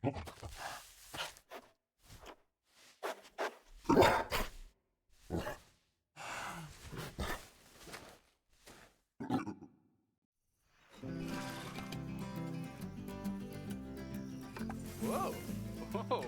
Whoa! Whoa!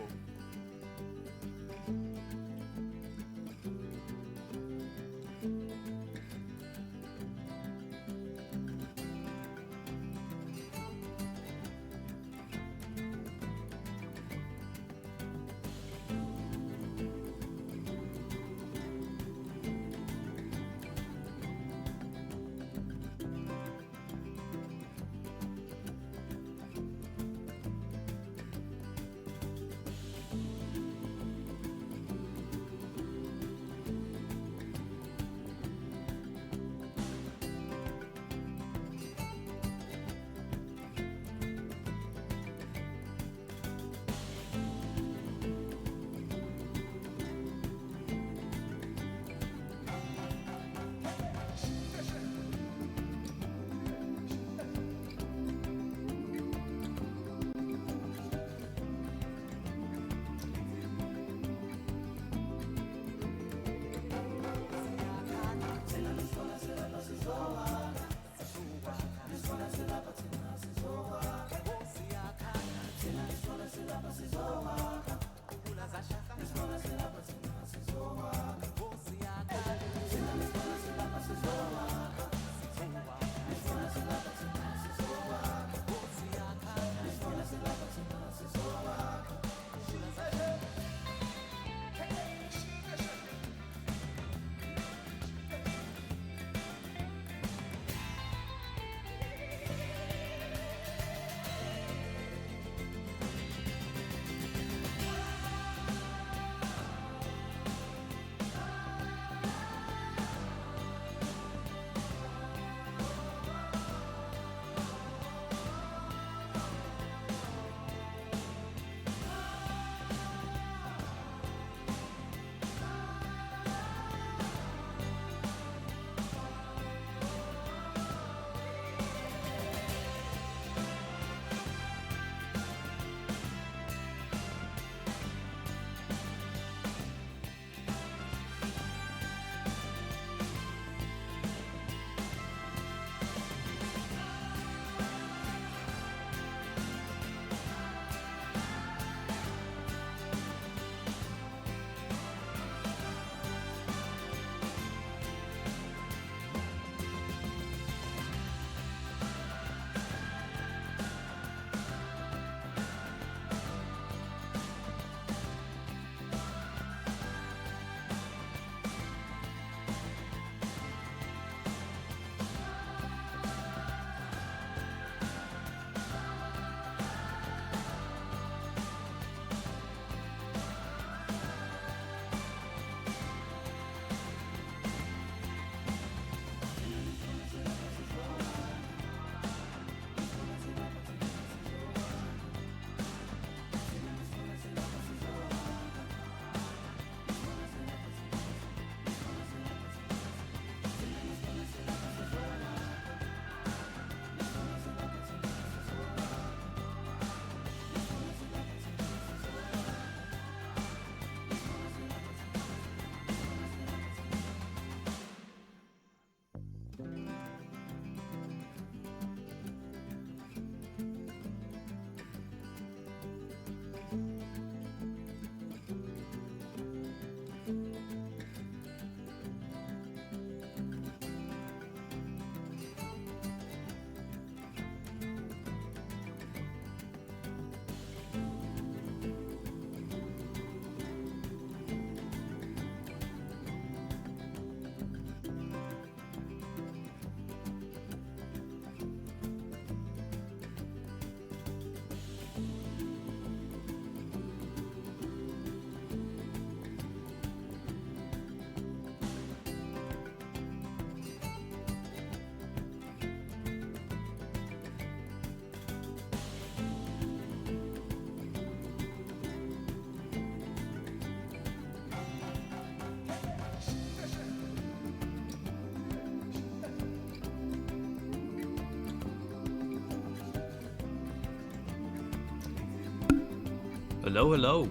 Hello, hello.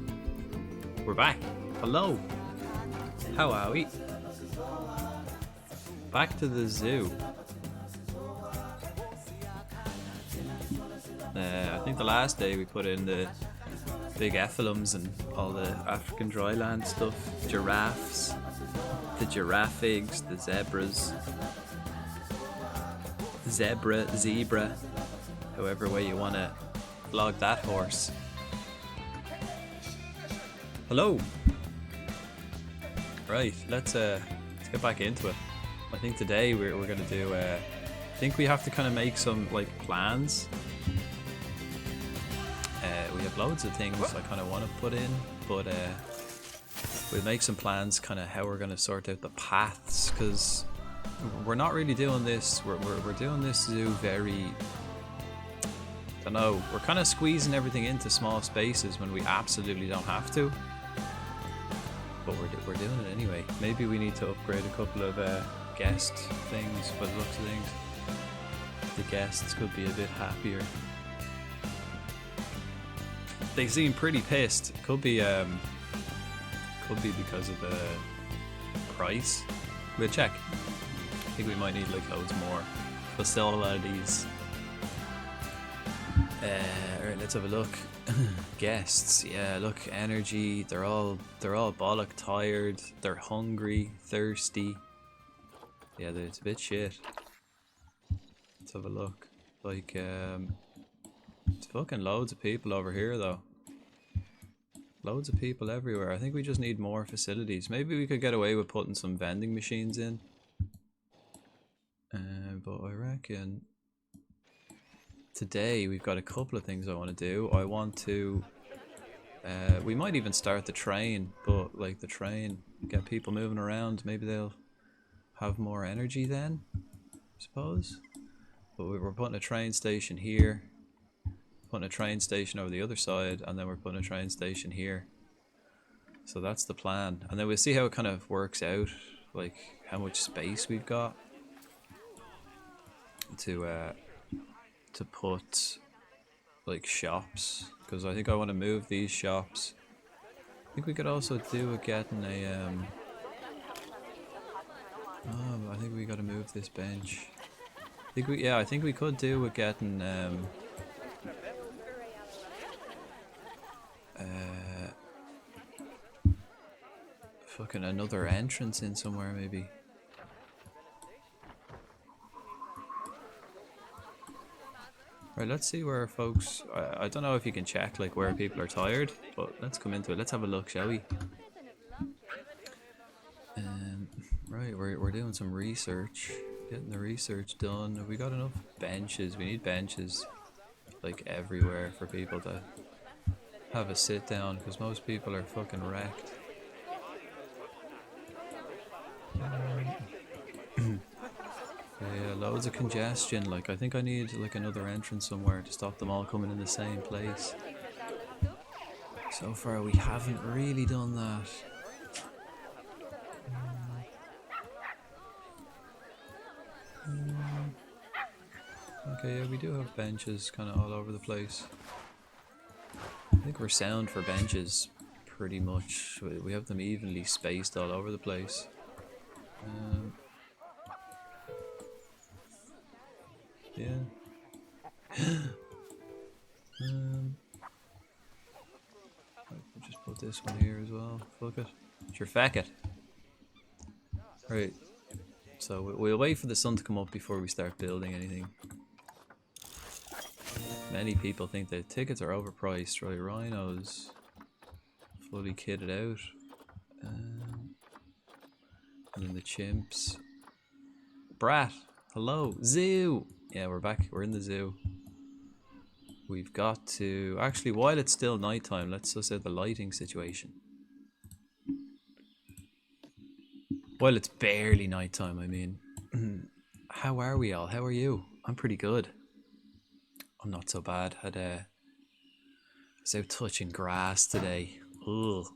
We're back. Hello. How are we? Back to the zoo. I think the last day we put in the big ephelums and all the African dryland stuff. Giraffes, the giraffe eggs, the zebras. Zebra, however way you want to flog that horse. Hello. Right, let's get back into it. I think today we're gonna do. I think we have to kind of make some like plans. We have loads of things I kind of want to put in, but we'll make some plans, kind of how we're gonna sort out the paths, because we're not really doing this. We're doing this zoo very. I don't know. We're kind of squeezing everything into small spaces when we absolutely don't have to. But we're doing it anyway. Maybe we need to upgrade a couple of guest things, by the looks of things. The guests could be a bit happier. They seem pretty pissed. Could be because of the price. We'll check. I think we might need like loads more facilities. Alright, let's have a look. Guests, yeah, look, energy, they're all bollock tired, they're hungry, thirsty. Yeah, it's a bit shit. Let's have a look. Like, it's fucking loads of people over here though. Loads of people everywhere. I think we just need more facilities. Maybe we could get away with putting some vending machines in. But I reckon today we've got a couple of things I want to do. I want to we might even start the train, but like the train, get people moving around, maybe they'll have more energy then, I suppose. But we're putting a train station here, putting a train station over the other side, and then we're putting a train station here. So that's the plan, and then we'll see how it kind of works out, like how much space we've got to put like shops, because I think I want to move these shops. I think we could also do with getting a oh, I think we got to move this bench. I think we could do with getting fucking another entrance in somewhere maybe. Right, let's see where folks. I don't know if you can check like where people are tired, but let's come into it. Let's have a look, shall we? Right, we're doing some research, getting the research done. Have we got enough benches? We need benches like everywhere for people to have a sit down, because most people are fucking wrecked. Yeah, loads of congestion. Like, I think I need like another entrance somewhere to stop them all coming in the same place. So far we haven't really done that. Okay, yeah, we do have benches kind of all over the place. I think we're sound for benches, pretty much. We have them evenly spaced all over the place. Yeah. I'll just put this one here as well. Fuck it. Sure, feck it. Right. So we'll wait for the sun to come up before we start building anything. Many people think that tickets are overpriced. Right, rhinos fully kitted out. And then the chimps. Brat, hello, zoo. Yeah, we're back. We're in the zoo. We've got to actually, while it's still nighttime, let's suss out the lighting situation. While it's barely nighttime, I mean. How are we all? How are you? I'm pretty good. I'm not so bad. I was out touching grass today. Ugh.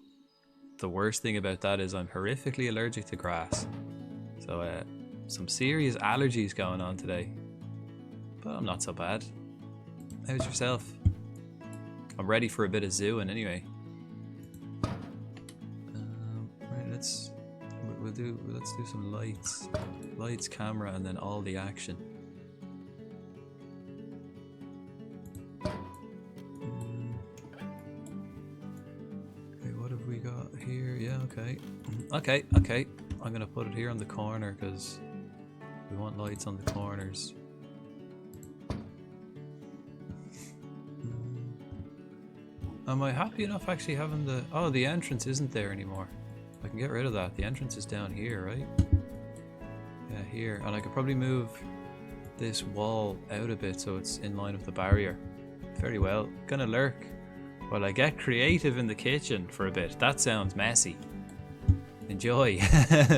The worst thing about that is I'm horrifically allergic to grass. So some serious allergies going on today. But I'm not so bad. How's yourself? I'm ready for a bit of zooing anyway. Right, let's do some lights, camera, and then all the action. Okay, what have we got here? Yeah, okay. I'm gonna put it here on the corner because we want lights on the corners. Am I happy enough actually having the... Oh, the entrance isn't there anymore. I can get rid of that. The entrance is down here, right? Yeah, here. And I could probably move this wall out a bit so it's in line with the barrier. Very well. Gonna lurk while I get creative in the kitchen for a bit. That sounds messy. Enjoy.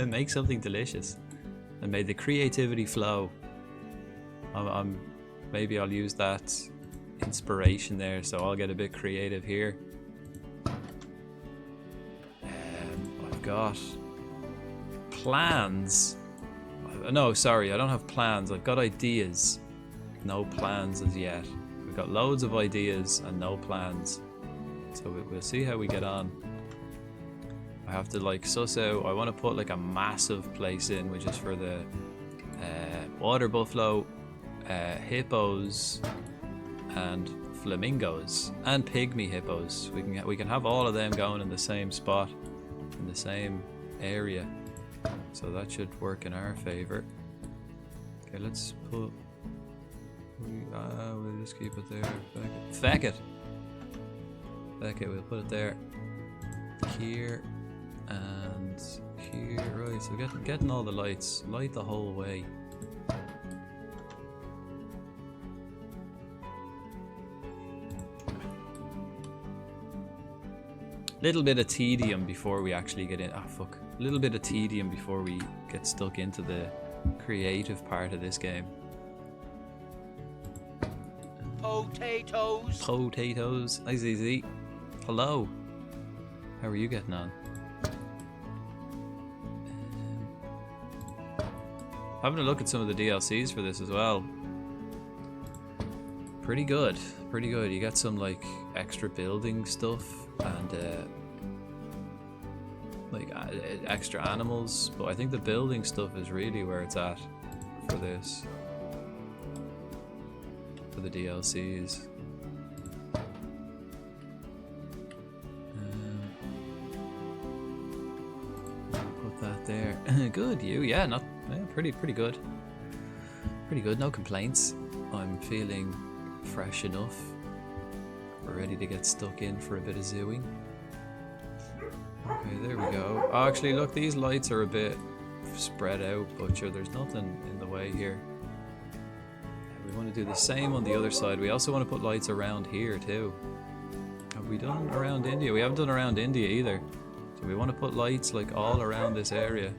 Make something delicious. And may the creativity flow. Maybe I'll use that inspiration there, so I'll get a bit creative here. I've got plans. No, sorry, I don't have plans. I've got ideas. No plans as yet. We've got loads of ideas and no plans. So we'll see how we get on. I have to like suss out. I want to put like a massive place in, which is for the water buffalo, hippos, and flamingos, and pygmy hippos. We can have all of them going in the same spot, in the same area. So that should work in our favor. Okay, let's put. We'll just keep it there. Feck it. We'll put it there. Here and here. Right. So getting all the lights. Light the whole way. Little bit of tedium before we actually get in. Ah, fuck. A little bit of tedium before we get stuck into the creative part of this game. Potatoes. Hi, ZZ. Hello. How are you getting on? Having a look at some of the DLCs for this as well. Pretty good. You get some like extra building stuff and extra animals, but I think the building stuff is really where it's at for this, for the DLCs. Put that there. Good, yeah, pretty good. No complaints. I'm feeling fresh enough. We're ready to get stuck in for a bit of zooing. Okay, there we go. Oh, actually, look, these lights are a bit spread out, but sure, there's nothing in the way here. We want to do the same on the other side. We also want to put lights around here too. Have we done around India? We haven't done around India either. So we want to put lights like all around this area.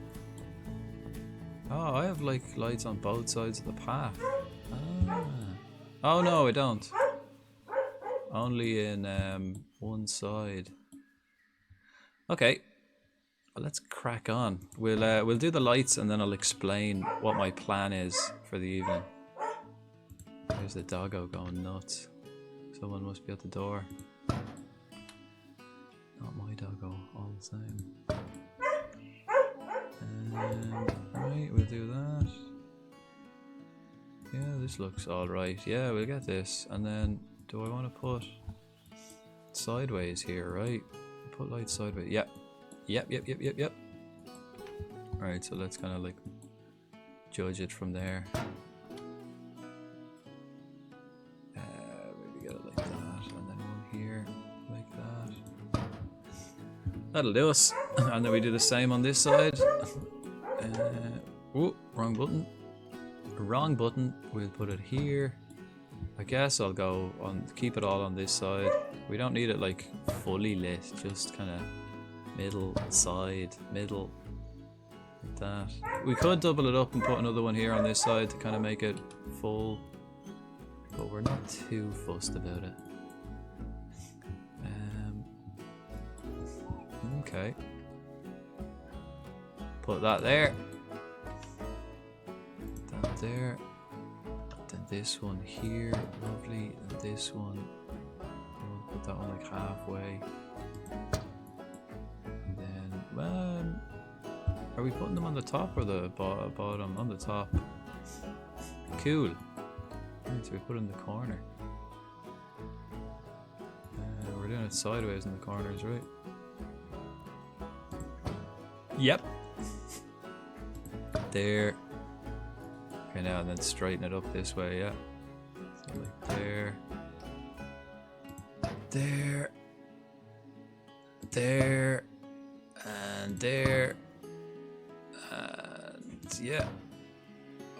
Oh, I have like lights on both sides of the path. Ah. Oh no, I don't. Only in one side. Okay, well, let's crack on. We'll do the lights and then I'll explain what my plan is for the evening. There's the doggo going nuts. Someone must be at the door. Not my doggo, all the same. Right, we'll do that. Yeah, this looks alright. Yeah, we'll get this. And then, do I want to put sideways here, right? Put lights sideways. Yep. Alright, so let's kind of like judge it from there. Maybe get it like that, and then one here, like that. That'll do us. And then we do the same on this side. Oh, wrong button. Wrong button. We'll put it here. I guess I'll go on, keep it all on this side. We don't need it like fully lit, just kind of middle, side, middle, like that. We could double it up and put another one here on this side to kind of make it full, but we're not too fussed about it. Okay. Put that there. That there. Then this one here, lovely. And this one. We'll put that one like halfway. And then, are we putting them on the top or the bottom? On the top. Cool. Right, so we put it in the corner. We're doing it sideways in the corners, right? Yep. There. Okay, now and then straighten it up this way, yeah. So like there. There. There. And there. And yeah.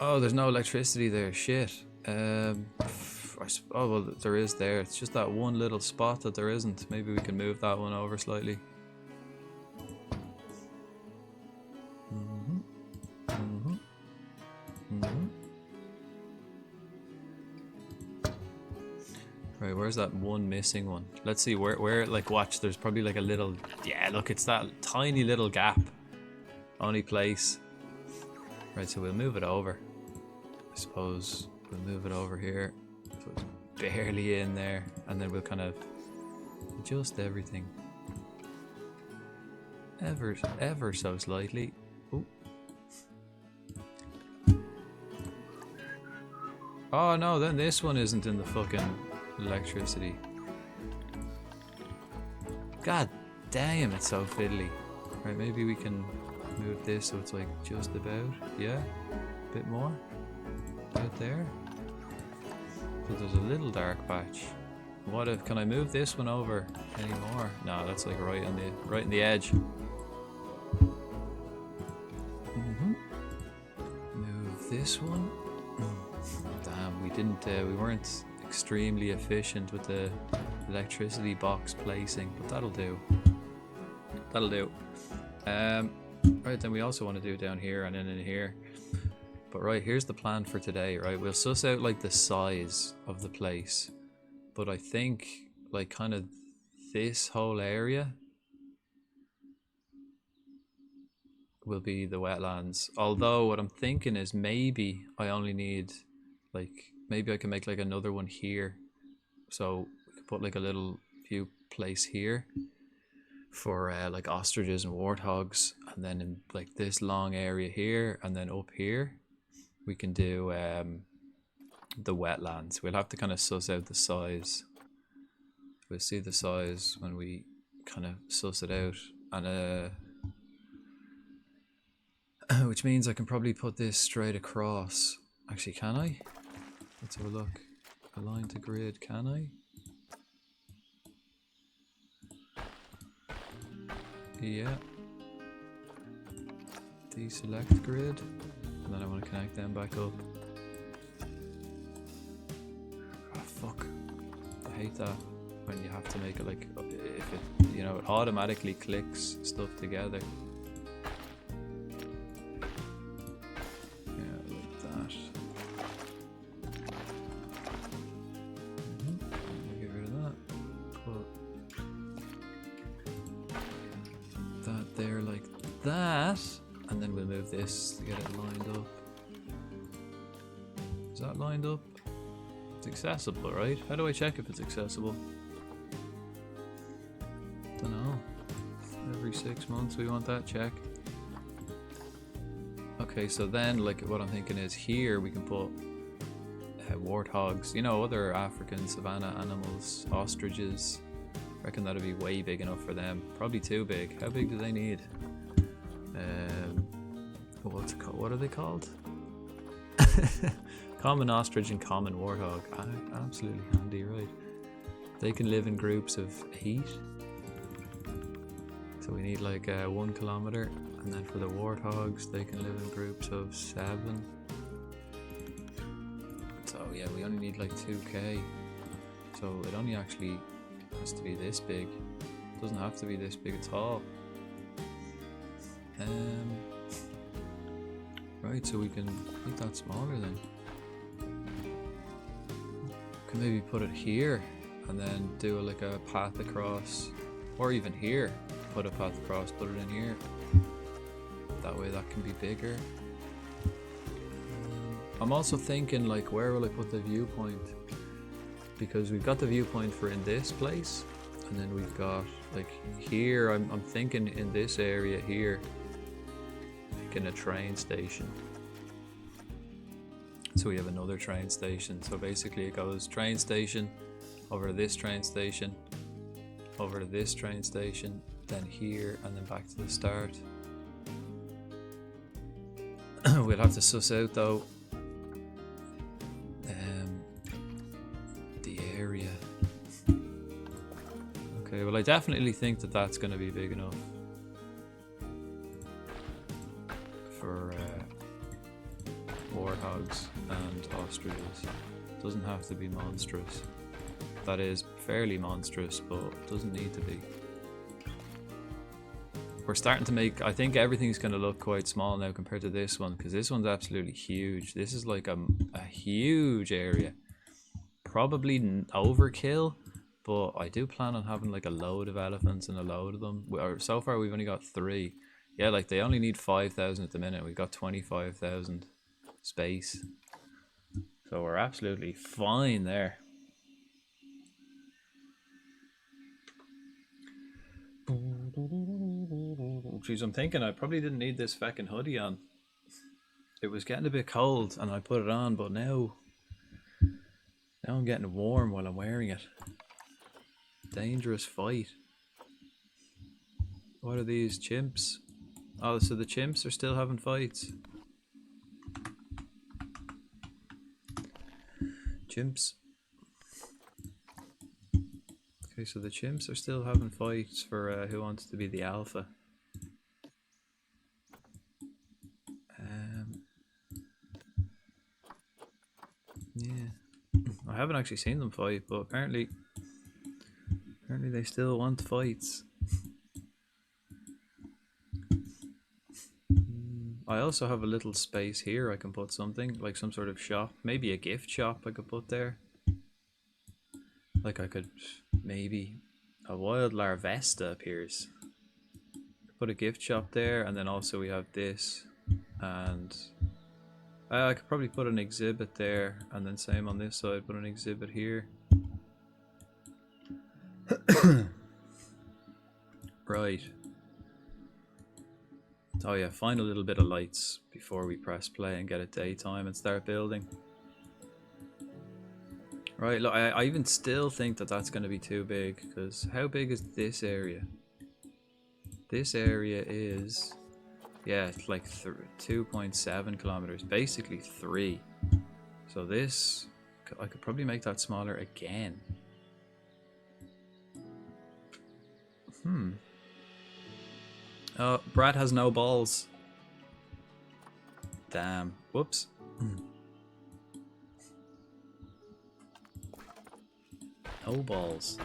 Oh, there's no electricity there. Shit. Oh well, there is there. It's just that one little spot that there isn't. Maybe we can move that one over slightly. Right, where's that one missing one? Let's see where like watch. There's probably like a little. Yeah, look, it's that tiny little gap. Only place. Right, so we'll move it over. I suppose we'll move it over here. So it's barely in there, and then we'll kind of adjust everything ever so slightly. Ooh. Oh no, then this one isn't in the fucking electricity. God damn, it's so fiddly. Right, maybe we can move this so it's like just about, yeah, a bit more, right there. So there's a little dark patch. What if, can I move this one over anymore? No, that's like right in the edge. Move this one. Damn, we weren't extremely efficient with the electricity box placing, but that'll do. That'll do. Right, then we also want to do down here and then in here. But right, here's the plan for today, right? We'll suss out like the size of the place. But I think like kind of this whole area will be the wetlands. Although what I'm thinking is maybe I only need like, maybe I can make like another one here. So we could put like a little view place here for like ostriches and warthogs, and then in like this long area here, and then up here we can do the wetlands. We'll have to kind of suss out the size. We'll see the size when we kind of suss it out, and which means I can probably put this straight across. Actually, can I? Let's have a look. Align to grid, can I? Yeah. Deselect grid, and then I want to connect them back up. Oh fuck! I hate that when you have to make it like, if it, you know, it automatically clicks stuff together. Yeah, like that. Get rid of that. Put that there like that, and then we'll move this to get it lined up. Is that lined up? It's accessible, right? How do I check if it's accessible? Dunno. Every 6 months we want that checked. Okay, so then like what I'm thinking is here we can put warthogs, you know, other African savanna animals, ostriches. I reckon that'd be way big enough for them. Probably too big. How big do they need? What's it called? What are they called? Common ostrich and common warthog. Absolutely handy, right? They can live in groups of 8. So we need like 1 kilometer, and then for the warthogs, they can live in groups of 7. So yeah, we only need like 2k. So it only actually has to be this big. It doesn't have to be this big at all. Right, so we can make that smaller then. Can maybe put it here and then do like a path across, or even here, put a path across, put it in here. That way that can be bigger. I'm also thinking like, where will I put the viewpoint? Because we've got the viewpoint for in this place, And then we've got, like, here, I'm thinking in this area here, making a train station. So we have another train station. So basically it goes train station, over to this train station, over to this train station, then here, and then back to the start. We'll have to suss out though the area. Okay, well I definitely think that that's going to be big enough for warthogs and ostriches. Doesn't have to be monstrous. That is fairly monstrous, but doesn't need to be. We're starting to make, I think everything's going to look quite small now compared to this one, because this one's absolutely huge. This is like a huge area. Probably overkill, but I do plan on having like a load of elephants and a load of them. So far we've only got 3. Yeah, like they only need 5,000 at the minute. We've got 25,000 space. So we're absolutely fine there. Jeez, I'm thinking I probably didn't need this feckin' hoodie on. It was getting a bit cold and I put it on, but now I'm getting warm while I'm wearing it. Dangerous fight. What are these chimps? Oh, so the chimps are still having fights. Chimps. Okay, so the chimps are still having fights for who wants to be the alpha. Yeah, I haven't actually seen them fight, but apparently they still want fights. I also have a little space here I can put something, like some sort of shop, maybe a gift shop I could put there. Like I could, maybe, a wild larvesta appears. Put a gift shop there, and then also we have this, and I could probably put an exhibit there, and then same on this side, put an exhibit here. Right. Oh yeah, find a little bit of lights before we press play and get it daytime and start building. Right, look, I even still think that that's going to be too big, because how big is this area? This area is, yeah, it's like 2.7 kilometers, basically 3. So this, I could probably make that smaller again. Oh, Brad has no balls. Damn. Whoops. No balls.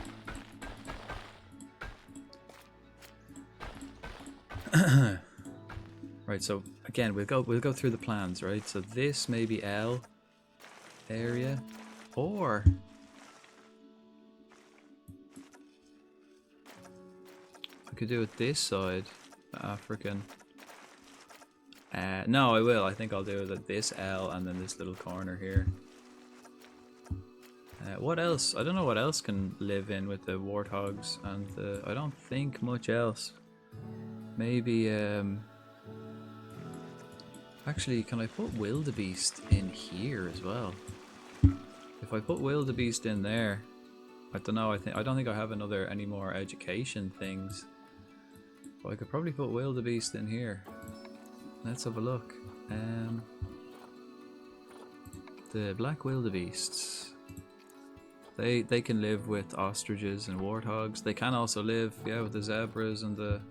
Right, so again we'll go through the plans, right? So this may be L area, or I could do it this side, African. No, I will. I think I'll do it at this L and then this little corner here. What else? I don't know what else can live in with the warthogs, and I don't think much else. Maybe, actually, can I put wildebeest in here as well? If I put wildebeest in there, I don't know. I don't think I have any more education things. But I could probably put wildebeest in here. Let's have a look. The black wildebeests. They can live with ostriches and warthogs. They can also live, yeah, with the zebras and the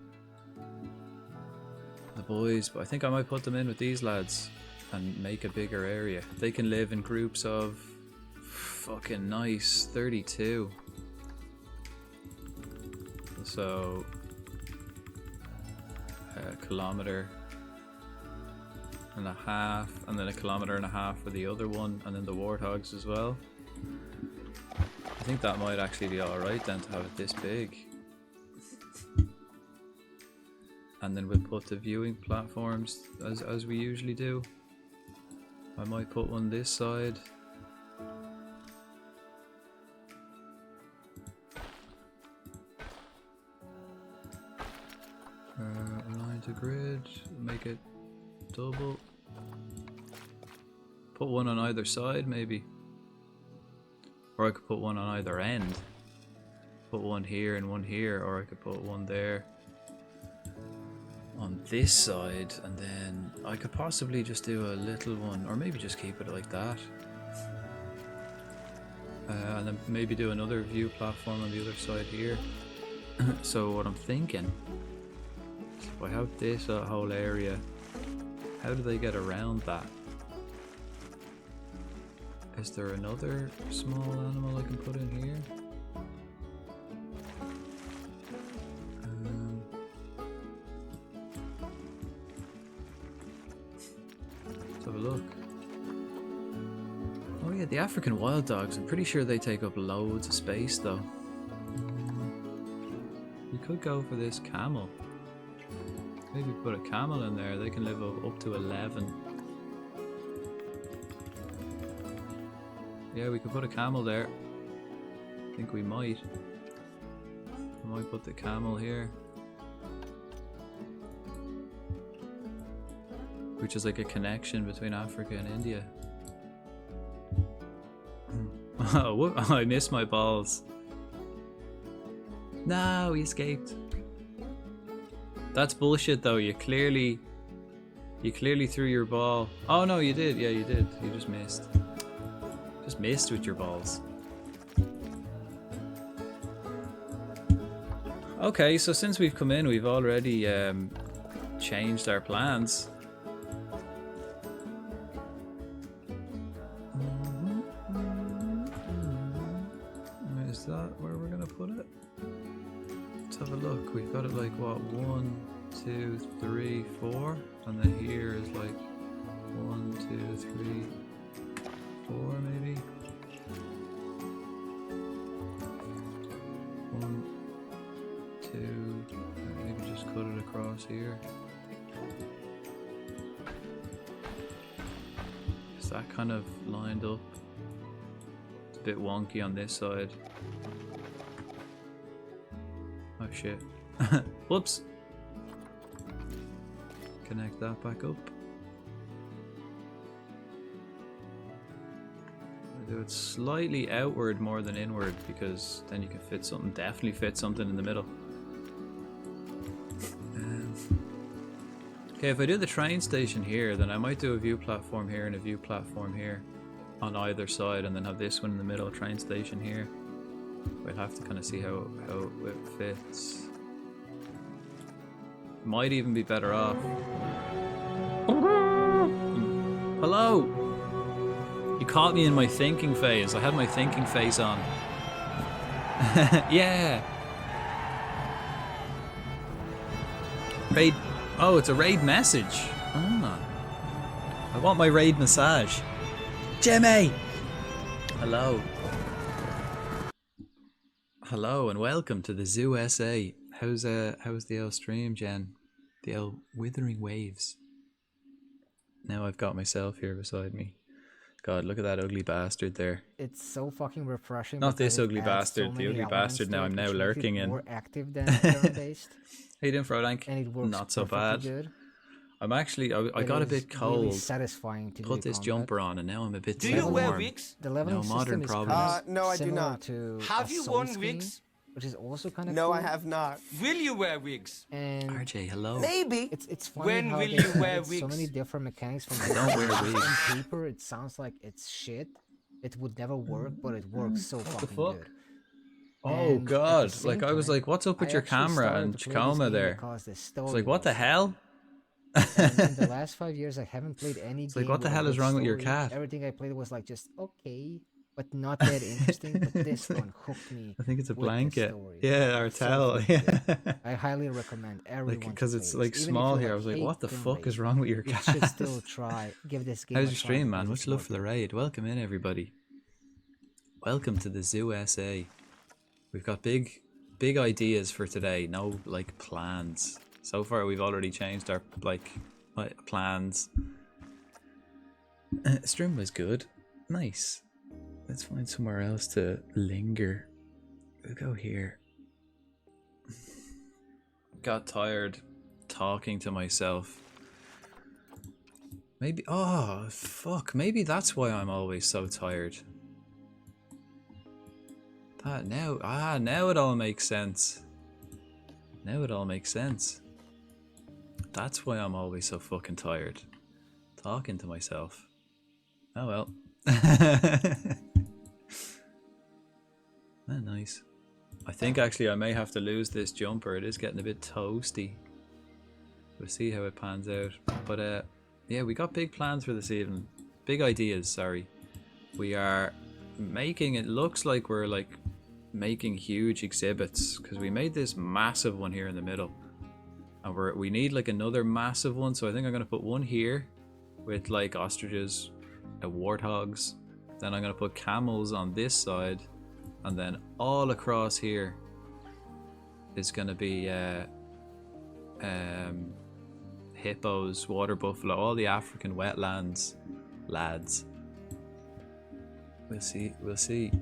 boys. But I think I might put them in with these lads and make a bigger area. They can live in groups of fucking nice 32. So a kilometer and a half, and then a kilometer and a half for the other one, and then the warthogs as well. I think that might actually be alright then to have it this big. And then we'll put the viewing platforms as we usually do. I might put one this side. Align to grid, make it double. Put one on either side, maybe. Or I could put one on either end. Put one here and one here, or I could put one there on this side, and then I could possibly just do a little one, or maybe just keep it like that. And then maybe do another view platform on the other side here. So what I'm thinking, if I have this whole area, how do they get around that? Is there another small animal I can put in here? Let's have a look. Oh yeah, the African wild dogs, I'm pretty sure they take up loads of space though. We could go for this camel. Maybe put a camel in there, they can live up to 11. Yeah, we could put a camel there. I think we might. I might put the camel here. Which is like a connection between Africa and India. Oh, I missed my balls. No, he escaped. That's bullshit though, you clearly threw your ball. Oh no, you did, yeah you did. You just missed. Just missed with your balls. Okay, so since we've come in, we've already changed our plans. Is that where we're gonna put it? Let's have a look. We've got it like what? 1, 2, 3, 4, and then here is like 1, 2, 3, 4 maybe. 1, 2, maybe just cut it across here. Is that kind of lined up? It's a bit wonky on this side. Oh shit. Whoops. Connect that back up. Do it slightly outward more than inward, because then you can fit something, definitely fit something in the middle. Okay, if I do the train station here, then I might do a view platform here and a view platform here on either side, and then have this one in the middle, train station here. We'll have to kind of see how it fits. Might even be better off. Hello! You caught me in my thinking phase. I had my thinking face on. Yeah! Raid. Oh, it's a raid message. Ah. I want my raid massage. Jimmy! Hello. Hello and welcome to the Zoo SA. How's the old stream, Jen? The old withering waves. Now I've got myself here beside me. God, look at that ugly bastard there. It's so fucking refreshing. Not this ugly bastard, the ugly bastard now I'm now lurking in. More active than turn-based. How you doing, Frodank? And it works not so bad. good. I'm actually, I got a bit cold. Really satisfying to put this jumper on and now I'm a bit Do too you warm. wear wigs? The leveling No modern system problems. is No, I do similar not. To Have a you Souls worn game, wigs? which is also kind of No, cool. I have not. Will you wear wigs? And RJ, hello. Maybe. it's funny When how will they you wear added so wigs? many different mechanics from I don't wear different wigs. On paper, it sounds like it's shit. It would never work, but it works so fucking fuck? good. Oh And at god, the like same I was time, like, what's up with I your actually camera started and to play this Chacoma game there? because the It's story like, what the was- hell? And in the last 5 years, I haven't played any It's game like, what the with a hell is good wrong with your story. cat? Everything I played was like just okay, but not that interesting. But this one hooked me. I think it's a with the blanket. story. Yeah, or It's so towel. fucking Yeah. good. I highly recommend everyone. Like, because to it's play like this. Even if small you, here. I was like, hate what the fuck turn-based, is wrong with your you cat? should still try. Give this game. How's a your try stream, man? because Much it's love worth for the it. raid. Welcome in, everybody. Welcome to the Zoo SA. We've got big ideas for today. No, like, plans. So far, we've already changed our, like plans. Stream was good. Nice. Let's find somewhere else to linger. We'll go here. Got tired talking to myself. Maybe, oh, fuck, maybe that's why I'm always so tired. Now it all makes sense. Now it all makes sense. That's why I'm always so fucking tired. Talking to myself. Oh well. Oh, nice. I think actually I may have to lose this jumper. It is getting a bit toasty. We'll see how it pans out. But yeah, we got big plans for this evening. Big ideas, sorry. We are making, it looks like we're like making huge exhibits, because we made this massive one here in the middle. And we need like another massive one, so I think I'm going to put one here with like ostriches, warthogs. Then I'm going to put camels on this side. And then all across here is going to be hippos, water buffalo, all the African wetlands lads. We'll see.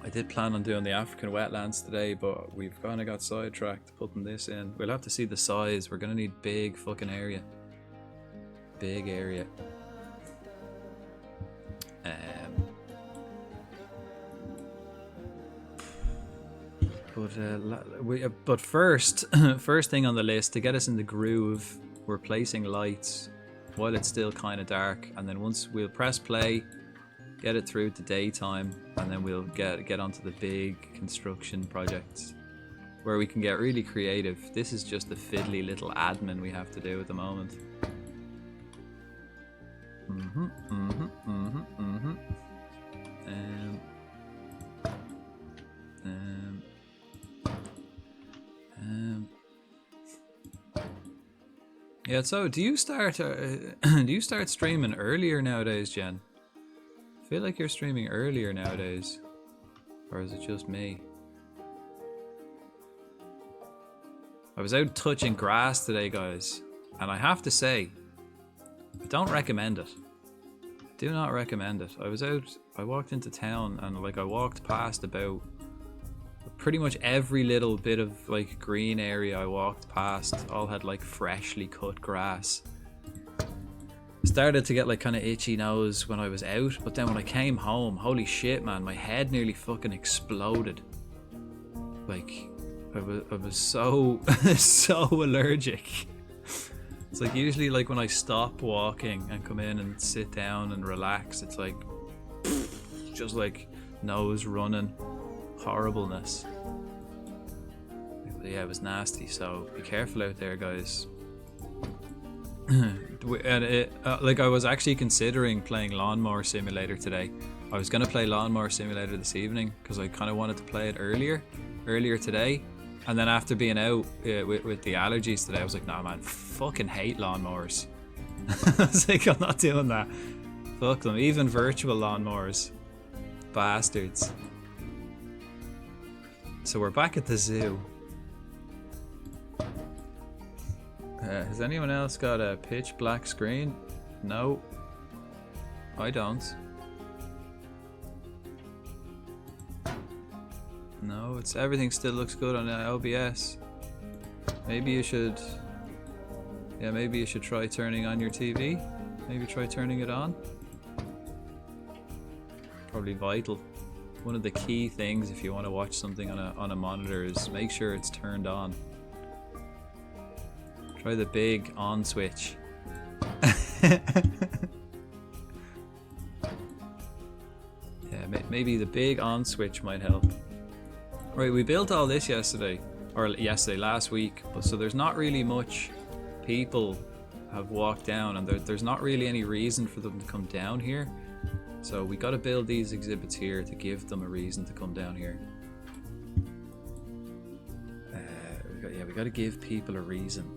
I did plan on doing the African wetlands today, but we've kind of got sidetracked putting this in. We'll have to see the size. We're going to need big fucking area. Big area. But first thing on the list, to get us in the groove, we're placing lights while it's still kind of dark, and then once we'll press play, get it through to daytime, and then we'll get onto the big construction projects where we can get really creative. This is just the fiddly little admin we have to do at the moment. Yeah, so do you start streaming earlier nowadays, Jen? I feel like you're streaming earlier nowadays. Or is it just me? I was out touching grass today, guys, and I have to say, I don't recommend it. Do not recommend it. I walked into town, and like I walked past about pretty much every little bit of like green area I walked past all had like freshly cut grass. Started to get like kind of itchy nose when I was out, but then when I came home, holy shit man, my head nearly fucking exploded. Like I was so so allergic. It's like usually like when I stop walking and come in and sit down and relax, it's like just like nose running horribleness. Yeah, it was nasty, so be careful out there, guys. And like I was actually considering playing Lawnmower Simulator today. I was gonna play Lawnmower Simulator this evening because I kind of wanted to play it earlier today, and then after being out with the allergies today, I was like, nah man, fucking hate lawnmowers. I was like, I'm not doing that. Fuck them, even virtual lawnmowers, bastards. So we're back at the zoo. Has anyone else got a pitch black screen? No, I don't. No, everything still looks good on OBS. Maybe you should try turning on your TV. Maybe try turning it on. Probably vital. One of the key things if you want to watch something on a monitor is make sure it's turned on. Try the big on switch. Yeah, maybe the big on switch might help. Right, we built all this last week, but so there's not really much people have walked down, and there's not really any reason for them to come down here. So we got to build these exhibits here to give them a reason to come down here. We got to give people a reason.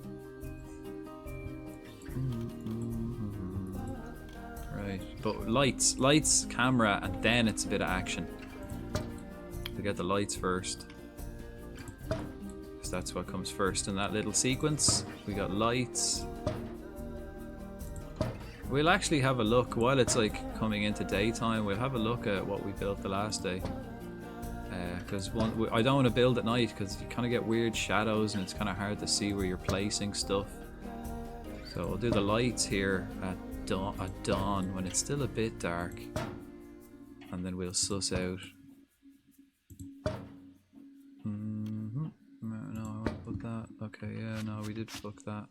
Right, but lights, camera, and then it's a bit of action. We get the lights first, because that's what comes first in that little sequence. We got lights. We'll actually have a look while it's like coming into daytime. We'll have a look at what we built the last day. because I don't want to build at night because you kind of get weird shadows and it's kind of hard to see where you're placing stuff. So we'll do the lights here at dawn when it's still a bit dark, and then we'll suss out. No, I won't put that. Okay, yeah, no, we did fuck that.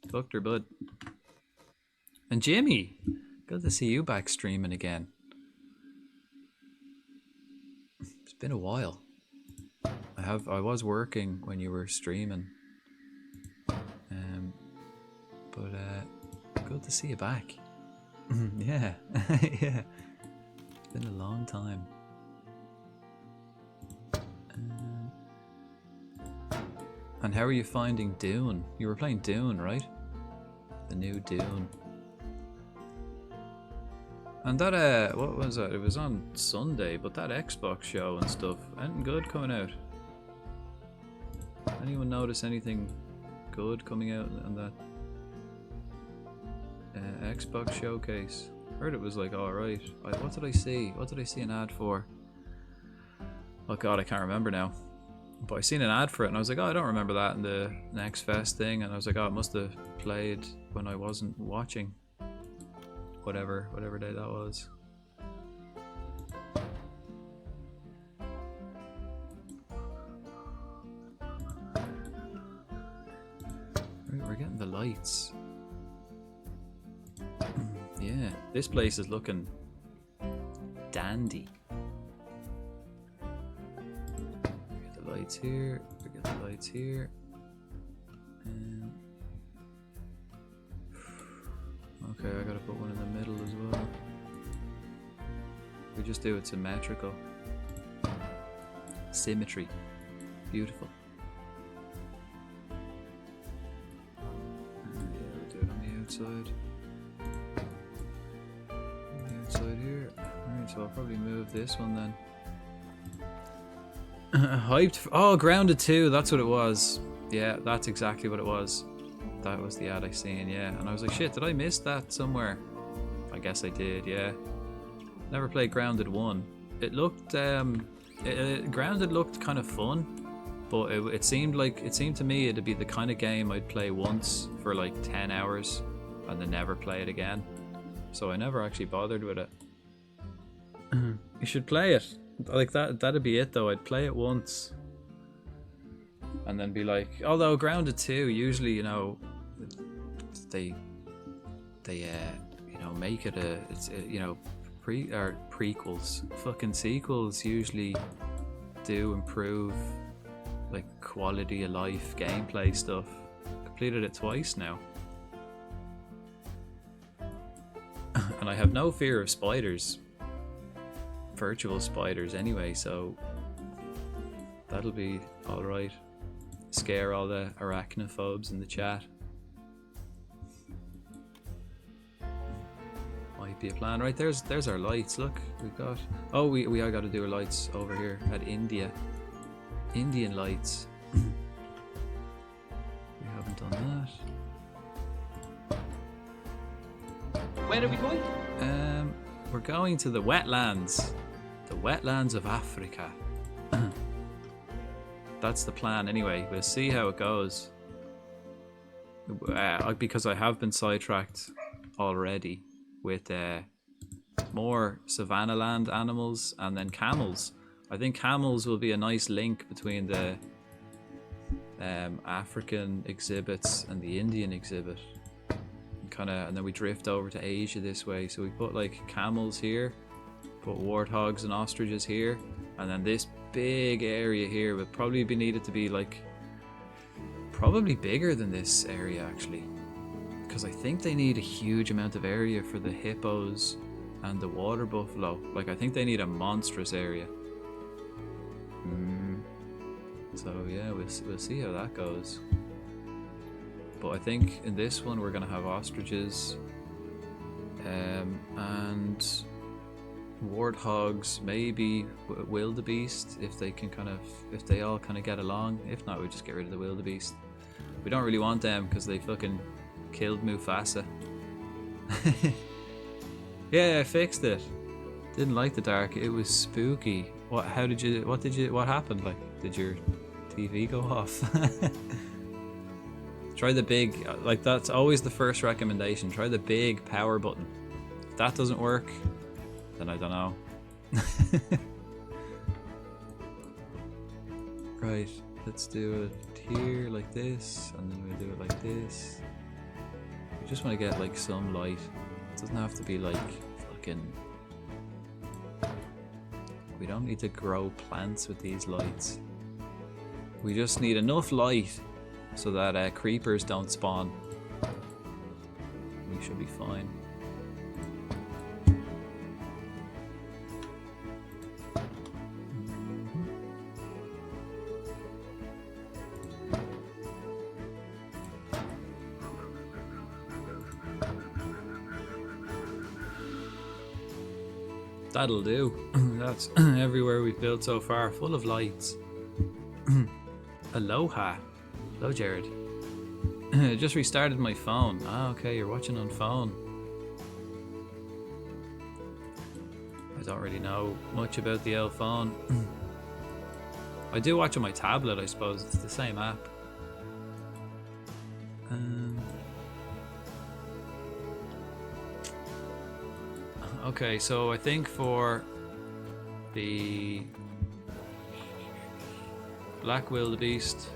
Fucked her, bud. And Jimmy, good to see you back streaming again. It's been a while. I was working when you were streaming. But good to see you back. Yeah, yeah. It's been a long time. And how are you finding Dune? You were playing Dune, right? The new Dune. And that, what was that? It was on Sunday, but that Xbox show and stuff, anything good coming out? Anyone notice anything good coming out on that Xbox showcase? Heard it was like alright. What did I see? What did I see an ad for? Oh god, I can't remember now. But I seen an ad for it and I was like, oh, I don't remember that in the Next Fest thing. And I was like, oh, it must have played when I wasn't watching. Whatever day that was. Right, we're getting the lights. Yeah, this place is looking dandy. We get the lights here, we get the lights here. Okay, I gotta put one in the middle as well. We just do it symmetrical. Symmetry. Beautiful. Yeah, we'll do it on the outside. On the outside here. Alright, so I'll probably move this one then. Hyped. Oh, Grounded 2, that's what it was. Yeah, that's exactly what it was. That was the ad I seen, yeah. And I was like, shit, did I miss that somewhere? I guess I did, yeah. Never played Grounded 1. It looked, Grounded looked kind of fun, but it seemed to me it'd be the kind of game I'd play once for like 10 hours and then never play it again. So I never actually bothered with it. You should play it. Like that'd be it though. I'd play it once and then be like, although Grounded 2 usually, you know, they you know, make it you know, prequels, fucking sequels usually do improve like quality of life gameplay stuff. Completed it twice now. And I have no fear of spiders, virtual spiders anyway, so that'll be alright. Scare all the arachnophobes in the chat. Might be a plan. Right, there's our lights. Look, we've got. Oh, we got to do our lights over here at India. Indian lights. We haven't done that. Where are we going? We're going to the wetlands. The wetlands of Africa. That's the plan anyway. We'll see how it goes. Because I have been sidetracked already with more savannah land animals and then camels. I think camels will be a nice link between the African exhibits and the Indian exhibit. And then we drift over to Asia this way. So we put like camels here, put warthogs and ostriches here, and then this big area here would probably be needed to be like probably bigger than this area actually, because I think they need a huge amount of area for the hippos and the water buffalo. Like I think they need a monstrous area. So yeah, we'll see how that goes. But I think in this one we're gonna have ostriches and warthogs, maybe wildebeest if they all kind of get along. If not, we just get rid of the wildebeest. We don't really want them because they fucking killed Mufasa. Yeah, I fixed it. Didn't like the dark. It was spooky. What? How did you? What did you? What happened? Like, did your TV go off? Try the big. Like, that's always the first recommendation. Try the big power button. If that doesn't work, then I don't know. Right. Let's do it here like this, and then we do it like this. We just want to get like some light. It doesn't have to be like fucking. We don't need to grow plants with these lights. We just need enough light so that creepers don't spawn. We should be fine. That'll do. That's everywhere we've built so far, full of lights. Aloha. Hello, Jared. Just restarted my phone. Ah, okay, you're watching on phone. I don't really know much about the old phone. I do watch on my tablet, I suppose. It's the same app. Okay, so I think for the black wildebeest,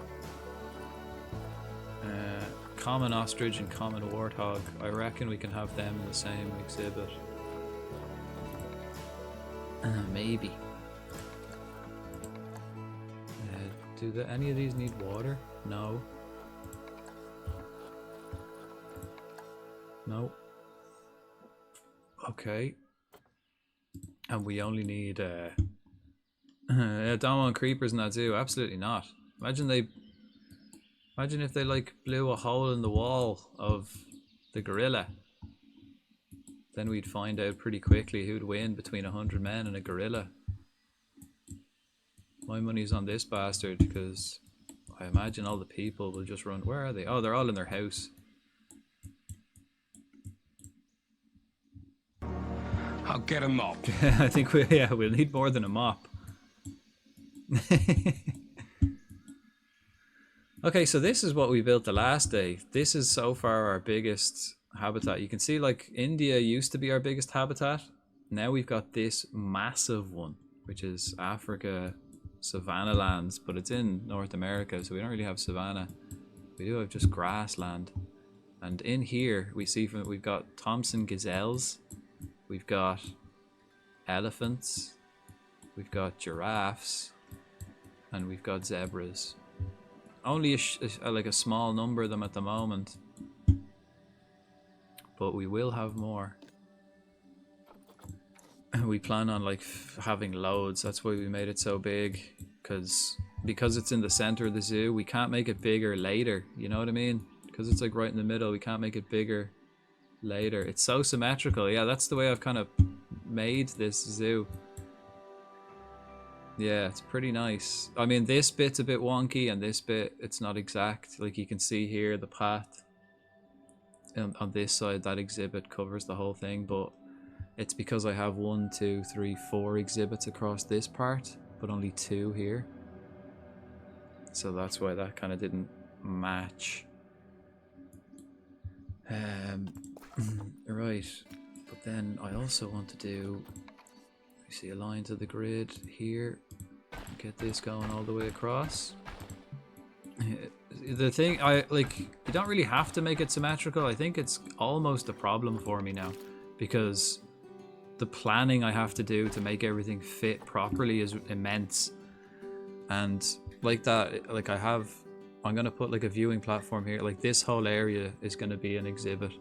common ostrich and common warthog, I reckon we can have them in the same exhibit. Maybe. Do any of these need water? No. No. Okay. And we only need don't want creepers in that zoo. Absolutely not. Imagine if they like blew a hole in the wall of the gorilla. Then we'd find out pretty quickly who'd win between 100 men and a gorilla. My money's on this bastard because I imagine all the people will just run. Where are they? Oh, they're all in their house. I'll get a mop. I think we'll need more than a mop. Okay, so this is what we built the last day. This is so far our biggest habitat. You can see like India used to be our biggest habitat. Now we've got this massive one, which is Africa savanna lands, but it's in North America, so we don't really have savanna. We do have just grassland. And in here we see we've got Thompson gazelles. We've got elephants, we've got giraffes, and we've got zebras. Only like a small number of them at the moment, but we will have more. We plan on like having loads. That's why we made it so big, because it's in the center of the zoo. We can't make it bigger later. You know what I mean? Because it's like right in the middle. We can't make it bigger later. It's so symmetrical. Yeah, that's the way I've kind of made this zoo. Yeah, it's pretty nice. I mean, this bit's a bit wonky, and this bit, it's not exact. Like you can see here, the path on this side, that exhibit covers the whole thing, but it's because I have 1, 2, 3, 4 exhibits across this part, but only 2 here. So that's why that kind of didn't match. Right, but then I also want to do, you see a line to the grid here, get this going all the way across. The thing, you don't really have to make it symmetrical. I think it's almost a problem for me now, because the planning I have to do to make everything fit properly is immense. And like that, like I'm gonna put like a viewing platform here. Like this whole area is gonna be an exhibit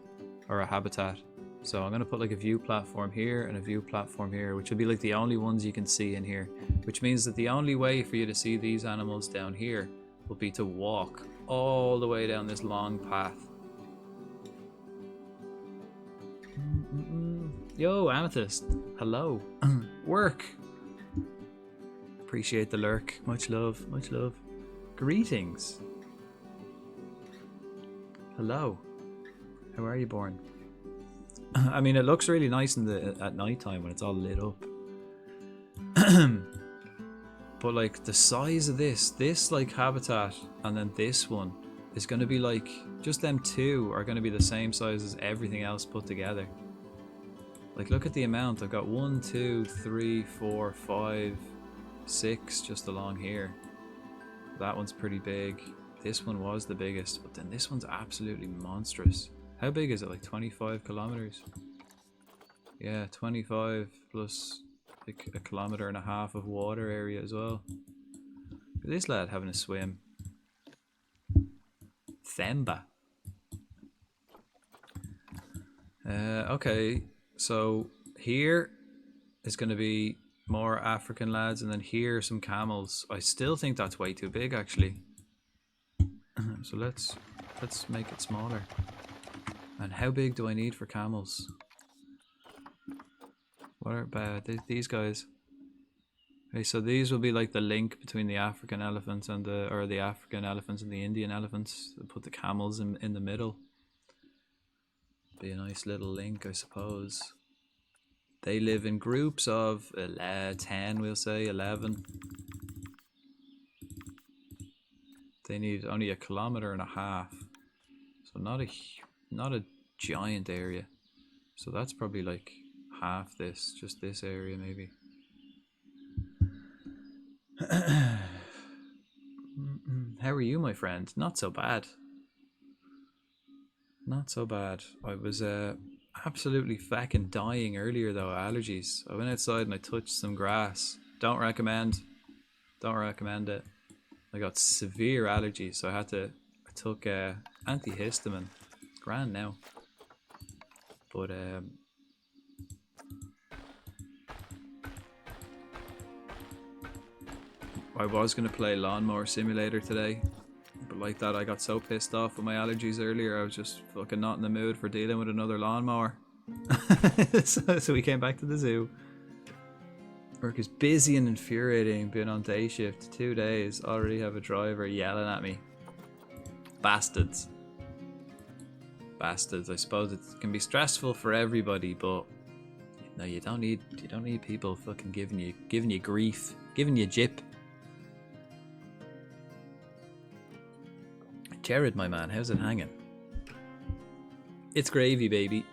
or a habitat. So I'm gonna put like a view platform here and a view platform here, which will be like the only ones you can see in here. Which means that the only way for you to see these animals down here will be to walk all the way down this long path. Yo, Amethyst. Hello. Work. Appreciate the lurk. Much love. Much love. Greetings. Hello. How are you, Born? I mean, it looks really nice at night time when it's all lit up. But like the size of this like habitat, and then this one is going to be like, just them two are going to be the same size as everything else put together. Like look at the amount. I've got 1, 2, 3, 4, 5, 6 just along here. That one's pretty big. This one was the biggest, but then this one's absolutely monstrous. How big is it? Like 25 kilometers? Yeah, 25 plus like a kilometer and a half of water area as well. Look at this lad having a swim. Themba. Okay, so here is going to be more African lads, and then here are some camels. I still think that's way too big, actually. So let's make it smaller. And how big do I need for camels? What are these guys? Okay, so these will be like the link between the African elephants and the African elephants and the Indian elephants. They'll put the camels in the middle. Be a nice little link, I suppose. They live in groups of 10, we'll say 11. They need only 1.5 kilometers, so not a giant area. So that's probably like half this, just this area maybe. How are you, my friend? Not so bad. Not so bad. I was absolutely fucking dying earlier though, allergies. I went outside and I touched some grass. Don't recommend it. I got severe allergies, so I took antihistamine. Grand now. But I was gonna play Lawnmower Simulator today, but like that I got so pissed off with my allergies earlier, I was just fucking not in the mood for dealing with another lawnmower. so we came back to the zoo. Work is busy and infuriating, been on day shift 2 days, already have a driver yelling at me. Bastards. Bastards. I suppose it can be stressful for everybody, but no, you don't need people fucking giving you grief, giving you jip. Jared, my man, how's it hanging? It's gravy, baby.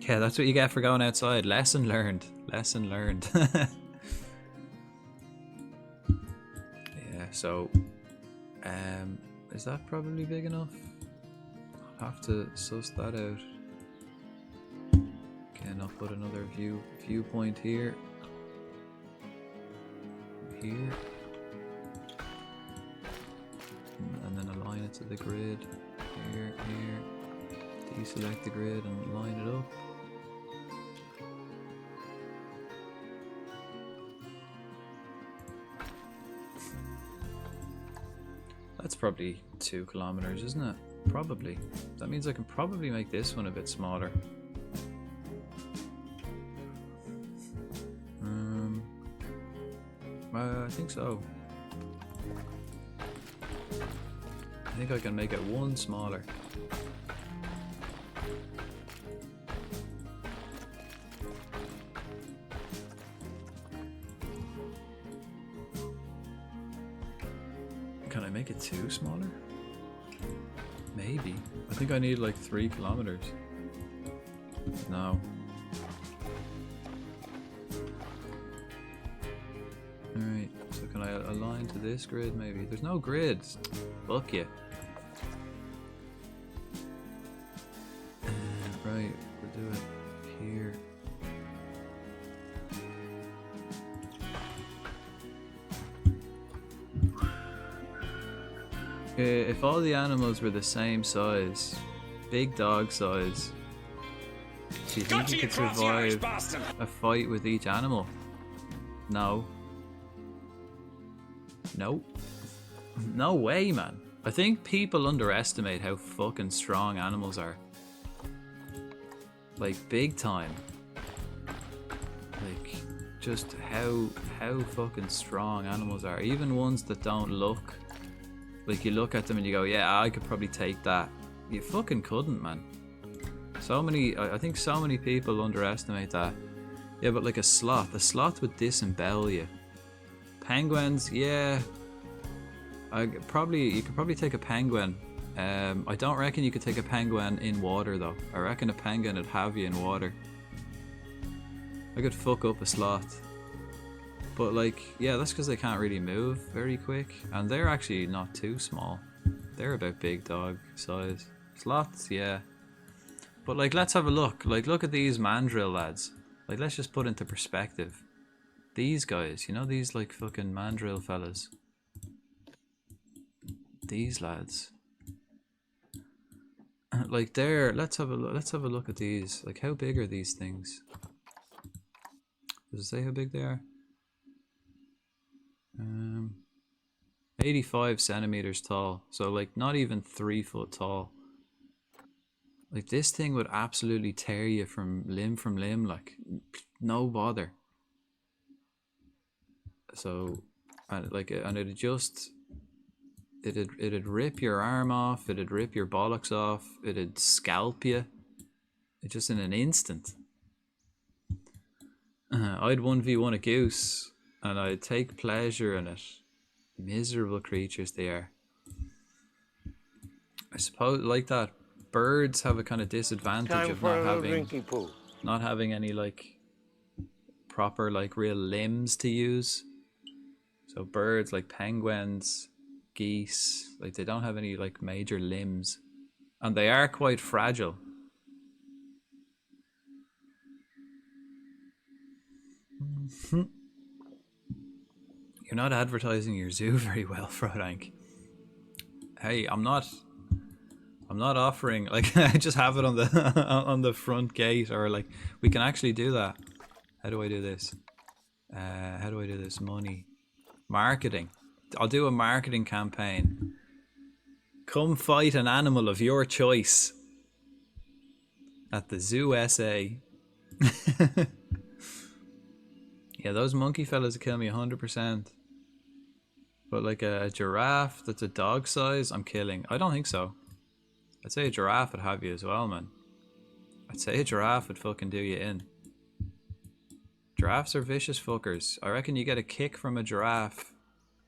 Yeah, that's what you get for going outside. Lesson learned. Lesson learned. Yeah, so is that probably big enough? I'll have to suss that out. Again, I'll put another viewpoint here. Here. And then align it to the grid. Here. Deselect the grid and line it up. That's probably 2 kilometers, isn't it? Probably. That means I can probably make this one a bit smaller. I think so. I think I can make it 1 smaller. Can I make it 2 smaller? Maybe. I think I need like 3 kilometers. No. Alright, so can I align to this grid maybe? There's no grids. Fuck you. Right, we'll do it here. If all the animals were the same size, big dog size, do you think you could survive a fight with each animal? No. Nope. No way, man. I think people underestimate how fucking strong animals are. Like, big time. Like, just how fucking strong animals are. Even ones that don't look. Like, you look at them and you go, yeah, I could probably take that. You fucking couldn't, man. I think so many people underestimate that. Yeah, but like a sloth would disembowel you. Penguins, yeah. You could probably take a penguin. I don't reckon you could take a penguin in water though. I reckon a penguin would have you in water. I could fuck up a sloth. But like, yeah, that's because they can't really move very quick. And they're actually not too small. They're about big dog size. Sloths, yeah. But like, let's have a look. Like, look at these mandrill lads. Like, let's just put into perspective. These guys, you know, these like fucking mandrill fellas. These lads. Like there, let's have a look at these. Like, how big are these things? Does it say how big they are? 85 centimeters tall. So like not even 3 foot tall. Like this thing would absolutely tear you from limb, like no bother. So, and it'd rip your arm off, it'd rip your bollocks off, it'd scalp you, just in an instant. I'd 1v1 a goose, and I'd take pleasure in it. Miserable creatures they are. I suppose like that, birds have a kind of disadvantage of not having any like proper like real limbs to use. So birds like penguins, geese, like they don't have any like major limbs, and they are quite fragile. You're not advertising your zoo very well, Frodank. Hey, I'm not offering like I just have it on the on the front gate, or like we can actually do that. How do I do this? How do I do this? Money, marketing. I'll do a marketing campaign. Come fight an animal of your choice at the Zoo SA. Yeah, those monkey fellas will kill me 100%. But like a giraffe that's a dog size, I'm killing. I don't think so. I'd say a giraffe would have you as well, man. I'd say a giraffe would fucking do you in. Giraffes are vicious fuckers. I reckon you get a kick from a giraffe,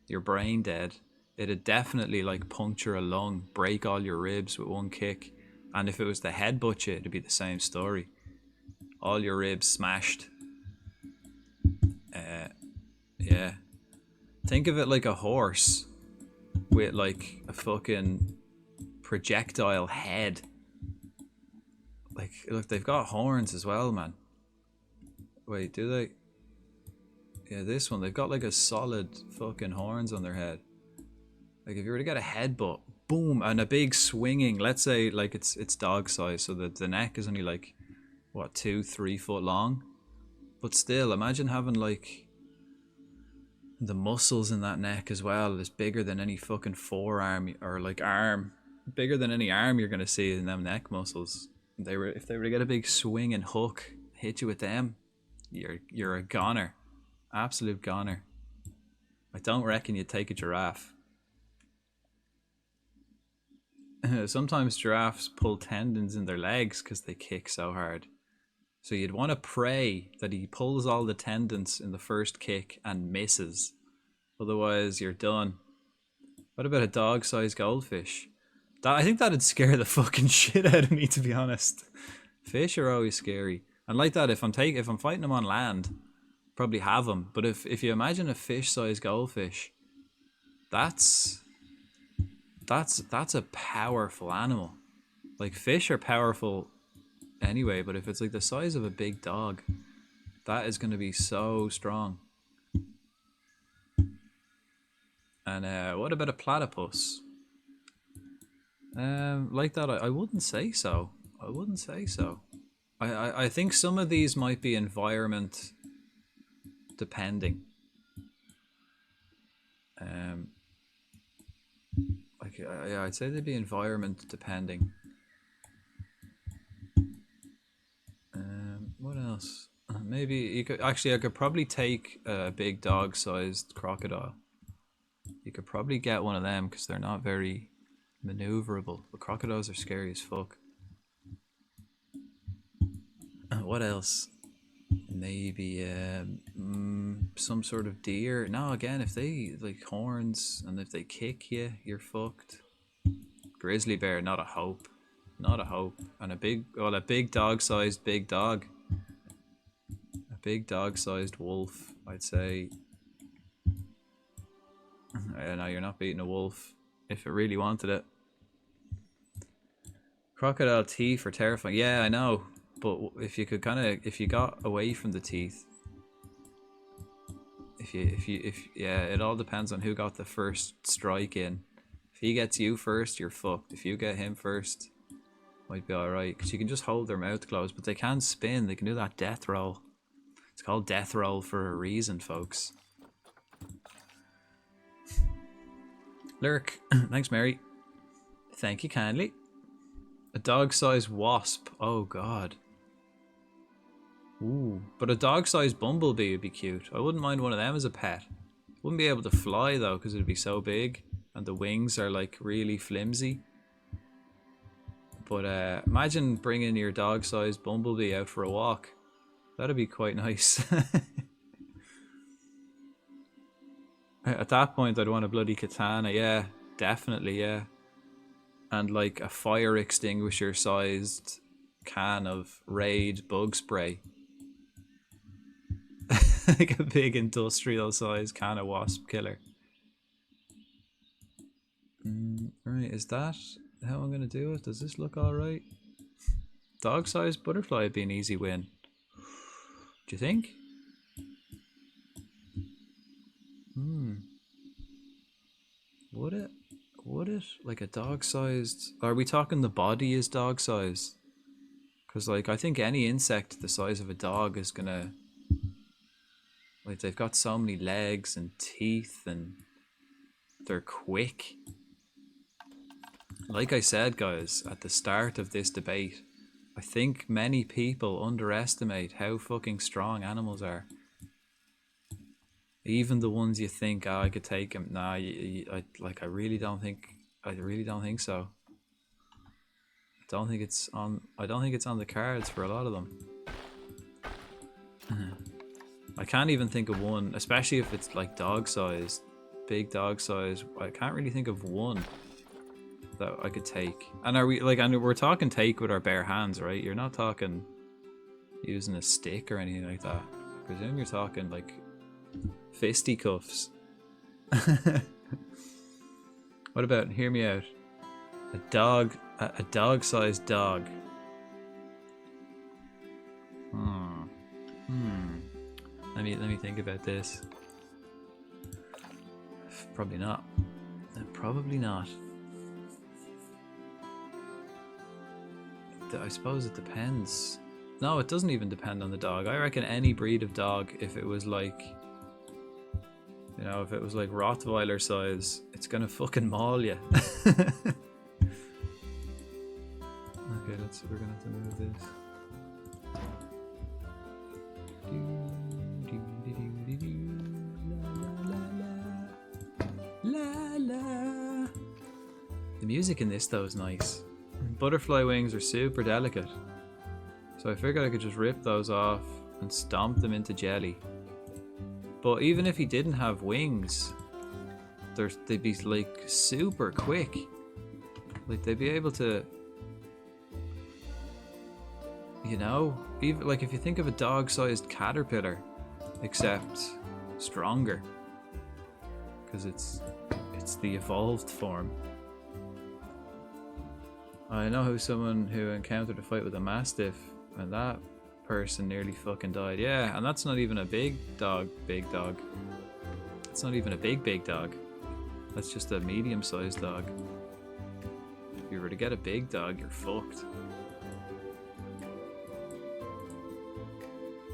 you're brain dead. It'd definitely like puncture a lung, break all your ribs with one kick. And if it was to headbutt you, it'd be the same story. All your ribs smashed. Yeah. Think of it like a horse with like a fucking projectile head. Like, look, they've got horns as well, man. Wait, do they? Yeah, this one, they've got like a solid fucking horns on their head. Like, if you were to get a headbutt, boom, and a big swinging, let's say like it's dog size, so that the neck is only like, what, 2-3 foot long? But still, imagine having like the muscles in that neck as well is bigger than any fucking forearm or like arm, bigger than any arm you're gonna see in them neck muscles. If they were to get a big swing and hook, hit you with them, you're a goner, absolute goner. I don't reckon you'd take a giraffe. Sometimes giraffes pull tendons in their legs because they kick so hard. So you'd want to pray that he pulls all the tendons in the first kick and misses. Otherwise, you're done. What about a dog-sized goldfish? I think that'd scare the fucking shit out of me, to be honest. Fish are always scary. And like that, if I'm fighting them on land, probably have them. But if you imagine a fish-sized goldfish, that's a powerful animal. Like, fish are powerful anyway, but if it's like the size of a big dog, that is going to be so strong. And what about a platypus? Like that, I wouldn't say so. I wouldn't say so. I think some of these might be environment depending. Yeah, I'd say they'd be environment depending. What else? Maybe you could actually. I could probably take a big dog-sized crocodile. You could probably get one of them because they're not very maneuverable. But crocodiles are scary as fuck. What else? maybe some sort of deer. No, again, if they like horns and if they kick you, you're fucked. Grizzly bear, not a hope. Not a hope. And a big dog-sized big dog. A big dog-sized wolf, I'd say. No, you're not beating a wolf if it really wanted it. Crocodile teeth are terrifying. Yeah, I know. But if you could if you got away from the teeth, yeah, it all depends on who got the first strike in. If he gets you first, you're fucked. If you get him first, might be alright. Because you can just hold their mouth closed, but they can spin. They can do that death roll. It's called death roll for a reason, folks. Lurk. Thanks, Mary. Thank you kindly. A dog-sized wasp. Oh, God. Ooh. But a dog-sized bumblebee would be cute. I wouldn't mind one of them as a pet. Wouldn't be able to fly, though, because it'd be so big. And the wings are, like, really flimsy. But imagine bringing your dog-sized bumblebee out for a walk. That'd be quite nice. At that point, I'd want a bloody katana. Yeah, definitely, yeah. And like a fire extinguisher sized can of Raid bug spray. Like a big industrial sized can of wasp killer. Right, is that how I'm gonna do it? Does this look alright? Dog sized butterfly would be an easy win. Do you think? Would it? Would it? Like a dog-sized... Are we talking the body is dog-sized? Because, like, I think any insect the size of a dog is gonna... Like, they've got so many legs and teeth and... They're quick. Like I said, guys, at the start of this debate, I think many people underestimate how fucking strong animals are. Even the ones you think, oh, I could take them. Nah, I really don't think so. I don't think it's on the cards for a lot of them. I can't even think of one, especially if it's like dog size, big dog size. I can't really think of one that I could take. And are we like, and we're talking take with our bare hands, right? You're not talking using a stick or anything like that. I presume you're talking like fisticuffs. What about, hear me out, a dog-sized dog. Let me think about this. Probably not. Probably not. I suppose it depends. No, it doesn't even depend on the dog. I reckon any breed of dog, if it was like, you know, if it was like Rottweiler size, it's gonna fucking maul you. Okay, we're gonna have to move this. La la. The music in this though is nice. Butterfly wings are super delicate, so I figured I could just rip those off and stomp them into jelly. But even if he didn't have wings, they'd be like super quick. Like they'd be able to, you know, even like if you think of a dog-sized caterpillar, except stronger, because it's the evolved form. I know someone who encountered a fight with a mastiff, and that person nearly fucking died. Yeah, and that's not even a big dog. It's not even a big dog. That's just a medium-sized dog. If you were to get a big dog, you're fucked.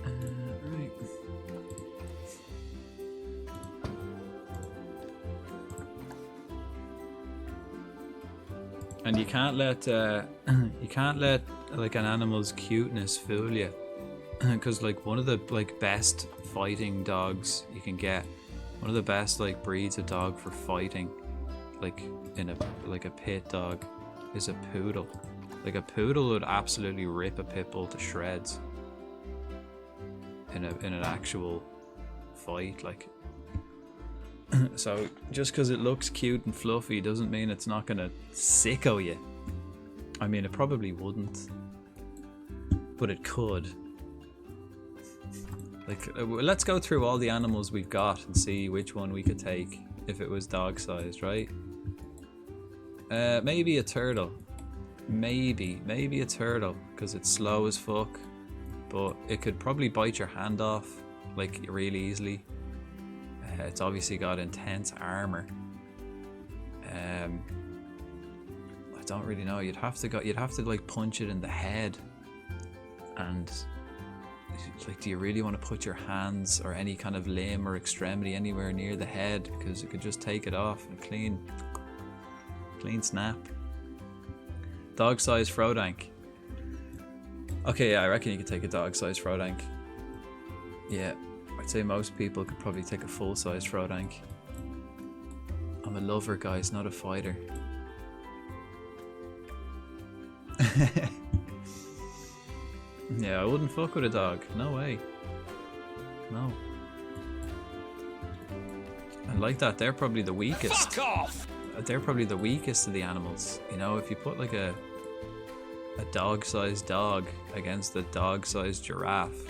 Right. And you can't let like an animal's cuteness fool you, because like one of the like best fighting dogs you can get, one of the best like breeds of dog for fighting, like in a pit dog, is a poodle. Like a poodle would absolutely rip a pit bull to shreds. in an actual fight. Like, so just because it looks cute and fluffy doesn't mean it's not gonna sicko you. I mean, it probably wouldn't, but it could. Like, let's go through all the animals we've got and see which one we could take if it was dog-sized, right? Maybe a turtle. Maybe a turtle, because it's slow as fuck, but it could probably bite your hand off, like, really easily. It's obviously got intense armor. I don't really know. You'd have to like punch it in the head, and like, do you really want to put your hands or any kind of limb or extremity anywhere near the head, because it could just take it off and clean snap. Dog-sized Frodank. Okay, yeah, I reckon you could take a dog-sized Frodank. Yeah, I'd say most people could probably take a full-sized Frodank. I'm a lover, guys, not a fighter. Yeah, I wouldn't fuck with a dog. No way. No. And like that, they're probably the weakest. Fuck off! They're probably the weakest of the animals. You know, if you put like a dog-sized dog against a dog-sized giraffe.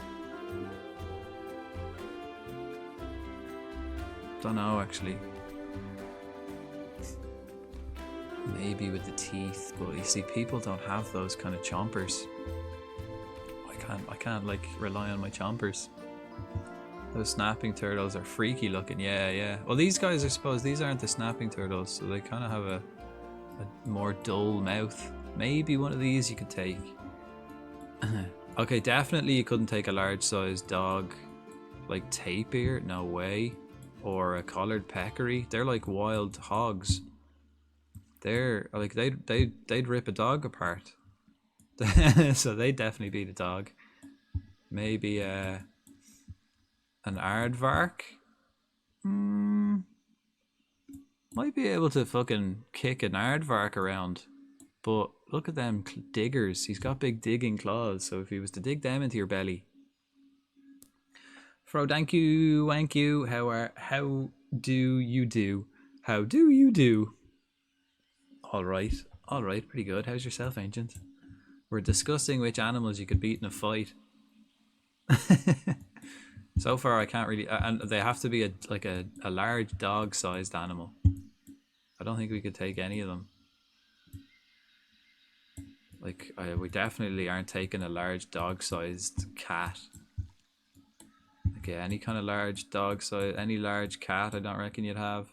Don't know, actually. Maybe with the teeth, but you see, people don't have those kind of chompers. I can't like rely on my chompers. Those snapping turtles are freaky looking. Yeah. Well, these guys, I suppose, these aren't the snapping turtles, so they kind of have a more dull mouth. Maybe one of these you could take. Okay, definitely you couldn't take a large-sized dog, like tapir. No way. Or a collared peccary. They're like wild hogs. They're like they'd rip a dog apart. So they'd definitely beat a dog. Maybe an aardvark. Might be able to fucking kick an aardvark around, but look at them diggers. He's got big digging claws, so if he was to dig them into your belly. Thank you. How do you do? How do you do? All right, pretty good. How's yourself, Ancient? We're discussing which animals you could beat in a fight. So far, I can't really, and they have to be a large dog-sized animal. I don't think we could take any of them. Like, we definitely aren't taking a large dog-sized cat. Okay, any kind of large dog size, any large cat, I don't reckon you'd have.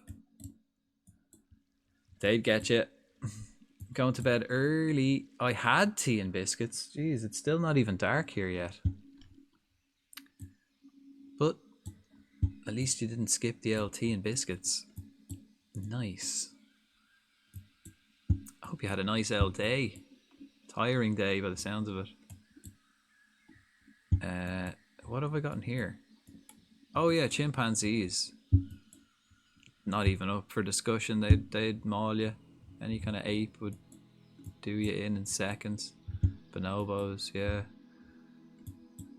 They'd get you. Going to bed early. I had tea and biscuits. Jeez, it's still not even dark here yet. But at least you didn't skip the old tea and biscuits. Nice. I hope you had a nice old day. Tiring day by the sounds of it. What have I got in here? Oh yeah, chimpanzees. Not even up for discussion. They'd maul you. Any kind of ape would do you in seconds. Bonobos, yeah.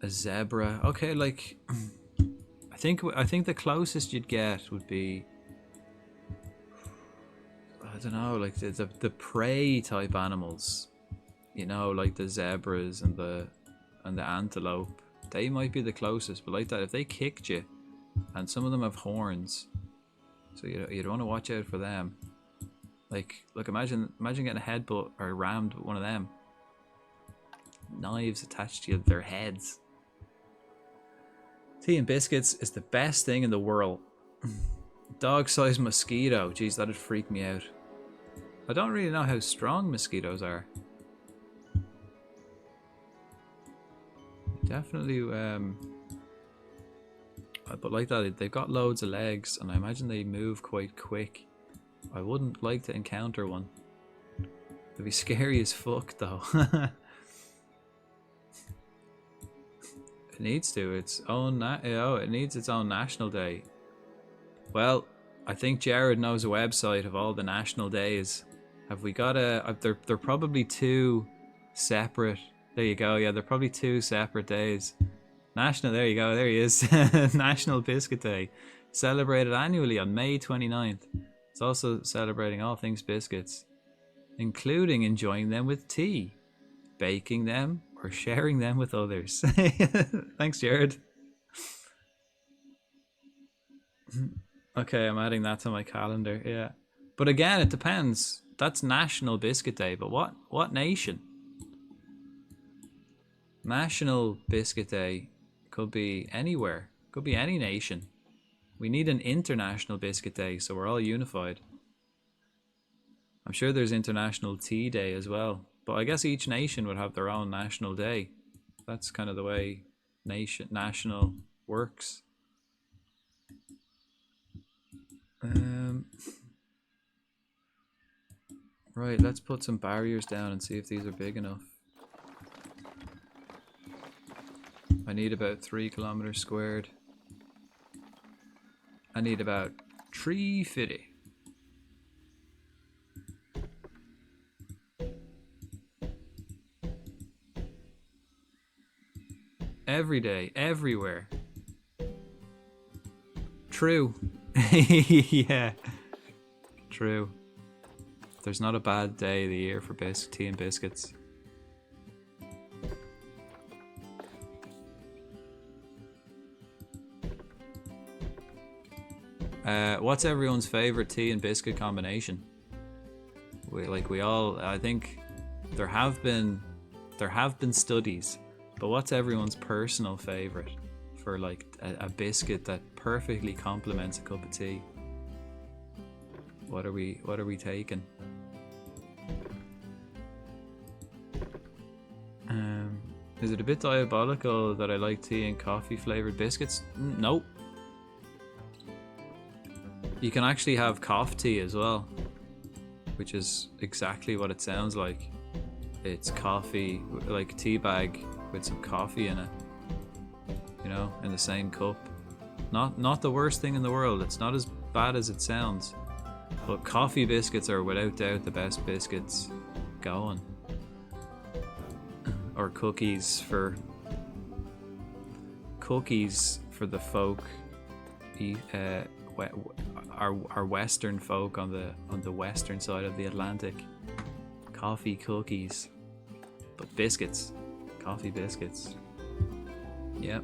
A zebra. Okay, like I think the closest you'd get would be, I don't know, like the prey type animals. You know, like the zebras and the antelope. They might be the closest, but like that, if they kicked you, and some of them have horns, so you'd want to watch out for them. Like, look, imagine getting a headbutt or rammed with one of them. Knives attached to their heads. Tea and biscuits is the best thing in the world. Dog-sized mosquito, jeez, that'd freak me out. I don't really know how strong mosquitoes are. Definitely, but like that, they've got loads of legs, and I imagine they move quite quick. I wouldn't like to encounter one. It'd be scary as fuck, though. It needs to. Its own. It needs its own national day. Well, I think Jared knows a website of all the national days. Have we got a? They're probably two separate. There you go. Yeah, they're probably two separate days. National, there you go, there he is. National Biscuit Day, celebrated annually on May 29th. It's also celebrating all things biscuits, including enjoying them with tea, baking them, or sharing them with others. Thanks, Jared. Okay, I'm adding that to my calendar, yeah. But again, it depends. That's National Biscuit Day, but what nation? National Biscuit Day could be anywhere, could be any nation. We need an International Biscuit Day so we're all unified. I'm sure there's International Tea Day as well, but I guess each nation would have their own national day. That's kind of the way national works. Right, let's put some barriers down and see if these are big enough. I need about 3 kilometers squared. I need about 350. Every day, everywhere. True. Yeah. True. There's not a bad day of the year for tea and biscuits. What's everyone's favorite tea and biscuit combination? I think there have been studies, but what's everyone's personal favorite for like a biscuit that perfectly complements a cup of tea? What are we taking? Is it a bit diabolical that I like tea and coffee flavored biscuits? Nope. You can actually have cough tea as well, which is exactly what it sounds like. It's coffee, like a tea bag with some coffee in it, you know, in the same cup. Not the worst thing in the world. It's not as bad as it sounds. But coffee biscuits are without doubt the best biscuits going. Or cookies for the folk, our Western folk on the western side of the Atlantic. Coffee cookies, but biscuits, coffee biscuits. Yep.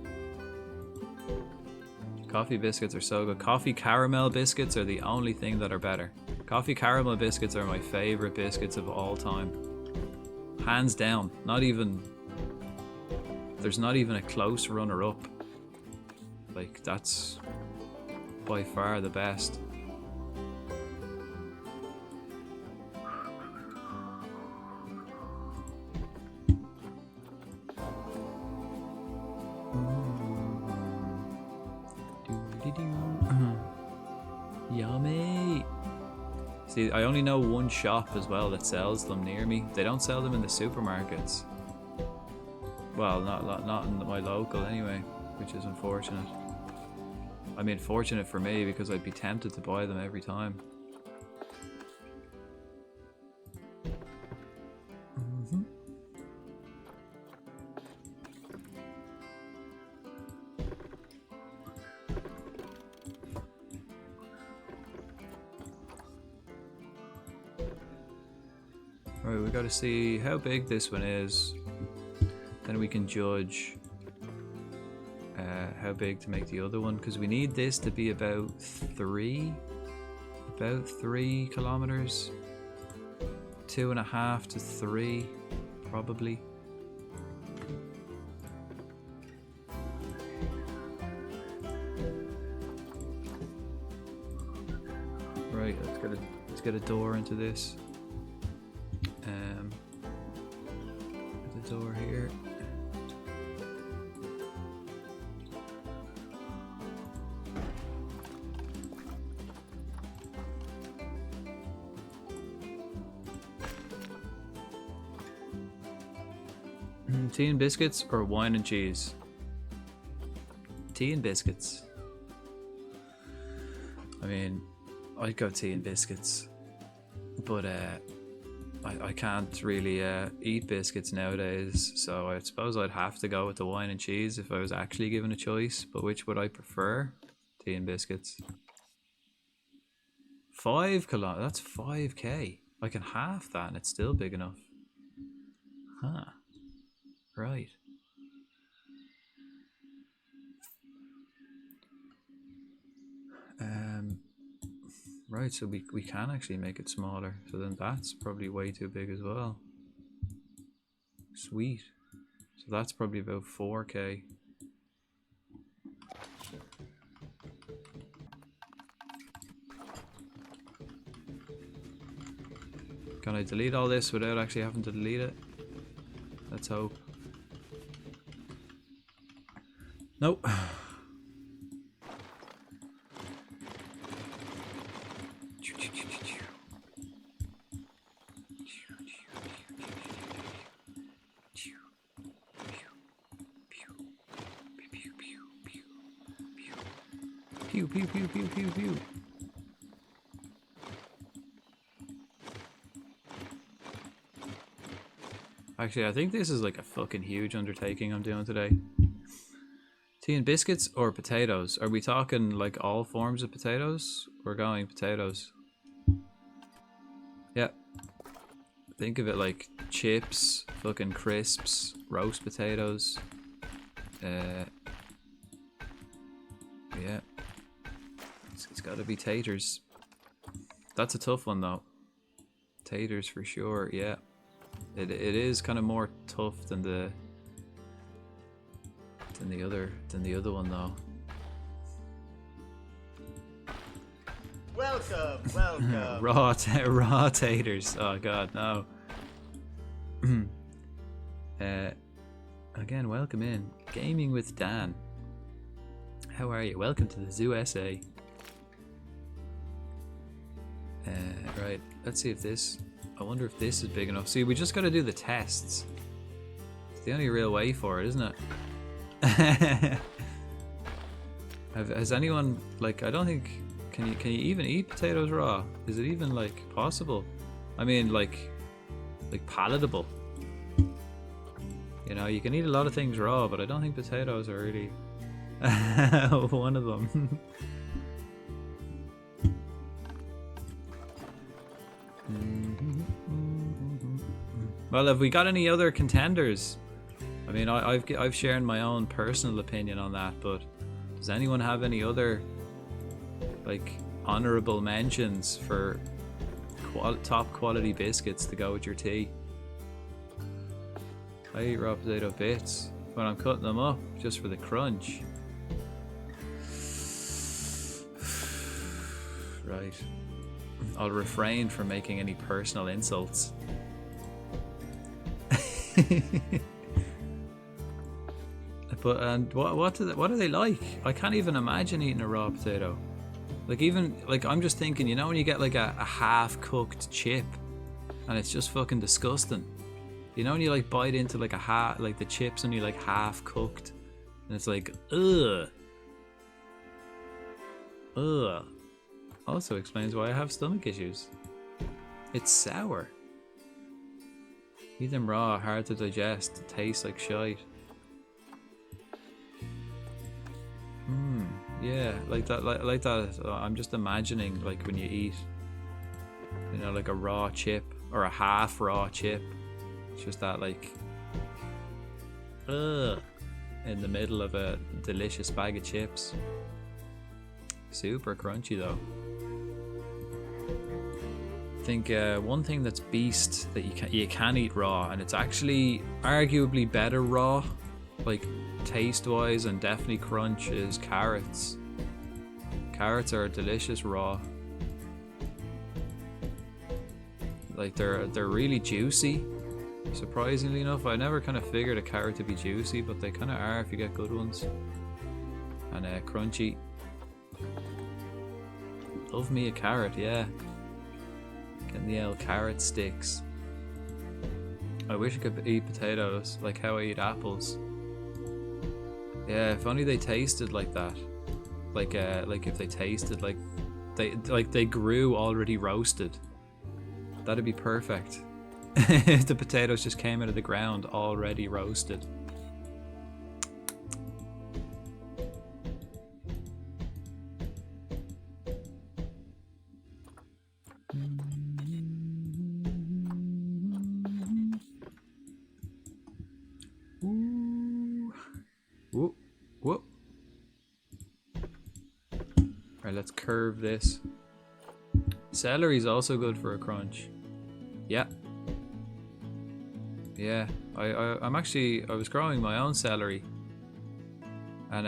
Coffee biscuits are so good. Coffee caramel biscuits are the only thing that are better. Coffee caramel biscuits are my favorite biscuits of all time. Hands down. There's not even a close runner-up. Like, that's by far the best. Yummy. See, I only know one shop as well that sells them near me. They don't sell them in the supermarkets. Well, not in my local anyway, which is unfortunate. I mean, fortunate for me because I'd be tempted to buy them every time. Right, we gotta see how big this one is. Then we can judge how big to make the other one, because we need this to be about 3 kilometers, 2.5 to 3 probably. Right, let's get a door into this. The door here. Tea and biscuits or wine and cheese? Tea and biscuits. I mean, I'd go tea and biscuits, but I can't really eat biscuits nowadays, so I suppose I'd have to go with the wine and cheese if I was actually given a choice. But which would I prefer? Tea and biscuits. 5 kilometers. That's 5k. I can half that, and it's still big enough. Huh. Right. Right, so we can actually make it smaller. So then that's probably way too big as well. Sweet. So that's probably about 4k. Can I delete all this without actually having to delete it? Let's hope. Nope. Pew pew pew pew pew pew. Actually, I think this is like a fucking huge undertaking I'm doing today. Tea and biscuits or potatoes? Are we talking like all forms of potatoes? We're going potatoes. Yeah. Think of it like chips, fucking crisps, roast potatoes. Yeah. It's gotta be taters. That's a tough one though. Taters for sure, yeah. It is kind of more tough than the other one though. Welcome. raw taters. Oh god, no. Again, welcome in. Gaming with Dan. How are you? Welcome to the Zoo SA. Right, let's see if this... I wonder if this is big enough. See, we just gotta do the tests. It's the only real way for it, isn't it? Has anyone... Like, I don't think... Can you even eat potatoes raw? Is it even, like, possible? I mean, like palatable. You know, you can eat a lot of things raw, but I don't think potatoes are really one of them. Well, have we got any other contenders? I mean, I've shared my own personal opinion on that, but does anyone have any other like honorable mentions for top quality biscuits to go with your tea? I eat raw potato bits when I'm cutting them up just for the crunch. Right. I'll refrain from making any personal insults. But and what are they like? I can't even imagine eating a raw potato. Like even like I'm just thinking, you know, when you get like a half cooked chip, and it's just fucking disgusting. You know when you like bite into like like the chips and you like half cooked, and it's like ugh. Also explains why I have stomach issues. It's sour. Eat them raw, hard to digest, tastes like shite. Yeah, like that. Like that. I'm just imagining like when you eat, you know, like a raw chip or a half raw chip. It's just that like, in the middle of a delicious bag of chips. Super crunchy though. I think one thing that's beast that you can eat raw, and it's actually arguably better raw, like taste wise and definitely crunch, is carrots. Carrots are delicious raw. Like they're really juicy. Surprisingly enough, I never kind of figured a carrot to be juicy, but they kind of are if you get good ones. And crunchy. Love me a carrot, yeah. Getting the old carrot sticks. I wish I could eat potatoes like how I eat apples. Yeah, if only they tasted like that. Like if they tasted like they grew already roasted. That'd be perfect. The potatoes just came out of the ground already roasted. Ooh. Whoop, whoop. Alright, let's curve this. Celery's also good for a crunch. Yeah. Yeah, I was growing my own celery, and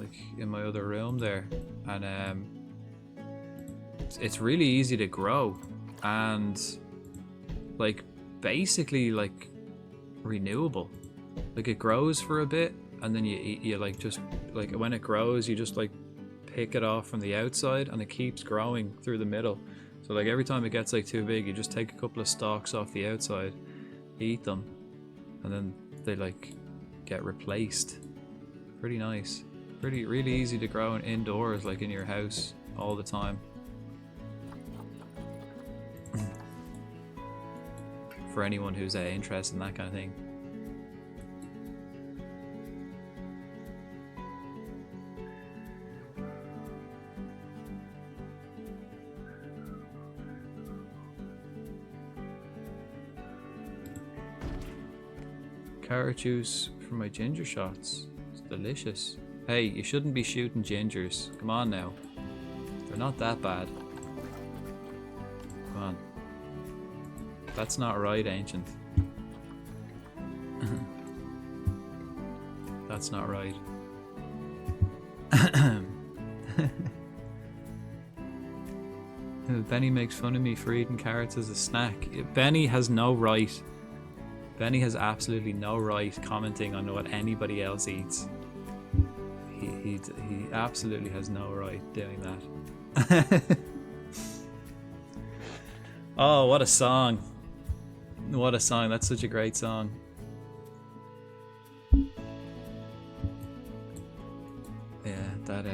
like in my other room there, and it's really easy to grow, and like basically like renewable. Like it grows for a bit, and then you like just like when it grows, you just like pick it off from the outside, and it keeps growing through the middle. So like every time it gets like too big, you just take a couple of stalks off the outside, eat them, and then they like get replaced. Pretty nice. Really easy to grow indoors, like in your house all the time. For anyone who's interested in that kind of thing. Carrot juice for my ginger shots. It's delicious. Hey, you shouldn't be shooting gingers. Come on now. They're not that bad. Come on. That's not right, Ancient. That's not right. Benny makes fun of me for eating carrots as a snack. Benny has no right. Benny has absolutely no right commenting on what anybody else eats. He absolutely has no right doing that. Oh, what a song. What a song. That's such a great song. Yeah, that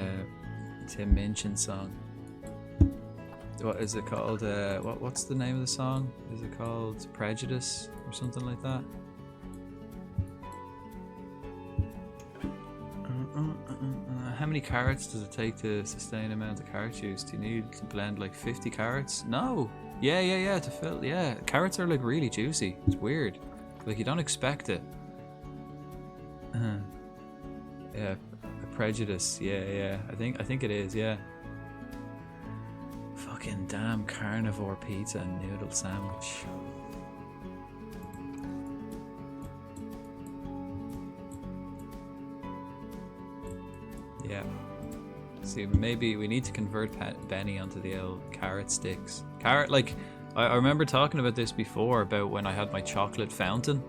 Tim Minchin song. What is it called? What's the name of the song? Is it called Prejudice or something like that? How many carrots does it take to sustain amount of carrot juice? Do you need to blend like 50 carrots? No. Yeah. To fill. Yeah, carrots are like really juicy. It's weird. Like you don't expect it. Yeah, Prejudice. Yeah. I think it is. Yeah. Fucking damn carnivore pizza and noodle sandwich. Yeah. See, maybe we need to convert Benny onto the old carrot sticks. Carrot, like, I remember talking about this before, about when I had my chocolate fountain.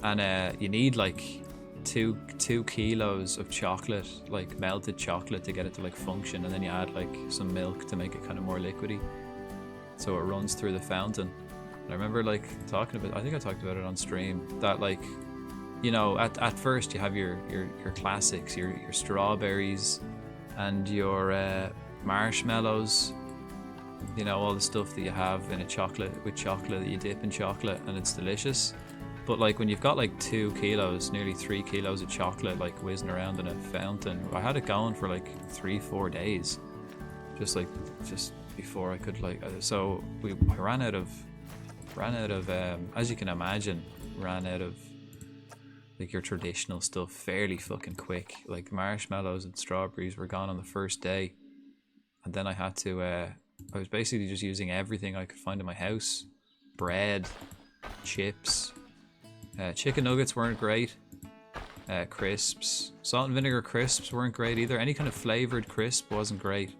And you need like two kilos of chocolate, like melted chocolate, to get it to like function, and then you add like some milk to make it kind of more liquidy, so it runs through the fountain. And I remember like talking about, I think I talked about it on stream, that like, you know, at first you have your classics, your strawberries and your marshmallows, you know, all the stuff that you have in a chocolate, with chocolate that you dip in chocolate, and it's delicious. But like when you've got like 2 kilos, nearly 3 kilos of chocolate like whizzing around in a fountain, I had it going for like 3-4 days, just before I could like. So I ran out of, as you can imagine, ran out of like your traditional stuff fairly fucking quick. Like marshmallows and strawberries were gone on the first day, and then I had to. I was basically just using everything I could find in my house: bread, chips. Chicken nuggets weren't great. Crisps, salt and vinegar crisps weren't great either. Any kind of flavored crisp wasn't great.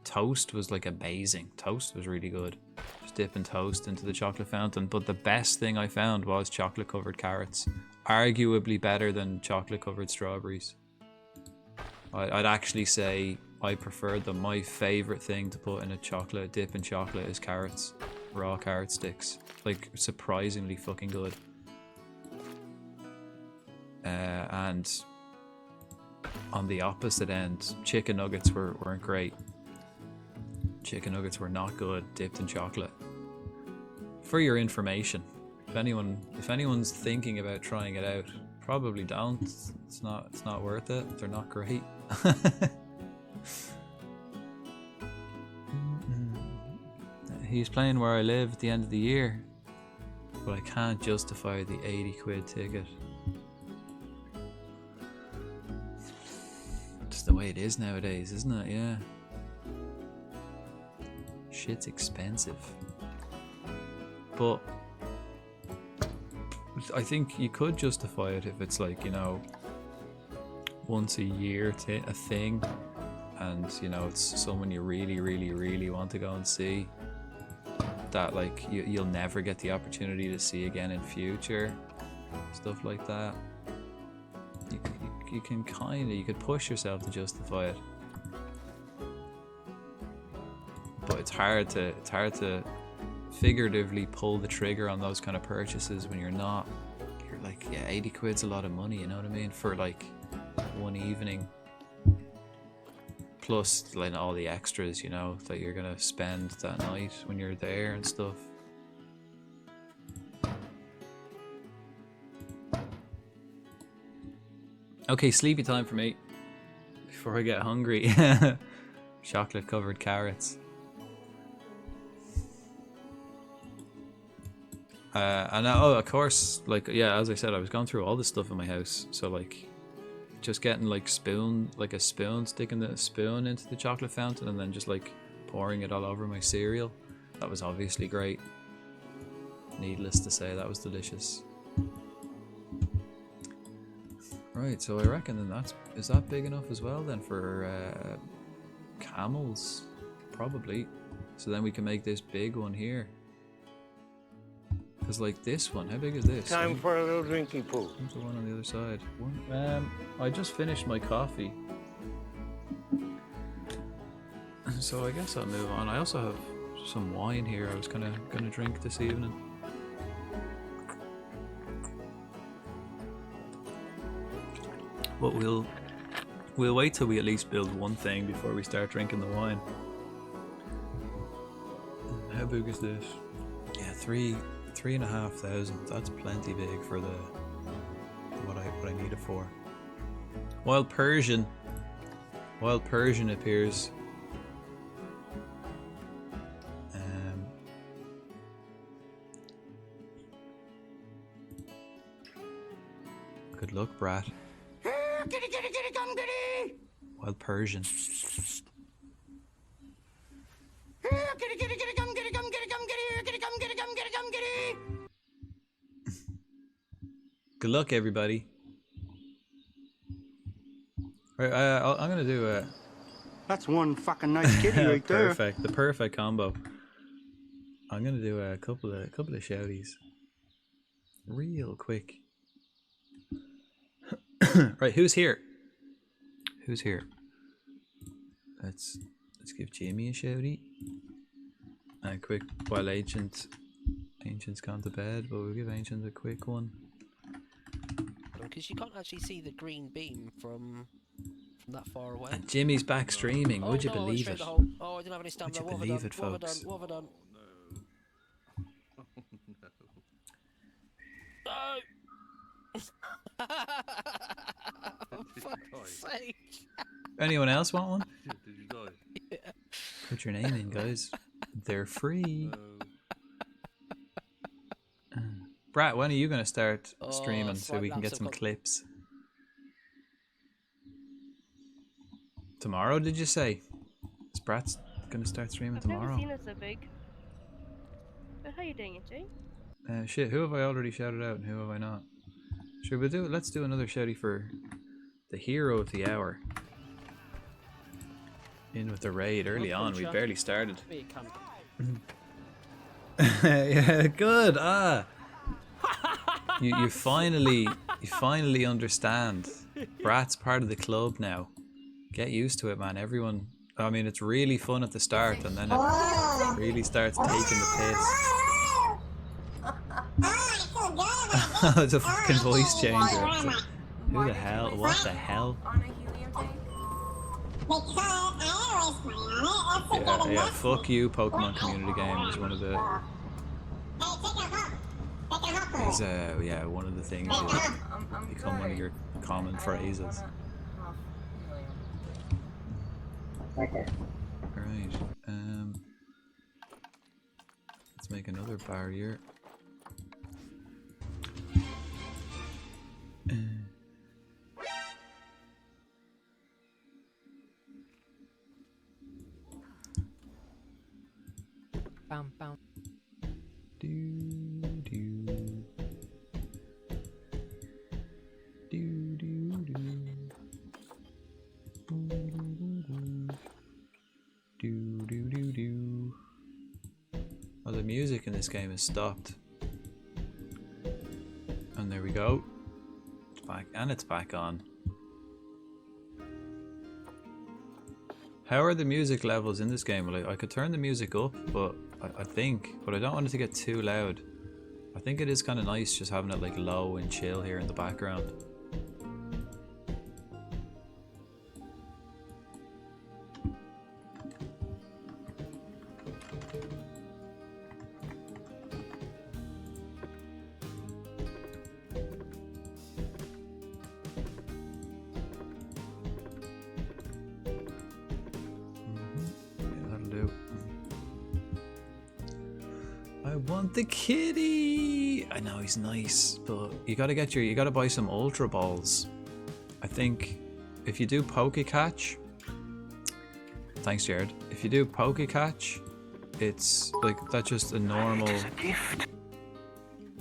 Toast was like amazing. Toast was really good. Just dipping toast into the chocolate fountain. But the best thing I found was chocolate covered carrots. Arguably better than chocolate covered strawberries. I'd actually say I preferred them. My favorite thing to put in a chocolate dip in chocolate is carrots. Raw carrot sticks, like surprisingly fucking good. And on the opposite end, chicken nuggets weren't great. Chicken nuggets were not good dipped in chocolate. For your information, if anyone's thinking about trying it out, probably don't. It's not worth it. They're not great. He's playing where I live at the end of the year, but I can't justify the 80 quid ticket. It's the way it is nowadays, isn't it? Yeah. Shit's expensive. But I think you could justify it if it's like, you know, once a year a thing, and you know it's someone you really want to go and see, that like you'll never get the opportunity to see again in future, stuff like that. You can you could push yourself to justify it, but it's hard to figuratively pull the trigger on those kind of purchases when you're like, yeah, 80 quid's a lot of money, you know what I mean, for like one evening, plus like all the extras, you know, that you're gonna spend that night when you're there and stuff. Okay, sleepy time for me before I get hungry. Chocolate covered carrots. And of course, like, yeah, as I said, I was going through all this stuff in my house, so like just getting like a spoon, sticking the spoon into the chocolate fountain and then just like pouring it all over my cereal, that was obviously great. Needless to say, that was delicious. Right, so I reckon then is that big enough as well then for camels? Probably. So then we can make this big one here. Because like this one, how big is this? Time for a little drinking pool. Where's the one on the other side? I just finished my coffee. So I guess I'll move on. I also have some wine here I was gonna drink this evening. But we'll wait till we at least build one thing before we start drinking the wine. How big is this? Yeah, 3,500. That's plenty big for what I need it for. Wild Persian appears. Good luck, brat. Kitty, kitty, kitty, come kitty! Wild Persian. Kitty, kitty, kitty, come kitty, come kitty, come kitty, kitty, come kitty, come kitty, come kitty! Good luck, everybody. Right, I'm gonna do That's one fucking nice kitty right there. perfect, the perfect combo. I'm gonna do a couple of shouties, real quick. Right, who's here? Who's here? Let's give Jamie a shouty. And quick, while Ancient's gone to bed, but we'll give Ancient a quick one. Because you can't actually see the green beam from that far away. And Jimmy's back streaming. Would you believe it? Oh, I didn't have any stamina. Would you believe it, folks? What have I done? No! For fuck's sake. Anyone else want one? Did you die? Yeah. Put your name in, guys. They're free. Brat, when are you going to start streaming so we can get some clips? Tomorrow, did you say? Is Brat's going to start streaming tomorrow? I've never seen it so big. But how are you doing it, Jay? Shit, who have I already shouted out and who have I not? Sure, let's do another shouty for the hero of the hour. In with the raid early on, we barely started. Yeah, good. You finally understand. Brat's part of the club now. Get used to it, man. Everyone, I mean, it's really fun at the start, and then it really starts taking the piss. It's a fucking voice changer. Who the hell? What the hell? Yeah, fuck you, Pokemon community game is one of the is yeah, one of the things is become one of your common phrases. Right. Let's make another barrier. Bam, bam. Do do do do do do do do. Oh, the music in this game has stopped, and there we go. It's back, and it's back on. How are the music levels in this game? Like, I could turn the music up, but I think, but I don't want it to get too loud. I think it is kind of nice just having it like low and chill here in the background. I want the kitty. I know he's nice, but you gotta buy some ultra balls. I think if you do poke catch, thanks Jared. If you do poke catch, it's like that's just a normal. It's a gift.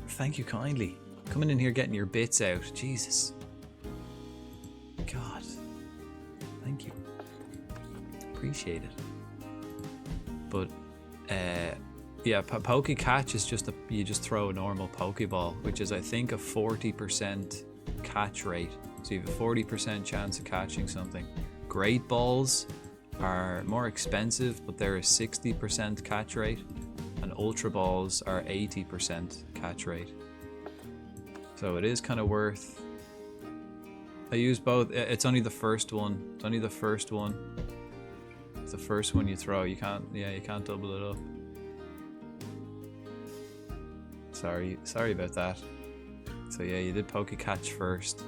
Thank you kindly. Coming in here getting your bits out. Jesus. God. Thank you. Appreciate it. But yeah, poke catch is just you just throw a normal pokeball, which is I think a 40% catch rate. So you have a 40% chance of catching something. Great balls are more expensive, but they're a 60% catch rate, and ultra balls are 80% catch rate. So it is kind of worth. I use both. It's only the first one. It's only the first one. It's the first one you throw. You can't. Yeah, you can't double it up. Sorry about that. So yeah, you did poke catch first.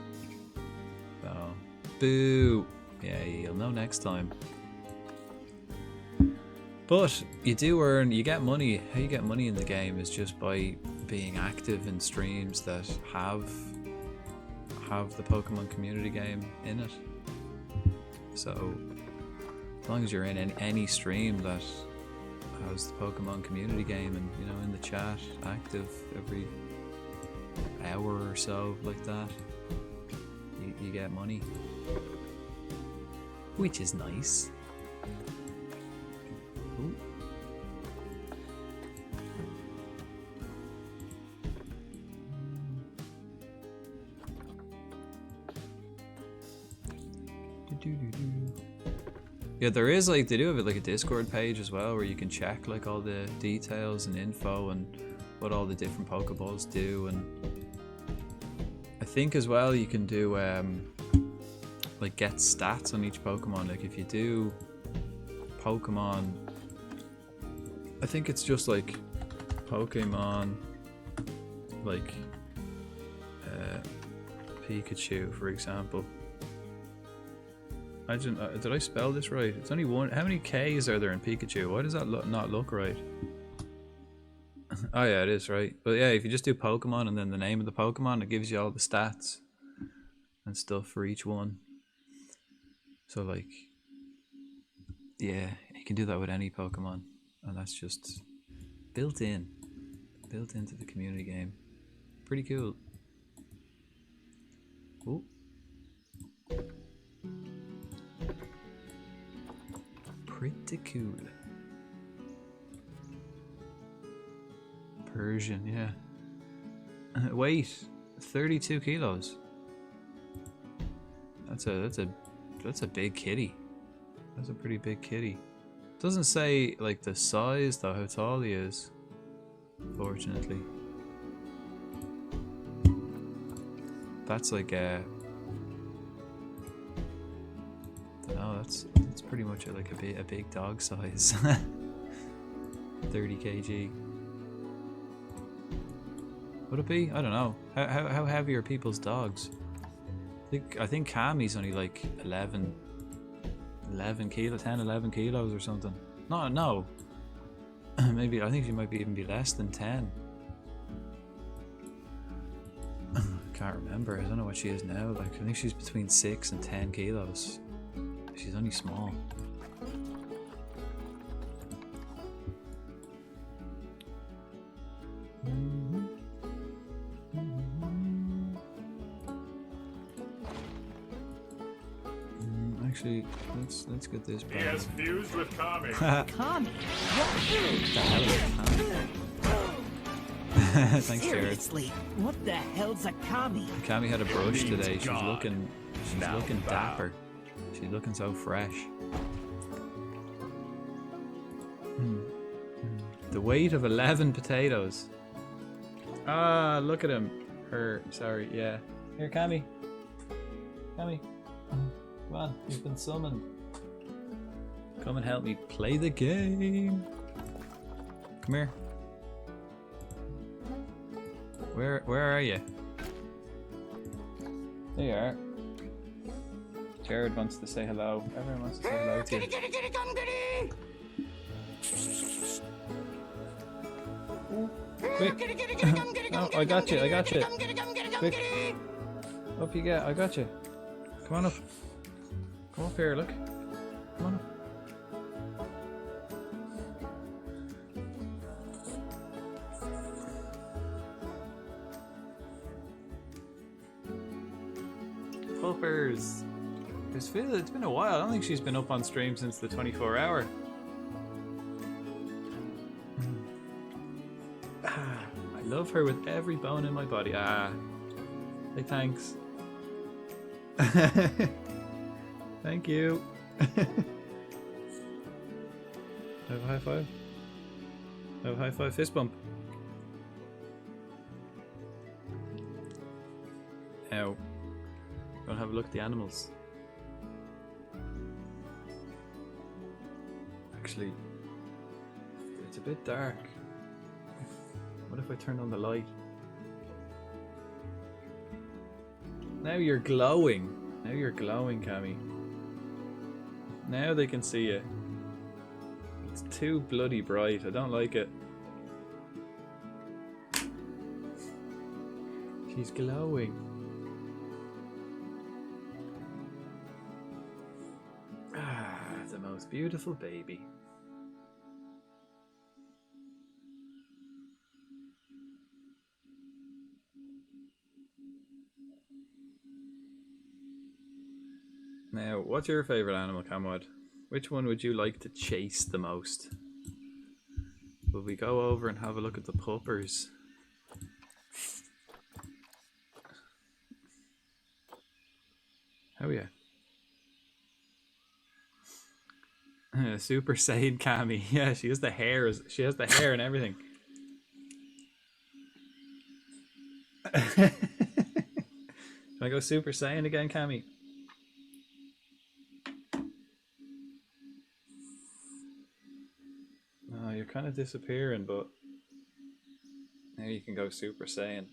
So, boo. Yeah, you'll know next time. But you do earn, you get money. How you get money in the game is just by being active in streams that have the Pokemon community game in it. So as long as you're in any stream that has the Pokemon community game and, you know, in the chat, active every hour or so like that, you get money, which is nice. Ooh. Yeah, there is like, they do have like a Discord page as well where you can check like all the details and info and what all the different Pokeballs do, and I think as well you can do like get stats on each Pokemon. Like if you do Pokemon, I think it's just like Pokemon like Pikachu, for example. Did I spell this right? It's only one. How many K's are there in Pikachu? Why does that not look right? Oh yeah, it is right. But yeah, if you just do Pokemon and then the name of the Pokemon, it gives you all the stats and stuff for each one. So like, yeah, you can do that with any Pokemon, and that's just built into the community game. Pretty cool. Ooh. Pretty cool. Persian, yeah. Weight 32 kilos. That's a big kitty. That's a pretty big kitty. Doesn't say like the size though, how tall he is, fortunately. That's like a that's pretty much like a big dog size. 30 kg. Would it be? I don't know. How heavy are people's dogs? I think Cammy's only like 11 kilo, 10, 11 kilos or something. No. Maybe, I think she might even be less than 10. Can't remember. I don't know what she is now. Like, I think she's between 6 and 10 kilos. She's only small. Actually, let's get this back. He has fused with Kami. Kami? The hell is a Kami? Thanks, Jared. Seriously, what the hell's a Kami? Kami had a brush Means today. She's God. looking Now bow. dapper. She's looking so fresh. The weight of 11 potatoes. Ah, look at him. Her, sorry, yeah. Here, Kami. Kami. Come on, you've been summoned. Come and help me play the game. Come here. Where are you? There you are. Jared wants to say hello. Everyone wants to say hello to you. Kitty, kitty, kitty, come kitty. Quick. Kitty, kitty, kitty, come kitty, come No, kitty, I got you, come I got kitty, you. come kitty, come kitty, come Quick. kitty. Up you get, I got you. Come on up. Come up here, look. Come on up. Puppers. It's been a while. I don't think she's been up on stream since the 24-hour. I love her with every bone in my body. Say thanks. Thank you. Have a high five. Have a high five fist bump. Now, go and have a look at the animals. Actually, it's a bit dark. What if I turn on the light? Now you're glowing. Now you're glowing, Cammy. Now they can see you. It's too bloody bright. I don't like it. She's glowing. The most beautiful baby. Now, what's your favourite animal, Camwood? Which one would you like to chase the most? Will we go over and have a look at the puppers? Oh yeah. Super Saiyan Cammy. Yeah, she has the hair. She has the hair and everything. Can I go Super Saiyan again, Cammy? Oh, you're kind of disappearing, but now you can go Super Saiyan.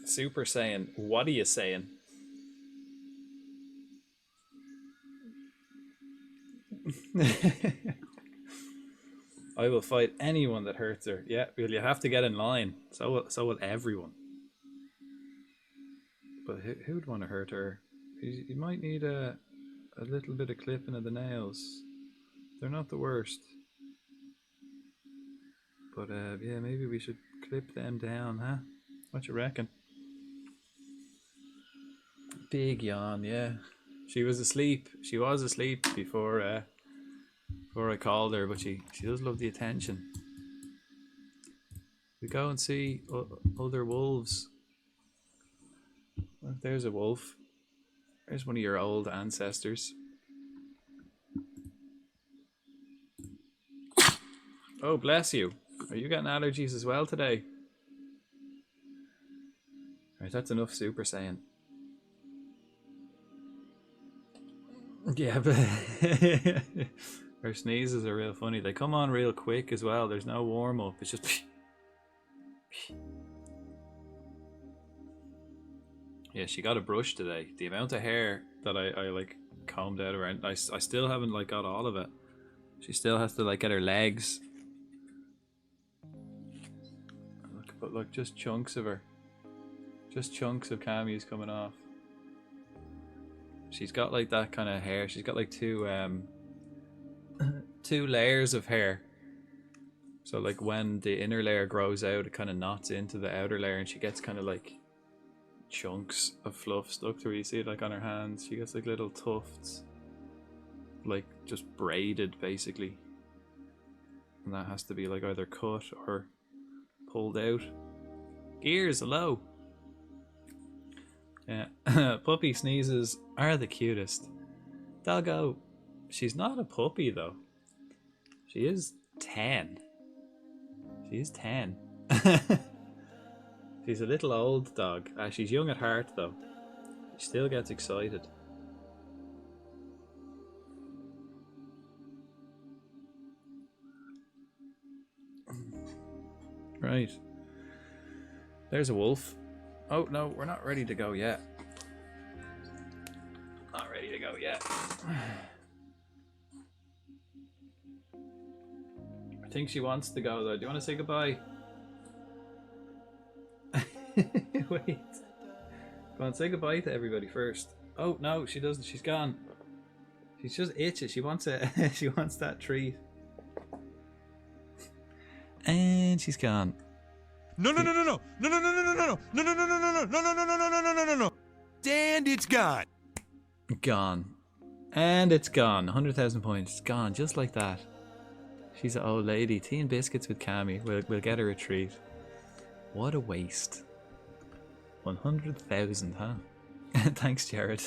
Super Saiyan, what are you saying? I will fight anyone that hurts her. Yeah, well, you have to get in line. So will everyone. But who'd want to hurt her? You might need a little bit of clipping of the nails. They're not the worst. But yeah, maybe we should clip them down, huh? What you reckon? Big yawn, yeah. She was asleep. She was asleep before I called her, but she does love the attention. We go and see other wolves. Well, there's a wolf. There's one of your old ancestors. Oh, bless you. Are you getting allergies as well today? Right, that's enough Super Saiyan. Yeah, but her sneezes are real funny. They come on real quick as well. There's no warm up. It's just. Yeah, she got a brush today. The amount of hair that I like combed out of her, and I still haven't like got all of it. She still has to like get her legs. Look, just chunks of her. Just chunks of Cammy's coming off. She's got like that kind of hair. She's got like two layers of hair. So like when the inner layer grows out, it kind of knots into the outer layer, and she gets kind of like chunks of fluff stuck to her. You see it like on her hands. She gets like little tufts, like just braided basically, and that has to be like either cut or pulled out. Gears, hello. Yeah. Puppy sneezes are the cutest. Doggo, she's not a puppy though. She is 10. She is 10. She's a little old dog. She's young at heart though. She still gets excited. Right. There's a wolf. Oh no, we're not ready to go yet. Not ready to go yet. I think she wants to go though. Do you want to say goodbye? Wait. Go on, say goodbye to everybody first. Oh no, she doesn't. She's gone. She's just itching. She wants it. She wants that treat. And she's gone. No. And it's gone. Gone. And it's gone. 100,000 points. It's gone just like that. She's an old lady. Tea and biscuits with Cammy. We'll get her a treat. What a waste. 100,000, huh? Thanks, Jared.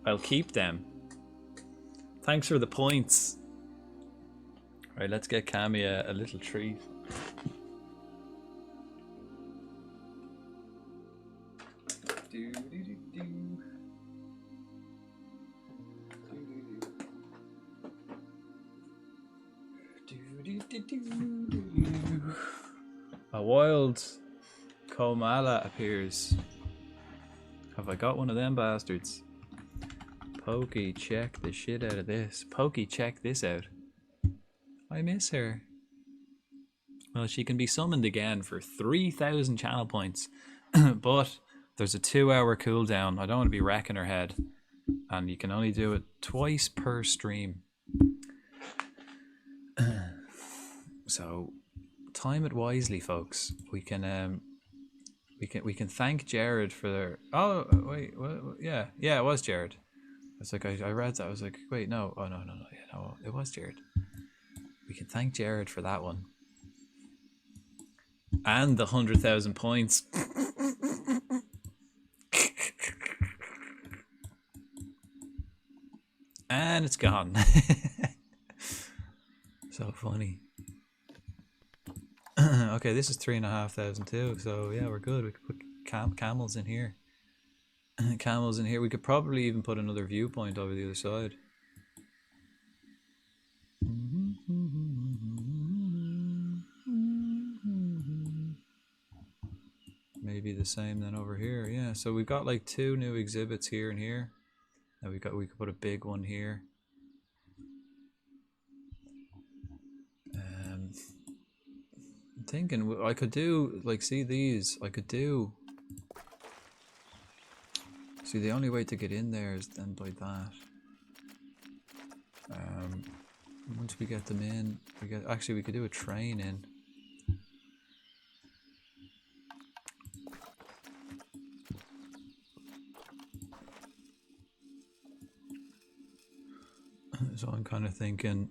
I'll keep them. Thanks for the points. Right, let's get Cammy a little treat. A wild Komala appears. Have I got one of them bastards? Pokey, check the shit out of this. Pokey, check this out. I miss her. Well, she can be summoned again for 3,000 channel points. But there's a 2-hour cooldown. I don't want to be wrecking her head. And you can only do it twice per stream. So time it wisely, folks. We can thank Jared for their. Oh wait, what, yeah, it was Jared. It's like I read that. I was like, wait, no, oh no, yeah, no, it was Jared. We can thank Jared for that one, and the 100,000 points. And it's gone. So funny. Okay, this is 3,500 too, so yeah, we're good. We could put camels in here. Camels in here. We could probably even put another viewpoint over the other side. Maybe the same then over here. Yeah, so we've got like 2 new exhibits here and here. And we could put a big one here. I'm thinking I could do like, see these. I could do. See, the only way to get in there is then by that. Once we get them in, we could do a train in. So I'm kind of thinking.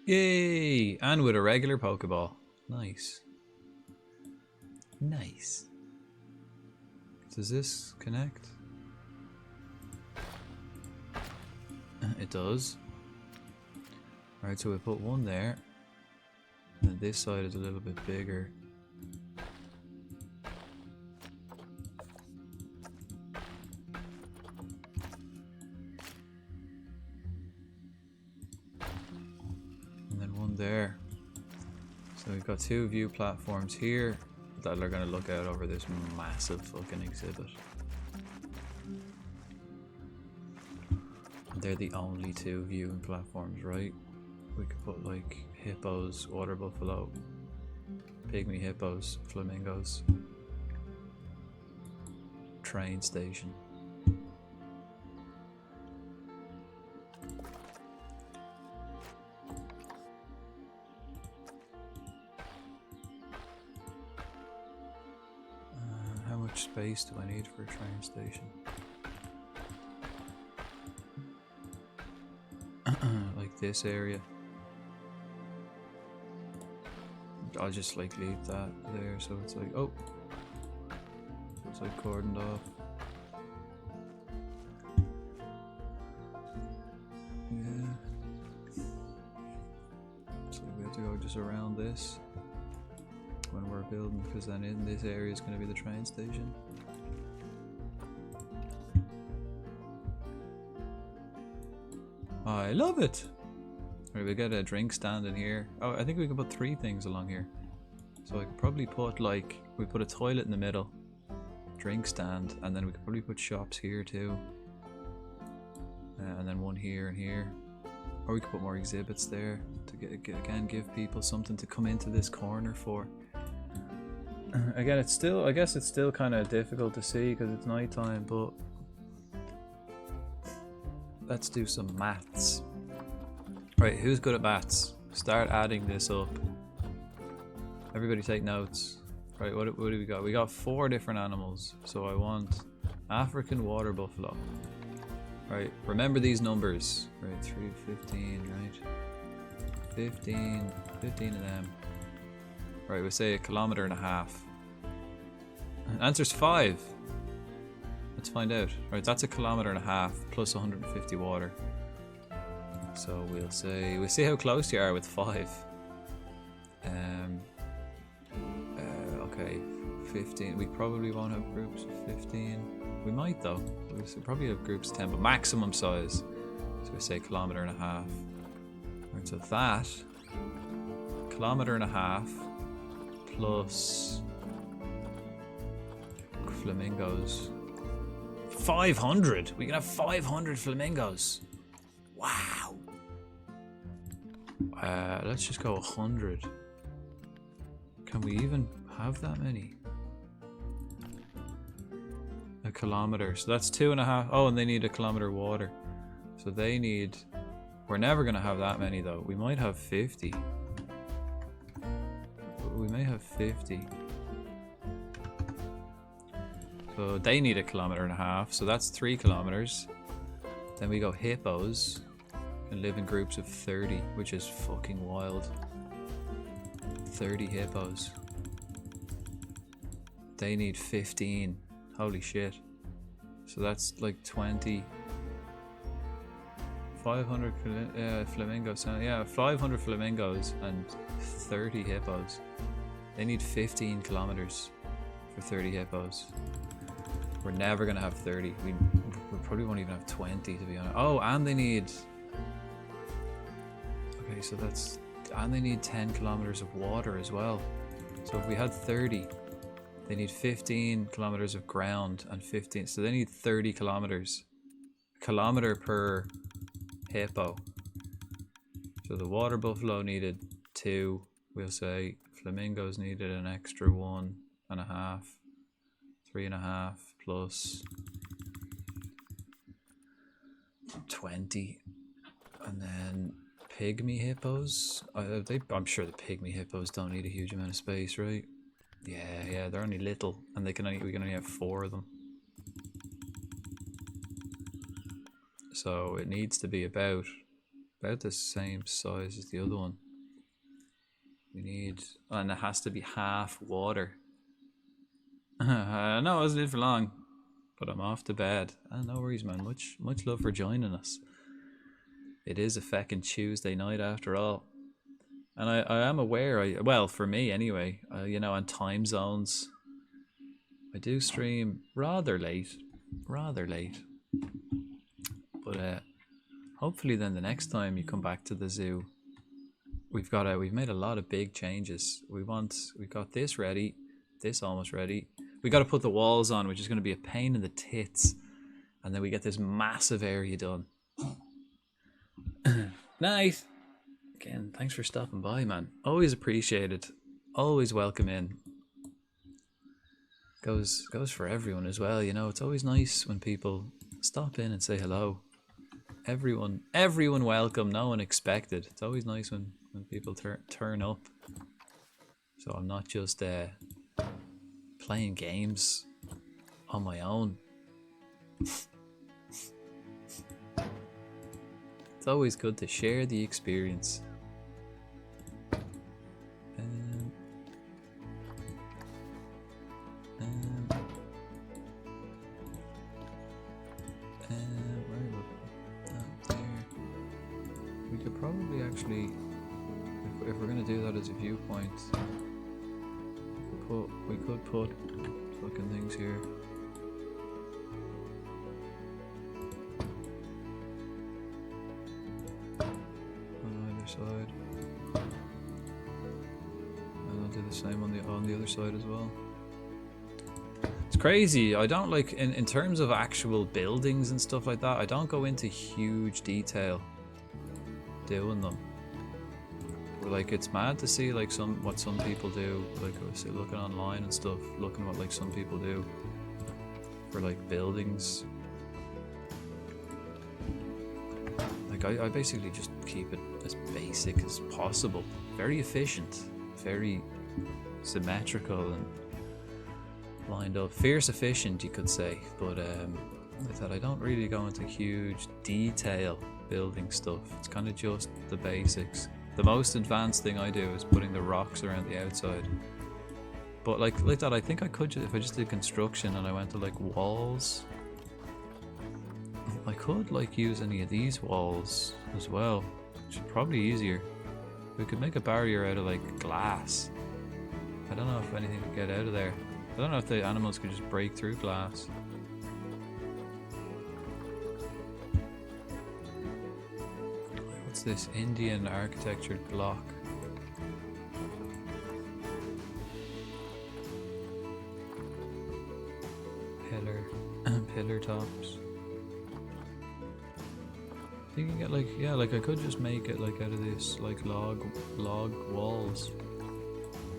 Yay! And with a regular Pokeball. Nice. Nice. Does this connect? It does. Alright, so we put one there. And this side is a little bit bigger. And then one there. So we've got 2 view platforms here that are going to look out over this massive fucking exhibit. They're the only 2 viewing platforms, right? We could put like hippos, water buffalo, pygmy hippos, flamingos, train station. How much space do I need for a train station? Like this area. I'll just like leave that there so it's like, oh, it's like cordoned off. Yeah. So we have to go just around this when we're building, because then in this area is going to be the train station. I love it! Right, we got a drink stand in here. Oh, I think we can put 3 things along here. So I could probably put like, we put a toilet in the middle, drink stand, and then we could probably put shops here too. And then one here and here. Or we could put more exhibits there to again give people something to come into this corner for. Again, it's still, I guess it's still kind of difficult to see because it's nighttime, but let's do some maths. Right, who's good at maths? Start adding this up. Everybody take notes. Right, what do we got? We got 4 different animals. So I want African water buffalo. Right, remember these numbers. Right, 3, 15, right? 15 of them. Right, we say 1.5 kilometers. Answer's 5. Let's find out. Right, that's 1.5 kilometers plus 150 water. So we'll see how close you are with 5. Okay, 15. We probably won't have groups of 15. We might though. We'll probably have groups of 10, but maximum size. So we say 1.5 kilometers. Right, so that 1.5 kilometers plus flamingos. 500. We can have 500 flamingos. Wow. Let's just go 100. Can we even have that many? 1 kilometer. So that's 2.5. Oh, and they need 1 kilometer water. So they need. We're never gonna have that many though. We might have 50. We may have 50. So they need 1.5 kilometers. So that's 3 kilometers. Then we go hippos. Can live in groups of 30, which is fucking wild. 30 hippos. They need 15. Holy shit. So that's like 20. 500 flamingos. Yeah, 500 flamingos and 30 hippos. They need 15 kilometers for 30 hippos. We're never gonna have 30. We probably won't even have 20 to be honest. Oh, and they need. Okay, so that's. And they need 10 kilometers of water as well. So if we had 30, they need 15 kilometers of ground and 15. So they need 30 kilometers. A kilometer per hippo. So the water buffalo needed 2. We'll say flamingos needed an extra 1.5. 3.5 plus 20. And then pygmy hippos. I'm sure the pygmy hippos don't need a huge amount of space, right? Yeah, they're only little, and we can only have 4 of them. So it needs to be about the same size as the other one. We need, and it has to be half water. I know I wasn't in for long, but I'm off to bed. No worries, man. Much love for joining us. It is a feckin' Tuesday night after all. And I am aware, well, for me anyway, you know, on time zones, I do stream rather late. But hopefully then the next time you come back to the zoo, we've made a lot of big changes. We've got this ready, this almost ready. We got to put the walls on, which is going to be a pain in the tits. And then we get this massive area done. Nice. Again, thanks for stopping by, man. Always appreciated. Always welcome in. Goes for everyone as well, you know. It's always nice when people stop in and say hello. Everyone welcome. No one expected. It's always nice when people turn up. So I'm not just playing games on my own. It's always good to share the experience. We could probably actually, if we're gonna do that as a viewpoint, we could put fucking things here. On either side. And I'll do the same on the other side as well. It's crazy. I don't like in terms of actual buildings and stuff like that, I don't go into huge detail doing them. Like, it's mad to see like what some people do. Like, I was looking online and stuff, looking what like some people do for like buildings. Like, I basically just keep it as basic as possible. Very efficient, very symmetrical and lined up. Fierce efficient, you could say. But like that, I don't really go into huge detail building stuff. It's kind of just the basics. The most advanced thing I do is putting the rocks around the outside. But like that, I think I could if I just did construction and I went to like walls, I could like use any of these walls as well, which is probably easier. We could make a barrier out of like glass. I don't know if anything could get out of there. I don't know if the animals could just break through glass. What's this? Indian architectured block. Pillar tops. You can get like, yeah, like I could just make it like out of this like log walls.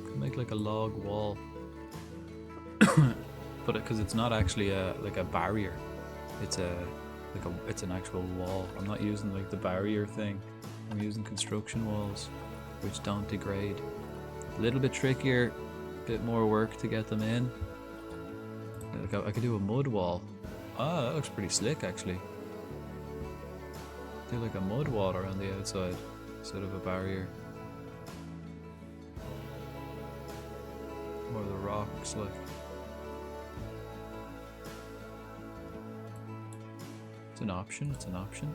Could make like a log wall. But because it's not actually like a barrier, it's an actual wall. I'm not using like the barrier thing. I'm using construction walls, which don't degrade. A little bit trickier, a bit more work to get them in. Like I could do a mud wall. Ah, that looks pretty slick actually. Do like a mud wall around the outside instead of a barrier. Or the rocks, like. It's an option, it's an option.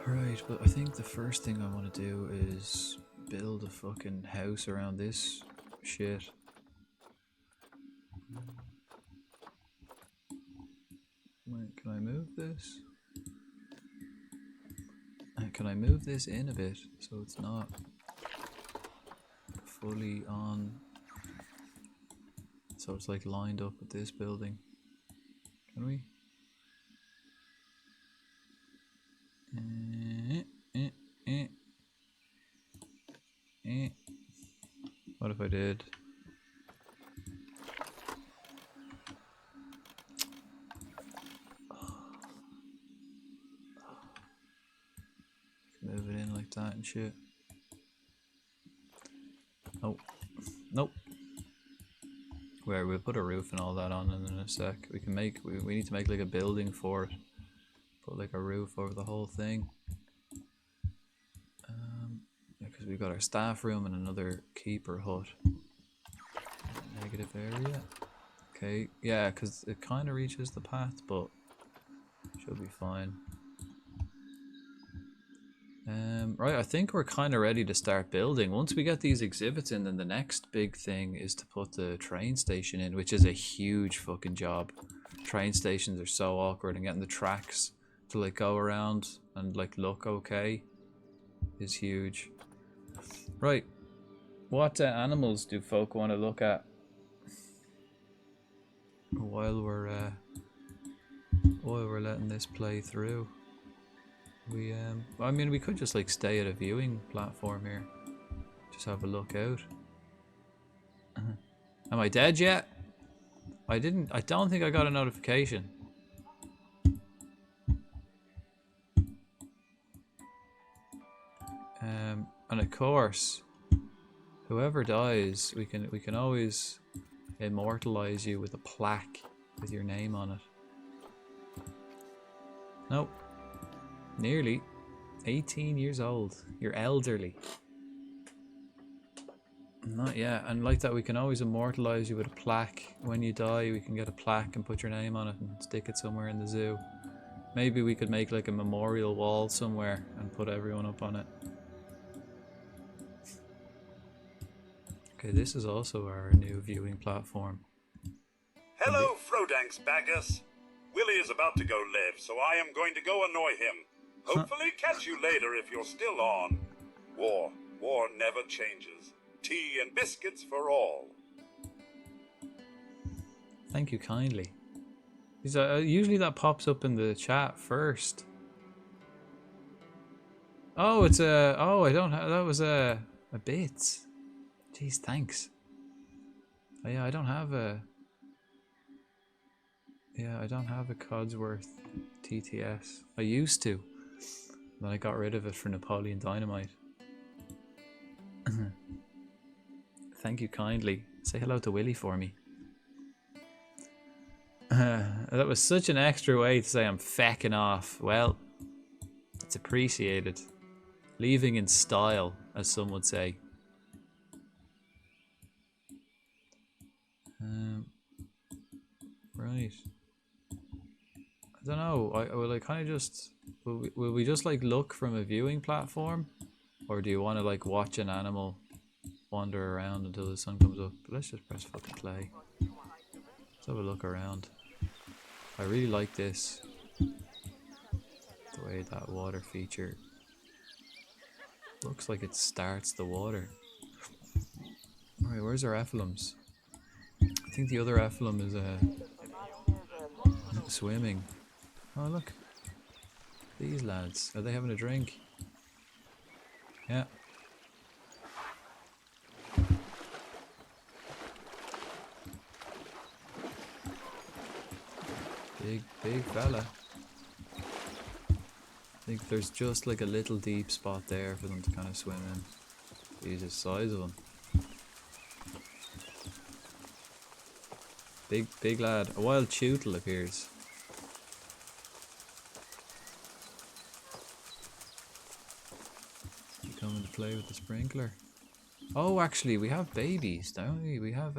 Alright, but I think the first thing I want to do is build a fucking house around this shit. Wait, can I move this? Can I move this in a bit so it's not fully on? So it's like lined up with this building. Can we? What if I did? Move it in like that and shit. Nope. Nope. Where we'll put a roof and all that on in a sec. We can make, we need to make like a building for it. Put like a roof over the whole thing. Because we've got our staff room and another keeper hut. Negative area. Okay, yeah, because it kind of reaches the path, but Should be fine. Right, I think we're kind of ready to start building. Once we get these exhibits in, then the next big thing is to put the train station in, which is a huge fucking job. Train stations are so awkward, and getting the tracks to like go around and like look okay is huge. Right, what animals do folk want to look at while we're letting this play through? I mean, we could just like stay at a viewing platform here. Just have a look out. Am I dead yet? I don't think I got a notification. And of course, whoever dies, we can always immortalize you with a plaque with your name on it. Nope. Nearly 18 years old. You're elderly. Not yet. And like that, we can always immortalize you with a plaque. When you die, we can get a plaque and put your name on it and stick it somewhere in the zoo. Maybe we could make like a memorial wall somewhere and put everyone up on it. Okay, this is also our new viewing platform. Hello, Frodanx Bacchus. Willie is about to go live, so I am going to go annoy him. Hopefully catch you later if you're still on. War never changes. Tea and biscuits for all. Thank you kindly. Usually that pops up in the chat first. Oh, it's a... Oh, I don't have... That was a bit. Jeez, thanks. Oh, yeah, I don't have a... Yeah, I don't have a Codsworth TTS. I used to. Then I got rid of it for Napoleon Dynamite. Thank you kindly. Say hello to Willie for me. That was such an extra way to say I'm fecking off. Well, it's appreciated. Leaving in style, as some would say. Right. I don't know. Will I kind of just... Will we just like look from a viewing platform? Or do you want to like watch an animal wander around until the sun comes up? But let's just press fucking play. Let's have a look around. I really like this. The way that water feature looks like it starts the water. Alright, where's our ephyllums? I think the other ephyllum is swimming. Oh look. These lads. Are they having a drink? Yeah. Big fella. I think there's just like a little deep spot there for them to kind of swim in. Jesus, size of them. Big lad. A wild tootle appears. You coming to play with the sprinkler? Oh, actually, we have babies, don't we? We have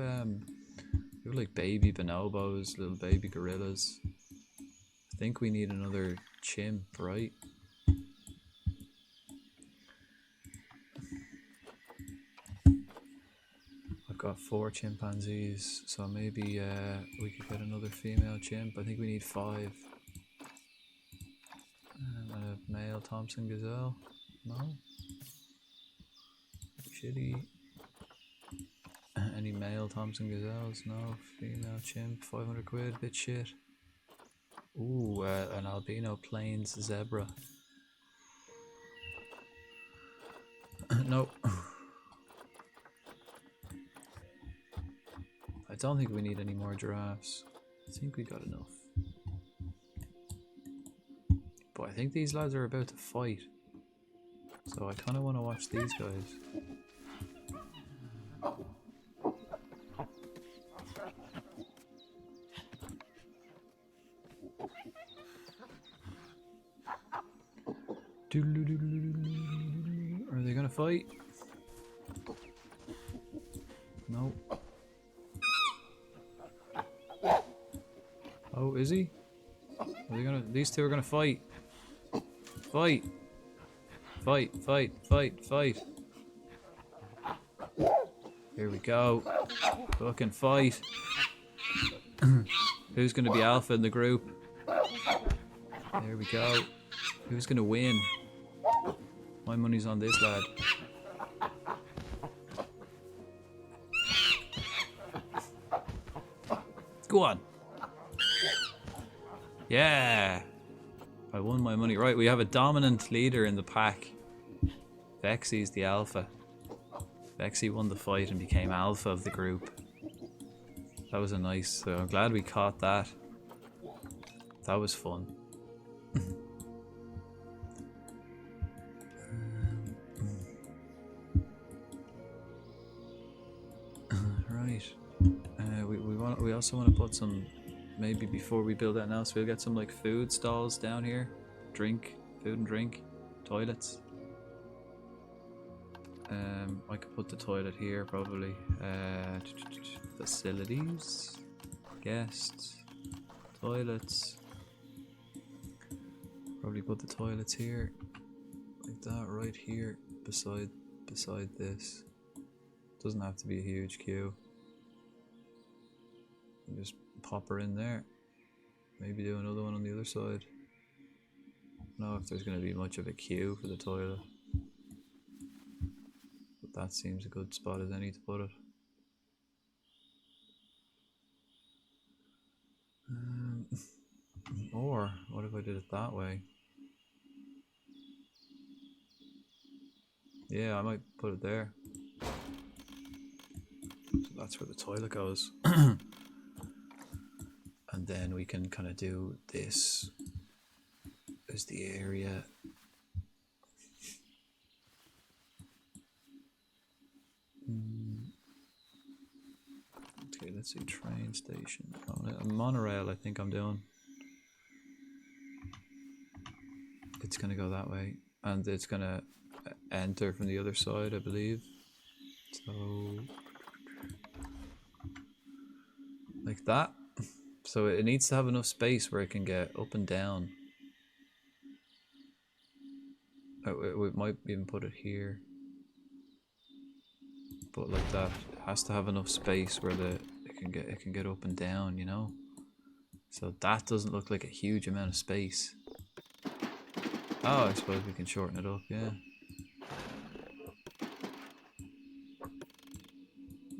like baby bonobos, little baby gorillas. I think we need another chimp, right? I've got 4 chimpanzees, so maybe we could get another female chimp. I think we need 5. And a male Thompson gazelle. No? Shitty. Any male Thompson gazelles? No. Female chimp, 500 quid, bit shit. Ooh, an albino plains zebra. Nope. I don't think we need any more giraffes. I think we got enough. But I think these lads are about to fight. So I kind of want to watch these guys. Are they gonna fight? No. Oh, is he? Are they gonna? These two are gonna fight. Fight. Fight. Fight. Fight. Fight. Here we go. Fucking fight. Who's gonna be alpha in the group? There we go. Who's gonna win? My money's on this lad. Go on. Yeah. I won my money. Right, we have a dominant leader in the pack. Vexy's the alpha. Vexy won the fight and became alpha of the group. That was a nice... So I'm glad we caught that. That was fun. Right. We also want to put some... Maybe before we build that now, so we'll get some like food stalls down here. Food and drink. Toilets. I could put the toilet here probably. Facilities. Guests. Toilets. Probably put the toilets here. Like that right here. Beside this. Doesn't have to be a huge queue. Just pop her in there. Maybe do another one on the other side. I don't know if there's going to be much of a queue for the toilet. But that seems a good spot as any to put it. Or, what if I did it that way? Yeah, I might put it there. So that's where the toilet goes. And then we can kind of do this as the area. Okay, let's see, train station. Oh, a monorail I think I'm doing. It's gonna go that way. And it's gonna enter from the other side, I believe. So... like that. So it needs to have enough space where it can get up and down. We might even put it here. But like that, it has to have enough space where it can get up and down, you know? So that doesn't look like a huge amount of space. Oh, I suppose we can shorten it up, yeah.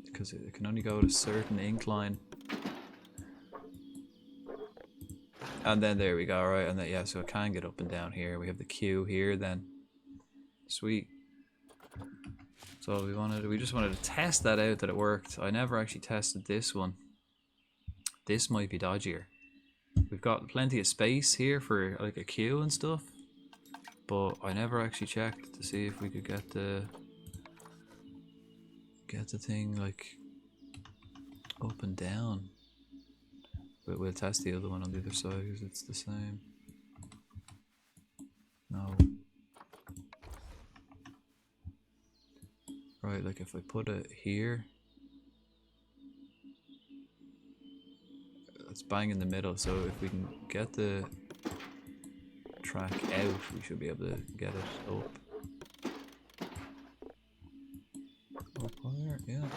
Because it can only go at a certain incline. And then there we go, right? And then, yeah, so it can get up and down here. We have the queue here then. Sweet. So we just wanted to test that out, that it worked. I never actually tested this one. This might be dodgier. We've got plenty of space here for like a queue and stuff. But I never actually checked to see if we could get the thing like up and down. But we'll test the other one on the other side because it's the same. No. Right, like if I put it here, it's bang in the middle, so if we can get the track out, we should be able to get it up. Up higher, yeah.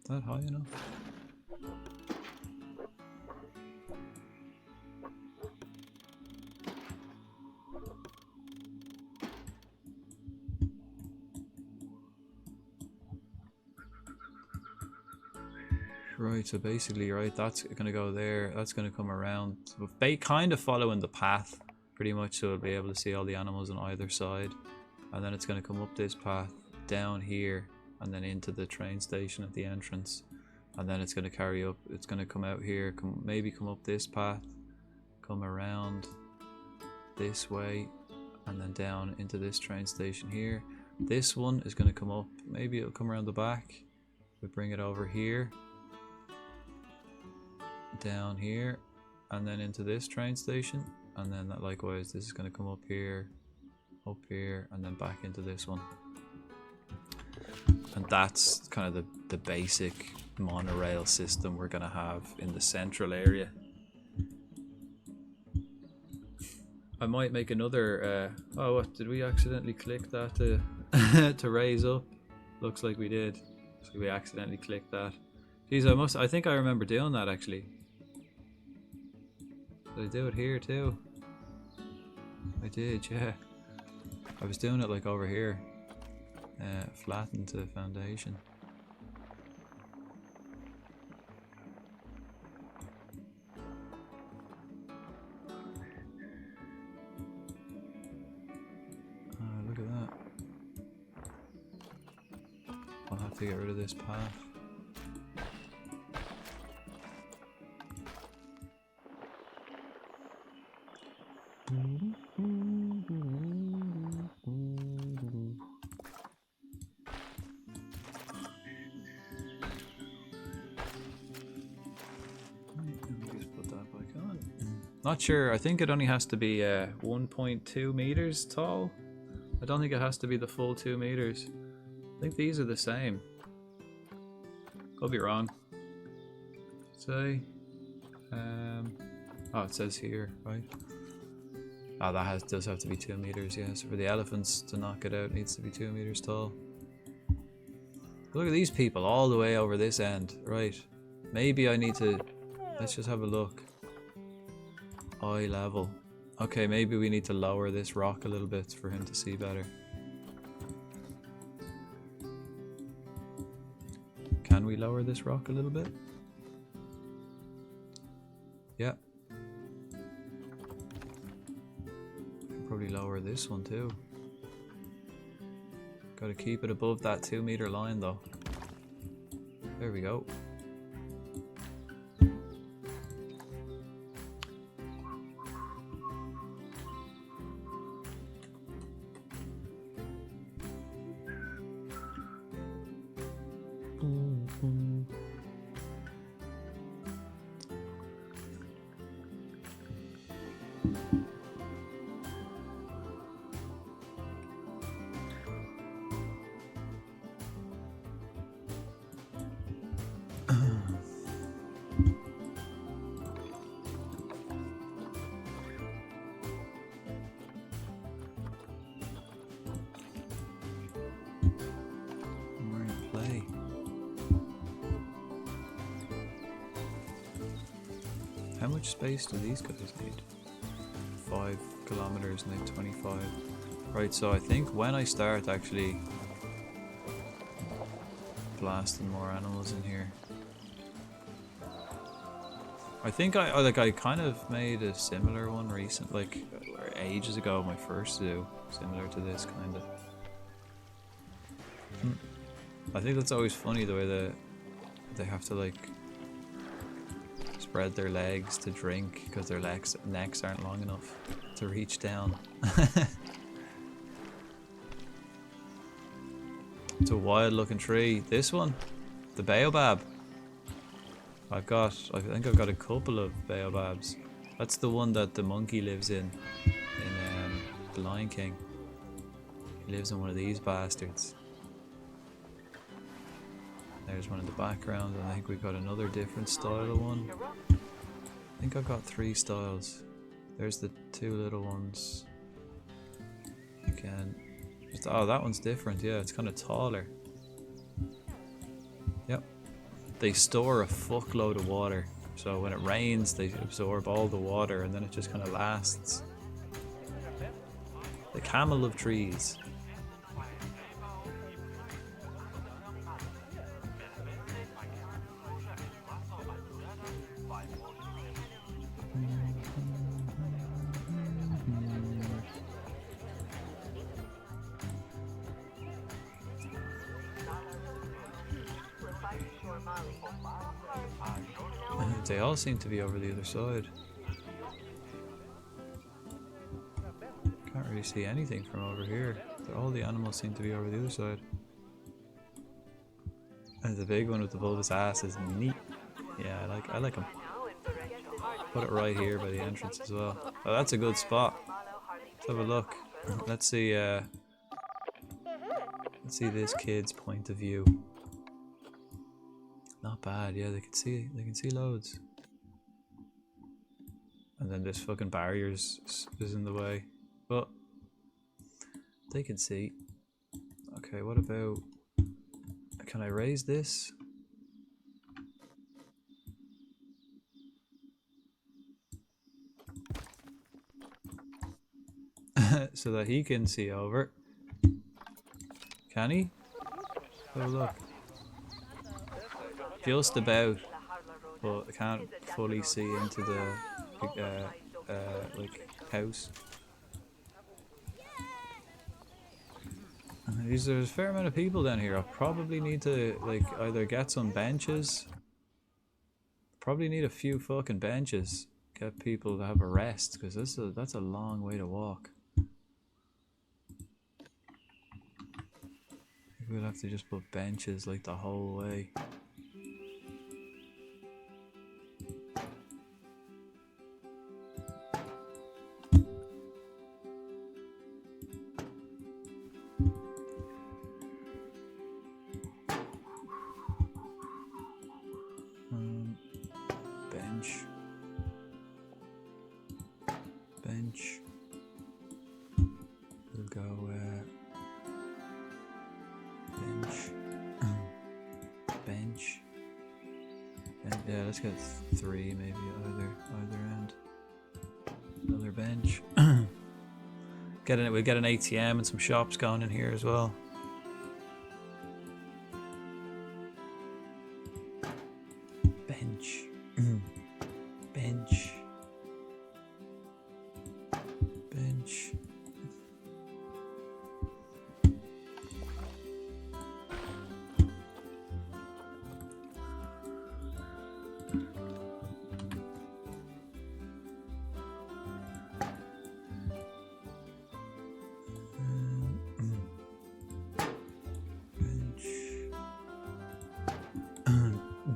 Is that high enough? Right, so basically, right, that's gonna go there, that's gonna come around. They kind of following the path, pretty much, so we'll be able to see all the animals on either side. And then it's gonna come up this path, down here, and then into the train station at the entrance. And then it's gonna carry up, it's gonna come out here, maybe come up this path, come around this way, and then down into this train station here. This one is gonna come up, maybe it'll come around the back, We bring it over here, down here, and then into this train station, and then that likewise this is going to come up here, and then back into this one. And that's kind of the basic monorail system we're going to have in the central area. I might make another oh, what did we accidentally click that to to raise up? Looks like we did. So we accidentally clicked that. Jeez, I think I remember doing that actually. Did I do it here too? I did, yeah. I was doing it like over here. Flatten to the foundation. Look at that. I'll have to get rid of this path. Not sure. I think it only has to be 1.2 meters tall. I don't think it has to be the full 2 meters. I think these are the same. Could be wrong. Say, oh, it says here, right? Oh, that does have to be 2 meters. Yeah, so for the elephants to knock it out, it needs to be 2 meters tall. Look at these people all the way over this end. Right. Maybe I need to. Let's just have a look. Eye level. Okay, maybe we need to lower this rock a little bit for him to see better. Can we lower this rock a little bit? Yeah. Can probably lower this one too. Gotta keep it above that 2 meter line though. There we go. How much space do these guys need? 5 kilometers and then 25. Right, so I think when I start actually blasting more animals in here, I think I kind of made a similar one recent, like ages ago, my first zoo, similar to this kind of. I think that's always funny the way that they have to like spread their legs to drink because their necks aren't long enough to reach down. It's a wild looking tree. This one, the baobab. I think I've got a couple of baobabs. That's the one that the monkey lives in The Lion King. He lives in one of these bastards. There's one in the background, and I think we've got another different style of one. I think I've got 3 styles. There's the 2 little ones. Again. Oh, that one's different, yeah, it's kind of taller. Yep. They store a fuckload of water. So when it rains, they absorb all the water, and then it just kind of lasts. The camel of trees. They all seem to be over the other side. Can't really see anything from over here. All the animals seem to be over the other side. And the big one with the bulbous ass is neat. Yeah, I like him. Put it right here by the entrance as well. Oh, that's a good spot. Let's have a look. Let's see this kid's point of view. Not bad, yeah, they can see loads. And then this fucking barriers is in the way. But they can see. Okay, what about, can I raise this? So that he can see over. Can he? Oh look. Just about, but I can't fully see into the like house. There's a fair amount of people down here. I probably need to like either get some benches. Probably need a few fucking benches. Get people to have a rest, because that's a long way to walk. We'll have to just put benches like the whole way. Bench. We'll go bench. And yeah, let's get 3 maybe either end. Another bench. We get an ATM and some shops going in here as well. Bench. Bench. Bench.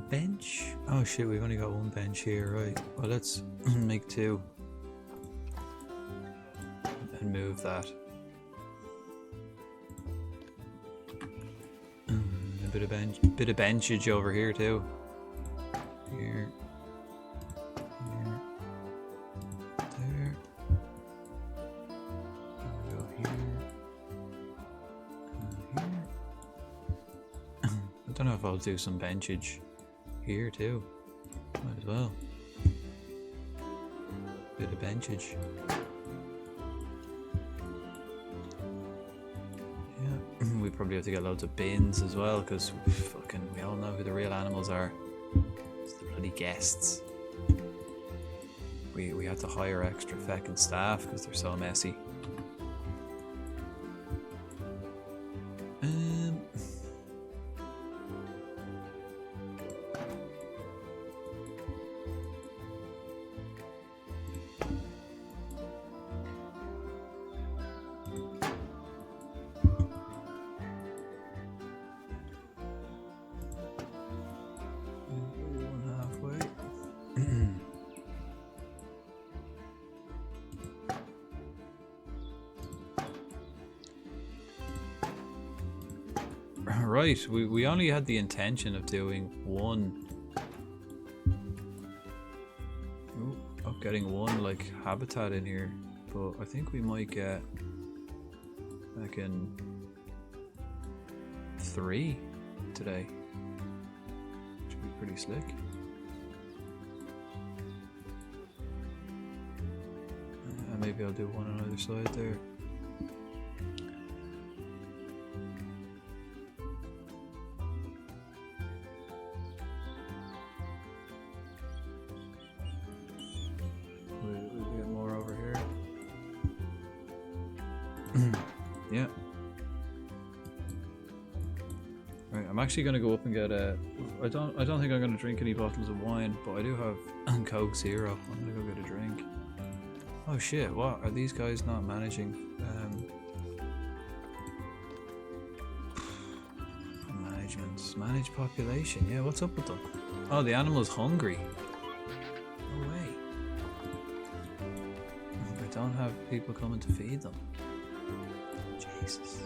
Bench. Oh shit, we've only got 1 bench here, right? Well, let's make 2 and move that. A bit of benchage over here too. Here. Here. There. And go here. And here. I don't know if I'll do some benchage here too. Might as well. Bit of benchage. Yeah, we probably have to get loads of bins as well, because we all know who the real animals are. It's the bloody guests. We had to hire extra feckin' staff because they're so messy. Right, we only had the intention of doing 1. Of getting 1 like habitat in here, but I think we might get like in 3 today. Should be pretty slick. Maybe I'll do 1 on either side there. We'll get more over here. Yeah. Right, I'm actually gonna go up and get a. I don't think I'm gonna drink any bottles of wine, but I do have Coke Zero. I'm gonna go get a drink. Oh shit! What are these guys not managing? Management. Manage population. Yeah, what's up with them? Oh, the animal's hungry. No way. They don't have people coming to feed them. Jesus.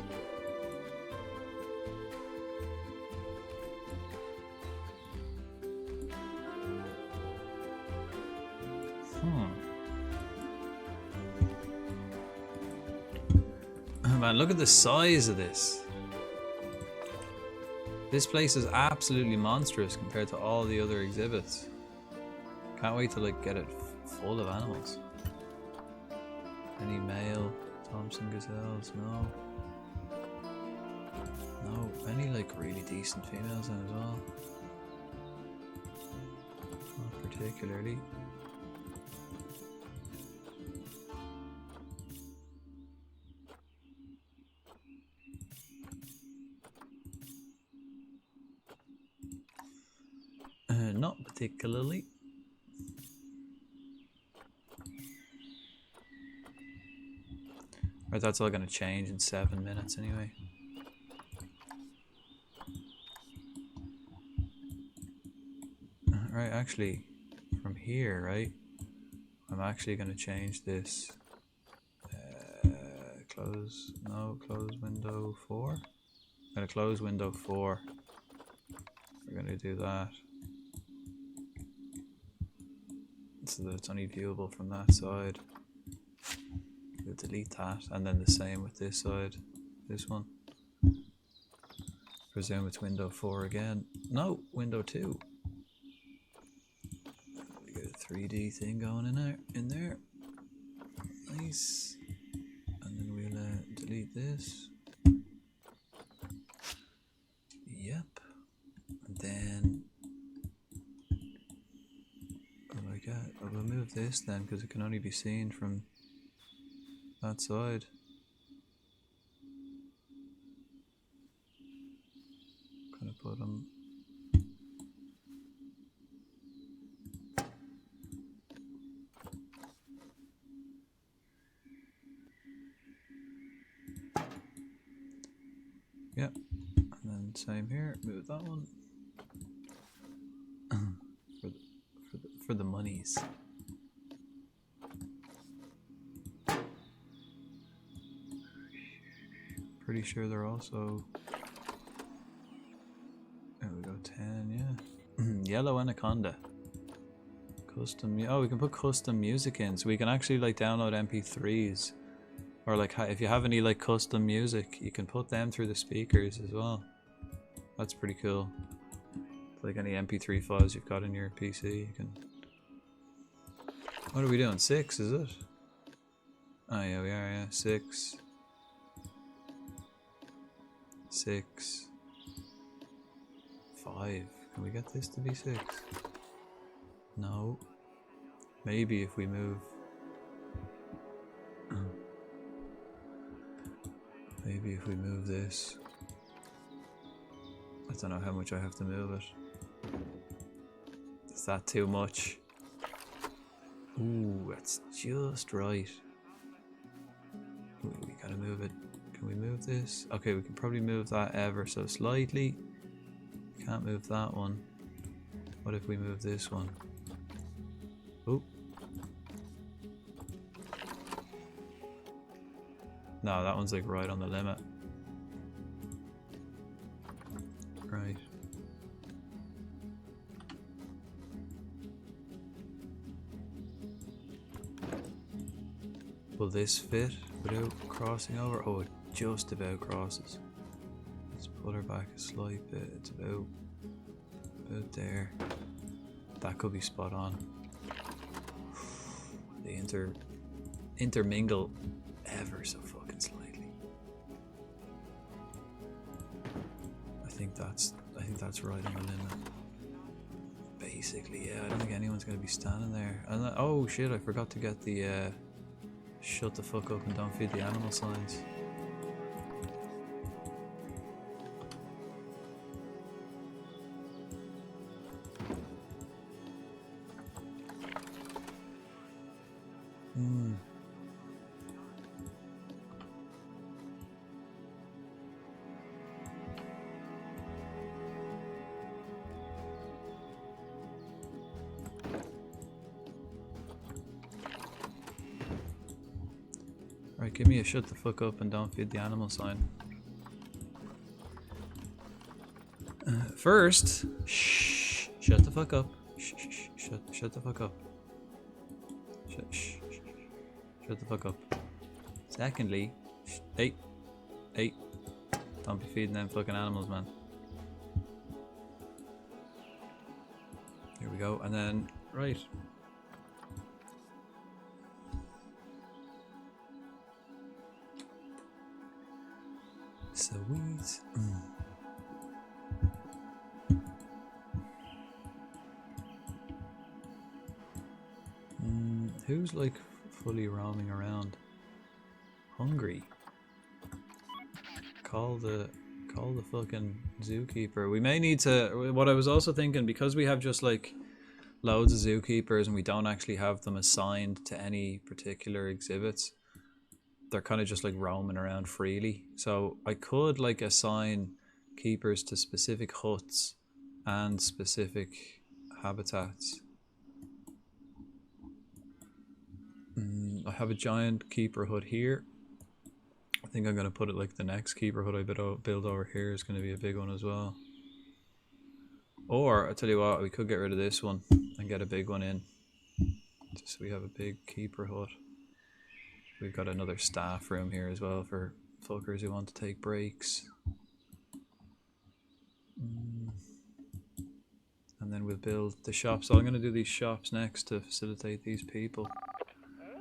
Oh man, look at the size of this. This place is absolutely monstrous compared to all the other exhibits. Can't wait to like get it full of animals. Any male Thompson gazelles? No. No. Any like really decent females then as well? Not particularly. Not particularly. Right, that's all gonna change in 7 minutes anyway. Right, actually, from here, right, I'm actually gonna change this. Close window 4. I'm gonna close window 4. We're gonna do that. So that it's only viewable from that side. We'll delete that, and then the same with this side. This one. Presume it's window 4 again. No, window 2. We get a 3D thing going in there. Nice. And then we'll delete this. Yep. And then we'll move this then, because it can only be seen from that side. Gonna put them. Yep. And then same here. Move that one. For the monies. Pretty sure they're also. There we go, 10, yeah. Yellow Anaconda. Custom. Oh, we can put custom music in, so we can actually like download MP3s, or like if you have any like custom music, you can put them through the speakers as well. That's pretty cool. Like any MP3 files you've got in your PC, you can. What are we doing? 6, is it? Oh yeah, we are. Yeah, 6. 6. 5. Can we get this to be 6? No. Maybe if we move. Maybe if we move this. I don't know how much I have to move it. Is that too much? Ooh, that's just right. Ooh, we gotta move it. Can we move this? Okay, we can probably move that ever so slightly. Can't move that one. What if we move this one? Oh. No, that one's like right on the limit. Right. Will this fit without crossing over? Oh, it just about crosses. Let's put her back a slight bit. It's about there. That could be spot on. They intermingle ever so fucking slightly. I think that's right on the limit. Basically, yeah. I don't think anyone's gonna be standing there. And oh shit! I forgot to get the shut the fuck up and don't feed the animal signs. Right, give me a shut the fuck up and don't feed the animal sign. First, shh, shut the fuck up. Shh, shh, shh, shut the fuck up. Shh, shut the fuck up. Secondly, hey, don't be feeding them fucking animals, man. Here we go, and then, right. Sweet. Who's like fully roaming around? Hungry. Call the fucking zookeeper. We may need to. What I was also thinking, because we have just like loads of zookeepers and we don't actually have them assigned to any particular exhibits, they're kind of just like roaming around freely. So I could like assign keepers to specific huts and specific habitats. I have a giant keeper hut here. I think I'm going to put it like the next keeper hut I build over here is going to be a big one as well. Or, I'll tell you what, we could get rid of this one and get a big one in. Just so we have a big keeper hut. We've got another staff room here as well for fuckers who want to take breaks. And then we'll build the shops. So I'm going to do these shops next to facilitate these people.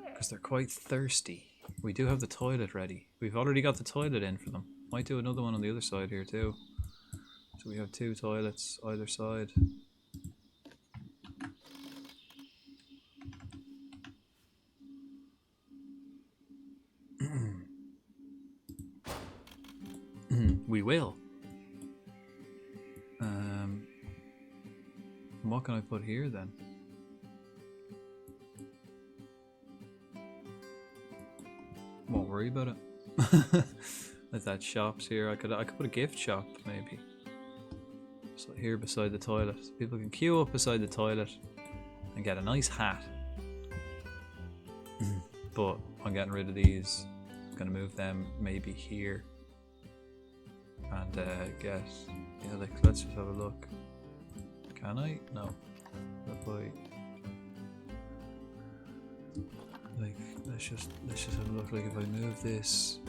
Because they're quite thirsty. We do have the toilet ready. We've already got the toilet in for them. Might do another one on the other side here too. So we have 2 toilets either side. We will. What can I put here then? Won't worry about it. Like that shops here. I could put a gift shop maybe. So here beside the toilet. People can queue up beside the toilet and get a nice hat. But I'm getting rid of these. I'm gonna move them maybe here. And get, yeah, like, let's just have a look. Can I? No. If I, like, let's just have a look. Like, if I move this,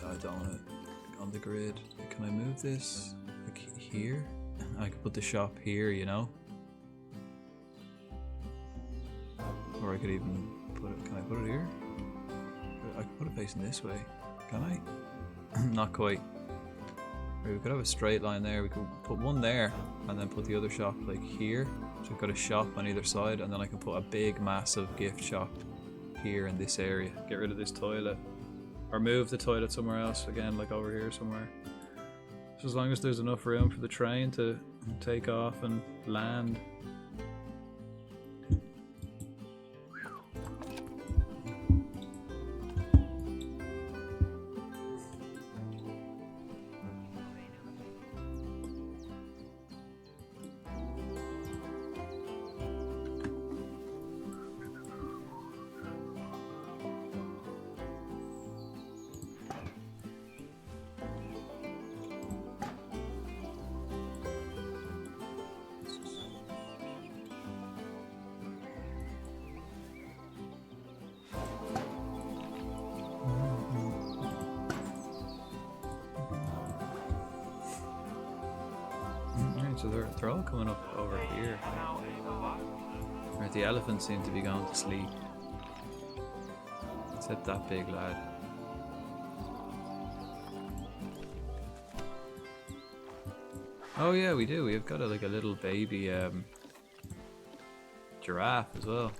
I don't want it on the grid. Can I move this like here? I could put the shop here, you know. Or I could even put it. Can I put it here? I could put it facing this way. Can I? Not quite. We could have a straight line there. We could put one there and then put the other shop like here. So we've got a shop on either side, and then I can put a big massive gift shop here in this area. Get rid of this toilet. Or move the toilet somewhere else again, like over here somewhere. So as long as there's enough room for the train to take off and land. So they're all coming up over here. Right, the elephants seem to be going to sleep. Except that big lad. Oh yeah, we do. We've got like a little baby giraffe as well.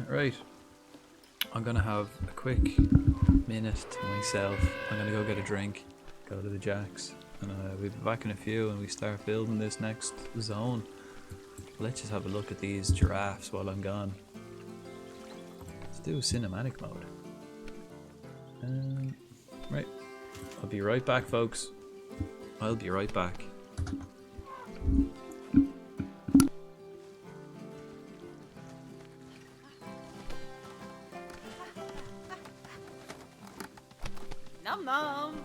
Right. I'm gonna have a quick minute to myself. I'm gonna go get a drink. Go to the Jacks, and we'll be back in a few and we start building this next zone. Let's just have a look at these giraffes while I'm gone. Let's do cinematic mode. Right, I'll be right back, folks. I'll be right back. Mom.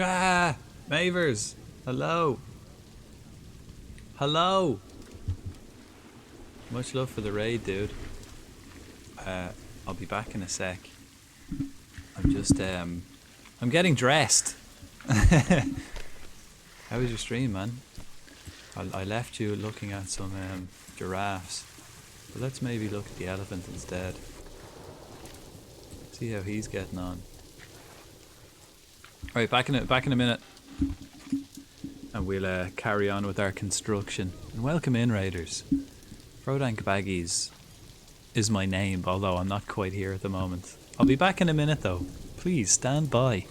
Ah, Mavers. Hello. Hello. Much love for the raid, dude. I'll be back in a sec. I'm just I'm getting dressed. How was your stream, man? I left you looking at some giraffes, but let's maybe look at the elephant instead. See how he's getting on. Alright, back in a minute, and we'll carry on with our construction. And welcome in, raiders. Frodank Baggies is my name, although I'm not quite here at the moment. I'll be back in a minute though. Please stand by.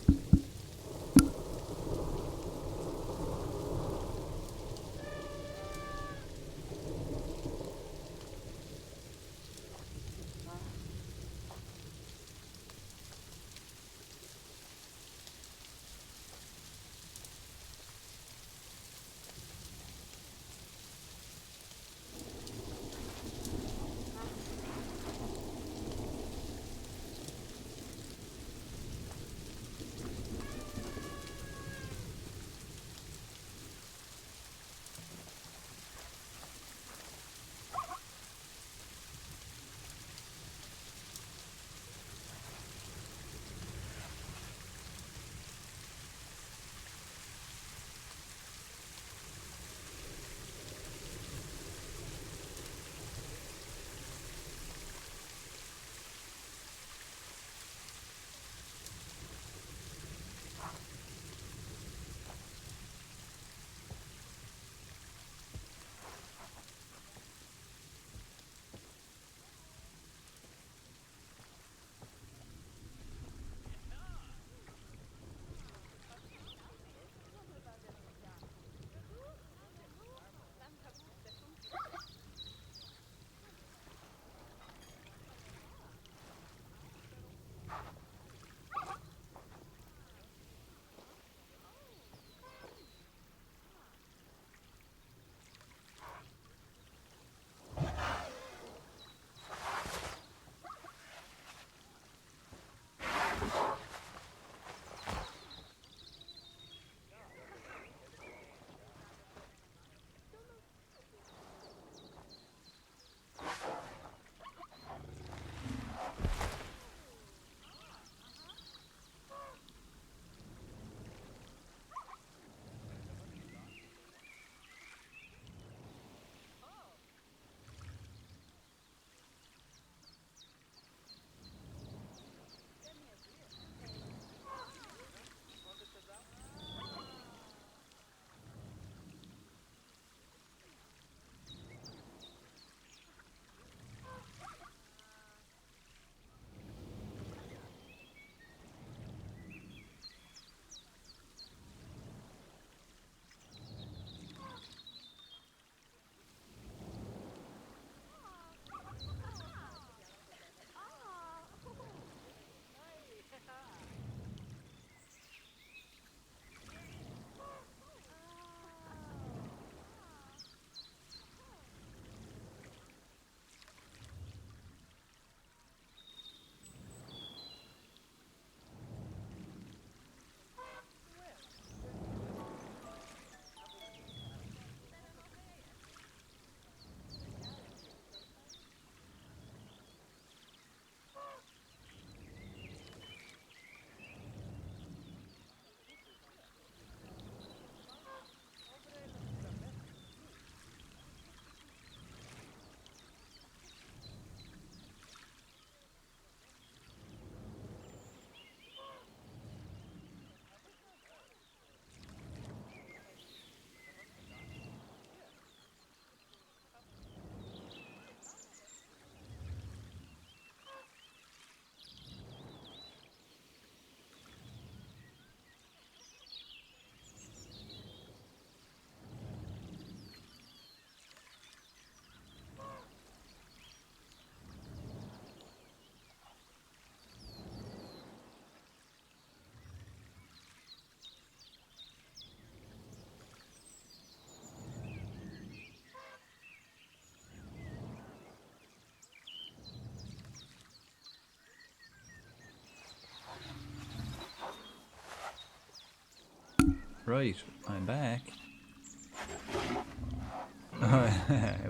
Right, I'm back.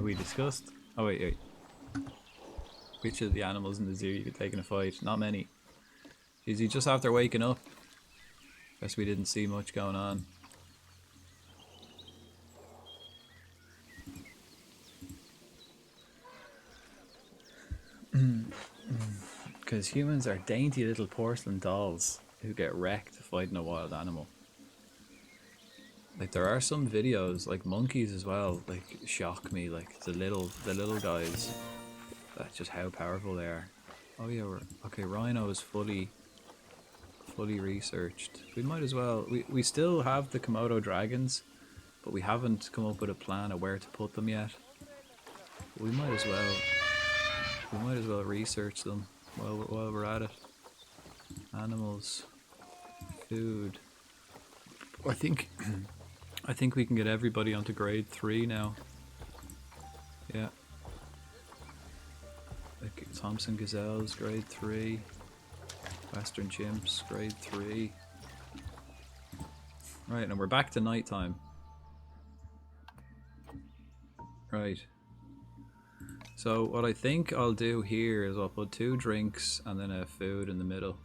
We discussed. Oh wait. Which of the animals in the zoo you could take in a fight? Not many. Is he just after waking up? Guess we didn't see much going on. Because humans are dainty little porcelain dolls who get wrecked fighting a wild animal. Like there are some videos, like monkeys as well, like shock me. Like the little guys. That's just how powerful they are. Oh yeah, okay. Rhino is fully researched. We might as well. We still have the Komodo dragons, but we haven't come up with a plan of where to put them yet. We might as well. We might as well research them while we're at it. Animals, food. I think we can get everybody onto grade 3 now. Yeah. Like Thompson gazelles, grade 3. Western chimps, grade 3. Right, and we're back to nighttime. Right. So what I think I'll do here is I'll put 2 drinks and then a food in the middle.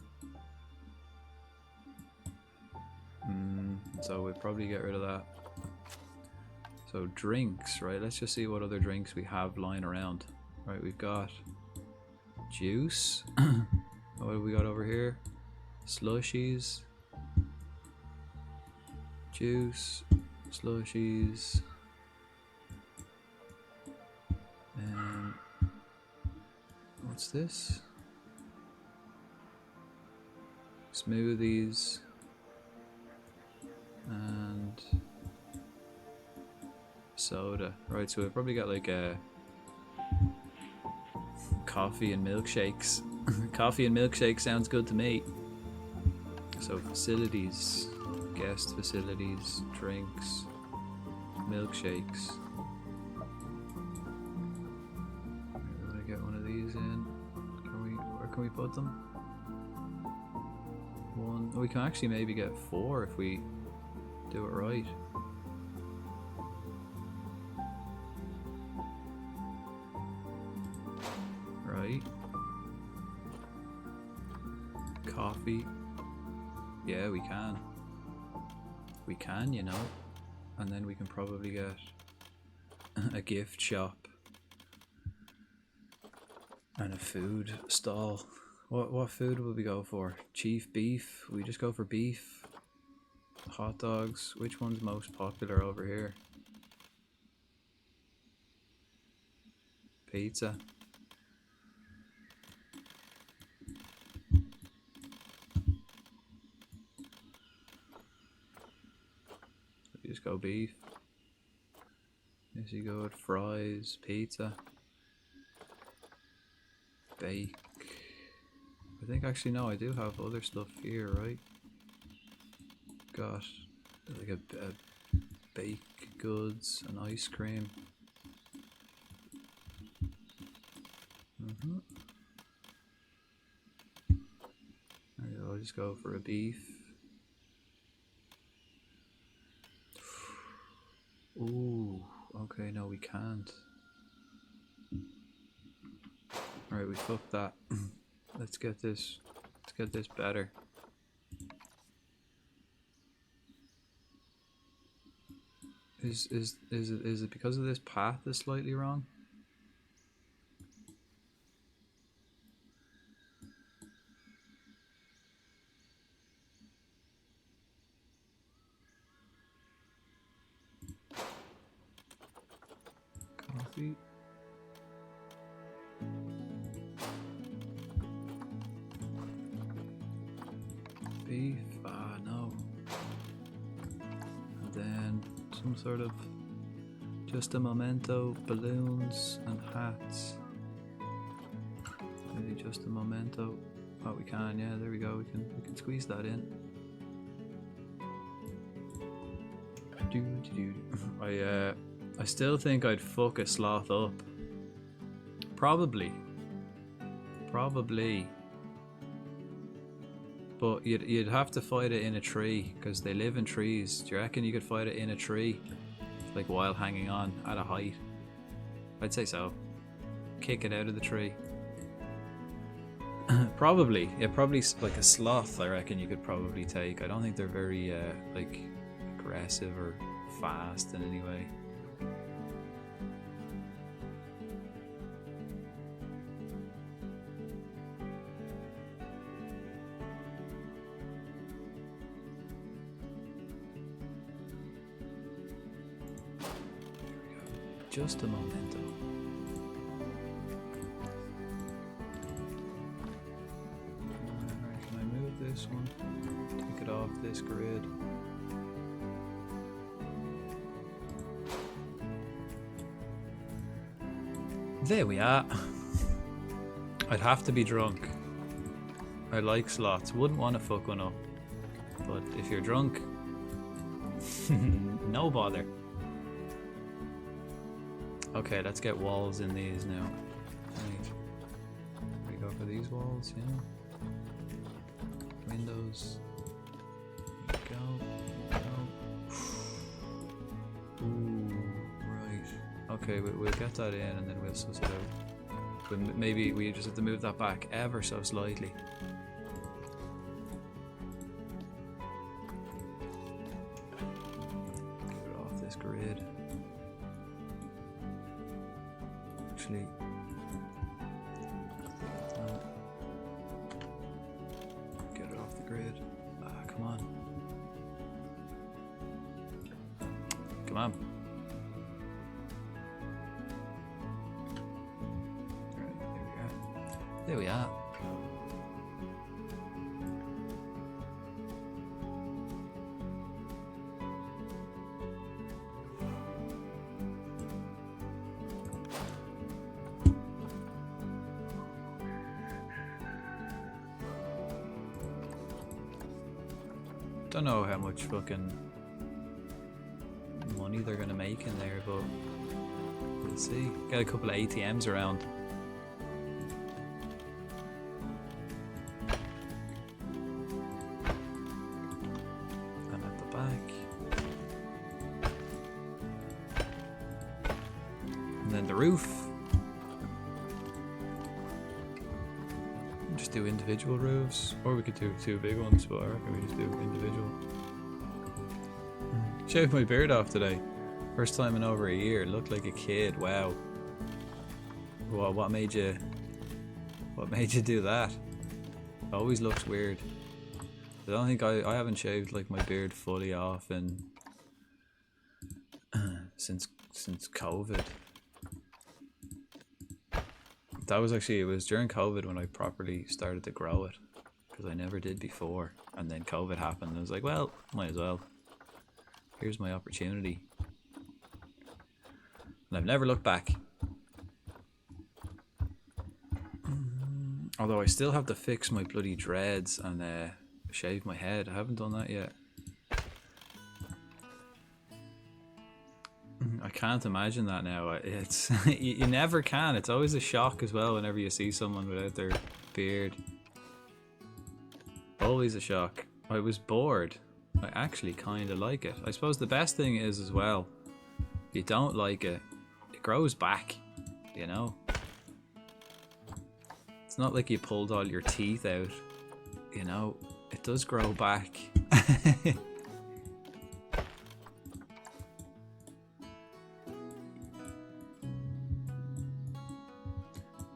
So we'll probably get rid of that. So drinks, right? Let's just see what other drinks we have lying around. Right, we've got juice. What have we got over here? Slushies. Juice. Slushies. And what's this? Smoothies. And soda. Right, so we've probably got like a coffee and milkshakes. Coffee and milkshake sounds good to me. So facilities, guest facilities, drinks, milkshakes. I'm gonna get one of these in. Where can we put them? 1. Oh, we can actually maybe get 4 if we do it right. Right. Coffee. Yeah, we can. We can, you know. And then we can probably get a gift shop and a food stall. What food will we go for? Chief beef? We just go for beef. Hot dogs. Which one's most popular over here? Pizza. You just go beef. Yes, you go with fries, pizza, bake. I think actually no, I do have other stuff here, right? Got like a baked goods and ice cream. I'll just go for a beef. Ooh, okay, no, we can't. Alright, we fucked that. Let's get this better. Is it because of this path is slightly wrong? Coffee. Beef. Ah, no. And then some sort of just a memento, balloons and hats. Maybe just a memento. Oh, we can. Yeah, there we go. We can squeeze that in. I still think I'd fuck a sloth up. Probably. But you'd have to fight it in a tree because they live in trees. Do you reckon you could fight it in a tree, like while hanging on at a height? I'd say so. Kick it out of the tree. Probably, yeah, probably like a sloth. I reckon you could probably take. I don't think they're very like aggressive or fast in any way. Just a momento. Alright, can I move this one? Take it off this grid. There we are. I'd have to be drunk. I like slots. Wouldn't want to fuck one up. But if you're drunk, no bother. Okay, let's get walls in these now. Right. We go for these walls, yeah. Windows. There we go. Ooh, right. Okay, we'll get that in and then we'll suss it out. But maybe we just have to move that back ever so slightly. Get it off this grid. Actually, get it off the grid. Ah, come on. Come on. Alright, there we are. There we are. Don't know how much fucking money they're gonna make in there, but we'll see. Got a couple of ATMs around. And at the back. And then the roof. Just do individual roofs, or we could do two big ones, but I reckon we just do individual. Shaved my beard off today. First time in over a year. It looked like a kid. Wow. What made you do that? Always looks weird. I don't think I haven't shaved like my beard fully off in since COVID. That was actually, it was during COVID when I properly started to grow it, because I never did before, and then COVID happened and I was like, well, might as well. Here's my opportunity. And I've never looked back. Although I still have to fix my bloody dreads and shave my head. I haven't done that yet. I can't imagine that now. It's you never can. It's always a shock as well whenever you see someone without their beard. Always a shock. I was bored. I actually kind of like it. I suppose the best thing is as well, if you don't like it, it grows back, you know? It's not like you pulled all your teeth out, you know? It does grow back.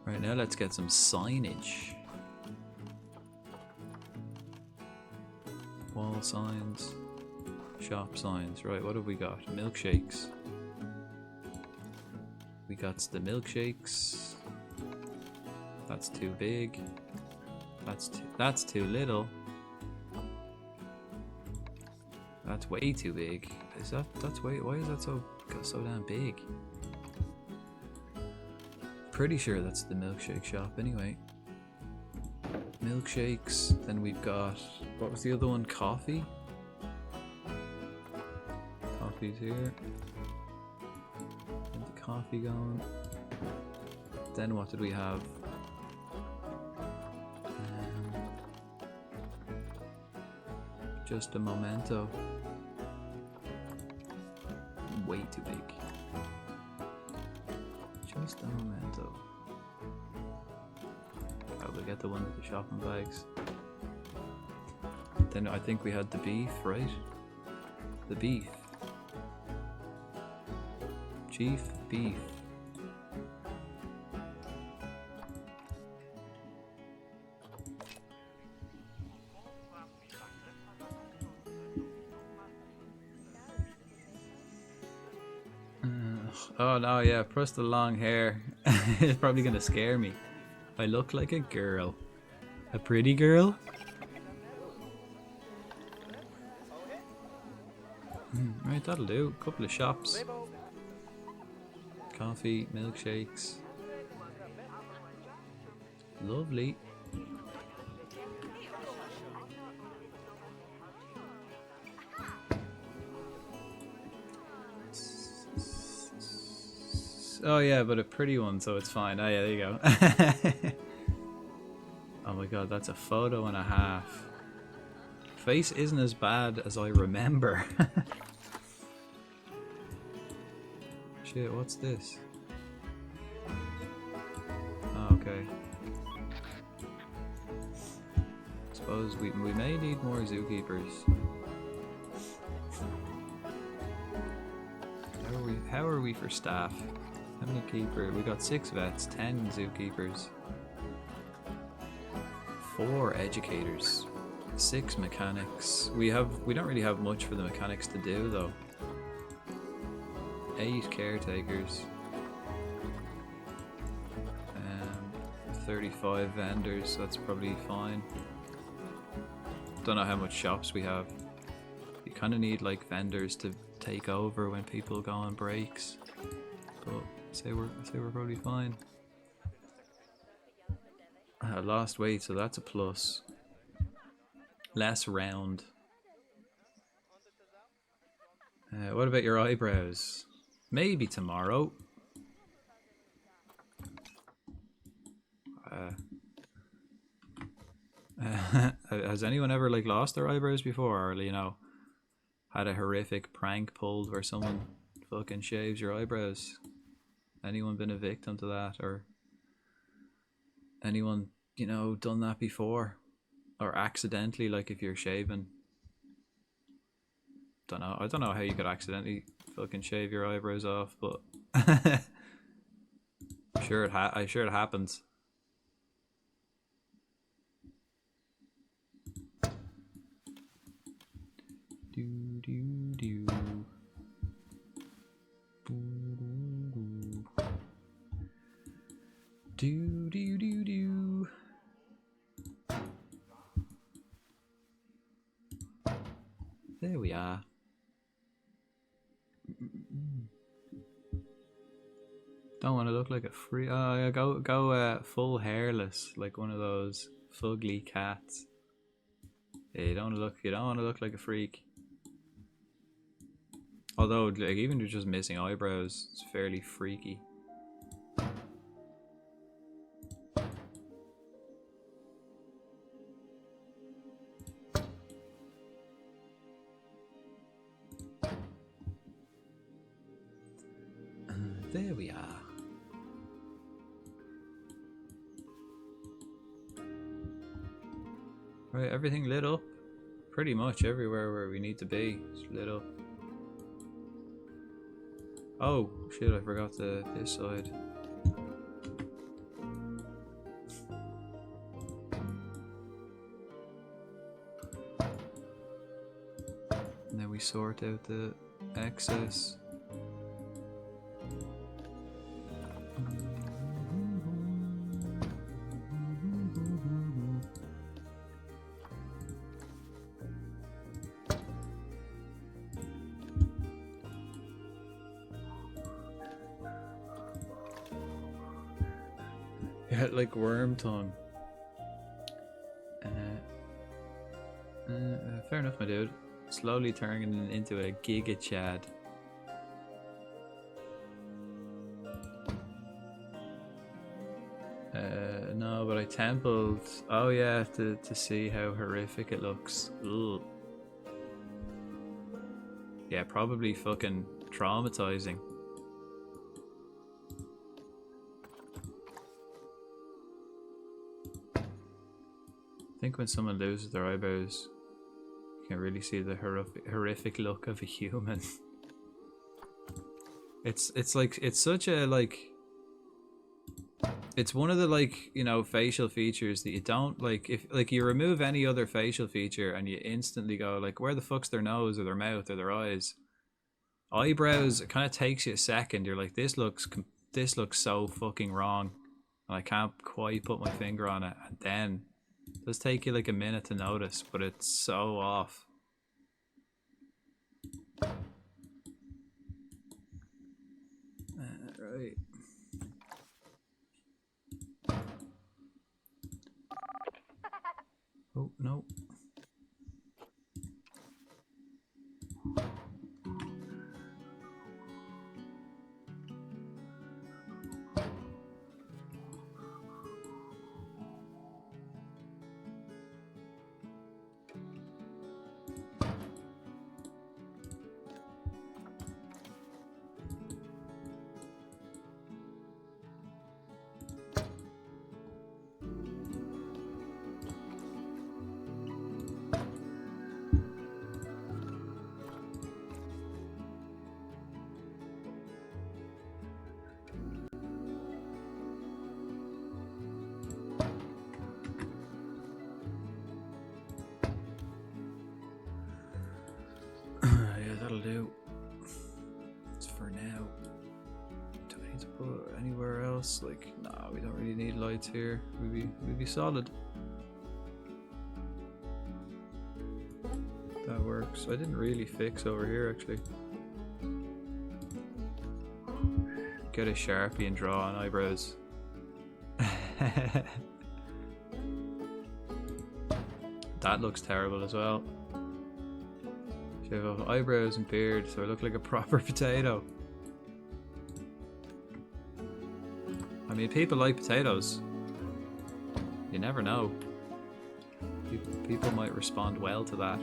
Right, now let's get some signage. Wall signs, shop signs. Right, what have we got? Milkshakes. We got the milkshakes. That's too big. That's too little. That's way too big. Why is that so damn big? Pretty sure that's the milkshake shop anyway. Milkshakes, then we've got, what was the other one? Coffee? Coffee's here. Get the coffee going. Then what did we have? Just a memento. Way too big. Just a memento. Probably get the one with the shopping bags. Then I think we had the beef, right? The beef. Chief beef. Oh no, yeah, plus the long hair. It's probably gonna scare me. I look like a girl. A pretty girl? Right, that'll do. Couple of shops. Coffee, milkshakes. Lovely. Oh yeah, but a pretty one, so it's fine. Oh yeah, there you go. Oh my god, that's a photo and a half. Face isn't as bad as I remember. Shit, what's this? Oh, okay. Suppose we may need more zookeepers. How are we for staff? How many keepers? We got 6 vets, 10 zookeepers, 4 educators, 6 mechanics. We don't really have much for the mechanics to do though. 8 caretakers. 35 vendors, so that's probably fine. Don't know how much shops we have. You kind of need like vendors to take over when people go on breaks. But say we're probably fine. I lost weight, so that's a plus. Less round. What about your eyebrows? Maybe tomorrow. Has anyone ever like lost their eyebrows before, or you know, had a horrific prank pulled where someone fucking shaves your eyebrows? Anyone been a victim to that, or anyone, you know, done that before, or accidentally, like if you're shaving? Don't know. I don't know how you could accidentally fucking shave your eyebrows off, but I'm sure it happens. Do do do. Do do do do. There we are. Don't want to look like a free. Oh yeah, go full hairless, like one of those fugly cats. Yeah, you don't want to look like a freak. Although, like, even just missing eyebrows, it's fairly freaky. There we are. Right, everything lit up. Pretty much everywhere where we need to be is lit up. Oh shit, I forgot this side. And then we sort out the excess. Yeah, like worm tongue. Fair enough, my dude. Slowly turning into a Giga Chad. No, but I templed. Oh yeah, to see how horrific it looks. Ugh. Yeah, probably fucking traumatizing. I think when someone loses their eyebrows, you can really see the horrific look of a human. It's like, it's such a like, it's one of the like, you know, facial features that you don't like, if like you remove any other facial feature and you instantly go like, where the fuck's their nose or their mouth or their eyes? Eyebrows, it kind of takes you a second. You're like, this looks so fucking wrong, and I can't quite put my finger on it. And then it does take you like a minute to notice, but it's so off. Right. Oh no. Yeah, that'll do. It's for now. Do I need to put anywhere else? Like, nah, we don't really need lights here. We'd be solid. That works. I didn't really fix over here actually. Get a Sharpie and draw on eyebrows. That looks terrible as well. Shave off eyebrows and beard so I look like a proper potato. I mean, people like potatoes. You never know. People might respond well to that.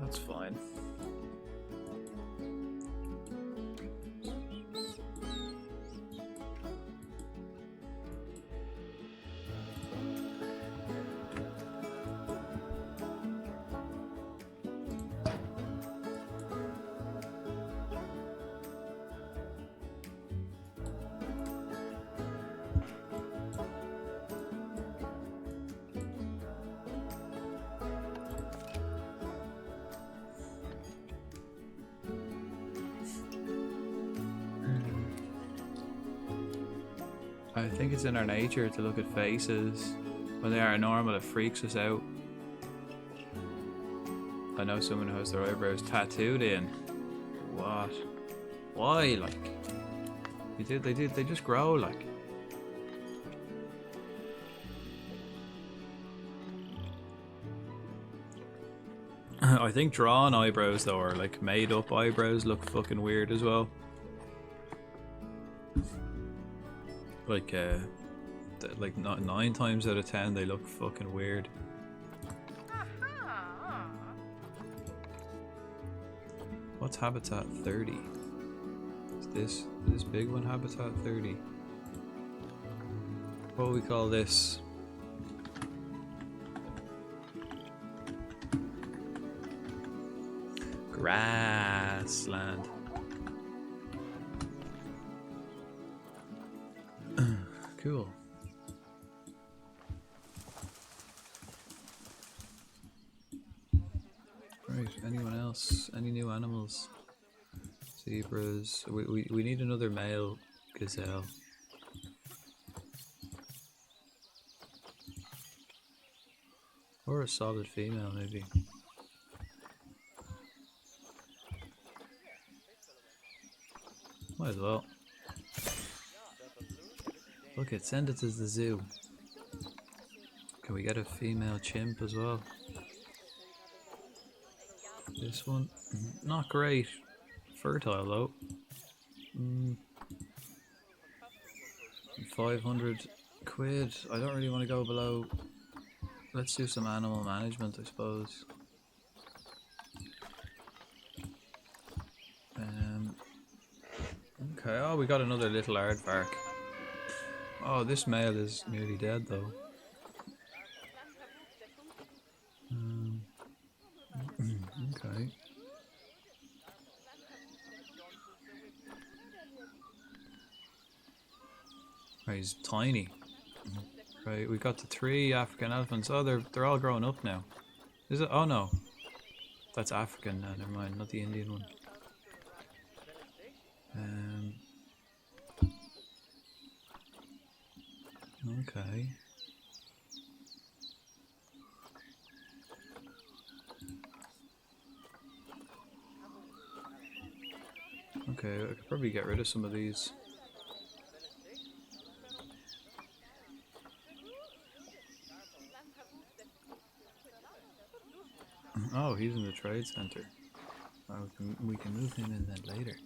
That's fine. I think it's in our nature to look at faces. When they are normal, it freaks us out. I know someone who has their eyebrows tattooed in. What? Why? Like, they just grow like. I think drawn eyebrows though, or like made up eyebrows, look fucking weird as well. Like, like 9 times out of 10 they look fucking weird. What's habitat 30? Is this big one habitat 30? What do we call this? Grassland. Cool. Right, anyone else? Any new animals? Zebras. We need another male gazelle. Or a solid female, maybe. Might as well. Look it, send it to the zoo. Can we get a female chimp as well? This one, not great. Fertile though. 500 quid. I don't really want to go below. Let's do some animal management, I suppose. Okay, oh, we got another little aardvark. Oh, this male is nearly dead though. Okay. Right, he's tiny. Right, we got the 3 African elephants. Oh, they're all growing up now. Is it? Oh no, that's African. Never mind, not the Indian one. Okay. Okay, I could probably get rid of some of these. Oh, he's in the trade center. Oh, we can move him in then later.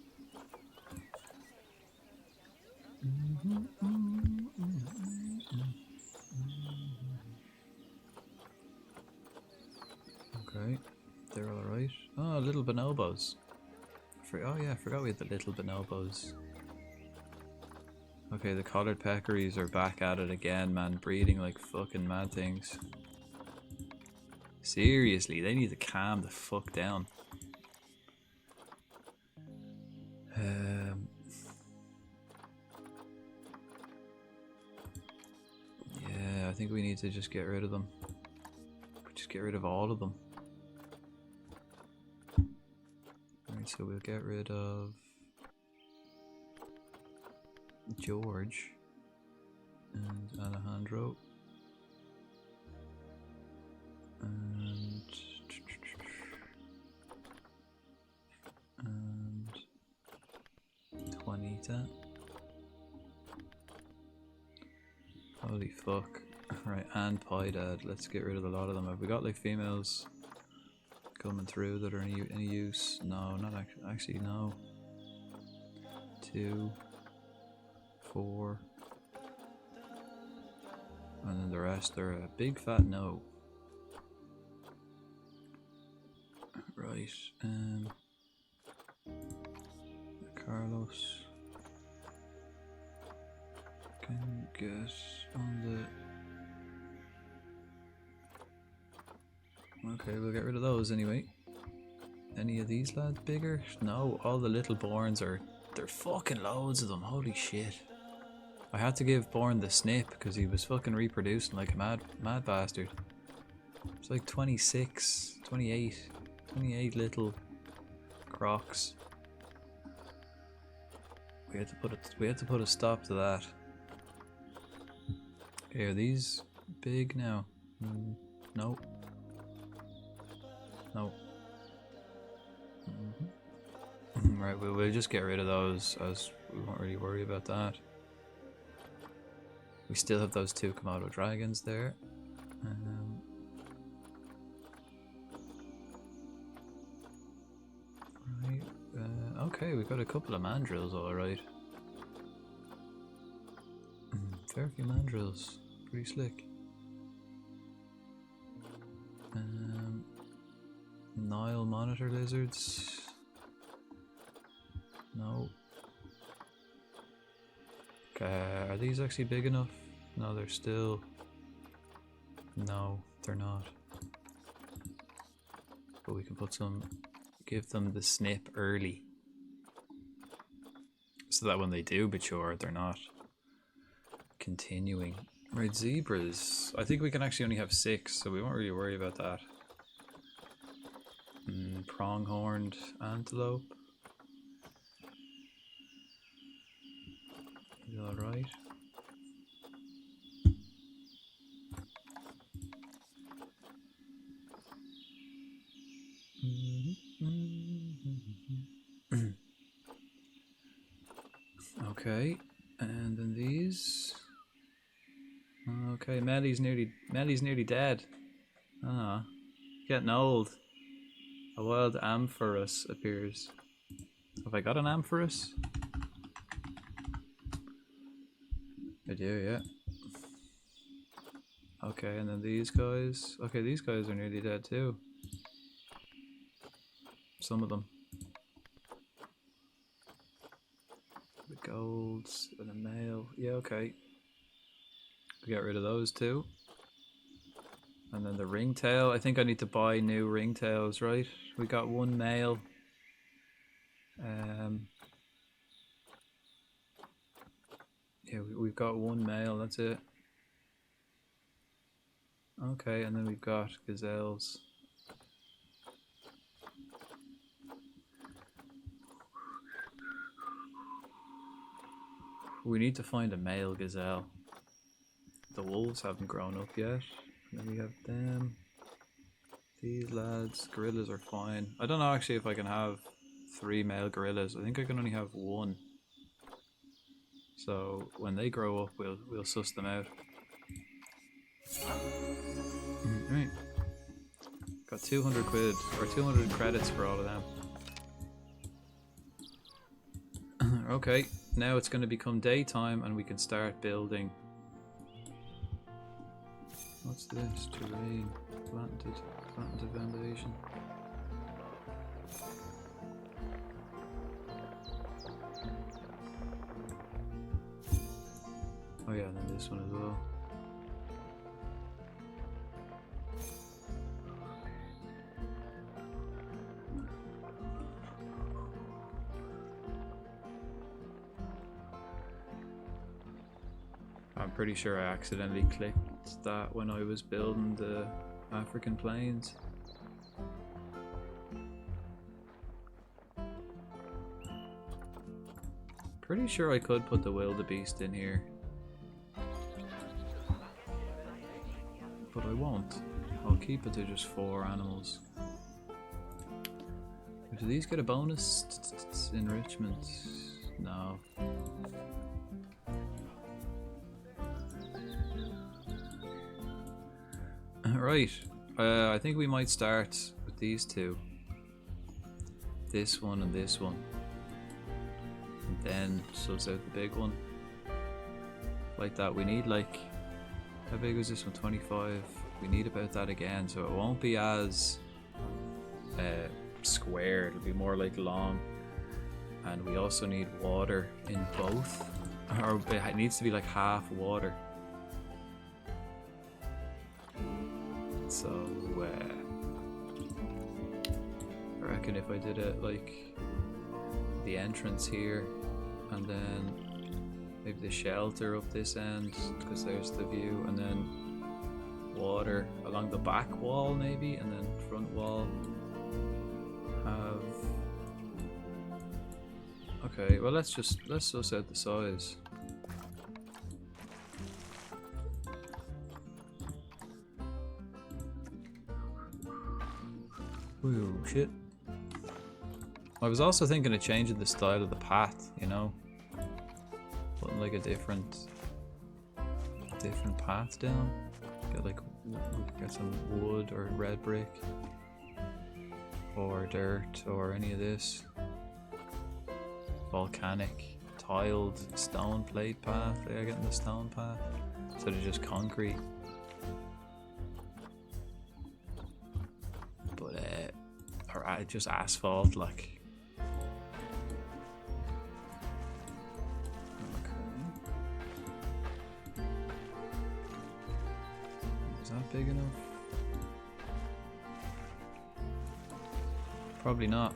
Okay, they're alright. Oh, little bonobos. Oh yeah, I forgot we had the little bonobos. Okay, the collared peccaries are back at it again, man, breeding like fucking mad things. Seriously, they need to calm the fuck down. Yeah, I think we need to just get rid of them. Just get rid of all of them. Alright, so we'll get rid of George and Alejandro. And Juanita. Holy fuck. Right, and Pie Dad. Let's get rid of a lot of them. Have we got like females coming through that are any use? No, not actually no. 2, 4. And then the rest are a big fat no. Right, Carlos, can you get on the... Okay, we'll get rid of those anyway. Any of these lads bigger? No, all the little Borns are... There are fucking loads of them, holy shit. I had to give Born the snip because he was fucking reproducing like a mad bastard. It's like 26, 28 little crocs. We had to put a stop to that. Okay, are these big now? No. No. Right, we'll just get rid of those as we won't really worry about that. We still have those 2 Komodo dragons there. Right. Okay, we've got a couple of mandrills, alright. Fair few mandrills. Pretty slick. Nile monitor lizards. No. Okay, are these actually big enough? No, they're still... No, they're not. But we can put some... Give them the snip early. So that when they do mature, they're not continuing. Right, zebras. I think we can actually only have 6, so we won't really worry about that. Pronghorned antelope. Is alright? Okay, and then these. Okay, Melly's nearly dead. Ah, getting old. A wild amphoras appears. Have I got an amphoras? I do, yeah. Okay, and then these guys. Okay, these guys are nearly dead too. Some of them. The golds and a male. Yeah, okay. We get rid of those two. And then the ringtail. I think I need to buy new ringtails, right? We got one male. Yeah, we've got one male, that's it. Okay, and then we've got gazelles. We need to find a male gazelle. The wolves haven't grown up yet. And then we have them. These lads. Gorillas are fine. I don't know actually if I can have 3 male gorillas. I think I can only have 1. So when they grow up, we'll suss them out. Right. Got 200 quid or 200 credits for all of them. Okay, now it's going to become daytime and we can start building. What's this? Terrain. Planted foundation. Oh yeah, and then this one as well. I'm pretty sure I accidentally clicked that when I was building the African plains. Pretty sure I could put the wildebeest in here. But I won't. I'll keep it to just 4 animals. Do these get a bonus? Enrichment? No. Right, I think we might start with these two. This one and this one. And then suss out the big one. Like that, we need like... How big was this one? 25. We need about that again, so it won't be as square, it'll be more like long. And we also need water in both. Or it needs to be like half water. So, I reckon if I did it like the entrance here and then maybe the shelter up this end because there's the view, and then water along the back wall maybe, and then front wall have... Okay, well let's suss out the size. Ooh, shit. I was also thinking of changing the style of the path, you know? Putting like a different path down. Get some wood or red brick. Or dirt or any of this. Volcanic, tiled stone plate path. They are getting the stone path. Instead of just concrete. Or just asphalt, like. Okay. Is that big enough? Probably not.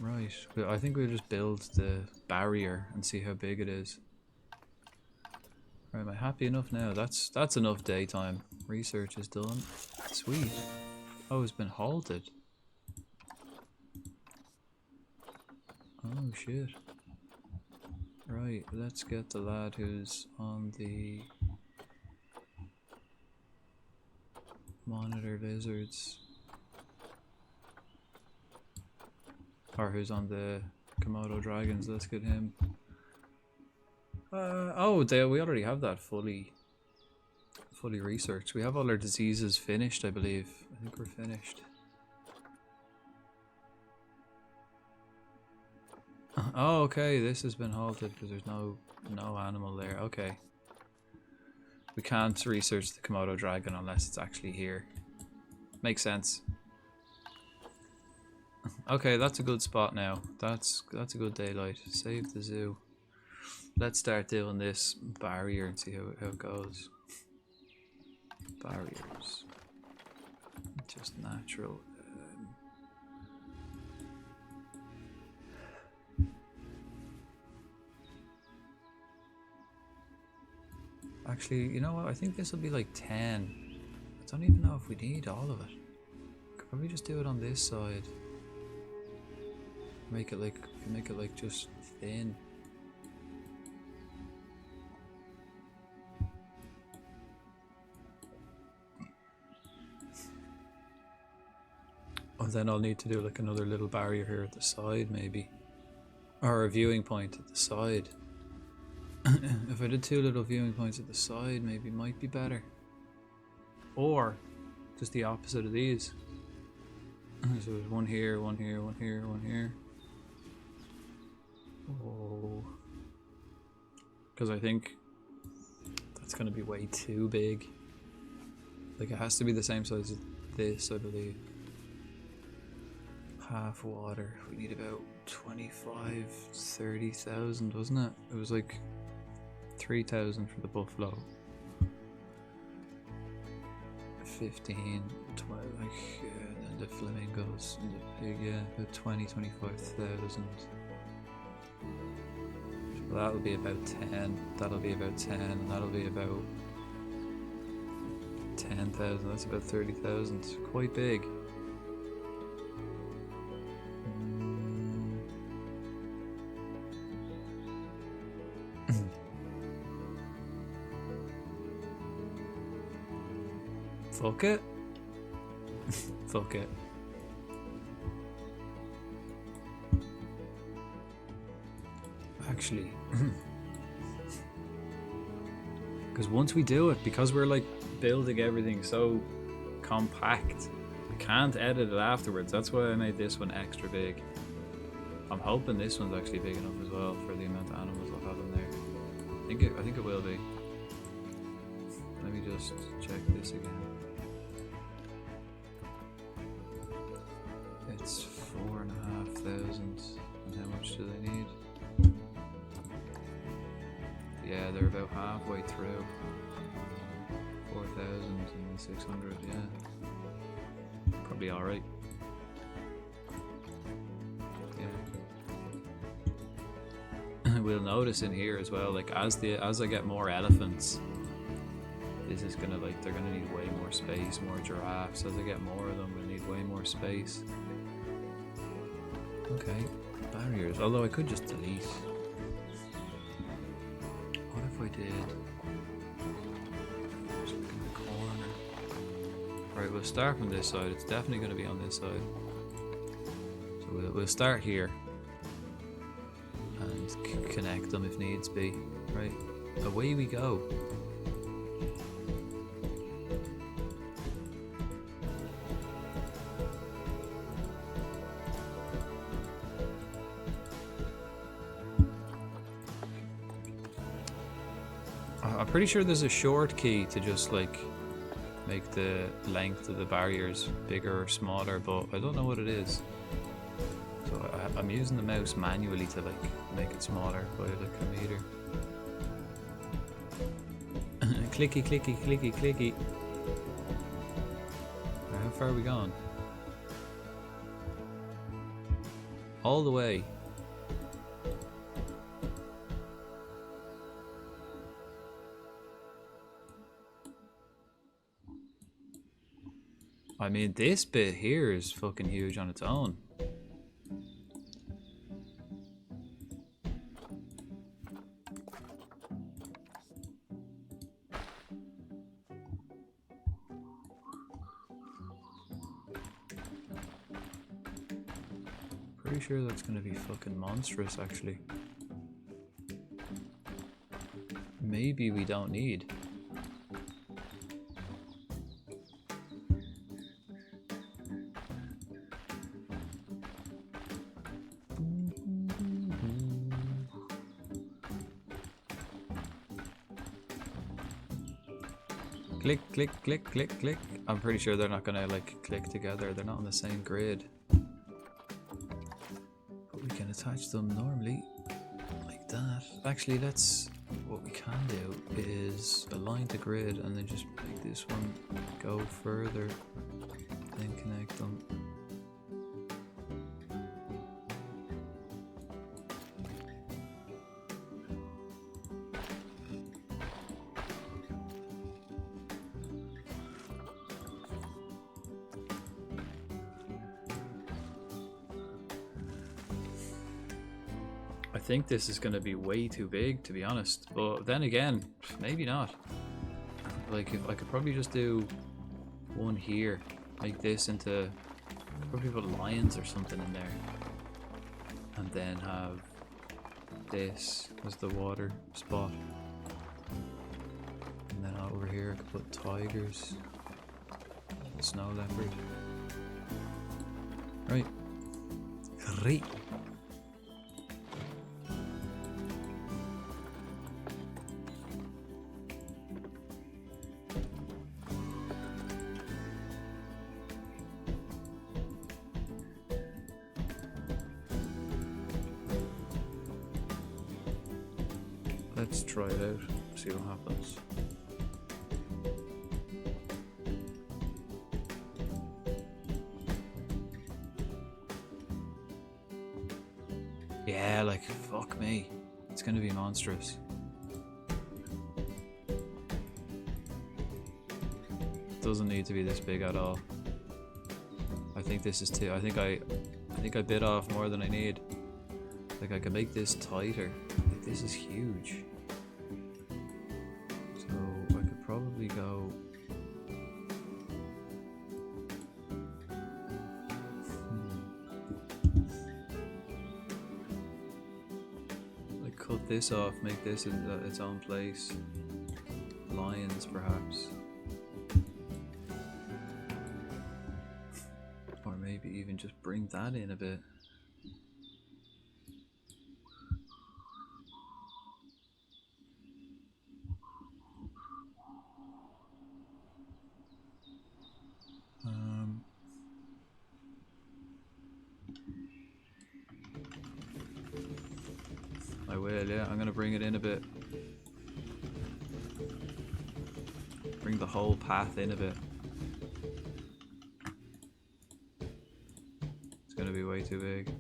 Right, I think we'll just build the barrier and see how big it is. Right, am I happy enough now? That's enough daytime. Research is done. Sweet. Oh, it's been halted. Oh shit. Right, let's get the lad who's on the monitor lizards. Or who's on the Komodo dragons, let's get him. Oh, we already have that fully researched. We have all our diseases finished, I believe. I think we're finished. Oh, okay, this has been halted because there's no animal there. Okay. We can't research the Komodo dragon unless it's actually here. Makes sense. Okay, that's a good spot now. That's a good daylight. Save the zoo. Let's start doing this barrier and see how it goes. Barriers. Just natural. Actually, you know what? I think this will be like 10. I don't even know if we need all of it. Could probably just do it on this side. Make it like just thin. And then I'll need to do like another little barrier here at the side maybe. Or a viewing point at the side. If I did 2 little viewing points at the side, maybe it might be better. Or just the opposite of these. So there's one here, one here, one here, one here. Oh. Because I think that's going to be way too big. Like it has to be the same size as this, I believe. Half water. We need about 30,000, wasn't it? It was like 3,000 for the buffalo. 15, 12, like, and then the flamingos and the pig, yeah, about 25,000. So that'll be about 10, that'll be about 10, and that'll be about 10,000, that's about 30,000, quite big. Fuck it. Fuck it. Actually, because once we do it, because we're like building everything so compact, I can't edit it afterwards. That's why I made this one extra big. I'm hoping this one's actually big enough as well for the amount of animals I'll have in there. I think it will be. Let me just check this again. It's 4,500. And how much do they need? Yeah, they're about halfway through. 4,600, yeah. Probably alright. Yeah. We'll notice in here as well, like as I get more elephants, this is gonna they're gonna need way more space, more giraffes. As I get more of them, we'll need way more space. Okay, barriers. Although I could just delete. What if I did? Just look in the corner. Right, we'll start from this side. It's definitely going to be on this side. So we'll start here and connect them if needs be. Right, away we go. I'm pretty sure there's a short key to just like make the length of the barriers bigger or smaller, but I don't know what it is. So I'm using the mouse manually to like make it smaller by like a meter. Clicky, clicky, clicky, clicky. Right, how far are we gone? All the way. I mean, this bit here is fucking huge on its own. Pretty sure that's gonna be fucking monstrous, actually. Maybe we don't need. Click, click, click, click, click. I'm pretty sure they're not gonna like click together. They're not on the same grid. But we can attach them normally like that. Actually, what we can do is align the grid and then just make this one go further, then connect them. I think this is going to be way too big, to be honest, but then again, maybe not. Like, if I could probably just do one here, make this into, probably put lions or something in there, and then have this as the water spot, and then over here I could put tigers, snow leopard. Right. Great. Let's try it out, see what happens. Yeah, like, fuck me. It's gonna be monstrous. Doesn't need to be this big at all. I think this is too, I think I bit off more than I need. Like, I could make this tighter. Like, this is huge. So I could probably go. Like, cut this off, make this in its own place. Lions, perhaps. Or maybe even just bring that in a bit. I will, yeah. I'm gonna bring it in a bit. Bring the whole path in a bit. It's gonna be way too big.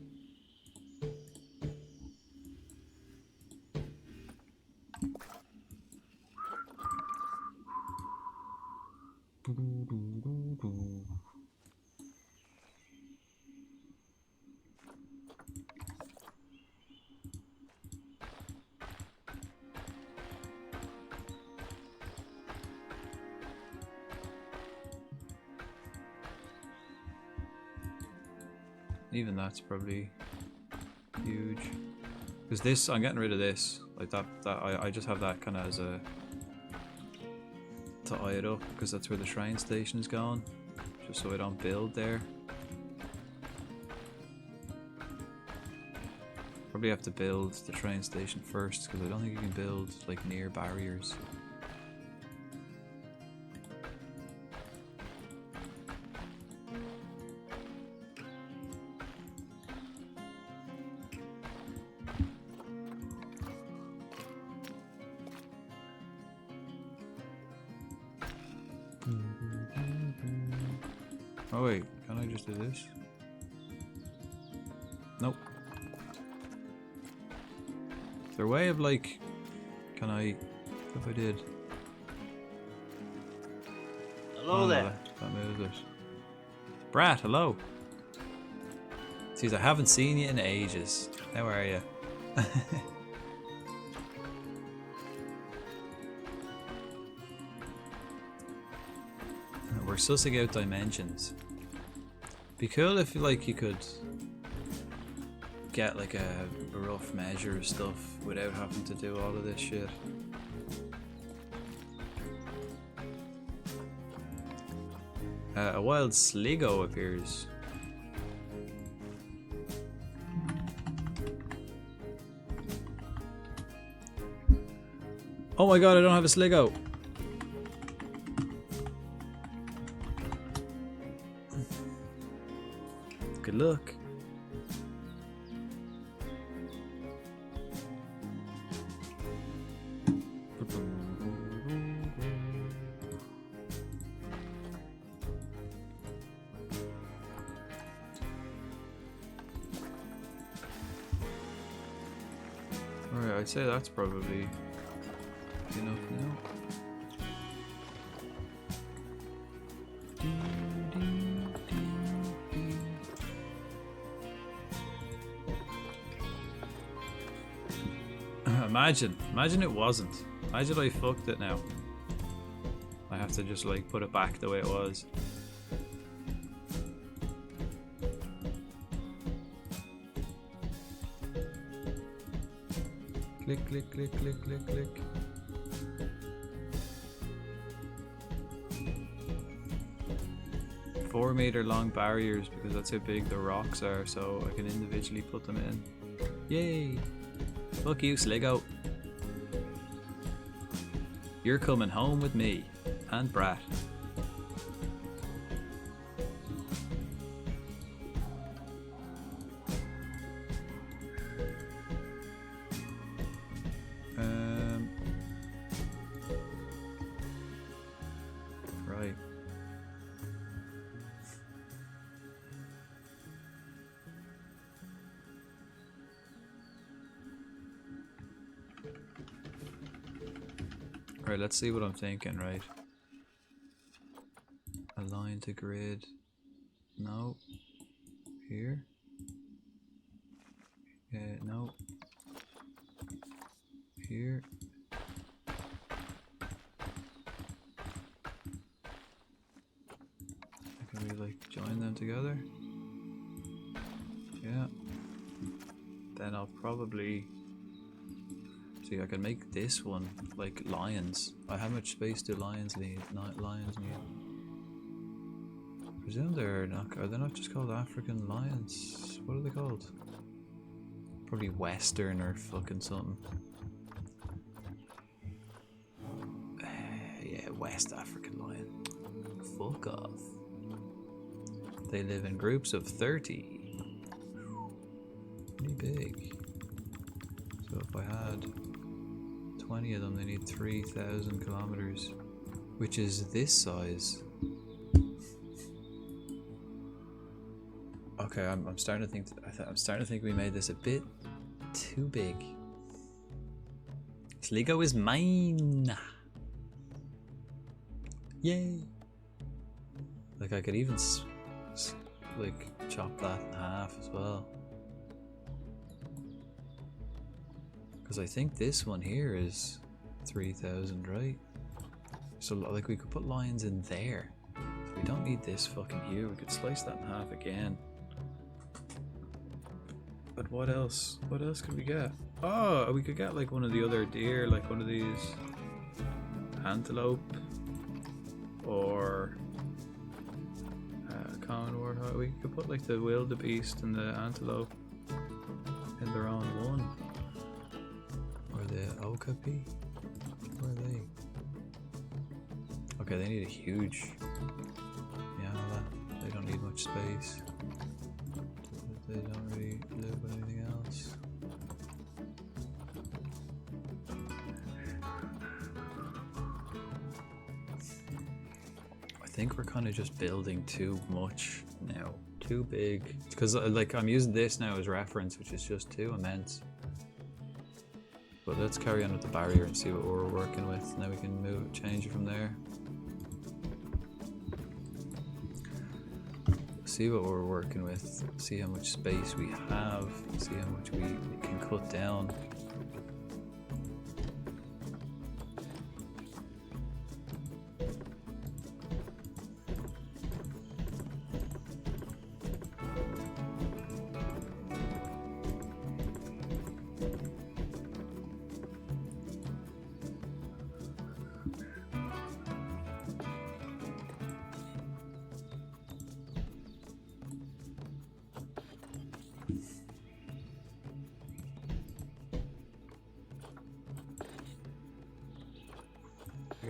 Even that's probably huge. Because this, I'm getting rid of this. Like that I just have that kind of as a to eye it up, because that's where the shrine station is going. Just so I don't build there. Probably have to build the train station first, because I don't think you can build like near barriers. Oh wait, can I just do this? Nope. Is there a way of like, can I, if I did? Hello there. That moves it. Brat, hello. Jeez, I haven't seen you in ages. How are you? We're sussing out dimensions. Be cool if like you could get like a rough measure of stuff without having to do all of this shit. A wild Sligo appears. Oh my god, I don't have a Sligo. Good luck. Alright, I'd say that's probably enough now. Imagine it wasn't. Imagine I fucked it now. I have to just like put it back the way it was. Click, click, click, click, click, click. "4-meter long barriers" because that's how big the rocks are, so I can individually put them in. Yay! Fuck you, Sligo. You're coming home with me and Brat. Right. Right, let's see what I'm thinking, right? Align to grid. No. Here. No. Here. Can we like join them together? Yeah. Then I'll probably see. I can make this one like lions. How much space do lions need? Not lions need. I presume they're not. Are they not just called African lions? What are they called? Probably Western or fucking something. Yeah, West African lion. Fuck off. They live in groups of 30. Pretty big. So if I had 20 of them, they need 3,000 kilometers, which is this size. Okay, I'm starting to think. I'm starting to think we made this a bit too big. Sligo is mine. Yay! Like I could even like chop that in half as well. Because I think this one here is 3,000, right? So like we could put lions in there. So we don't need this fucking here. We could slice that in half again. But what else? What else could we get? Oh, we could get like one of the other deer, like one of these antelope or common warthog. We could put like the wildebeest and the antelope in their own one. Or the okapi. Where are they? Okay, they need a huge. Yeah, they don't need much space. They don't really live with anything else. I think we're kind of just building too much now. Too big. Because like I'm using this now as reference, which is just too immense. But let's carry on with the barrier and see what we're working with. Now we can change it from there. See what we're working with, see how much space we have, see how much we can cut down.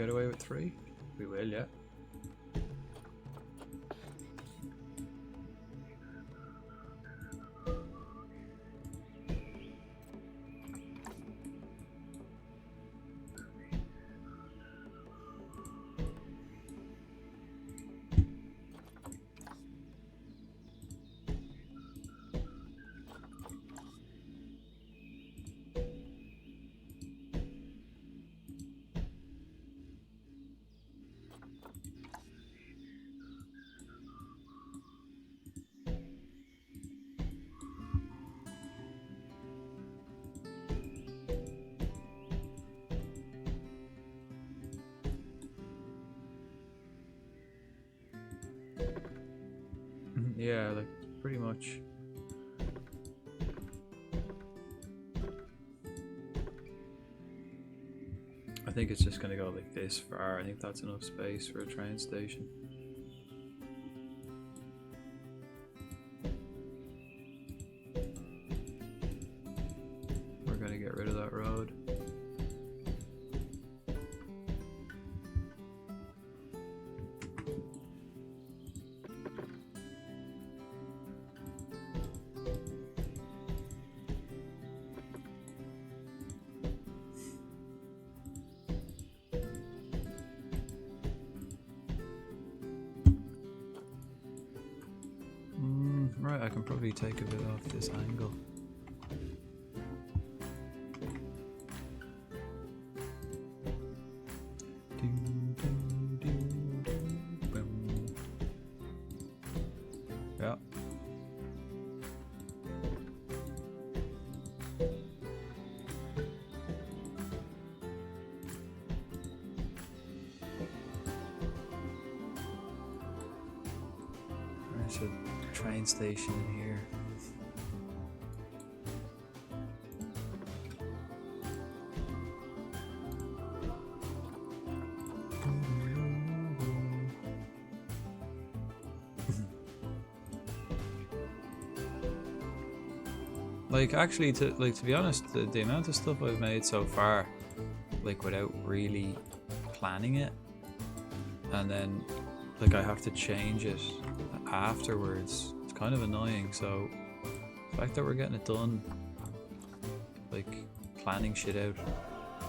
get away with 3? We will, yeah. Yeah, like pretty much. I think it's just gonna go like this far. I think that's enough space for a train station. We're gonna get rid of that road. Right, I can probably take a bit off this angle. Boom. Yeah. There's a train station in here. Like actually, to be honest, the amount of stuff I've made so far, like without really planning it, and then like I have to change it afterwards, it's kind of annoying. So the fact that we're getting it done, like planning shit out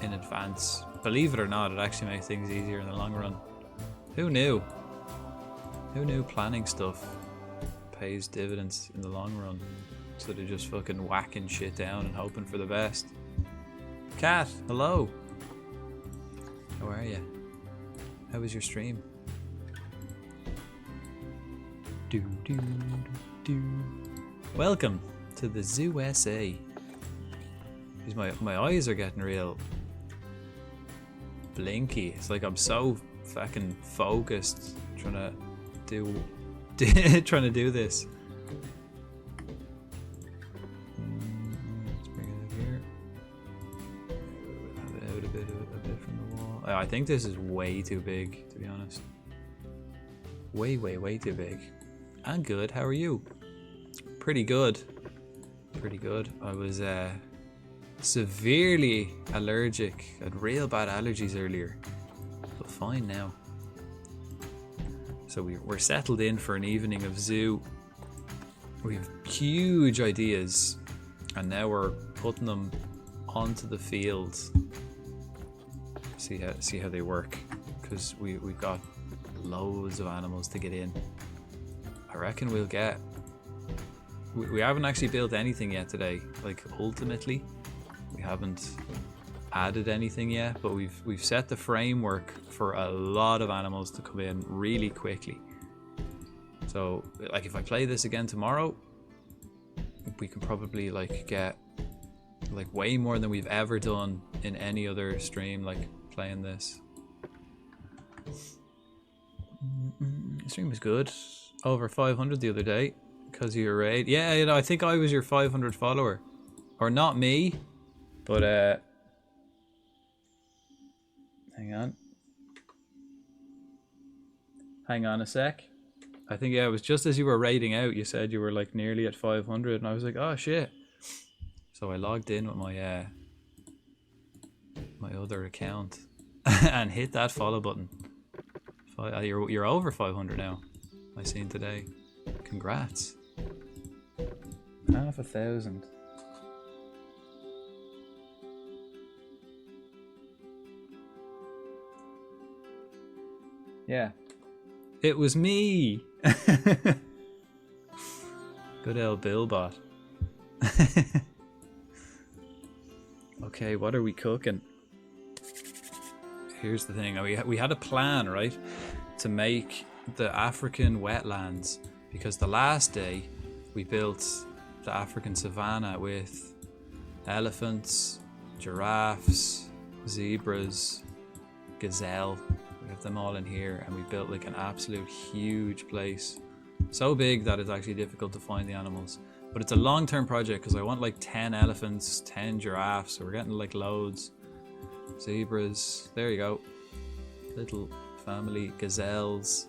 in advance, believe it or not, it actually makes things easier in the long run. Who knew? Who knew planning stuff pays dividends in the long run? So they're just fucking whacking shit down and hoping for the best. Cat, hello. How are you? How was your stream? Do do do do. Welcome to the Zoo SA. My eyes are getting real blinky. It's like I'm so fucking focused trying to do this. Let's bring it up here. Have it out a bit from the wall. I think this is way too big, to be honest. Way too big. I'm good. How are you? Pretty good. Pretty good. I was severely allergic. I had real bad allergies earlier, but fine now. So we're settled in for an evening of zoo. We have huge ideas, and now we're putting them onto the field. See how they work, because we've got loads of animals to get in. I reckon we'll get. We haven't actually built anything yet today. Like ultimately, we haven't added anything yet, but we've set the framework for a lot of animals to come in really quickly. So like if I play this again tomorrow, we can probably like get like way more than we've ever done in any other stream, like playing this. The stream was good. Over 500 the other day because of your raid. Yeah, you know, I think I was your 500 follower, or not me, but hang on a sec. I think, yeah, it was just as you were raiding out, you said you were like nearly at 500, and I was like, oh shit. So I logged in with my my other account and hit that follow button. You're over 500 now. I seen today. Congrats. 500. Yeah. It was me. Good old Billbot. Okay, what are we cooking? Here's the thing. We had a plan, right, to make the African wetlands, because the last day we built the African savanna with elephants, giraffes, zebras, gazelle. We have them all in here, and we built like an absolute huge place. So big that it's actually difficult to find the animals. But it's a long-term project because I want like 10 elephants, 10 giraffes, so we're getting like loads. Zebras, there you go. Little family gazelles.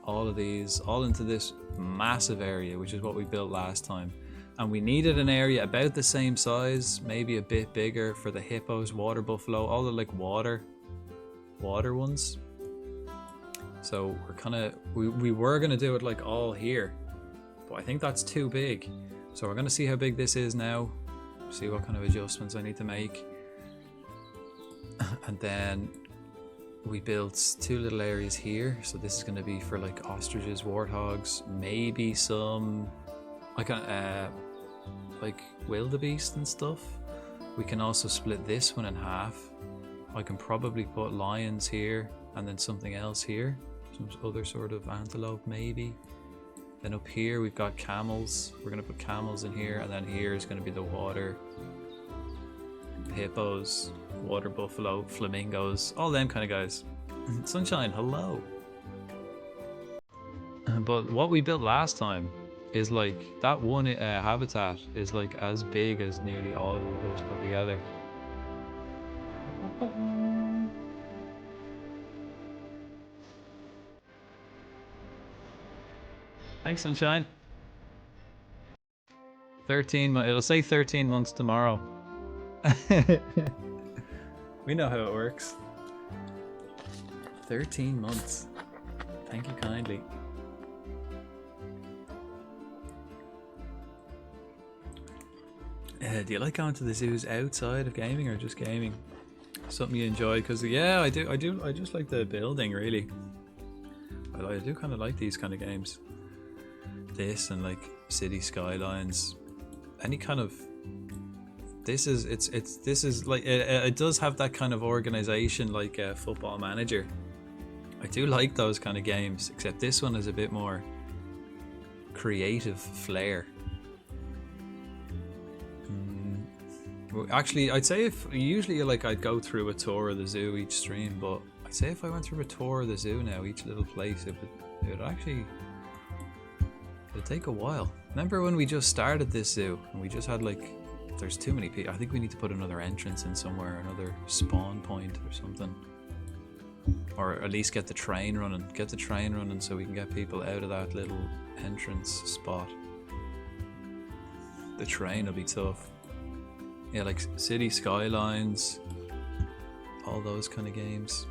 All of these, all into this massive area, which is what we built last time. And we needed an area about the same size, maybe a bit bigger for the hippos, water buffalo, all the like water ones. So we're kind of, we were going to do it like all here, but I think that's too big. So we're going to see how big this is now, see what kind of adjustments I need to make. And then we built 2 little areas here. So this is going to be for like ostriches, warthogs, maybe some like wildebeest and stuff. We can also split this one in half. I can probably put lions here and then something else here, some other sort of antelope maybe. Then up here we've got camels. We're going to put camels in here, and then here is going to be the water, hippos, water buffalo, flamingos, all them kind of guys. Sunshine, hello. But what we built last time is like, that one habitat is like as big as nearly all of those put together. Thanks, Sunshine. 13 months. It'll say 13 months tomorrow. We know how it works. 13 months. Thank you kindly. Do you like going to the zoos outside of gaming or just gaming? Something you enjoy? Because yeah, I do. I just like the building, really. I do kind of like these kind of games. This and like city skylines, any kind of. This is like it does have that kind of organization like a Football Manager. I do like those kind of games, except this one is a bit more creative flair. Actually, I'd say if usually like I'd go through a tour of the zoo each stream, but I'd say if I went through a tour of the zoo now, each little place, it would actually. It'd take a while. Remember when we just started this zoo and we just had like, there's too many people. I think we need to put another entrance in somewhere, another spawn point or something. Or at least get the train running. Get the train running so we can get people out of that little entrance spot. The train will be tough. Yeah, like city skylines, all those kind of games.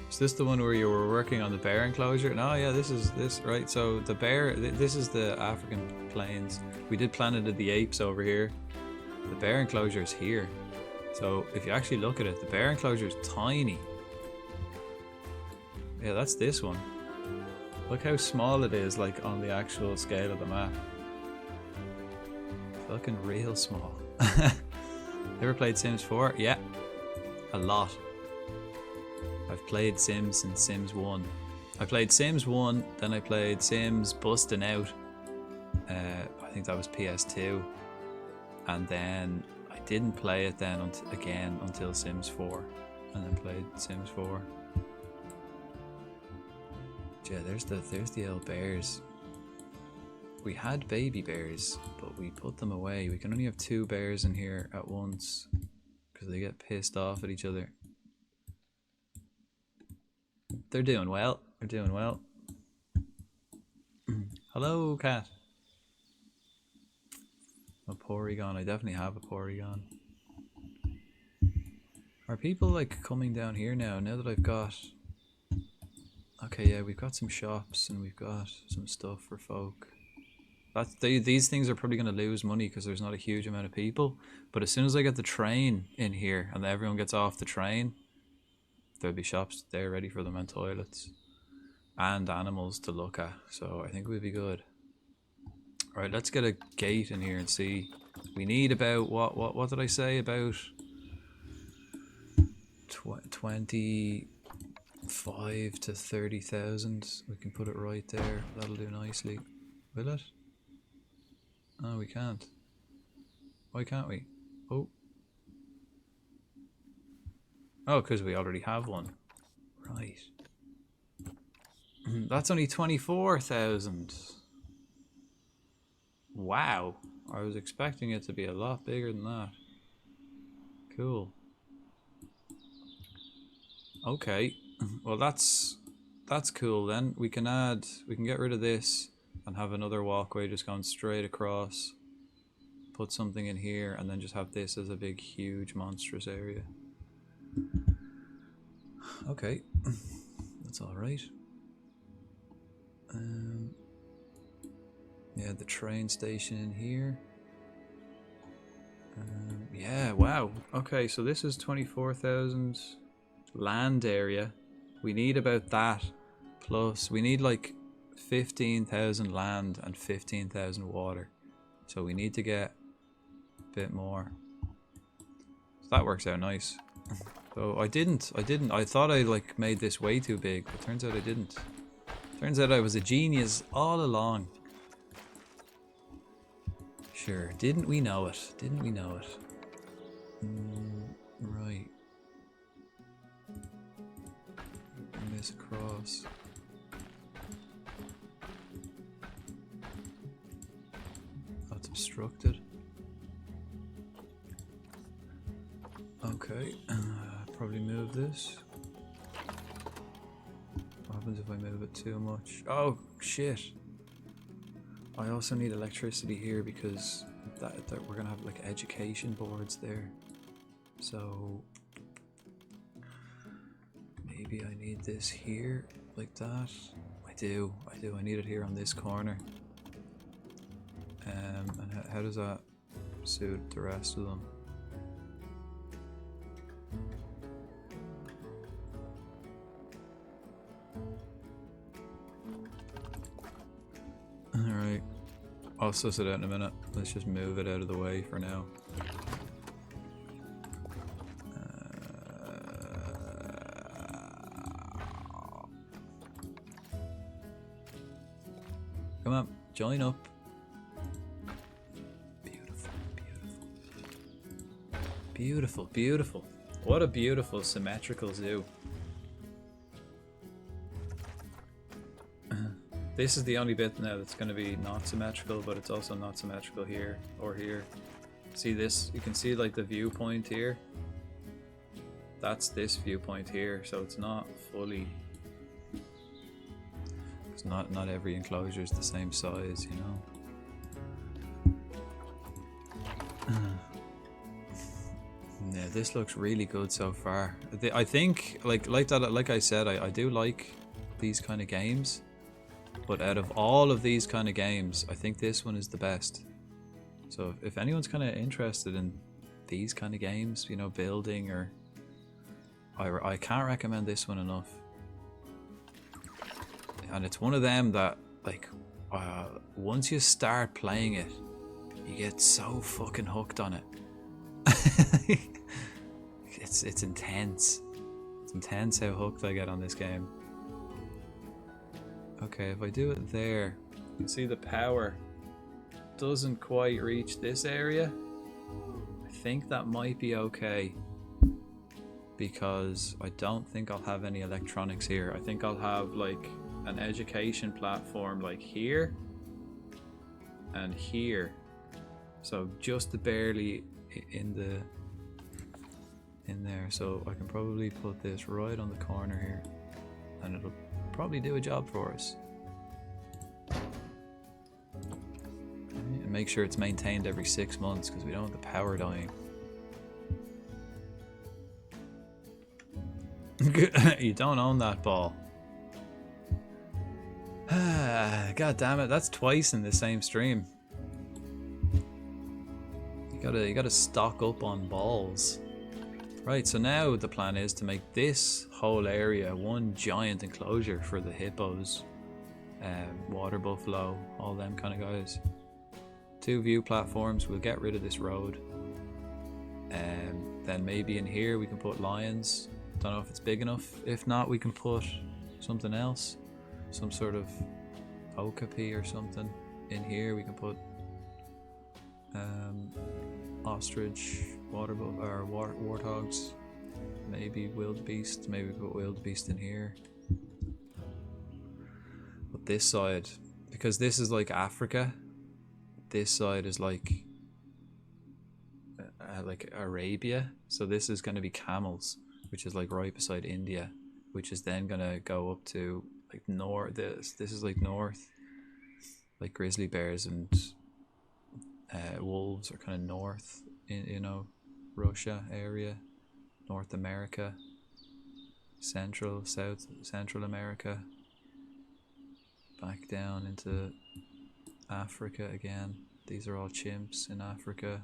Is this the one where you were working on the bear enclosure? No, yeah, this right. So the bear, this is the African plains. We did Planet of the Apes over here. The bear enclosure is here. So if you actually look at it, the bear enclosure is tiny. Yeah, that's this one. Look how small it is, like on the actual scale of the map. Fucking real small. Ever played Sims 4? Yeah, a lot. I've played Sims since Sims 1. I played Sims 1, then I played Sims Bustin' Out. I think that was PS2. And then I didn't play it then again until Sims 4. And then played Sims 4. Yeah, there's the old bears. We had baby bears, but we put them away. We can only have 2 bears in here at once because they get pissed off at each other. They're doing well. They're doing well. Hello, cat. A Porygon. I definitely have a Porygon. Are people like coming down here now that I've got... Okay, yeah, we've got some shops and we've got some stuff for folk. These things are probably going to lose money because there's not a huge amount of people. But as soon as I get the train in here and everyone gets off the train, there'll be shops there ready for them and toilets. And animals to look at. So I think we'll be good. Alright, let's get a gate in here and see. We need about, what did I say? About 25 to 30,000. We can put it right there. That'll do nicely. Will it? Oh, we can't. Why can't we? Oh. Oh, because we already have one. Right. That's only 24,000. Wow. I was expecting it to be a lot bigger than that. Cool. Okay. Well, that's cool then. We can get rid of this and have another walkway just going straight across. Put something in here and then just have this as a big, huge, monstrous area. Okay. That's alright. Yeah, the train station in here. Yeah, wow. Okay, so this is 24,000 land area. We need about that. Plus, we need like 15,000 land and 15,000 water. So we need to get a bit more. So that works out nice. So I thought I like made this way too big, but turns out I didn't. Turns out I was a genius all along. Sure, didn't we know it? Didn't we know it? Right. Bring this across. That's obstructed. Okay, probably move this. What happens if I move it too much? Oh, shit. I also need electricity here because that we're gonna have like education boards there. So maybe I need this here like that. I do. I need it here on this corner. And how does that suit the rest of them? Alright. I'll suss it out in a minute. Let's just move it out of the way for now. Come on, join up. Beautiful, beautiful. Beautiful, beautiful. What a beautiful symmetrical zoo. This is the only bit now that's going to be not symmetrical, but it's also not symmetrical here or here. See this? You can see like the viewpoint here. That's this viewpoint here, so it's not fully... It's not every enclosure is the same size, you know? Yeah, this looks really good so far. I think, like I said, I do like these kind of games. But out of all of these kind of games, I think this one is the best. So if anyone's kind of interested in these kind of games, you know, building or... I can't recommend this one enough. And it's one of them that, like, once you start playing it, you get so fucking hooked on it. It's intense. It's intense how hooked I get on this game. Okay, if I do it there, you can see the power doesn't quite reach this area. I think that might be okay because I don't think I'll have any electronics here. I think I'll have like an education platform like here and here. So just barely in there. So I can probably put this right on the corner here and it'll probably do a job for us. And make sure it's maintained every 6 months because we don't want the power dying. You don't own that ball. God damn it, that's twice in the same stream. You gotta stock up on balls. Right, so now the plan is to make this whole area one giant enclosure for the hippos, water buffalo, all them kind of guys. 2 view platforms, we'll get rid of this road. Then maybe in here we can put lions. Don't know if it's big enough. If not, we can put something else. Some sort of okapi or something. In here we can put ostrich, warthogs, maybe wildebeest. Maybe we put wildebeest in here. But this side, because this is like Africa, this side is like Arabia. So this is going to be camels, which is like right beside India, which is then going to go up to like north. This is like north, like grizzly bears and wolves are kind of north in, you know, Russia area, North America, Central America, back down into Africa again. These are all chimps in Africa.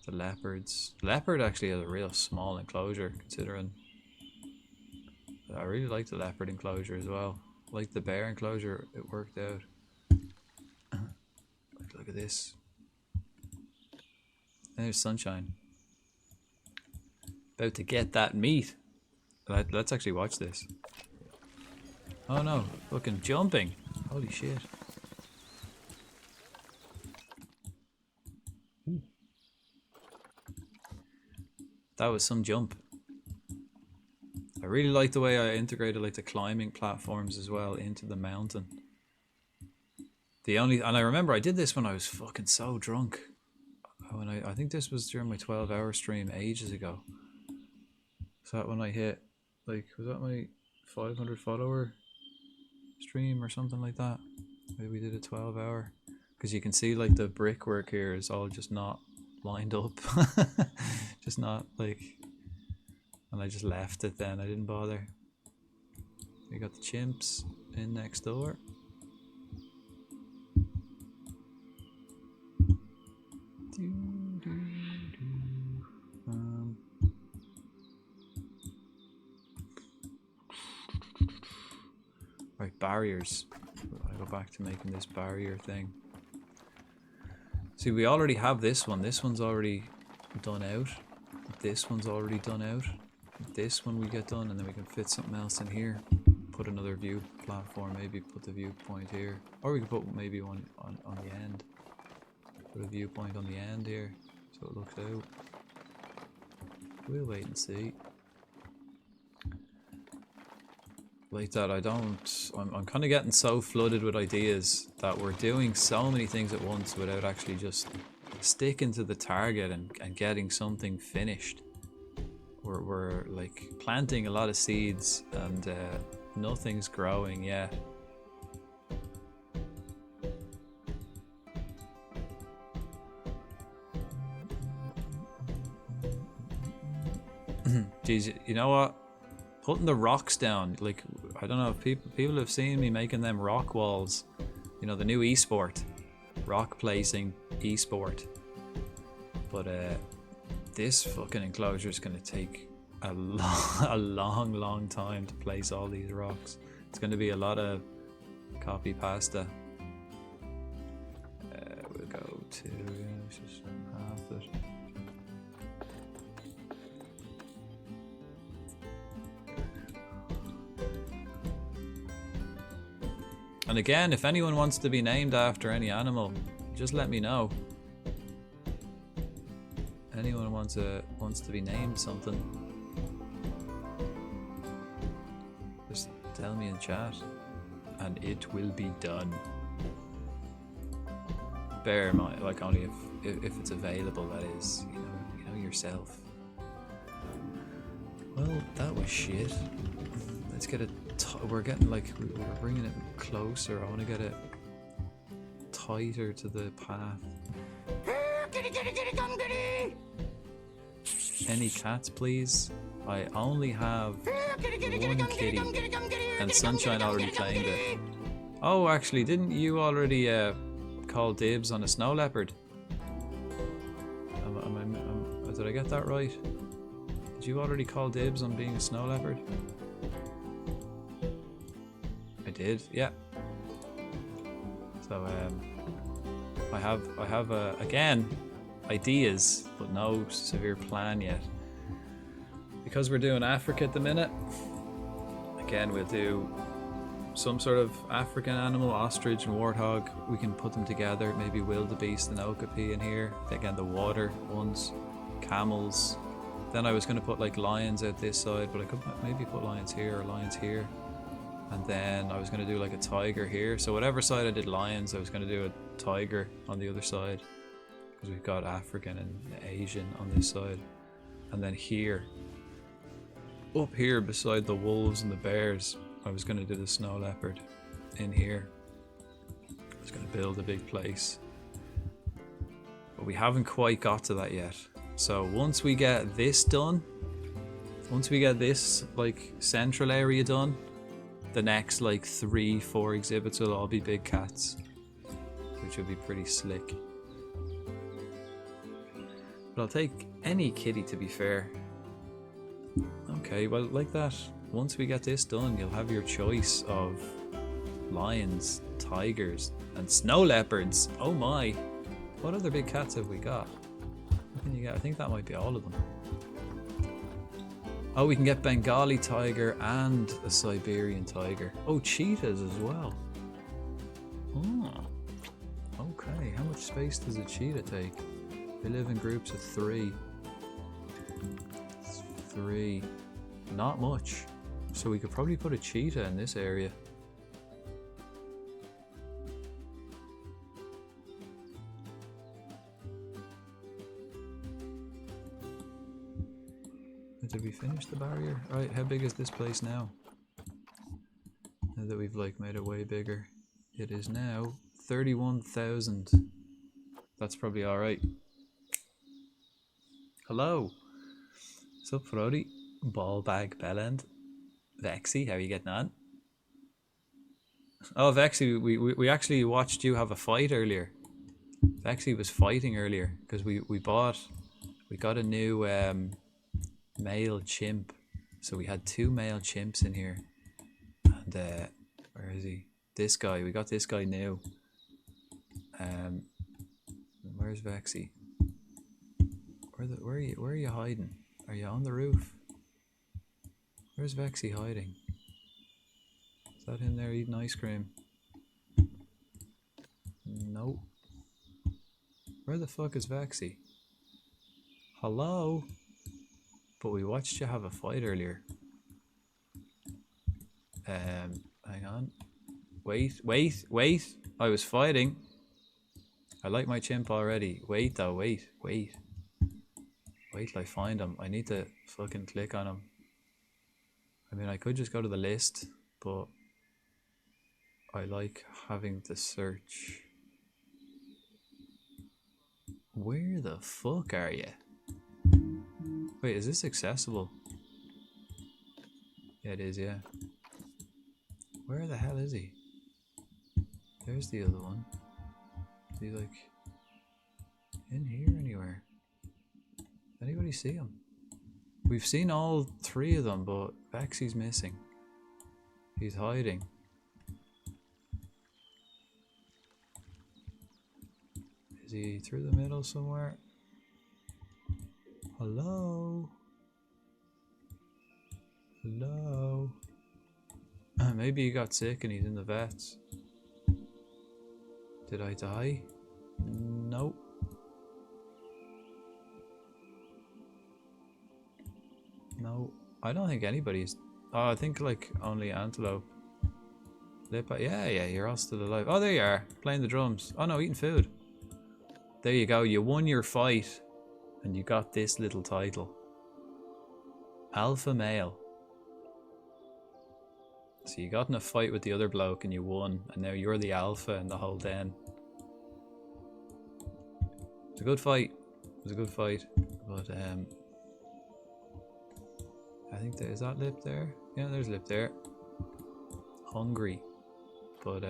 The leopards. The leopard actually has a real small enclosure, considering. I really like the leopard enclosure as well. Like the bear enclosure, it worked out. Look at this. There's sunshine. About to get that meat. Let's actually watch this. Oh no, fucking jumping. Holy shit. That was some jump. I really like the way I integrated like the climbing platforms as well into the mountain. And I remember I did this when I was fucking so drunk. When I think this was during my 12-hour stream ages ago. So that when I hit, like, was that my 500 follower stream or something like that? Maybe we did a 12-hour. Because you can see like the brickwork here is all just not lined up. Just not like, and I just left it then. I didn't bother. We got the chimps in next door. Right, barriers. I go back to making this barrier thing. See, we already have this one. This one's already done out. This one's already done out. This one we get done, and then we can fit something else in here. Put another view platform, maybe put the viewpoint here. Or we could put maybe one on the end. Put a viewpoint on the end here, so it looks out. We'll wait and see. Like that, I'm kind of getting so flooded with ideas that we're doing so many things at once without actually just sticking to the target and getting something finished. We're like planting a lot of seeds and nothing's growing yet. Jeez, you know what? Putting the rocks down, like, I don't know if people have seen me making them rock walls. You know, the new esport, rock placing esport. But this fucking enclosure is gonna take a long time to place all these rocks. It's gonna be a lot of copy pasta. We'll go to just half it. And again, if anyone wants to be named after any animal, just let me know. Anyone wants to be named something, just tell me in chat, and it will be done. Bear in mind, like, only if it's available, that is. You know yourself. Well, that was shit. Let's get it. We're getting like we're bringing it closer. I want to get it tighter to the path. Kitty, kitty, kitty, come kitty! Any cats, please? I only have one kitty, and Sunshine already claimed it. Oh, actually, didn't you already call dibs on a snow leopard? Did I get that right? Did you already call dibs on being a snow leopard? I did, yeah. So I have again ideas, but no severe plan yet. Because we're doing Africa at the minute, again we'll do some sort of African animal, ostrich and warthog. We can put them together. Maybe wildebeest and okapi in here. Again, the water ones, camels. Then I was going to put like lions out this side, but I could maybe put lions here or lions here. And then I was going to do like a tiger here. So whatever side I did lions, I was going to do a tiger on the other side. Because we've got African and Asian on this side. And then here, up here beside the wolves and the bears, I was going to do the snow leopard in here. I was going to build a big place. But we haven't quite got to that yet. So once we get this done, once we get this like central area done, the next like 3-4 exhibits will all be big cats, which will be pretty slick. But I'll take any kitty, to be fair. Okay, well, like that, once we get this done, you'll have your choice of lions, tigers, and snow leopards. Oh my! What other big cats have we got? What can you get? I think that might be all of them. Oh, we can get Bengali tiger and a Siberian tiger. Oh, cheetahs as well. Oh, okay. How much space does a cheetah take? They live in groups of 3. 3. Not much. So we could probably put a cheetah in this area. Did we finish the barrier? Alright, how big is this place now? Now that we've like made it way bigger. It is now 31,000. That's probably alright. Hello. What's up, Frody? Ballbag Bellend. Vexy, how are you getting on? Oh, Vexy, we actually watched you have a fight earlier. Vexy was fighting earlier because we got a new male chimp. So we had 2 male chimps in here. And where is he? This guy. We got this guy new. Where's Vexy? Where are you hiding? Are you on the roof? Where's Vexy hiding? Is that him there eating ice cream? Nope. Where the fuck is Vexy? Hello? But we watched you have a fight earlier. Hang on. Wait. I was fighting. I like my chimp already. Wait though, wait. Wait till I find him. I need to fucking click on him. I mean, I could just go to the list, but I like having to search. Where the fuck are you? Wait, is this accessible? Yeah, it is, yeah. Where the hell is he? There's the other one. Is he like in here anywhere? Anybody see him? We've seen all 3 of them, but Vexy's missing. He's hiding. Is he through the middle somewhere? Hello? Hello? Maybe he got sick and he's in the vets. Did I die? Nope. No, I don't think anybody's. Oh, I think like only Antelope. Lipa. Yeah, you're all still alive. Oh, there you are, playing the drums. Oh no, eating food. There you go, you won your fight and you got this little title. Alpha male. So you got in a fight with the other bloke and you won, and now you're the alpha in the whole den. It was a good fight. It was a good fight. But I think is that lip there? Yeah, there's lip there. Hungry. But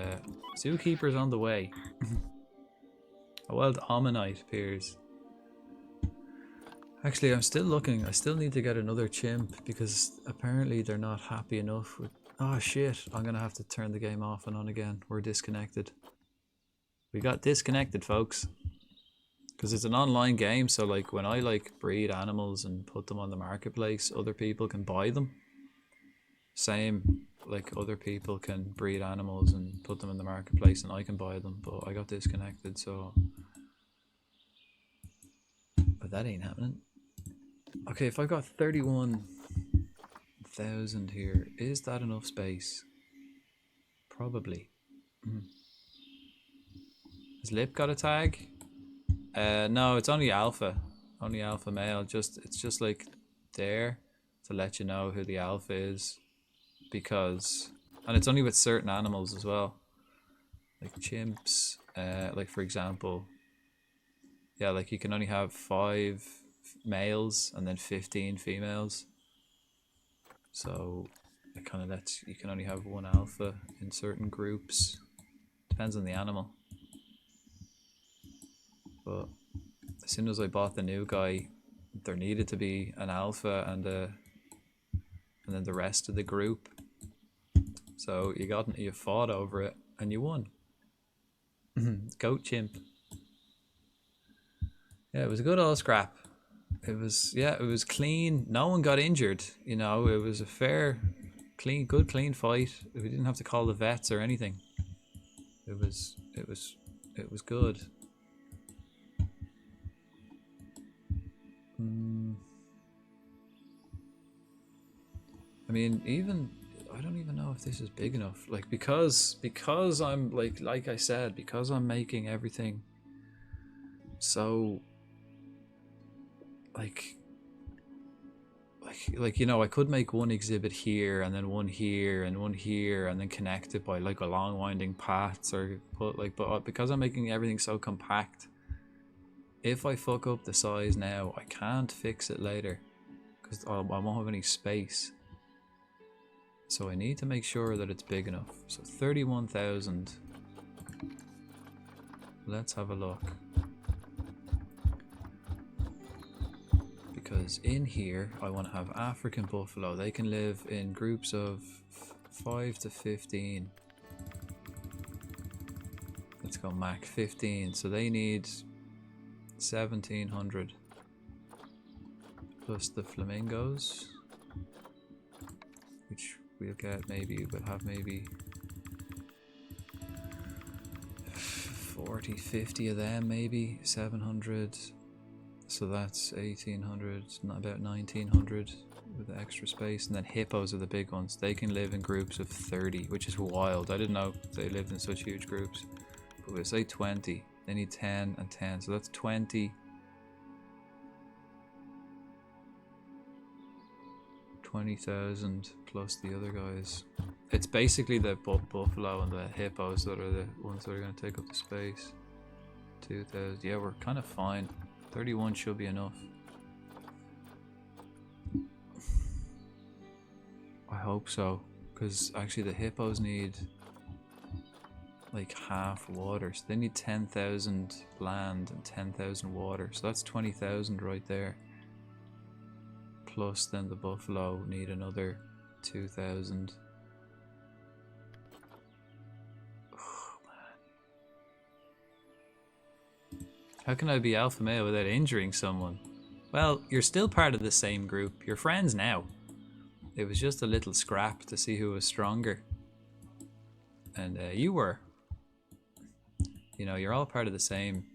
zookeeper's on the way. A wild ammonite appears. Actually, I'm still looking. I still need to get another chimp because apparently they're not happy enough with... Oh shit, I'm gonna have to turn the game off and on again. We're disconnected. We got disconnected, folks. Because it's an online game, so like when I like breed animals and put them on the marketplace, other people can buy them. Same, like other people can breed animals and put them in the marketplace and I can buy them, but I got disconnected, so... But that ain't happening. Okay, if I got 31,000 here, is that enough space? Probably. Has Lip got a tag? No, it's only alpha. Only alpha male. It's just like there to let you know who the alpha is. Because... And it's only with certain animals as well. Like chimps. Like for example... Yeah, like you can only have 5 males and then 15 females. So it kind of lets you can only have 1 alpha in certain groups. Depends on the animal. But as soon as I bought the new guy, there needed to be an alpha and then the rest of the group. So you fought over it and you won. Goat chimp. Yeah, it was a good old scrap. It was clean. No one got injured. You know, it was a fair, good clean fight. We didn't have to call the vets or anything. It was good. I mean, I don't even know if this is big enough. Like because I'm like I said, because I'm making everything so like you know, I could make one exhibit here and then one here and one here and then connect it by like a long winding paths or put like, but because I'm making everything so compact, if I fuck up the size now, I can't fix it later because I won't have any space. So I need to make sure that it's big enough. So 31,000. Let's have a look. Because in here I want to have African buffalo. They can live in groups of 5 to 15. Let's go Mac 15. So they need 1,700 plus the flamingos, which we'll get we'll have maybe 40, 50 of them, maybe 700. So that's 1,800, about 1,900 with the extra space. And then hippos are the big ones. They can live in groups of 30, which is wild. I didn't know they lived in such huge groups. But we'll say 20. They need 10 and 10. So that's 20. 20,000 plus the other guys. It's basically the buffalo and the hippos that are the ones that are going to take up the space. 2,000. Yeah, we're kind of fine. 31 should be enough. I hope so, because actually the hippos need like half water, so they need 10,000 land and 10,000 water, so that's 20,000 right there. Plus then the buffalo need another 2,000. How can I be alpha male without injuring someone? Well, you're still part of the same group. You're friends now. It was just a little scrap to see who was stronger. And you were. You know, you're all part of the same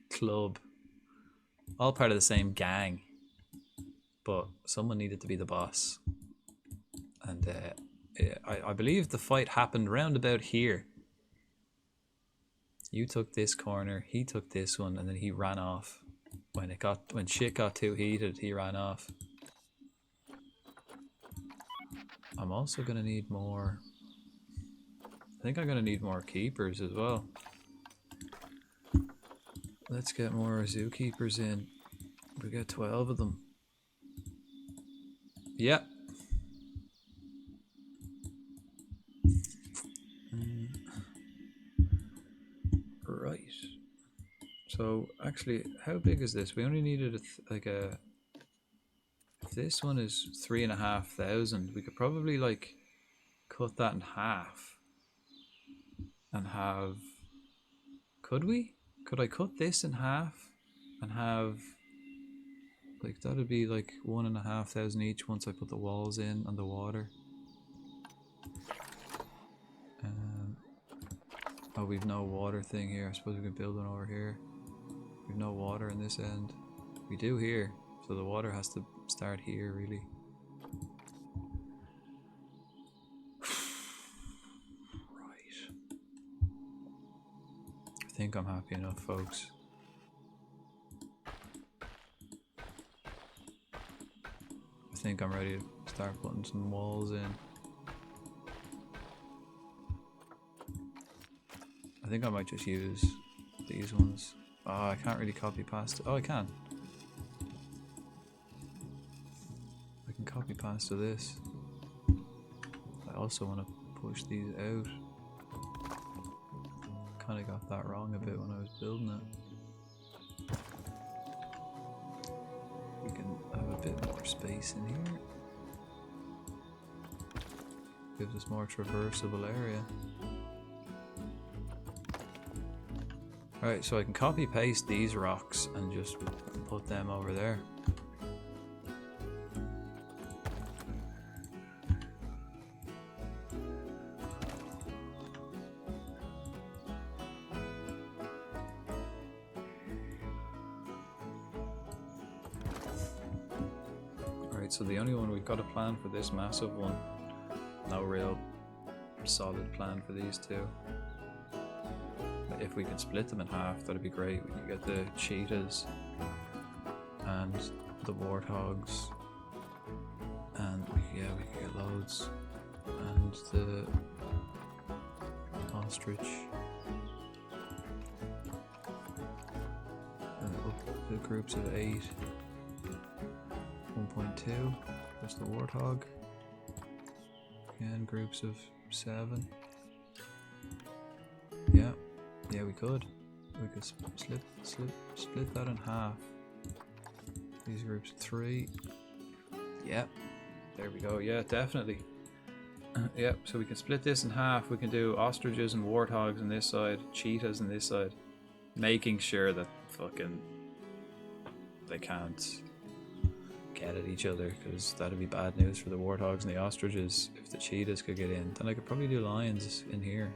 club. All part of the same gang. But someone needed to be the boss. And I believe the fight happened round about here. You took this corner, he took this one, and then he ran off. When shit got too heated, he ran off. I'm also gonna need more. I think I'm gonna need more keepers as well. Let's get more zookeepers in. We got 12 of them. Yeah. Right. So actually, how big is this? We only needed like a. If this one is 3,500, we could probably like cut that in half and have. Could we? Could I cut this in half and have like that'd be like 1,500 each once I put the walls in and the water. Oh, we've no water thing here. I suppose we can build one over here. We've no water in this end. We do here, so the water has to start here, really. Right. I think I'm happy enough, folks. I think I'm ready to start putting some walls in. I think I might just use these ones. Oh, I can't really copy past. Oh, I can. I can copy past to this. I also want to push these out. Kind of got that wrong a bit when I was building it. We can have a bit more space in here. Gives us more traversable area. Alright, so I can copy paste these rocks and just put them over there. Alright, so the only one we've got a plan for this massive one. No real solid plan for these two. If we could split them in half, that'd be great. We could get the cheetahs and the warthogs, and we could get loads, and the ostrich, and up the groups of 8, 1.2, plus the warthog, again groups of 7. Yeah. Yeah, we could. We could split that in half. These groups of 3. Yep. There we go. Yeah, definitely. Yep. So we can split this in half. We can do ostriches and warthogs on this side, cheetahs on this side, making sure that fucking they can't get at each other, because that'd be bad news for the warthogs and the ostriches if the cheetahs could get in. Then I could probably do lions in here.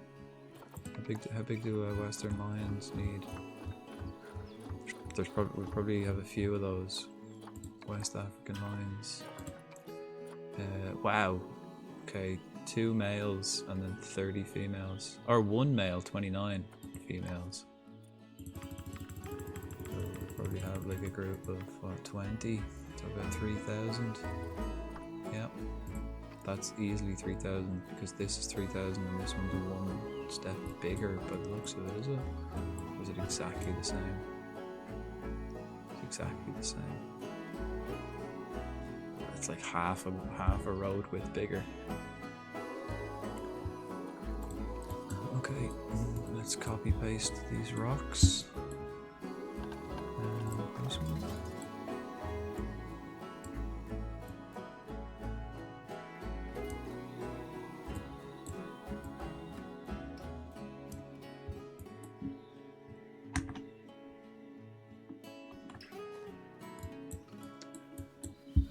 How big do Western lions need? We probably have a few of those West African lions. Wow. Okay, 2 males and then 30 females, or 1 male, 29 females. So we'll probably have like a group of what, 20, so about 3,000. Yep. That's easily 3,000, because this is 3,000 and this one's 1 step bigger by the looks of it, is it? Or is it exactly the same? It's exactly the same. It's like half a road width bigger. Okay, let's copy paste these rocks. And this one.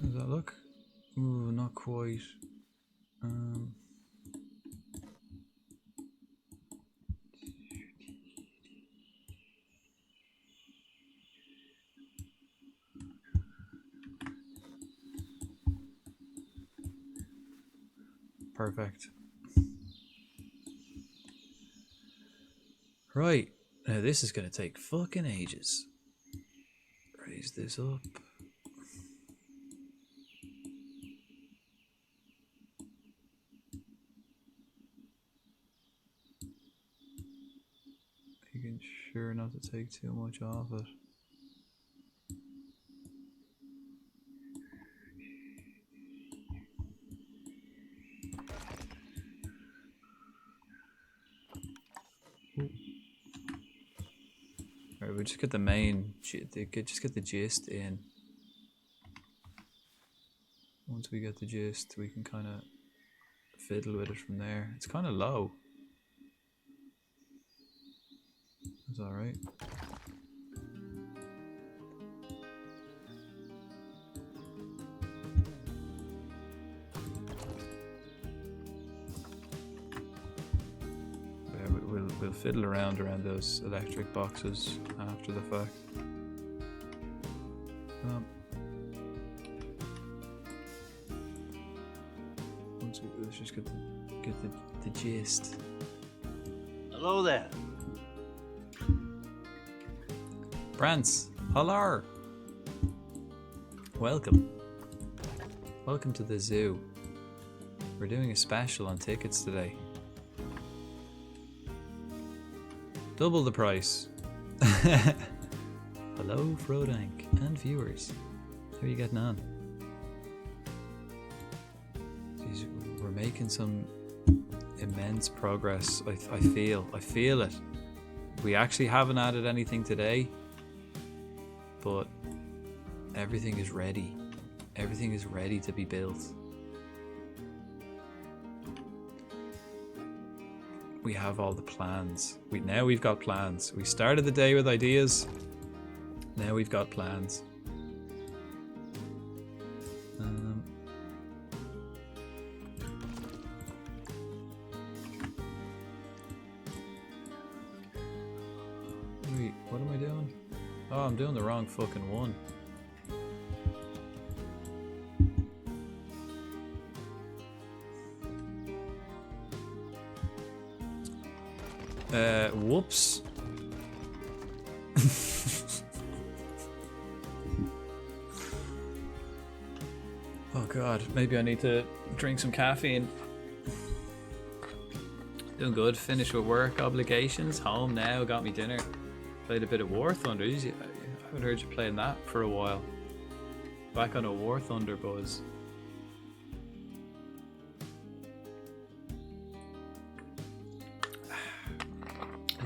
How does that look? Ooh, not quite. Perfect. Right, now this is gonna take fucking ages. Raise this up. Making sure not to take too much off it. Alright, we'll just get the main, just get the gist in. Once we get the gist, we can kind of fiddle with it from there. It's kind of low. It's alright. We'll fiddle around those electric boxes after the fact. Let's just get the gist. Hello there. Brants, hello. Welcome. Welcome to the zoo. We're doing a special on tickets today. Double the price. Hello, Frodank and viewers. How are you getting on? Jeez, we're making some immense progress. I feel it. We actually haven't added anything today, but everything is ready. Everything is ready to be built. We have all the plans. Now we've got plans. We started the day with ideas. Now we've got plans. Wait, what am I doing? Oh, I'm doing the wrong fucking one. Whoops. Oh god, maybe I need to drink some caffeine. Doing good, finished with work obligations, home now, got me dinner. Played a bit of War Thunder. I haven't heard you playing that for a while. Back on a War Thunder buzz.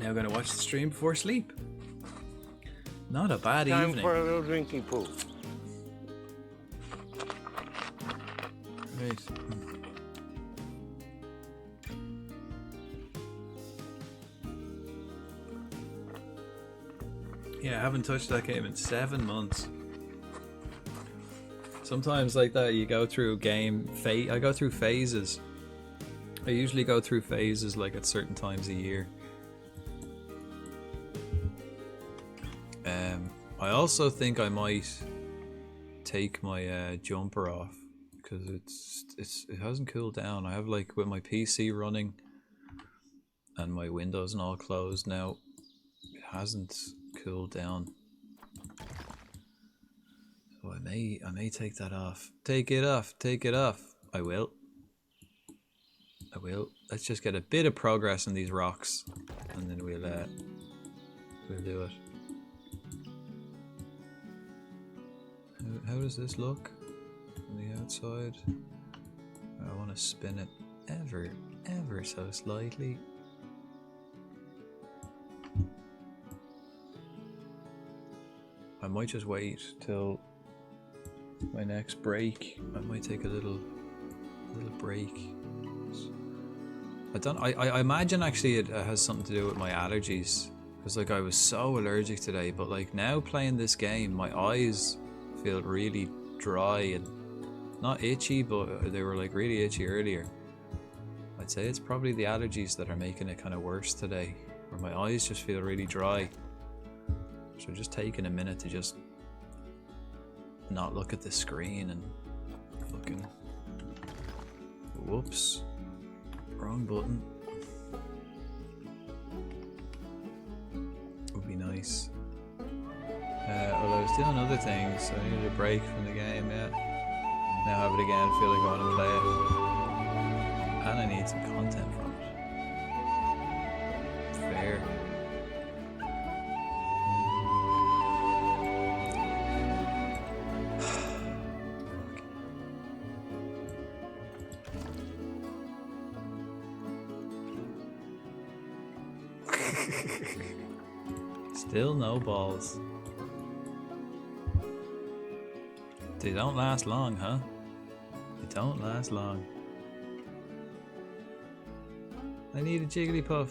Now gonna watch the stream before sleep. Not a bad Time evening. for a little drinking pool. Right. Yeah, I haven't touched that game in 7 months. Sometimes like that you go through I go through phases. I usually go through phases like at certain times a year. I also think I might take my jumper off because it hasn't cooled down. I have like with my PC running and my windows and all closed now, it hasn't cooled down. So I may take that off. Take it off. I will. Let's just get a bit of progress in these rocks and then we'll do it. How does this look from the outside? I want to spin it ever so slightly. I might just wait till my next break. I might take a little break. I imagine actually it has something to do with my allergies, because like I was so allergic today, but like now playing this game my eyes feel really dry and not itchy, but they were like really itchy earlier. I'd say it's probably the allergies that are making it kind of worse today, where my eyes just feel really dry. So just taking a minute to just not look at the screen and fucking whoops, wrong button. Would be nice. Well, I was doing other things, so I needed a break from the game, yeah. Now have it again, feel like I want to play it. And I need some content from it. Fair. Still no balls. They don't last long, huh? They don't last long. I need a Jigglypuff.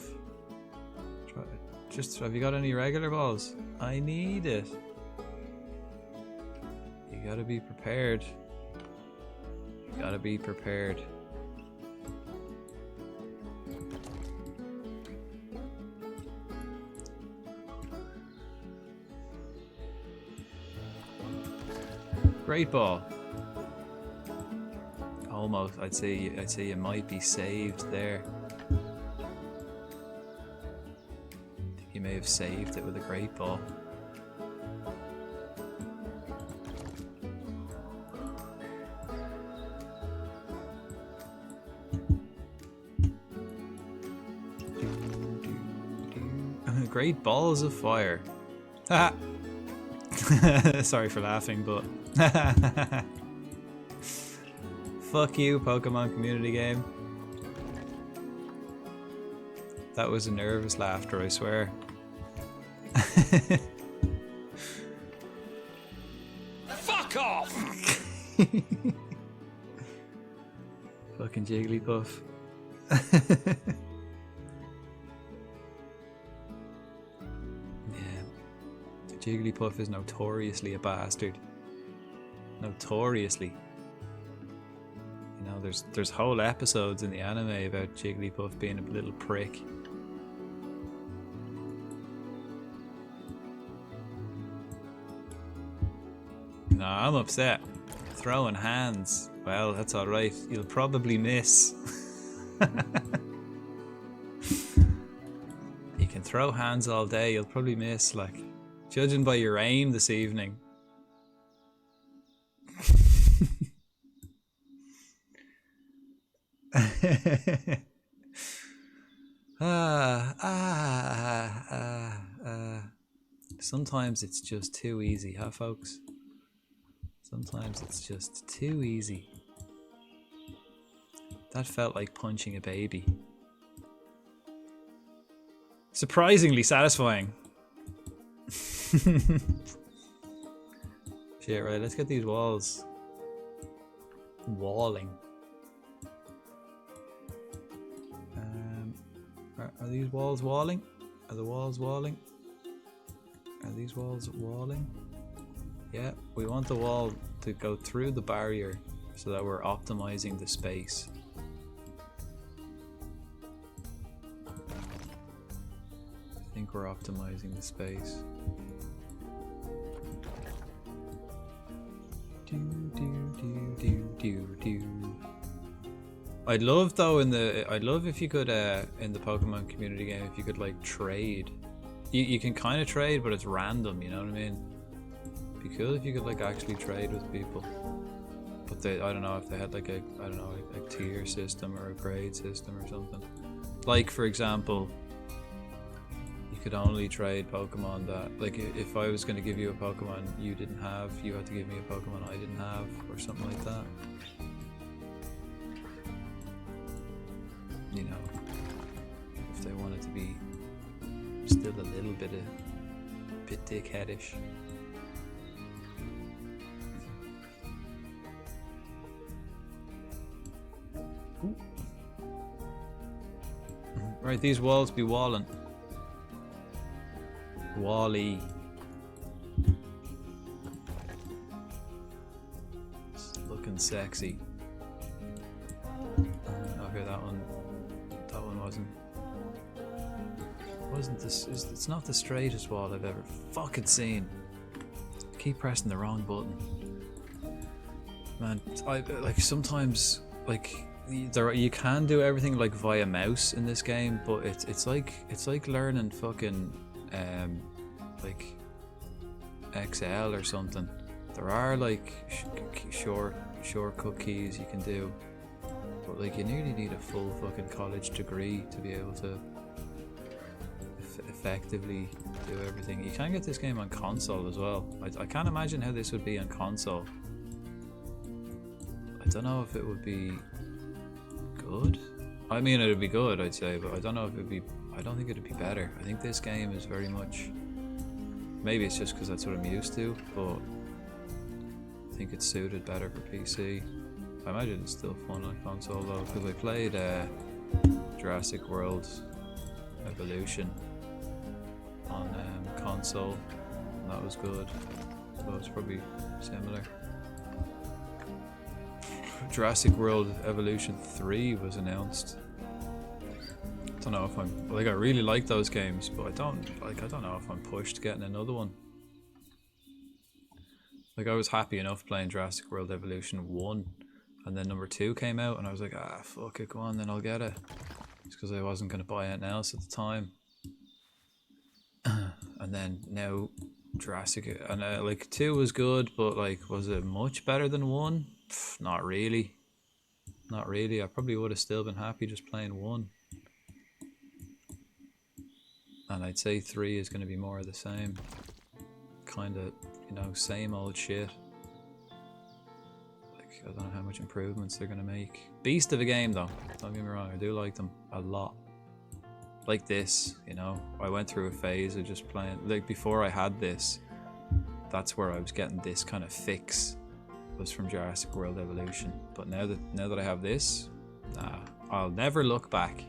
Just, have you got any regular balls? I need it. You gotta be prepared. You gotta be prepared. Great ball. Almost. I'd say you might be saved there. I think you may have saved it with a great ball. Great balls of fire. Ha! Sorry for laughing, but fuck you, Pokemon community game. That was a nervous laughter, I swear. Fuck off! Fucking Jigglypuff. Jigglypuff is notoriously a bastard. Notoriously. You know, there's whole episodes in the anime about Jigglypuff being a little prick. No, I'm upset. Throwing hands. Well, that's alright. You'll probably miss. You can throw hands all day, you'll probably miss, like. Judging by your aim this evening. Sometimes it's just too easy, huh, folks? Sometimes it's just too easy. That felt like punching a baby. Surprisingly satisfying. Shit, right, let's get these walls walling. Are these walls walling? Are the walls walling? Are these walls walling? Yeah, we want the wall to go through the barrier so that we're optimizing the space. I think we're optimizing the space. I'd love though I'd love if you could in the Pokemon community game if you could like trade. You can kind of trade, but it's random, you know what I mean? It'd be cool if you could like actually trade with people. But I don't know if they had like a tier system or a grade system or something. Like for example, you could only trade Pokemon that, like if I was going to give you a Pokemon you didn't have, you had to give me a Pokemon I didn't have, or something like that. You know, if they wanted to be still a little bit dickheadish. Ooh. Right, these walls be walling. Wally. It's looking sexy. Okay, that one wasn't this. It's not the straightest wall I've ever fucking seen. Keep pressing the wrong button, man. I like sometimes like you can do everything like via mouse in this game, but it's like learning fucking like XL or something. There are like shortcut keys you can do, but like you nearly need a full fucking college degree to be able to effectively do everything. You can get this game on console as well. I can't imagine how this would be on console. I don't know if it would be good. I mean, it would be good, I'd say, but I don't know if it would be. I don't think it would be better. I think this game is very much maybe it's just because that's what I'm used to, but I think it's suited better for PC. I imagine it's still fun on console though, because I played Jurassic World Evolution on console, and that was good. So it's probably similar. Jurassic World Evolution 3 was announced. I don't know if I'm like, I really like those games, but I don't know if I'm pushed to getting another one. Like, I was happy enough playing Jurassic World Evolution 1, and then number 2 came out, and I was like, ah, fuck it, go on, then I'll get it. Just because I wasn't going to buy anything else at the time. And then now Jurassic, and like 2 was good, but like, was it much better than 1? Pff, not really. Not really. I probably would have still been happy just playing 1. And I'd say 3 is going to be more of the same. Kind of, you know, same old shit. Like, I don't know how much improvements they're going to make. Beast of a game though, don't get me wrong, I do like them a lot. Like this, you know, I went through a phase of just playing, like before I had this, that's where I was getting this kind of fix, was from Jurassic World Evolution. But now that I have this, nah, I'll never look back.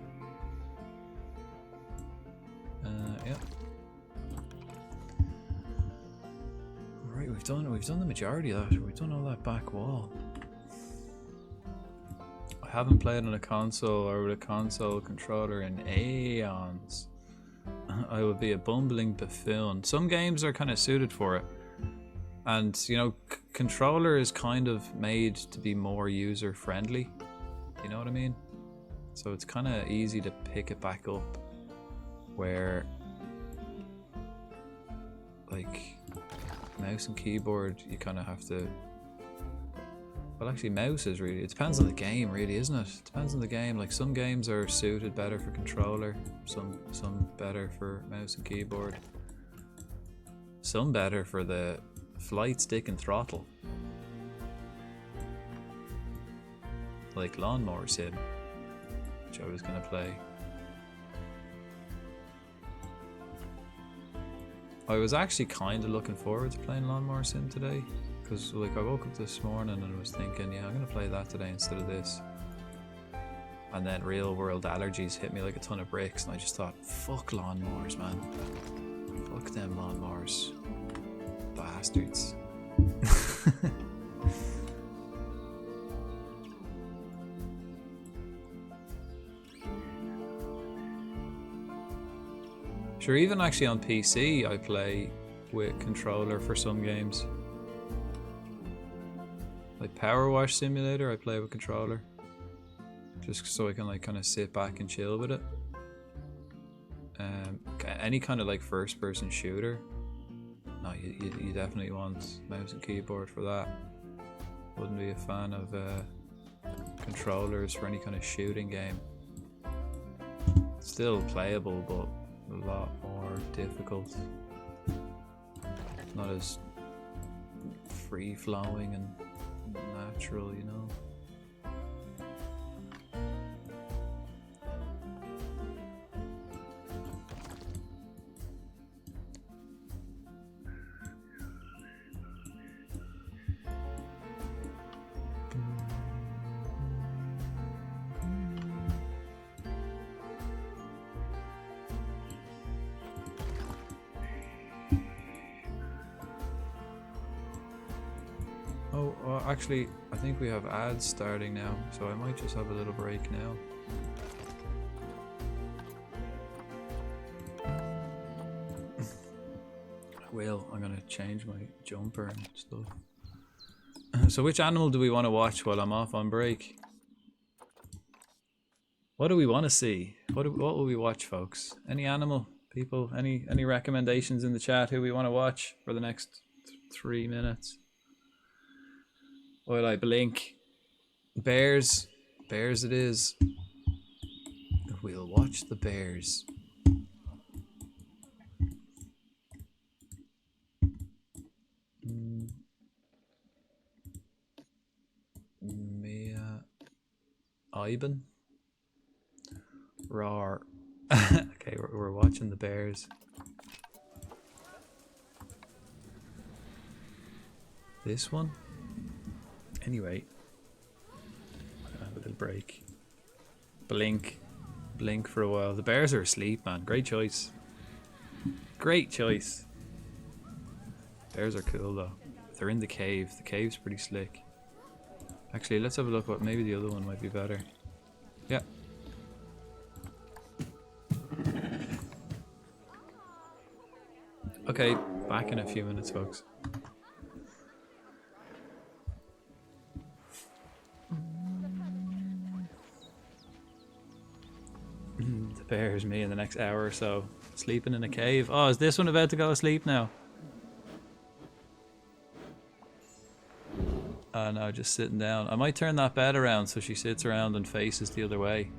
Yeah. Right, we've done the majority of that. We've done all that back wall. I haven't played on a console or with a console controller in aeons. I would be a bumbling buffoon. Some games are kind of suited for it, and you know, controller is kind of made to be more user friendly. You know what I mean? So it's kind of easy to pick it back up. Where, like, mouse and keyboard, you kind of have to. Well, actually, mouse is really. It depends on the game, really, isn't it? It depends on the game. Like, some games are suited better for controller, some better for mouse and keyboard, some better for the flight stick and throttle. Like Lawnmower Sim, which I was gonna play. I was actually kind of looking forward to playing Lawnmower Sim today, because like I woke up this morning and was thinking, yeah, I'm gonna play that today instead of this. And then real world allergies hit me like a ton of bricks, and I just thought, fuck lawnmowers, man. Fuck them lawnmowers. Bastards. Sure, even actually on PC I play with controller for some games. Like Power Wash Simulator, I play with controller. Just so I can like kind of sit back and chill with it. Any kind of like first person shooter, no, you definitely want mouse and keyboard for that. Wouldn't be a fan of controllers for any kind of shooting game. Still playable, but a lot more difficult. Not as free flowing and natural, you know. Oh, well, actually, I think we have ads starting now, so I might just have a little break now. I'm gonna change my jumper and stuff. So which animal do we want to watch while I'm off on break? What do we want to see? What will we watch, folks? Any animal? People? Any recommendations in the chat who we want to watch for the next 3 minutes? While I blink. Bears. Bears it is. We'll watch the bears. Mia Iben. Rar. Okay, we're watching the bears. This one? Anyway. Have a little break. Blink. Blink for a while. The bears are asleep, man. Great choice. Great choice. Bears are cool though. They're in the cave. The cave's pretty slick. Actually, let's have a look what maybe the other one might be better. Yeah. Okay, back in a few minutes, folks. The bears, me in the next hour or so. Sleeping in a cave. Oh, is this one about to go to sleep now? Oh no, just sitting down. I might turn that bed around so she sits around and faces the other way.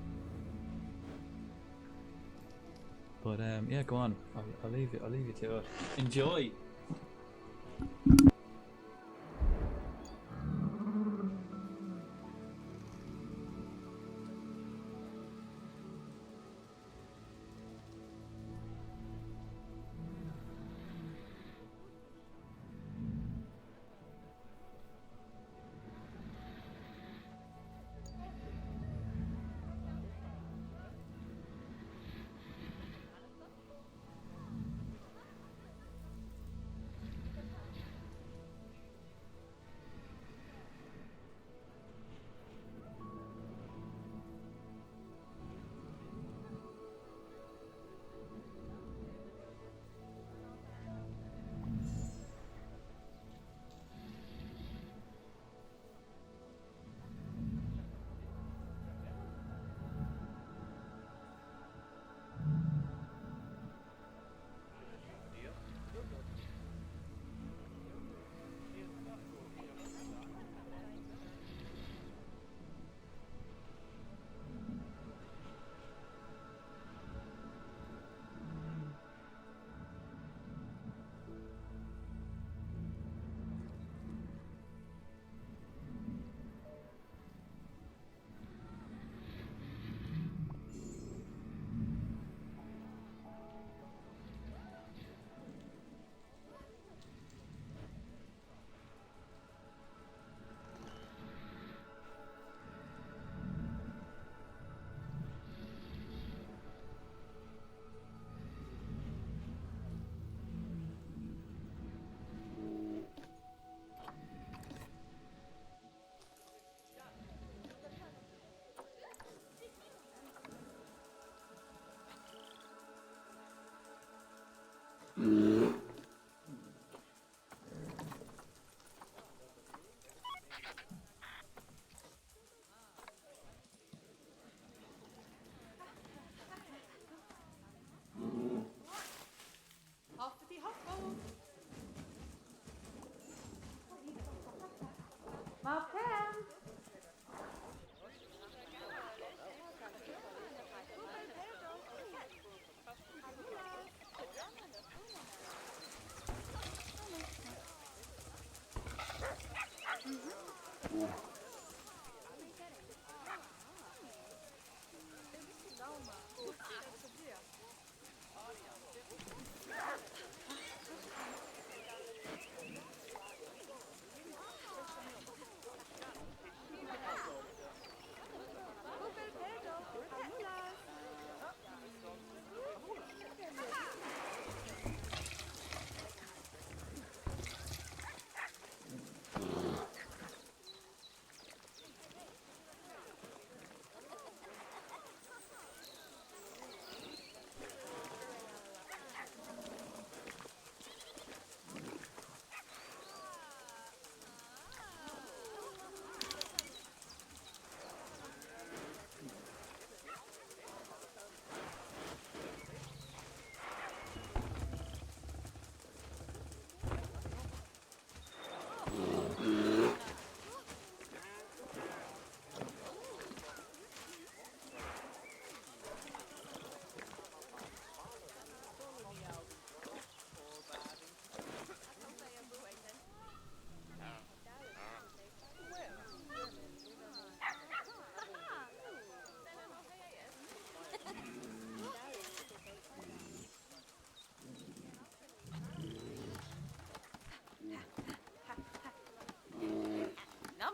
But yeah, go on. I'll leave you. I'll leave you to it. Enjoy.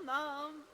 nom.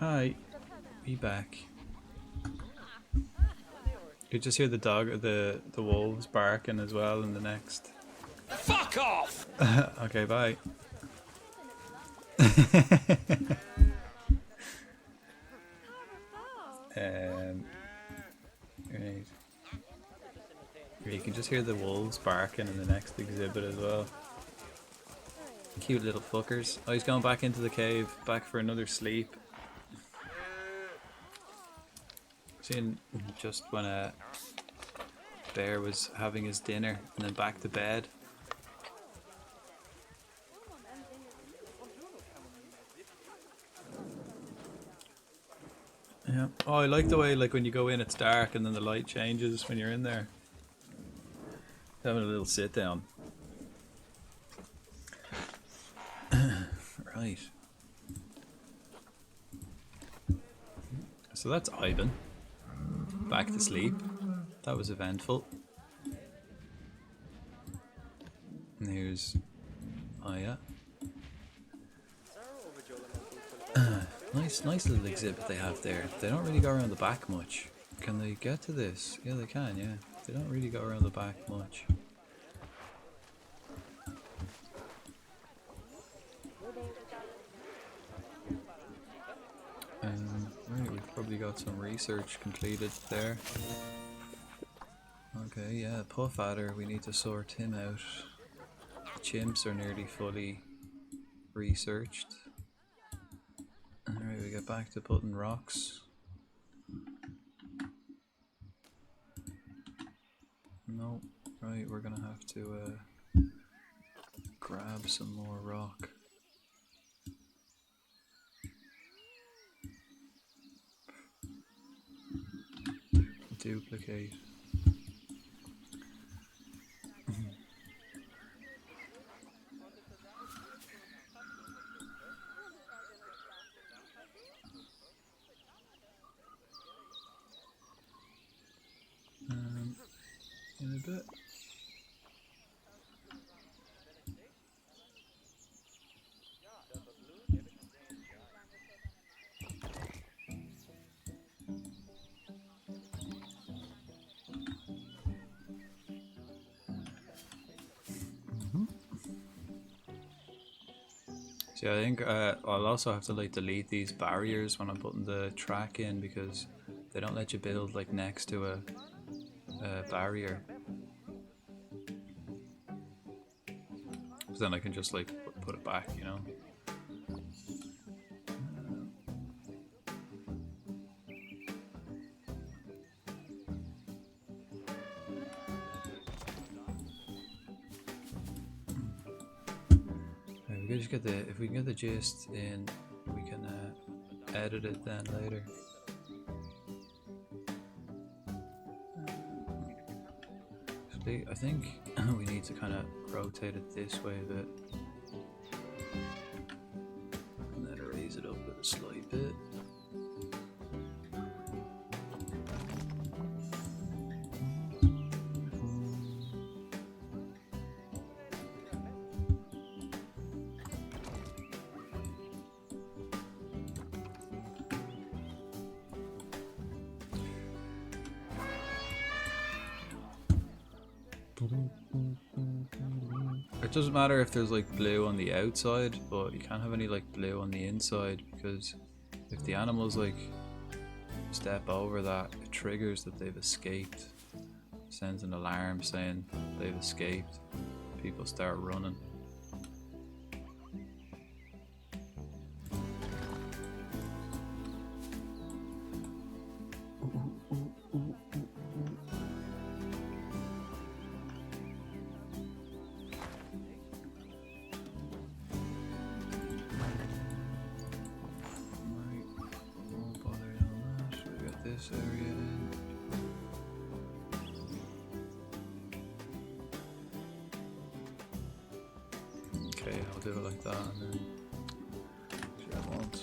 Hi. Be back. You just hear the dog, the wolves barking as well in the next. Fuck off! Okay, bye. Right. You can just hear the wolves barking in the next exhibit as well. Cute little fuckers. Oh, he's going back into the cave, back for another sleep. Seen just when a bear was having his dinner and then back to bed. Yeah. Oh, I like the way like when you go in it's dark and then the light changes when you're in there. Having a little sit down. Right. So that's Ivan. Back to sleep. That was eventful. And here's Aya. Nice little exhibit they have there. They don't really go around the back much. Can they get to this? Yeah, they can, yeah. They don't really go around the back much. Right, we've probably got some research completed there. Okay, yeah, Puff Adder, we need to sort him out. The chimps are nearly fully researched. Alright, we get back to putting rocks. No, right, we're gonna have to grab some more rock. Duplicate. In a bit. See, I think I'll also have to like delete these barriers when I'm putting the track in because they don't let you build like next to a barrier. So then I can just like put it back, you know. We can just get the if we can get the gist in, we can edit it then later. I think we need to kind of rotate it this way a bit, and then raise it up a slight bit. It doesn't matter if there's like blue on the outside, but you can't have any like blue on the inside because if the animals like step over that, it triggers that they've escaped. Sends an alarm saying they've escaped. People start running. Area in. Okay, I'll do it like that and then actually I won't.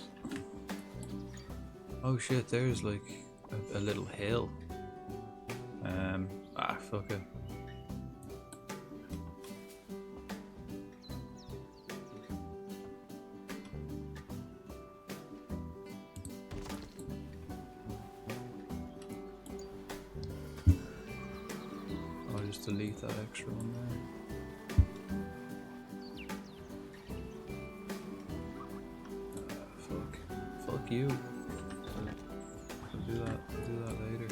Oh shit, there's like a little hill. Fuck it. delete that extra one there. Fuck you. I'll do that later.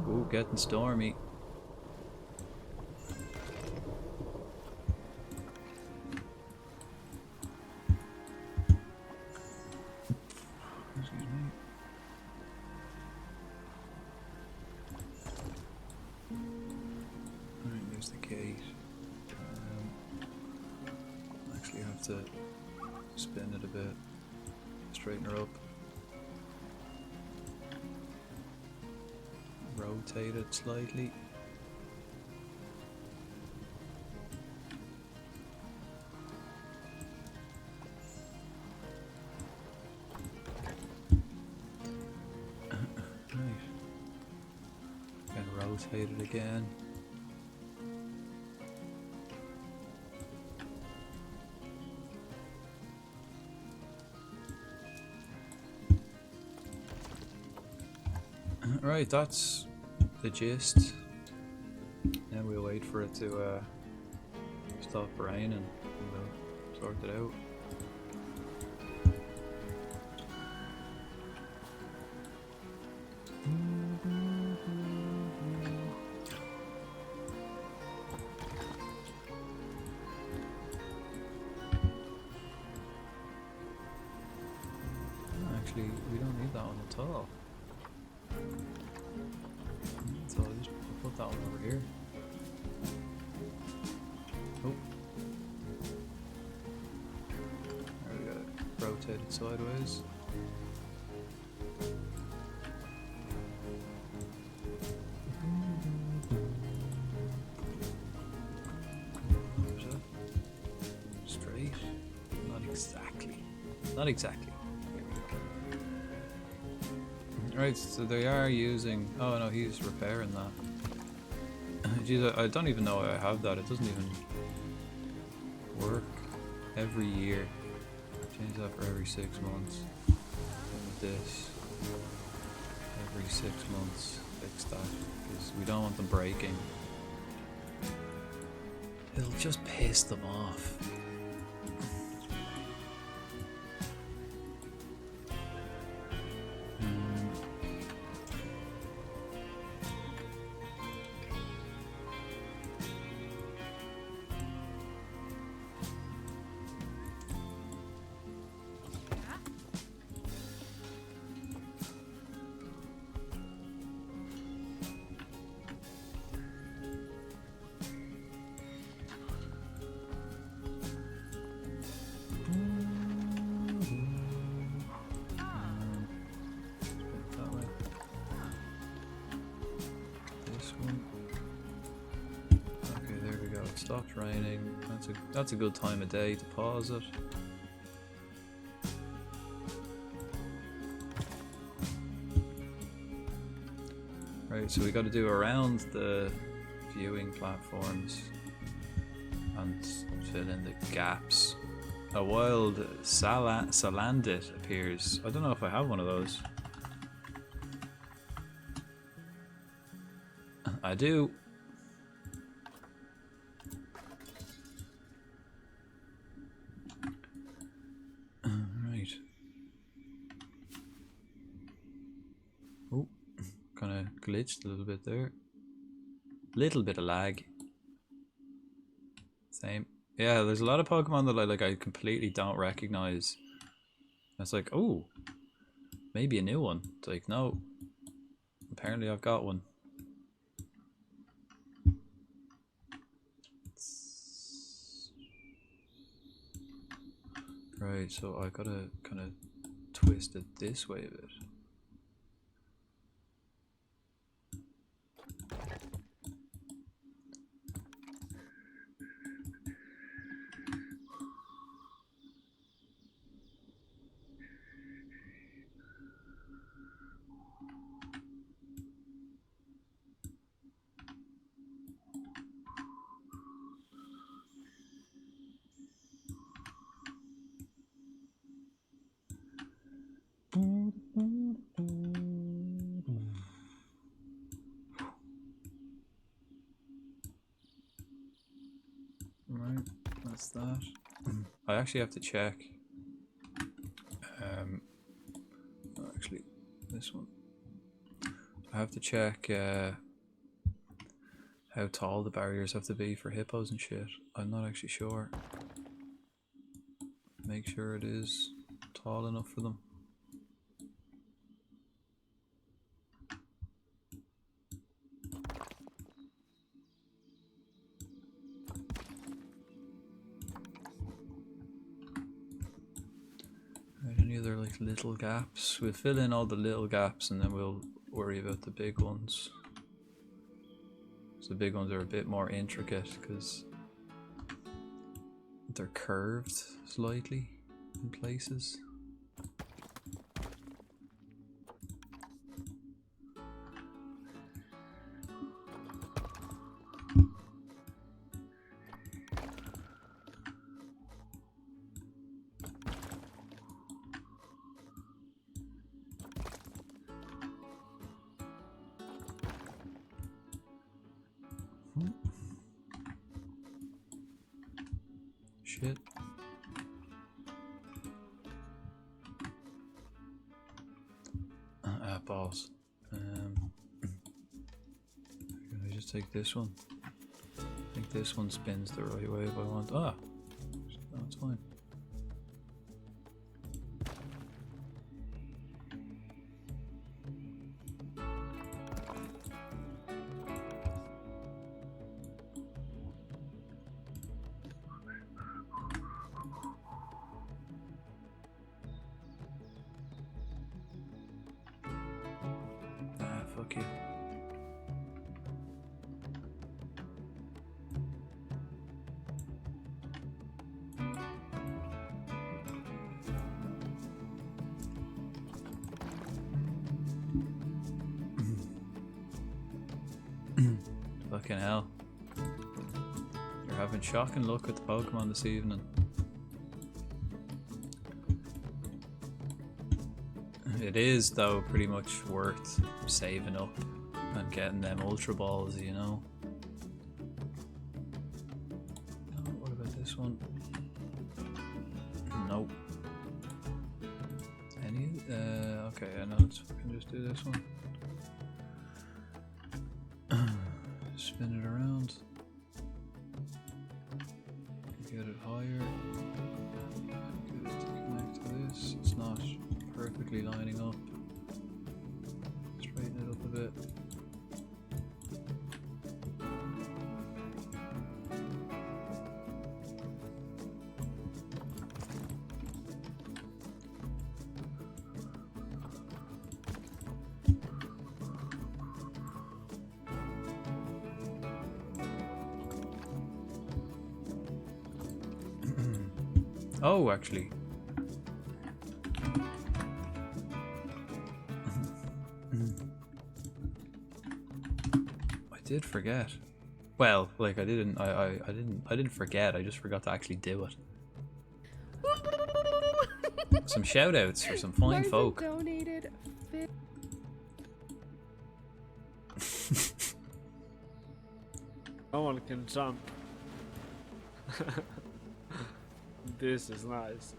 Ooh, getting stormy. Excuse me. Alright, there's the gate. Actually have to spin it a bit. Straighten her up. Rotate it slightly. Right. And rotate it again. Right, that's the gist. Now we'll wait for it to stop raining and we'll sort it out. Actually, we don't need that one at all. So I'll just put that one over here. Oh. There we got it rotated sideways. Straight? Not exactly. Not exactly. Right, so they are using... Oh no, he's repairing that. Jeez, I don't even know I have that. It doesn't even work every year. Change that for every 6 months. And with this, every 6 months, fix that. Because we don't want them breaking. It'll just piss them off. Stopped raining. That's a good time of day to pause it. Right, so we got to do around the viewing platforms and fill in the gaps. A wild salandit appears. I don't know if I have one of those. I do. Oh, kind of glitched a little bit there. Little bit of lag. Same. Yeah, there's a lot of Pokemon that I completely don't recognize. It's like, oh, maybe a new one. It's like, no. Apparently I've got one. Right, so I gotta kind of twist it this way a bit. Right, that's that. I actually have to check. Actually, this one. I have to check how tall the barriers have to be for hippos and shit. I'm not actually sure. Make sure it is tall enough for them. Right, any other like little gaps? We'll fill in all the little gaps and then we'll worry about the big ones. So the big ones are a bit more intricate because they're curved slightly in places. Shit. Balls. Can I just take this one? I think this one spins the right way if I want. Ah! That's fine. Fuck you. Fucking hell. You're having shocking luck with the Pokemon this evening. It is, though, pretty much worth saving up and getting them Ultra Balls, you know. What about this one? Nope. Any? Okay, I know. Let's fucking just do this one. Spin it around. Get it higher. Get it to connect to this. It's not perfectly lining up. Straighten it up a bit. Oh, actually. I did forget. Well, like I didn't forget, I just forgot to actually do it. Some shout outs for some fine folk. Donated. No one can jump. This is nice.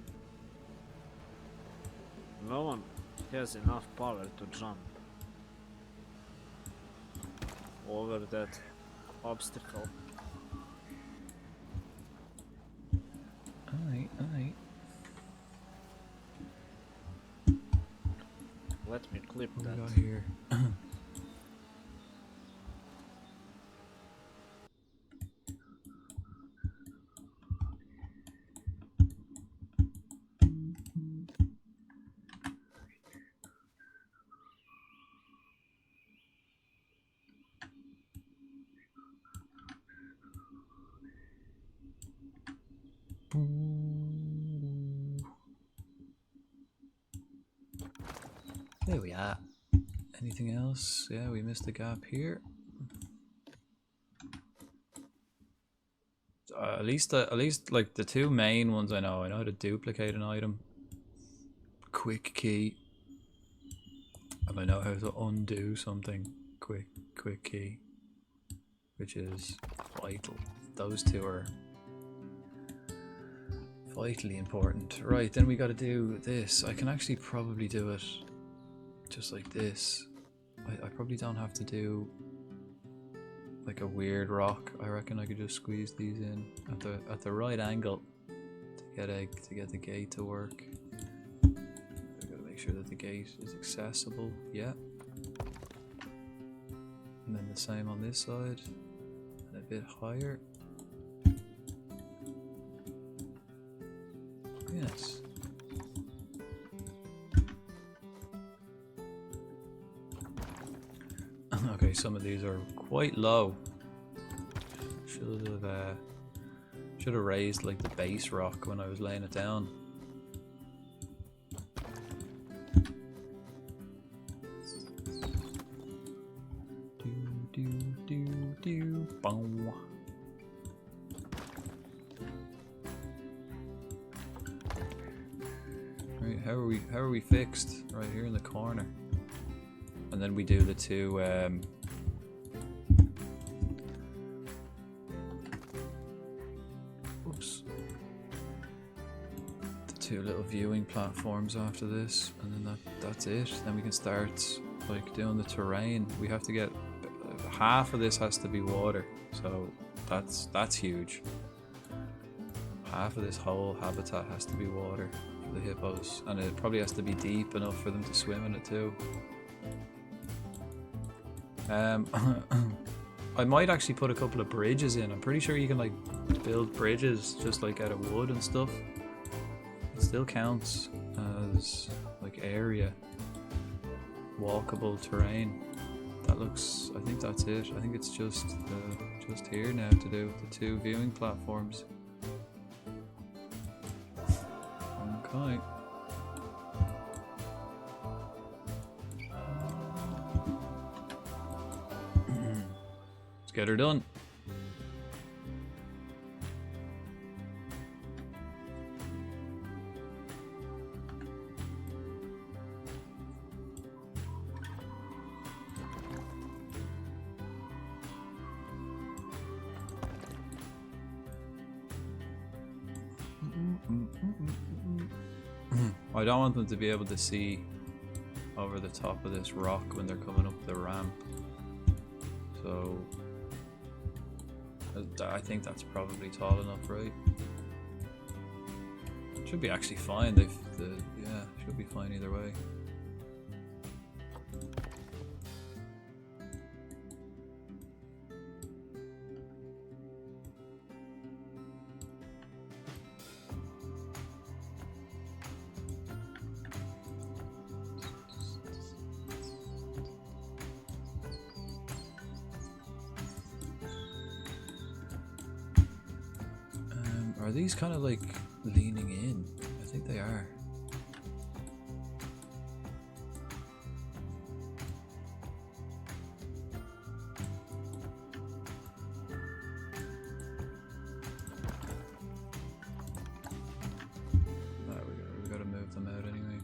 No one has enough power to jump over that obstacle. Alright, alright. Let me clip What that. we got here? There we are. Anything else? Yeah, we missed a gap here. At least like the two main ones I know how to duplicate an item. Quick key. And I know how to undo something. Quick key. Which is vital. Those two are vitally important. Right, then we gotta do this. I can actually probably do it just like this. I probably don't have to do like a weird rock. I reckon I could just squeeze these in at the right angle to get the gate to work. I gotta make sure that the gate is accessible. Yeah. And then the same on this side. And a bit higher. Yes. Okay, some of these are quite low. Should have raised like the base rock when I was laying it down. Boom. Right, how are we fixed? Right here in the corner. And then we do the two oops. The two little viewing platforms after this, and then that's it. Then we can start like doing the terrain. We have to get half of this has to be water, so that's huge. Half of this whole habitat has to be water for the hippos, and it probably has to be deep enough for them to swim in it too. I might actually put a couple of bridges in. I'm pretty sure you can like build bridges just like out of wood and stuff. It still counts as like area, walkable terrain. That looks, I think that's it. I think it's just here now to do the two viewing platforms. Okay. Let's get her done. I don't want them to be able to see over the top of this rock when they're coming up the ramp. So I think that's probably tall enough, right? Should be actually fine. Yeah, should be fine either way. Are these kind of like leaning in? I think they are. We gotta move them out anyway.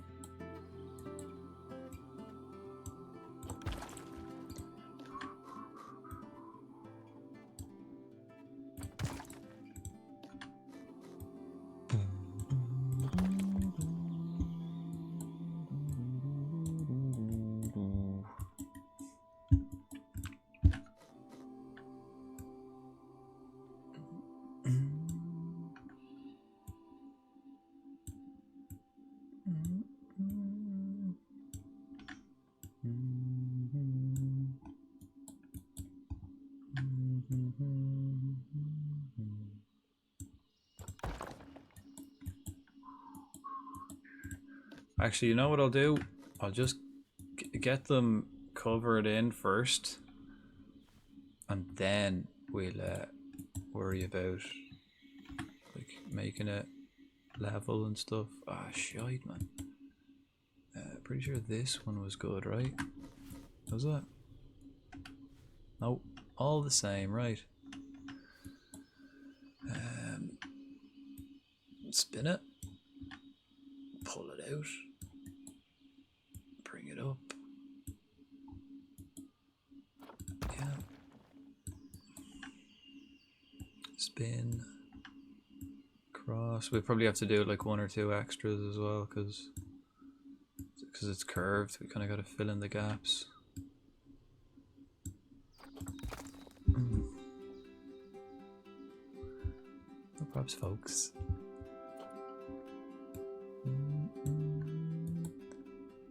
Actually, you know what I'll do? I'll just get them covered in first, and then we'll worry about like making it level and stuff. Ah, shite, man. Pretty sure this one was good, right? Was it? Nope. All the same, right? Spin it. Pull it out. Bring it up. spin across. We probably have to do like 1 or 2 extras as well because it's curved. We kind of got to fill in the gaps. No props, folks.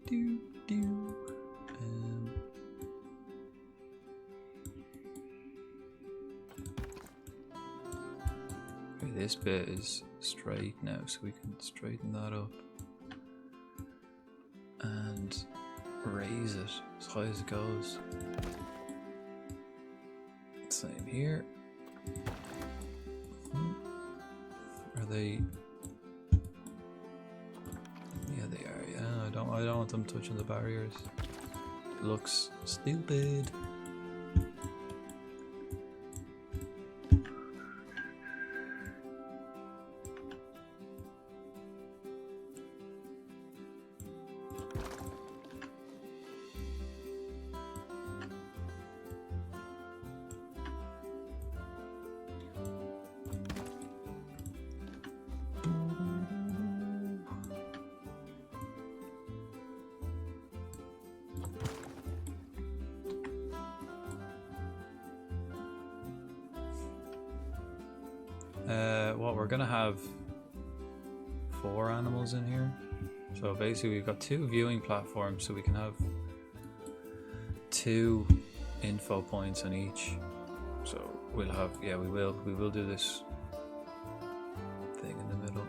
Do do. Okay, this bit is straight now, so we can straighten that up and raise it as high as it goes. Same here. Are they? Yeah, they are. Yeah, I don't want them touching the barriers. It looks stupid. Well, we're gonna have 4 animals in here. So basically we've got 2 viewing platforms, so we can have 2 info points on each. So we'll have, yeah, we will do this thing in the middle.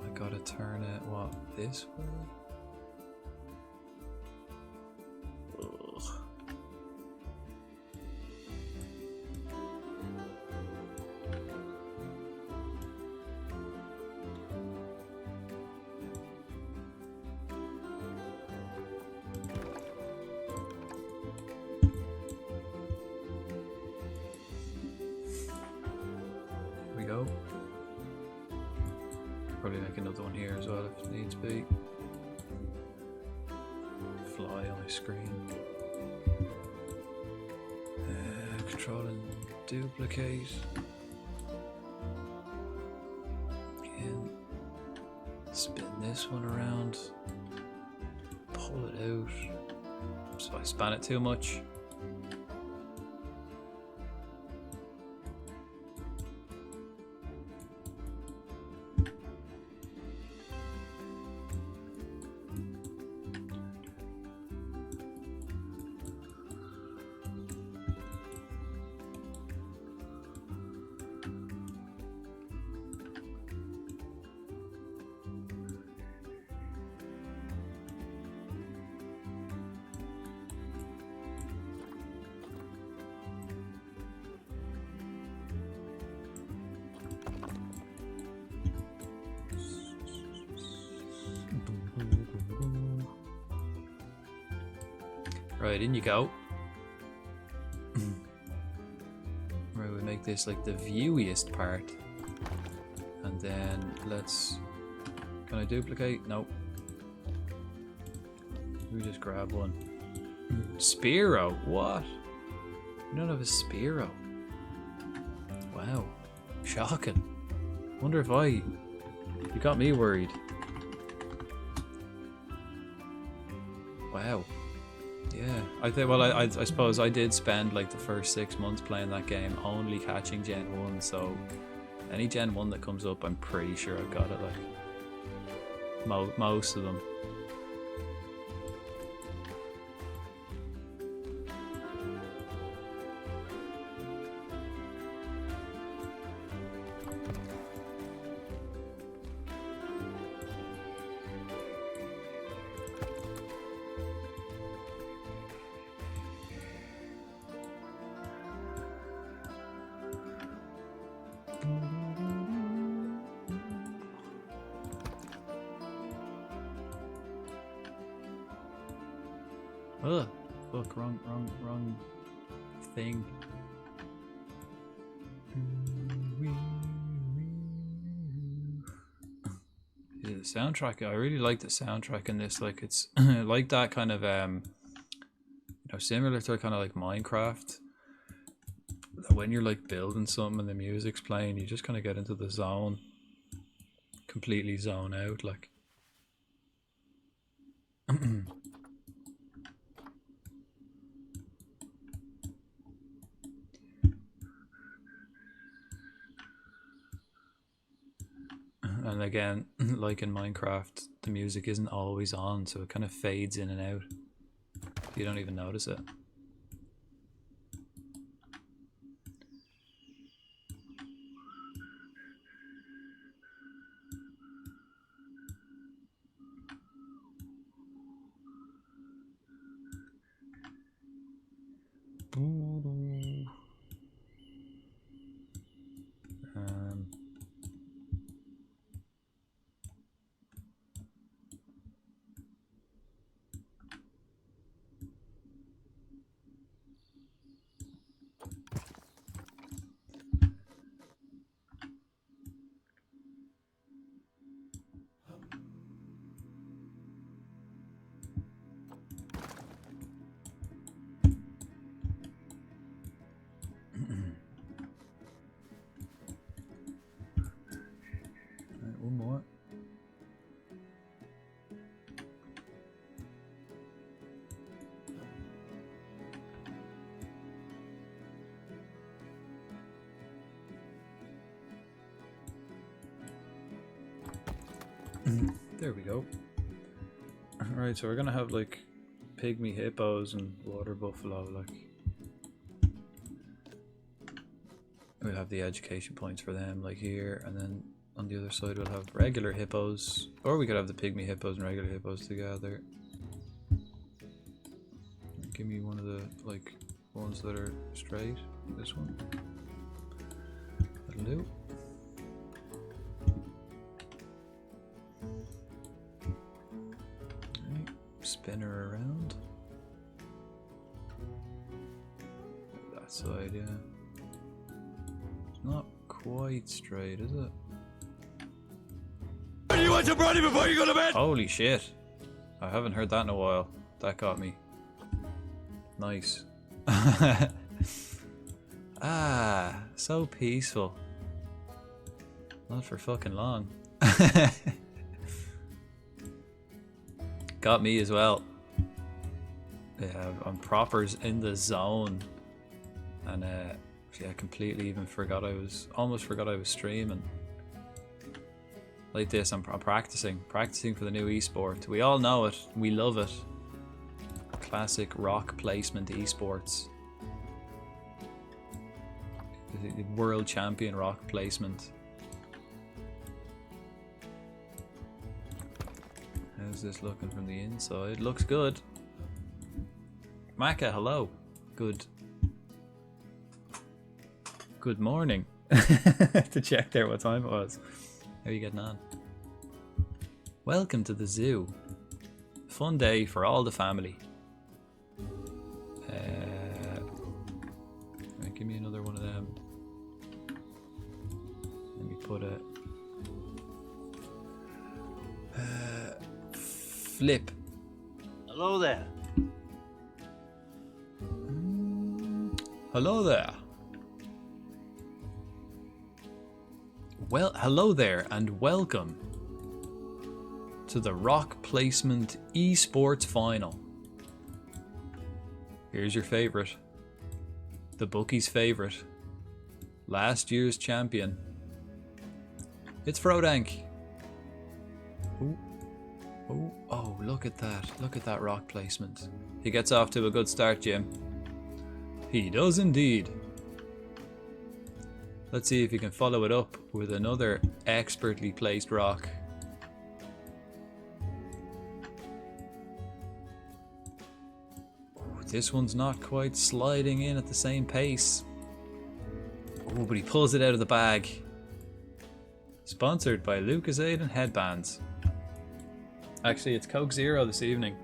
I gotta turn it, what, this way? Go. Probably make another one here as well if it needs be. Fly on my screen. Control and duplicate. Again. Spin this one around. Pull it out. So I span it too much. Right, in you go. Right, we make this like the viewiest part. And then let's... Can I duplicate? Nope. We just grab one. Spearo? What? We don't have a Spearo. Wow. Shocking. Wonder if you got me worried. Wow. Yeah, I think. Well, I suppose I did spend like the first 6 months playing that game only catching Gen 1. So any Gen 1 that comes up, I'm pretty sure I've got it. Like most of them. Ugh, fuck, wrong thing. Yeah, the soundtrack, I really like the soundtrack in this. Like, it's like that kind of, you know, similar to kind of like Minecraft. when you're like building something and the music's playing, you just kind of get into the zone, completely zone out, like. And again, like in Minecraft, the music isn't always on, so it kind of fades in and out. You don't even notice it. One more. There we go. Alright, so we're gonna have like pygmy hippos and water buffalo, like. We'll have the education points for them, like here, and then on the other side we'll have regular hippos, or we could have the pygmy hippos and regular hippos together. Give me one of the like ones that are straight. This one. That'll do. Right, spin her around. That side, yeah. It's not quite straight, is it? You want some brandy before you go to bed? Holy shit. I haven't heard that in a while. That got me. Nice. Ah, so peaceful. Not for fucking long. Got me as well. Yeah, I'm propers in the zone. And yeah, completely even forgot almost forgot I was streaming. Like this, I'm practicing for the new esport. We all know it, we love it. Classic rock placement esports. The world champion rock placement. How's this looking from the inside? Looks good. Maka, hello. Good morning. To check there what time it was. How are you getting on? Welcome to the zoo. Fun day for all the family. Right, give me another one of them. Let me put a flip. Hello there. Hello there. Well, hello there and welcome to the Rock Placement Esports Final. Here's your favourite. The bookie's favourite. Last year's champion. It's Frodank. Oh, look at that. Look at that rock placement. He gets off to a good start, Jim. He does indeed. Let's see if he can follow it up with another expertly placed rock. Ooh, this one's not quite sliding in at the same pace. Oh, but he pulls it out of the bag. Sponsored by Lucozade and Headbands. Actually, it's Coke Zero this evening.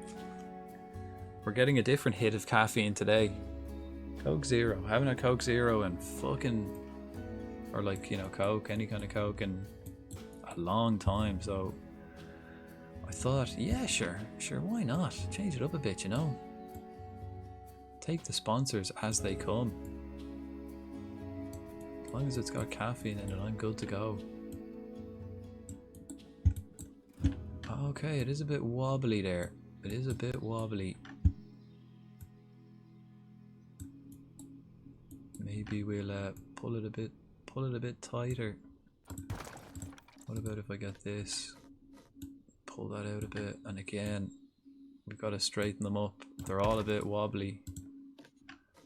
We're getting a different hit of caffeine today. Coke Zero. I haven't had Coke Zero in fucking... or like, you know, Coke, any kind of Coke in a long time, so I thought, yeah, sure, why not? Change it up a bit, you know? Take the sponsors as they come. As long as it's got caffeine in it, I'm good to go. Okay, it is a bit wobbly there. It is a bit wobbly. Maybe we'll pull it a bit tighter. What about if I get this? Pull that out a bit, and again, we've got to straighten them up. They're all a bit wobbly,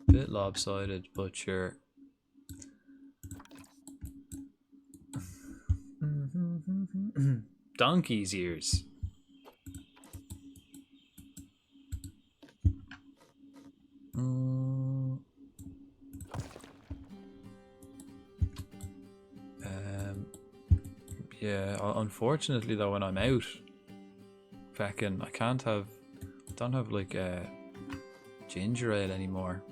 a bit lopsided, but sure. Donkey's ears. Yeah, unfortunately though, when I'm out, fucking, don't have like ginger ale anymore,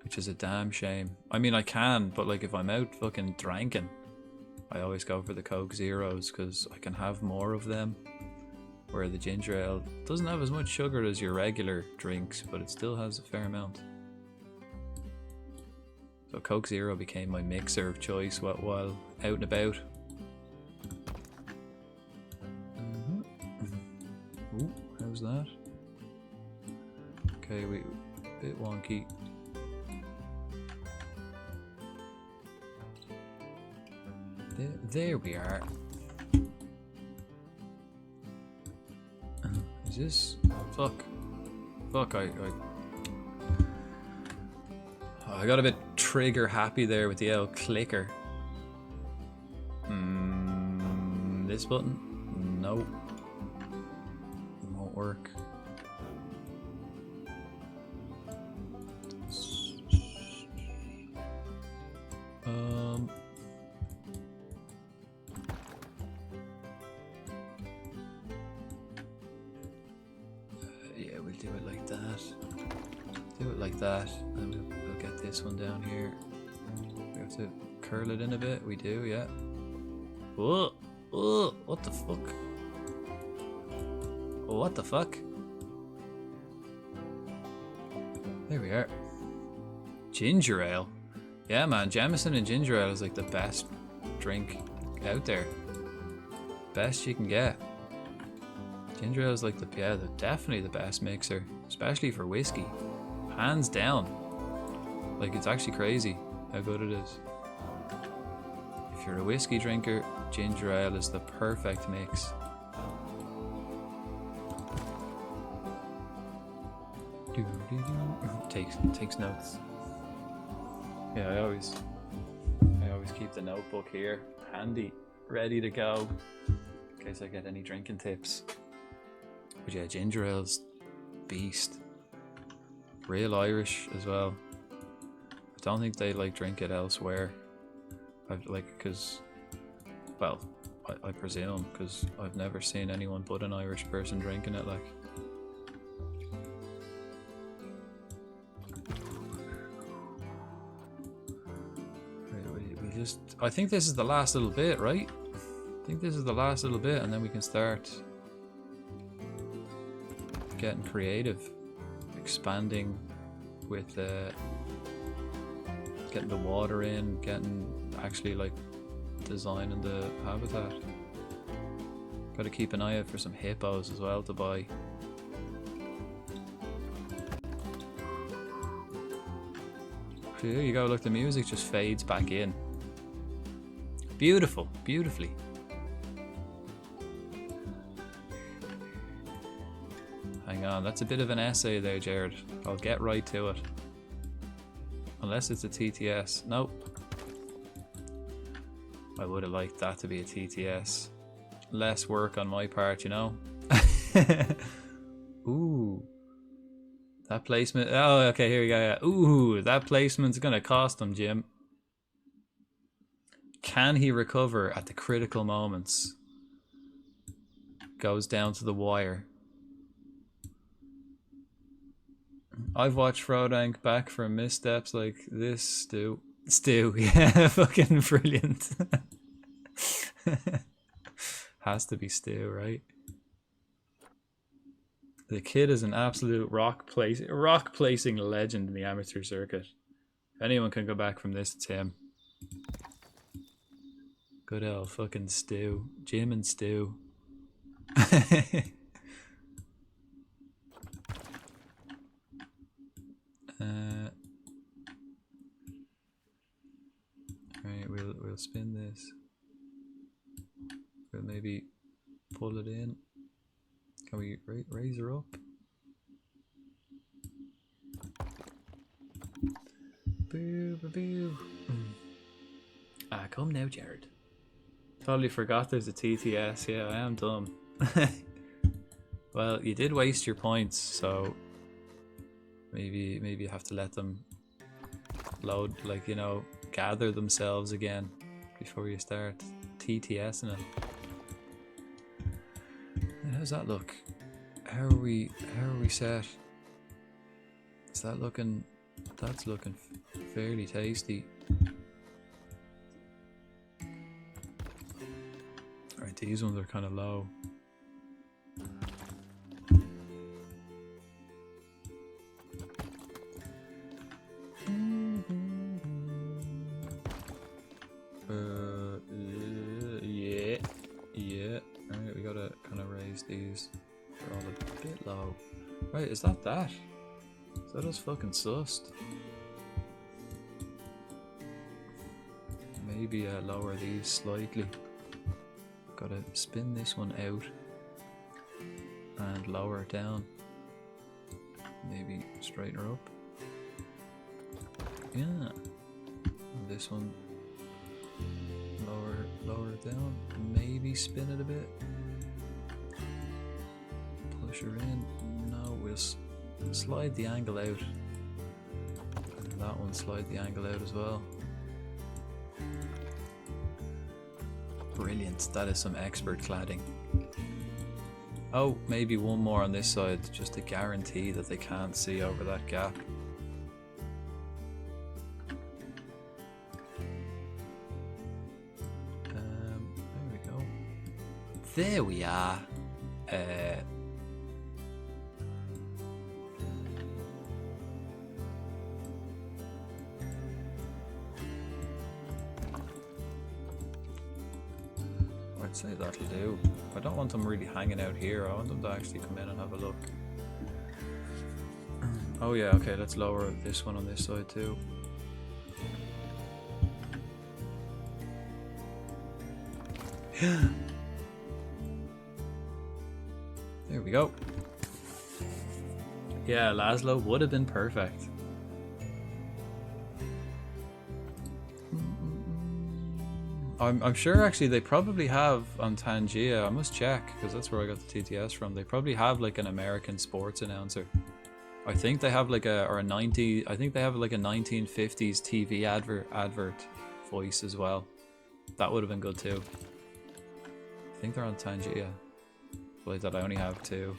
which is a damn shame. I mean, I can, but like if I'm out fucking drinking, I always go for the Coke Zeros because I can have more of them, where the ginger ale doesn't have as much sugar as your regular drinks, but it still has a fair amount. So Coke Zero became my mixer of choice while out and about. Ooh, how's that? Okay, a bit wonky. There we are. Is this? Fuck. I got a bit trigger happy there with the L clicker. This button? Nope. Won't work. Yeah, we'll do it like that. Do it like that, and we'll get this one down here. We have to curl it in a bit. We do, yeah. Whoa! Oh, what the fuck? What the fuck? There we are. Ginger ale. Yeah, man, Jameson and ginger ale is like the best drink out there. Best you can get. Ginger ale is like definitely the best mixer, especially for whiskey. Hands down. Like, it's actually crazy how good it is. If you're a whiskey drinker, ginger ale is the perfect mix. Takes notes. Yeah, I always keep the notebook here, handy, ready to go, in case I get any drinking tips. But yeah, ginger ale's beast. Real Irish as well. I don't think they like drink it elsewhere. I presume, because I've never seen anyone but an Irish person drinking it, like. I think this is the last little bit, right? I think this is the last little bit, and then we can start getting creative, expanding with getting the water in, getting actually like designing the habitat. Got to keep an eye out for some hippos as well to buy. There you go, look, the music just fades back in. Beautiful, beautifully. Hang on, that's a bit of an essay there, Jared. I'll get right to it. Unless it's a TTS. Nope. I would have liked that to be a TTS. Less work on my part, you know? Ooh. That placement. Oh, okay, here we go. Yeah. Ooh, that placement's gonna cost him, Jim. Can he recover at the critical moments? Goes down to the wire. I've watched Frodank back from missteps like this, Stu. Stu, yeah, fucking brilliant. Has to be Stu, right? The kid is an absolute rock placing legend in the amateur circuit. If anyone can go back from this, it's him. Good old fucking Stu. Jim and Stu. Right, we'll spin this. We'll maybe pull it in. Can we raise her up? Boo, boo, boo. Ah, come now, Jared. Totally forgot there's a TTS. Yeah, I am dumb. Well, you did waste your points, so maybe you have to let them load, like, you know, gather themselves again before you start TTSing it. How's that look? How are we set? Is that looking? That's looking fairly tasty. Alright, these ones are kind of low. Yeah. Alright, we gotta kind of raise these. They're all a bit low. Right, is that? Is that us fucking sussed? Maybe lower these slightly. Gotta spin this one out and lower it down. Maybe straighten her up. Yeah. And this one lower it down. Maybe spin it a bit. Push her in. No, we'll slide the angle out. And that one slide the angle out as well. Brilliant, that is some expert cladding. Oh, maybe one more on this side, just to guarantee that they can't see over that gap. There we go. There we are. I'd say that'll do. I don't want them really hanging out here. I want them to actually come in and have a look. Oh yeah, okay, let's lower this one on this side too. There we go. Yeah, Laszlo would have been perfect. I'm sure actually they probably have on Tangia. I must check because that's where I got the TTS from. They probably have like an American sports announcer. I think they have like I think they have like a 1950s TV advert voice as well. That would have been good too. I think they're on Tangia. Like that I only have two.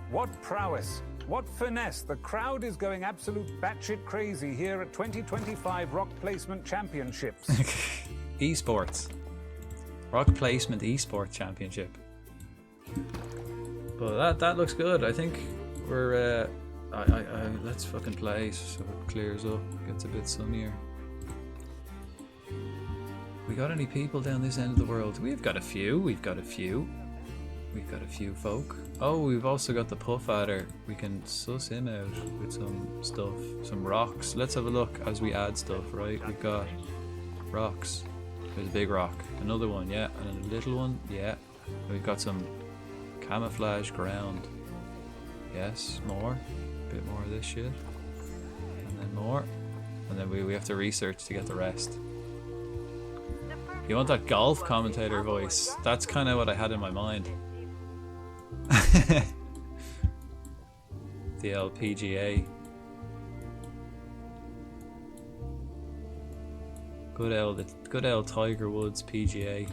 What prowess! What finesse! The crowd is going absolute batshit crazy here at 2025 Rock Placement Championships. Esports. Rock Placement Esports Championship. But that looks good. I think we're let's fucking play so it clears up, gets a bit sunnier. We got any people down this end of the world? We've got a few folk. Oh, we've also got the Puff Adder. We can suss him out with some stuff, some rocks. Let's have a look as we add stuff, right? We've got rocks. There's a big rock. Another one, yeah. And then a little one, yeah. And we've got some camouflage ground. Yes, more. A bit more of this shit. And then more. And then we have to research to get the rest. You want that golf commentator voice? That's kind of what I had in my mind. The LPGA. Good old Tiger Woods PGA.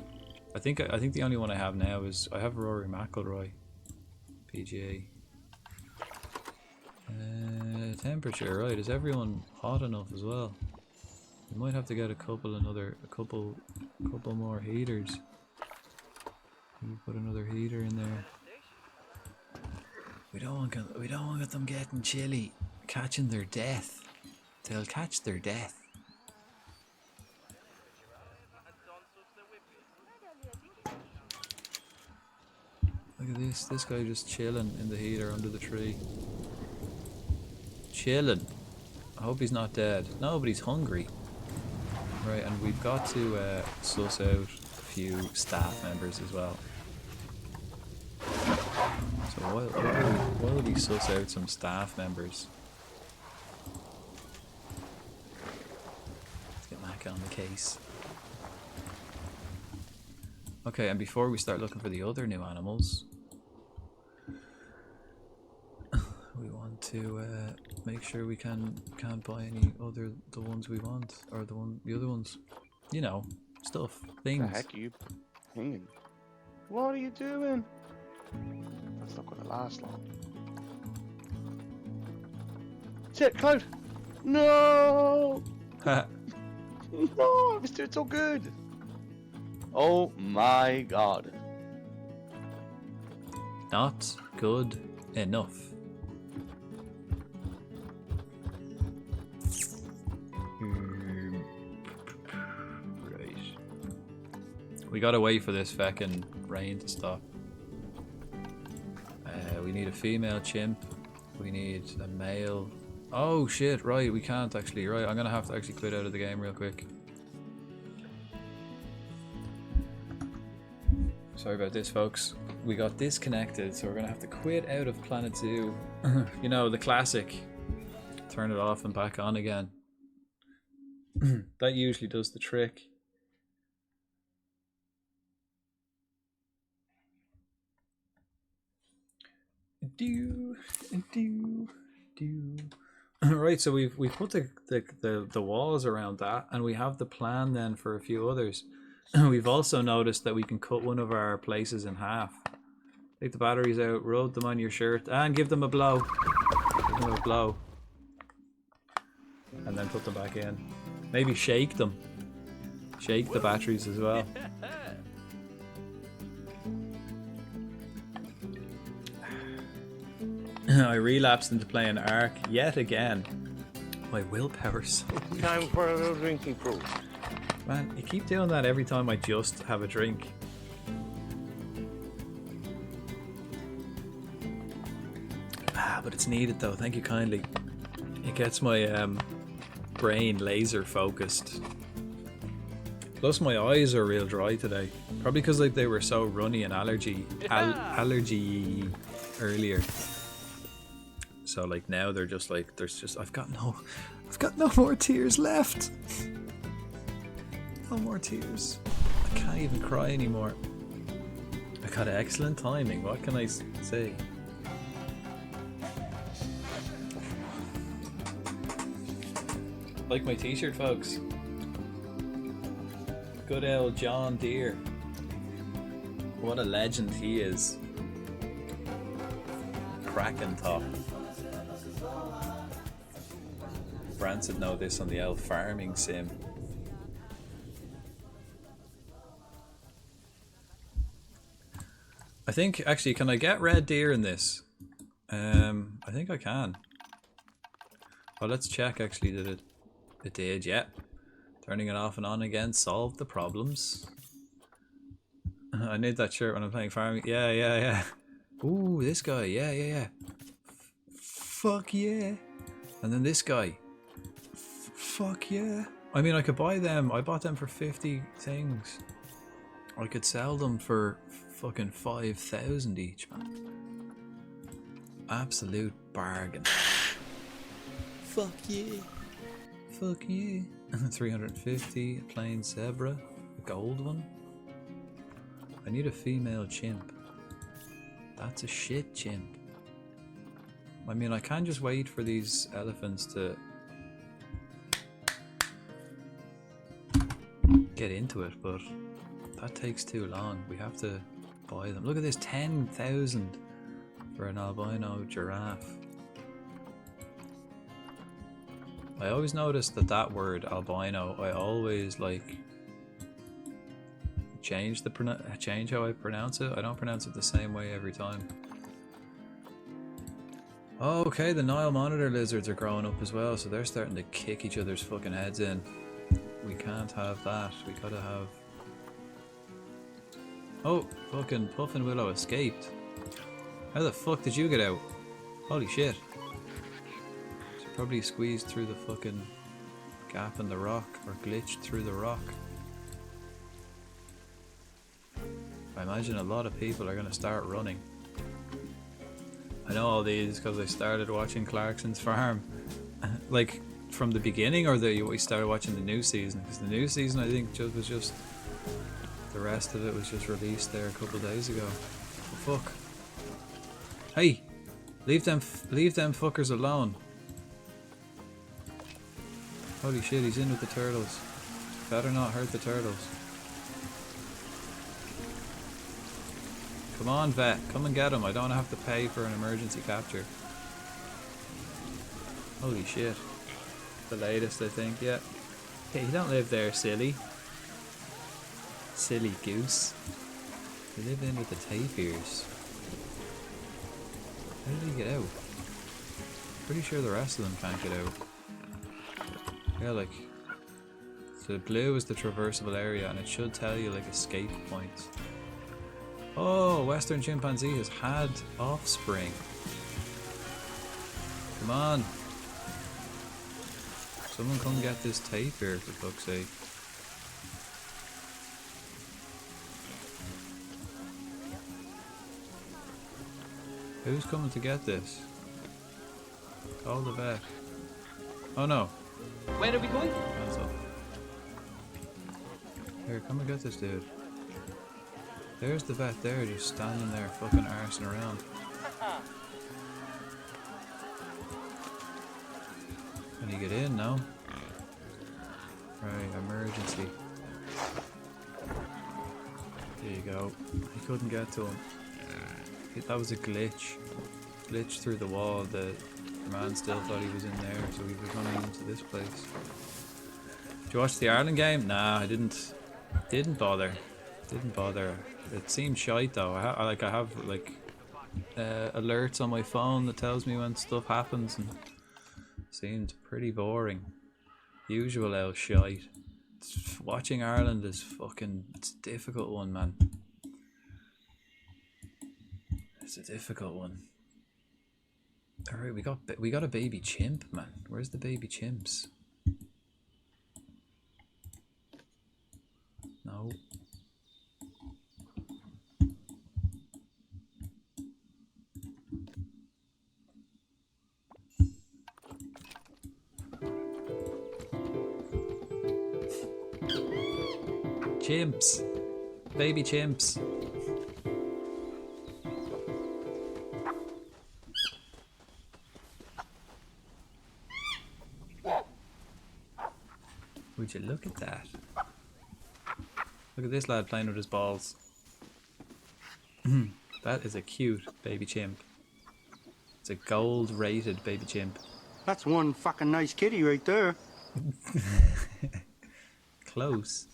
I think the only one I have now is I have Rory McIlroy PGA. Temperature, right? Is everyone hot enough as well? We might have to get a couple more heaters. Maybe put another heater in there. We don't want them getting chilly, catching their death. They'll catch their death. Look at this guy just chilling in the heater under the tree. Chilling. I hope he's not dead. No, but he's hungry. Right, and we've got to suss out a few staff members as well. So while we suss out some staff members, let's get Mac on the case. Okay, and before we start looking for the other new animals, we want to make sure we can't buy any other the ones we want, or the other ones, you know, stuff, things. The heck are you hanging? What are you doing? That's not gonna last long. Shit, Cloud! No! No, I was doing so good. Oh my god. Not good enough. Right. We gotta wait for this feckin' rain to stop. We need a female chimp. We need a male. Oh shit, right, we can't actually. Right, I'm gonna have to actually quit out of the game real quick. Sorry about this, folks. We got disconnected, so we're gonna have to quit out of Planet Zoo. You know, the classic. Turn it off and back on again. That usually does the trick. Right, so we've put the walls around that, and we have the plan then for a few others. We've also noticed that we can cut one of our places in half. Take the batteries out, rub them on your shirt, and give them a blow. Give them a blow. And then put them back in. Maybe shake them. Shake the batteries as well. I relapsed into playing Ark yet again. My willpower's so weak. Time for a little drinking crew. Man, you keep doing that every time I just have a drink. But it's needed though, thank you kindly. It gets my brain laser focused. Plus my eyes are real dry today. Probably because like they were so runny and allergy earlier. So like now they're just like I've got no more tears left. No more tears. I can't even cry anymore. I got excellent timing. What can I say? Like my t-shirt, folks. Good old John Deere. What a legend he is. Cracking top. Brands would know this on the elf farming sim. I think, actually, can I get red deer in this? I think I can. Well, let's check actually that it did, yeah. Turning it off and on again solved the problems. I need that shirt when I'm playing farming. Yeah. Ooh, this guy, yeah. Fuck yeah. And then this guy. Fuck yeah. I mean, I could buy them. I bought them for 50 things. I could sell them for fucking 5,000 each, man. Absolute bargain. Fuck yeah. Fuck yeah. 350, a plain zebra, a gold one. I need a female chimp. That's a shit chimp. I mean, I can't just wait for these elephants to get into it, but that takes too long. We have to buy them. Look at this, 10,000 for an albino giraffe. I always notice that word albino, I always like change how I pronounce it. I don't pronounce it the same way every time. Oh, okay, the Nile monitor lizards are growing up as well, so they're starting to kick each other's fucking heads in. We can't have that. We gotta have... Oh, fucking Puff and Willow escaped. How the fuck did you get out? Holy shit. She probably squeezed through the fucking gap in the rock, or glitched through the rock. I imagine a lot of people are gonna start running. I know all these because I started watching Clarkson's Farm. Like, from the beginning, or we started watching the new season? Because the new season, I think, was just... The rest of it was just released there a couple days ago. Oh, fuck. Hey! Leave them fuckers alone. Holy shit, he's in with the turtles. Better not hurt the turtles. Come on, vet. Come and get him. I don't have to pay for an emergency capture. Holy shit. The latest, I think, yeah. Hey, you don't live there, silly. Silly goose. You live in with the tapirs. How did he get out? Pretty sure the rest of them can't get out. Yeah, like... So blue is the traversable area, and it should tell you, like, escape points. Oh, Western chimpanzee has had offspring. Come on. Someone come get this tapir, for fuck's sake. Who's coming to get this? Call the vet. Oh no. Where are we going? Hands up. Here, come and get this dude. There's the vet there, just standing there fucking arsing around. Can you get in now? Right, emergency. There you go. He couldn't get to him. That was a glitch. Glitch through the wall. The man still thought he was in there, so he was running into this place. Did you watch the Ireland game? Nah, I didn't. Didn't bother. Didn't bother. It seemed shite though. I have alerts on my phone that tells me when stuff happens, and it seemed pretty boring. Usual old shite. Watching Ireland is fucking... It's a difficult one, man. It's a difficult one. Alright, we got a baby chimp, man. Where's the baby chimps? No. Chimps. Baby chimps. Would you look at that? Look at this lad playing with his balls. That is a cute baby chimp. It's a gold rated baby chimp. That's one fucking nice kitty right there. Close.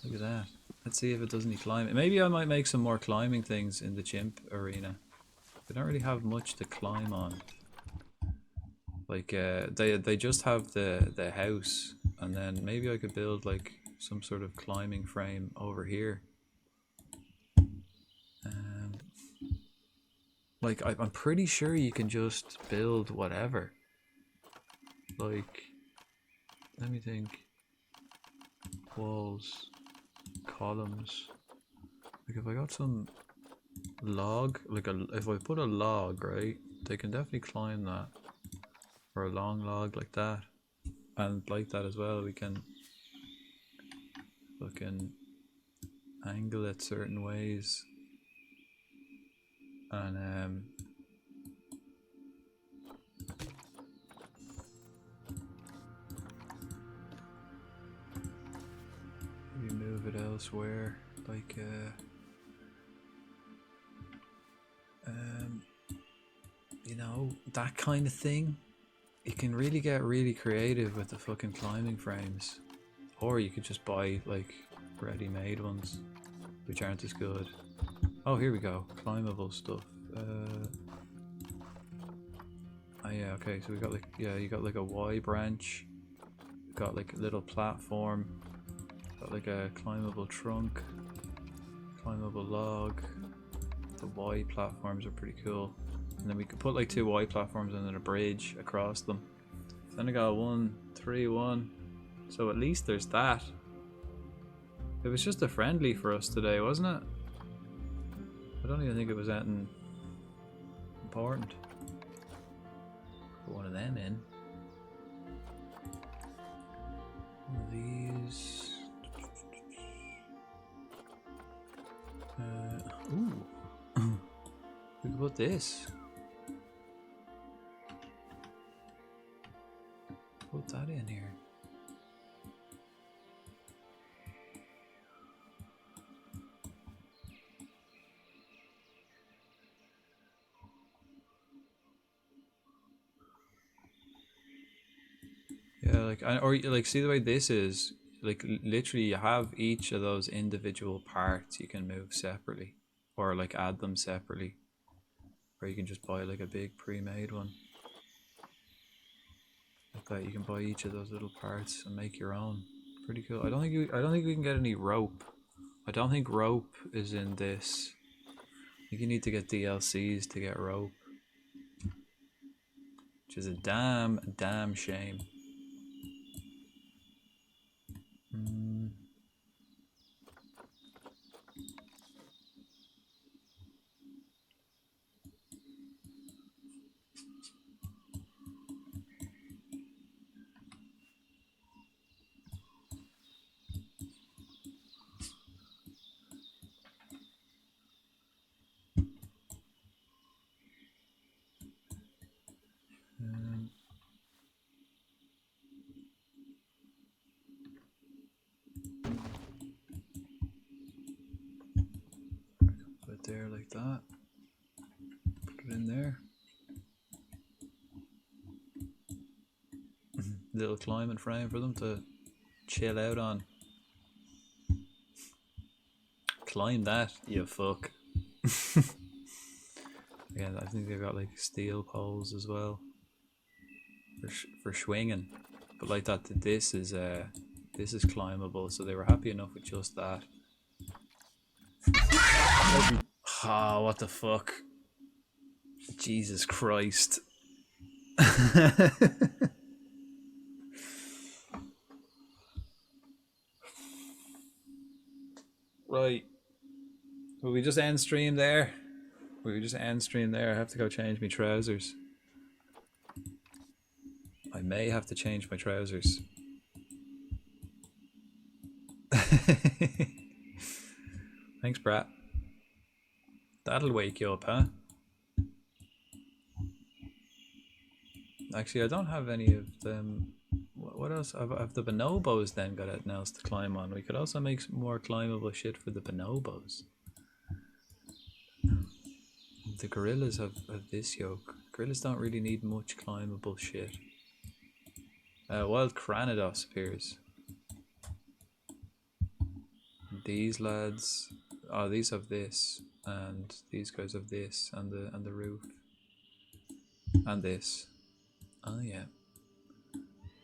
Look at that. Let's see if it does any climbing. Maybe I might make some more climbing things in the chimp arena. They don't really have much to climb on. Like they just have the house, and then maybe I could build like some sort of climbing frame over here. Like I'm pretty sure you can just build whatever. Like, let me think. Walls, columns. Like if I got some log, like if I put a log, right, they can definitely climb that. Or a long log like that, and like that as well. We can fucking angle it certain ways, and maybe move it elsewhere, like you know, that kind of thing. You can really get really creative with the fucking climbing frames. Or you could just buy like ready-made ones, which aren't as good. Oh, here we go. Climbable stuff. Oh yeah, okay, so we got like, yeah, you got like a Y branch, got like a little platform, got like a climbable trunk, climbable log. The Y platforms are pretty cool. And then we could put like 2 Y platforms and then a bridge across them. Then I got 1, 3, 1. So at least there's that. It was just a friendly for us today, wasn't it? I don't even think it was anything important. Put one of them in. One of these. Ooh. We could put this. Put that in here. Yeah, like, or like, see the way this is, like, literally you have each of those individual parts you can move separately, or like add them separately, or you can just buy like a big pre-made one. Like that, you can buy each of those little parts and make your own. Pretty cool. I don't think we can get any rope. I don't think rope is in this. I think you need to get DLCs to get rope, which is a damn shame. Put it there like that. Put it in there. Little climbing frame for them to chill out on. Climb that, you fuck. Yeah, I think they've got like steel poles as well for swinging, but like that, this is climbable, so they were happy enough with just that. Oh, what the fuck! Jesus Christ! Right. Will we just end stream there? Will we just end stream there? I have to go change my trousers. I may have to change my trousers. Thanks, Brat. That'll wake you up, huh? Actually, I don't have any of them. What else? Have the bonobos then got anything else to climb on? We could also make some more climbable shit for the bonobos. The gorillas have this yoke. Gorillas don't really need much climbable shit. Wild Cranidos appears. These lads, oh, these have this, and these guys have this, and the roof, and this. Oh yeah.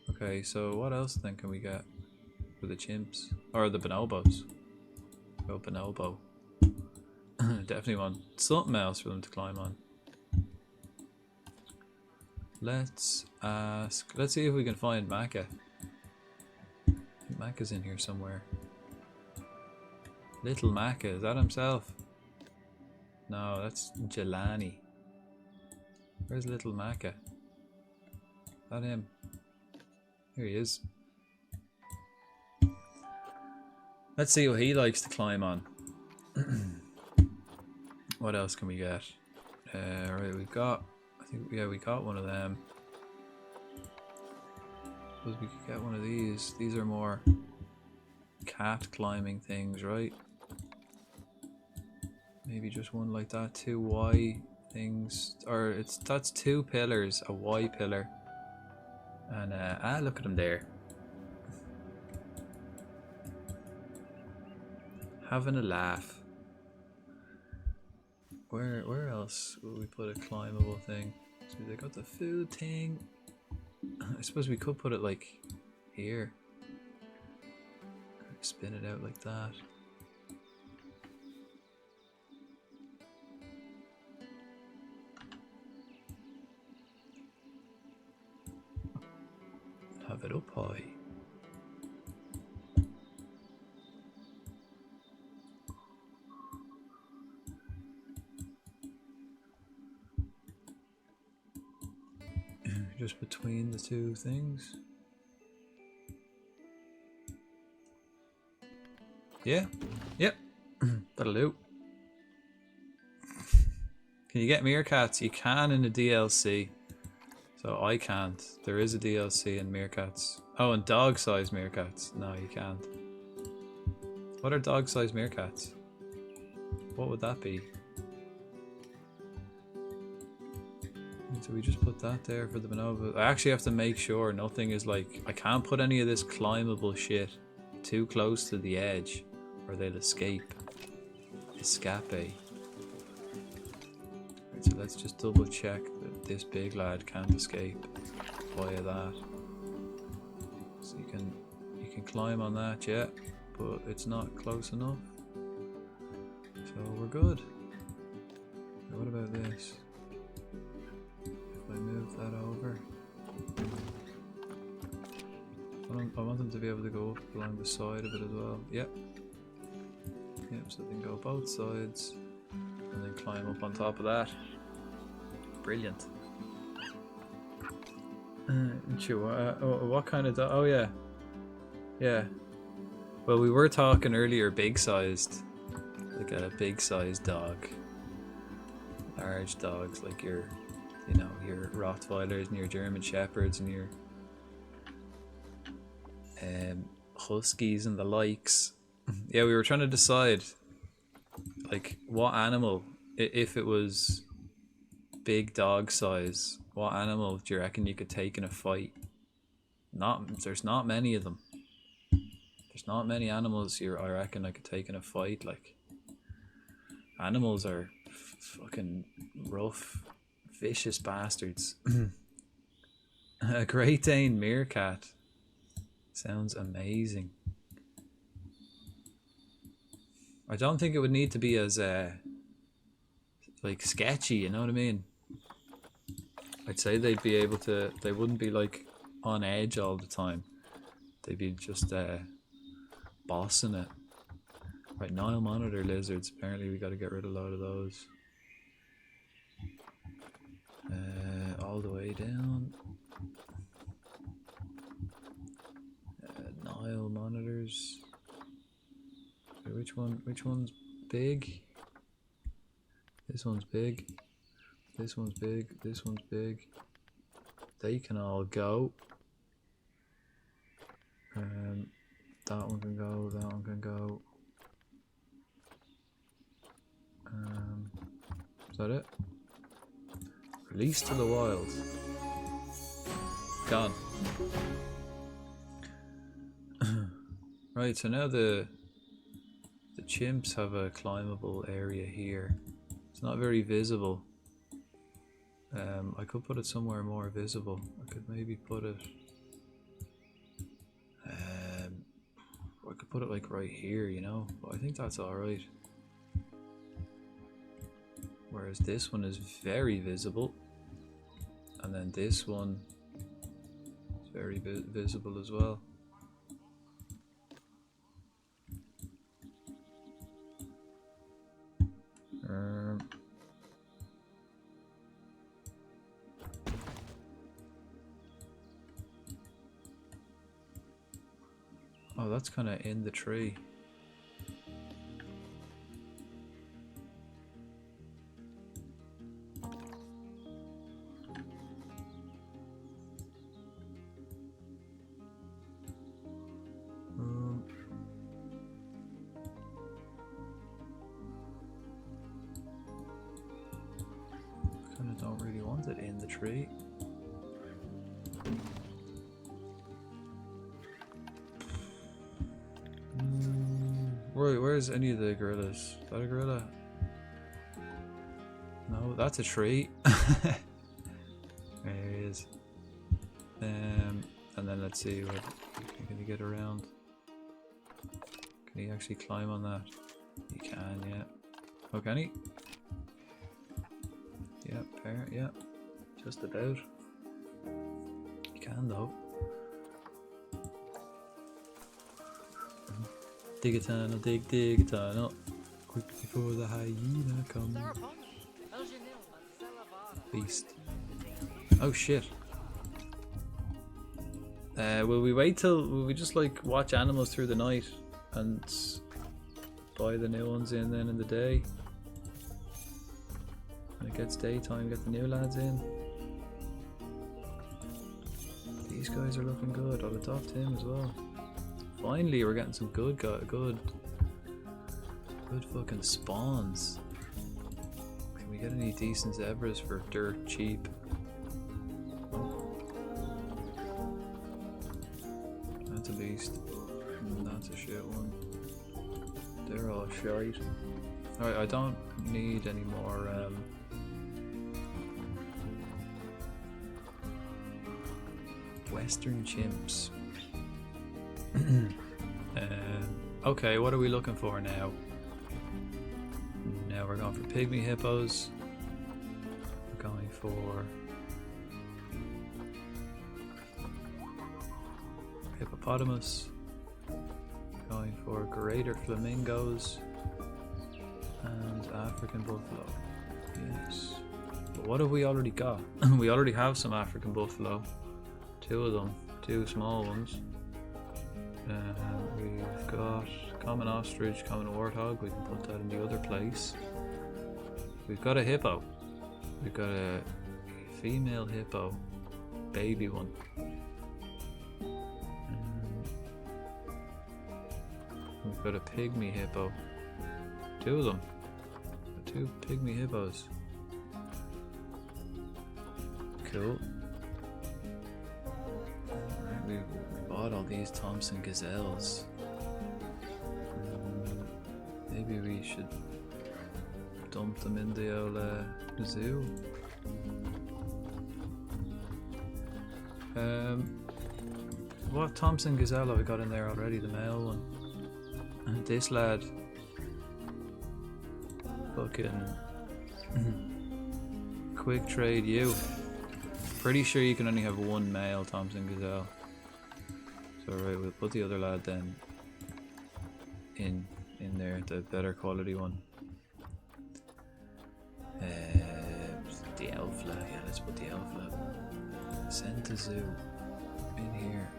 Okay, so what else then can we get for the chimps or the bonobos? Go bonobo. Definitely want something else for them to climb on. Let's ask. Let's see if we can find Macca. Macca's in here somewhere. Little Macca, is that himself? No, that's Jelani. Where's Little Macca? Is that him? Here he is. Let's see what he likes to climb on. What else can we get? Right, we've got. I think we got one of them. Suppose we could get one of these. These are more cat climbing things, right? Maybe just one like that. 2 Y things, or that's 2 pillars, a Y pillar, and look at him there, having a laugh. Where else will we put a climbable thing? So they got the food thing. I suppose we could put it like here. Spin it out like that. Have it up high. Just between the two things. Yeah. Yep. That'll do. Can you get meerkats? You can in the DLC. So I can't. There is a DLC in meerkats. Oh, and dog-sized meerkats. No, you can't. What are dog-sized meerkats? What would that be? So we just put that there for the bonobo. I actually have to make sure nothing is like... I can't put any of this climbable shit too close to the edge or they'll escape. Escape. Right, so let's just double check that this big lad can't escape via that. So you can climb on that, yeah, but it's not close enough. So we're good. Now what about this? If I move that over, I want them to be able to go up along the side of it as well. Yep. Yep, so they can go both sides and then climb up on top of that. Brilliant. What kind of dog? Oh yeah. Yeah. Well, we were talking earlier big sized. Like a big sized dog. Large dogs like your, you know, your Rottweilers and your German Shepherds and your Huskies and the likes. Yeah, we were trying to decide like what animal, if it was big dog size, what animal do you reckon you could take in a fight? There's not many of them. There's not many animals here I reckon I could take in a fight. Like, animals are fucking rough, vicious bastards. A Great Dane meerkat sounds amazing. I don't think it would need to be as like sketchy, you know what I mean? I'd say they'd be able to, they wouldn't be like on edge all the time. They'd be just bossing it. Right, Nile monitor lizards, apparently we got to get rid of a lot of those. All the way down. Nile monitors. Which one's big? This one's big. This one's big. This one's big. They can all go. That one can go. That one can go. Is that it? Release to the wild. Gone. Right, so now the chimps have a climbable area here. It's not very visible. I could put it somewhere more visible. I could maybe put it... I could put it like right here, you know? But I think that's alright. Whereas this one is very visible. And then this one is very visible as well. Oh, that's kind of in the tree. Kind of don't really want it in the tree. Where's any of the gorillas? Is that a gorilla? No, that's a tree. is. And then let's see what can he get around. Can he actually climb on that? He can, yeah. Oh, can he? Yeah, fair, yeah. Just about. He can though. Dig a tunnel, dig a tunnel. Quick before the hyena comes. Beast. Oh shit. Will we just like watch animals through the night and buy the new ones in then in the day? When it gets daytime, get the new lads in. These guys are looking good. I'll adopt him as well. Finally, we're getting some good fucking spawns. Can we get any decent zebras for dirt cheap? That's a beast. That's a shit one. They're all shite. Alright, I don't need any more Western chimps. Okay, what are we looking for now? Now we're going for pygmy hippos. We're going for hippopotamus. We're going for greater flamingos and African buffalo. Yes. But what have we already got? We already have some African buffalo. 2 of them, 2 small ones. We've got common ostrich, common warthog. We can put that in the other place. We've got a hippo. We've got a female hippo, baby one. We've got a pygmy hippo. 2 of them. 2 pygmy hippos. Cool. We bought all these Thompson gazelles. Maybe we should dump them in the old zoo. What Thompson gazelle have we got in there already? The male one. And this lad. Fucking quick trade you. Pretty sure you can only have 1 male Thompson gazelle. So right, we'll put the other lad then in there, the better quality one. The elf lad, yeah, let's put the elf lad. Send to zoo in here.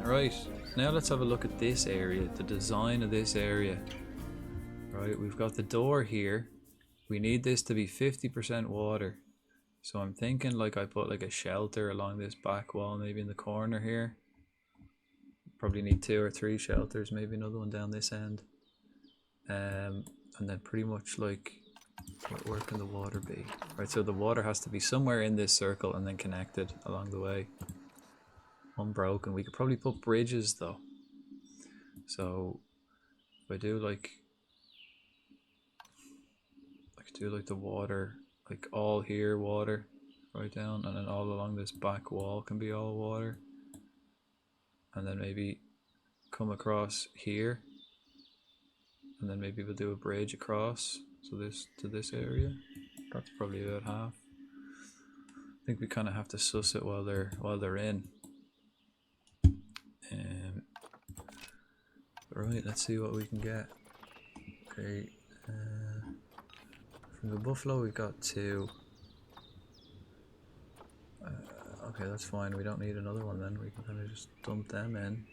Right, now let's have a look at this area, the design of this area. Right, we've got the door here. We need this to be 50% water. So I'm thinking like I put like a shelter along this back wall, maybe in the corner here. Probably need 2 or 3 shelters, maybe another one down this end. And then pretty much like, where can the water be? Right, so the water has to be somewhere in this circle and then connected along the way. Unbroken. We could probably put bridges though. So if I do like, the water, like all here water, right down, and then all along this back wall can be all water, and then maybe come across here, and then maybe we'll do a bridge across, so this to this area. That's probably about half. I think we kind of have to suss it while they're in. Right, let's see what we can get. Okay. From the buffalo we've got 2. Okay, that's fine. We don't need another one then. We can kind of just dump them in.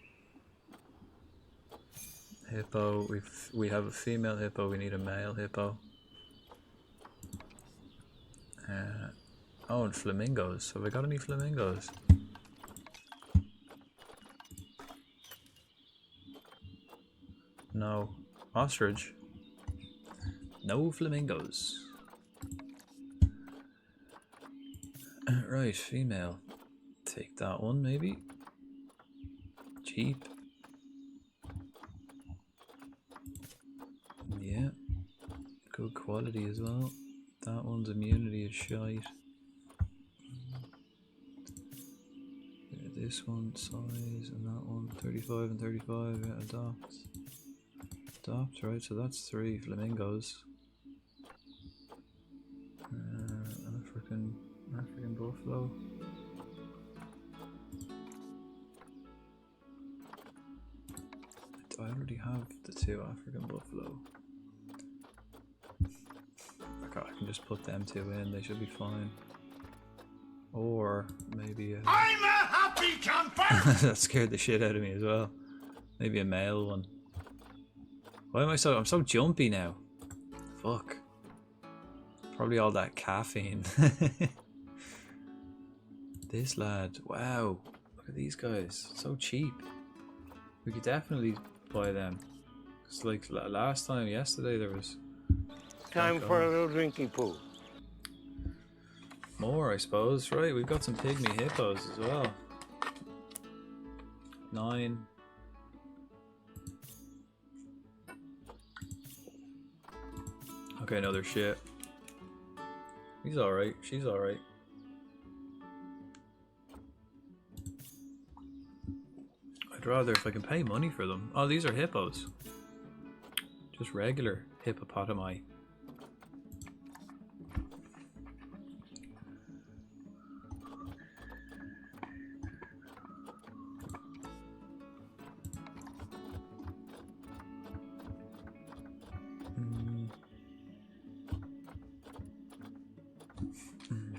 Hippo, we have a female hippo. We need a male hippo. Oh, and flamingos. Have I got any flamingos? No. Ostrich. No flamingos. Right, female. Take that one maybe. Cheap. Yeah. Good quality as well. That one's immunity is shite. Yeah, this one size and that one 35 and 35. Yeah, adopt. Adopt, right? So that's 3 flamingos. African buffalo. I already have the 2 African buffalo. Okay, I can just put them 2 in, they should be fine. Or maybe I'm a happy camper! that scared the shit out of me as well. Maybe a male one. Why am I'm so jumpy now? Fuck. Probably all that caffeine. This lad, wow. Look at these guys, so cheap. We could definitely buy them. Cause like last time, yesterday, there was Time for a little drinking pool. more, I suppose. Right, we've got some pygmy hippos as well. 9. Okay, no, they're shit. He's alright, she's alright. I'd rather if I can pay money for them. Oh, these are hippos. Just regular hippopotami.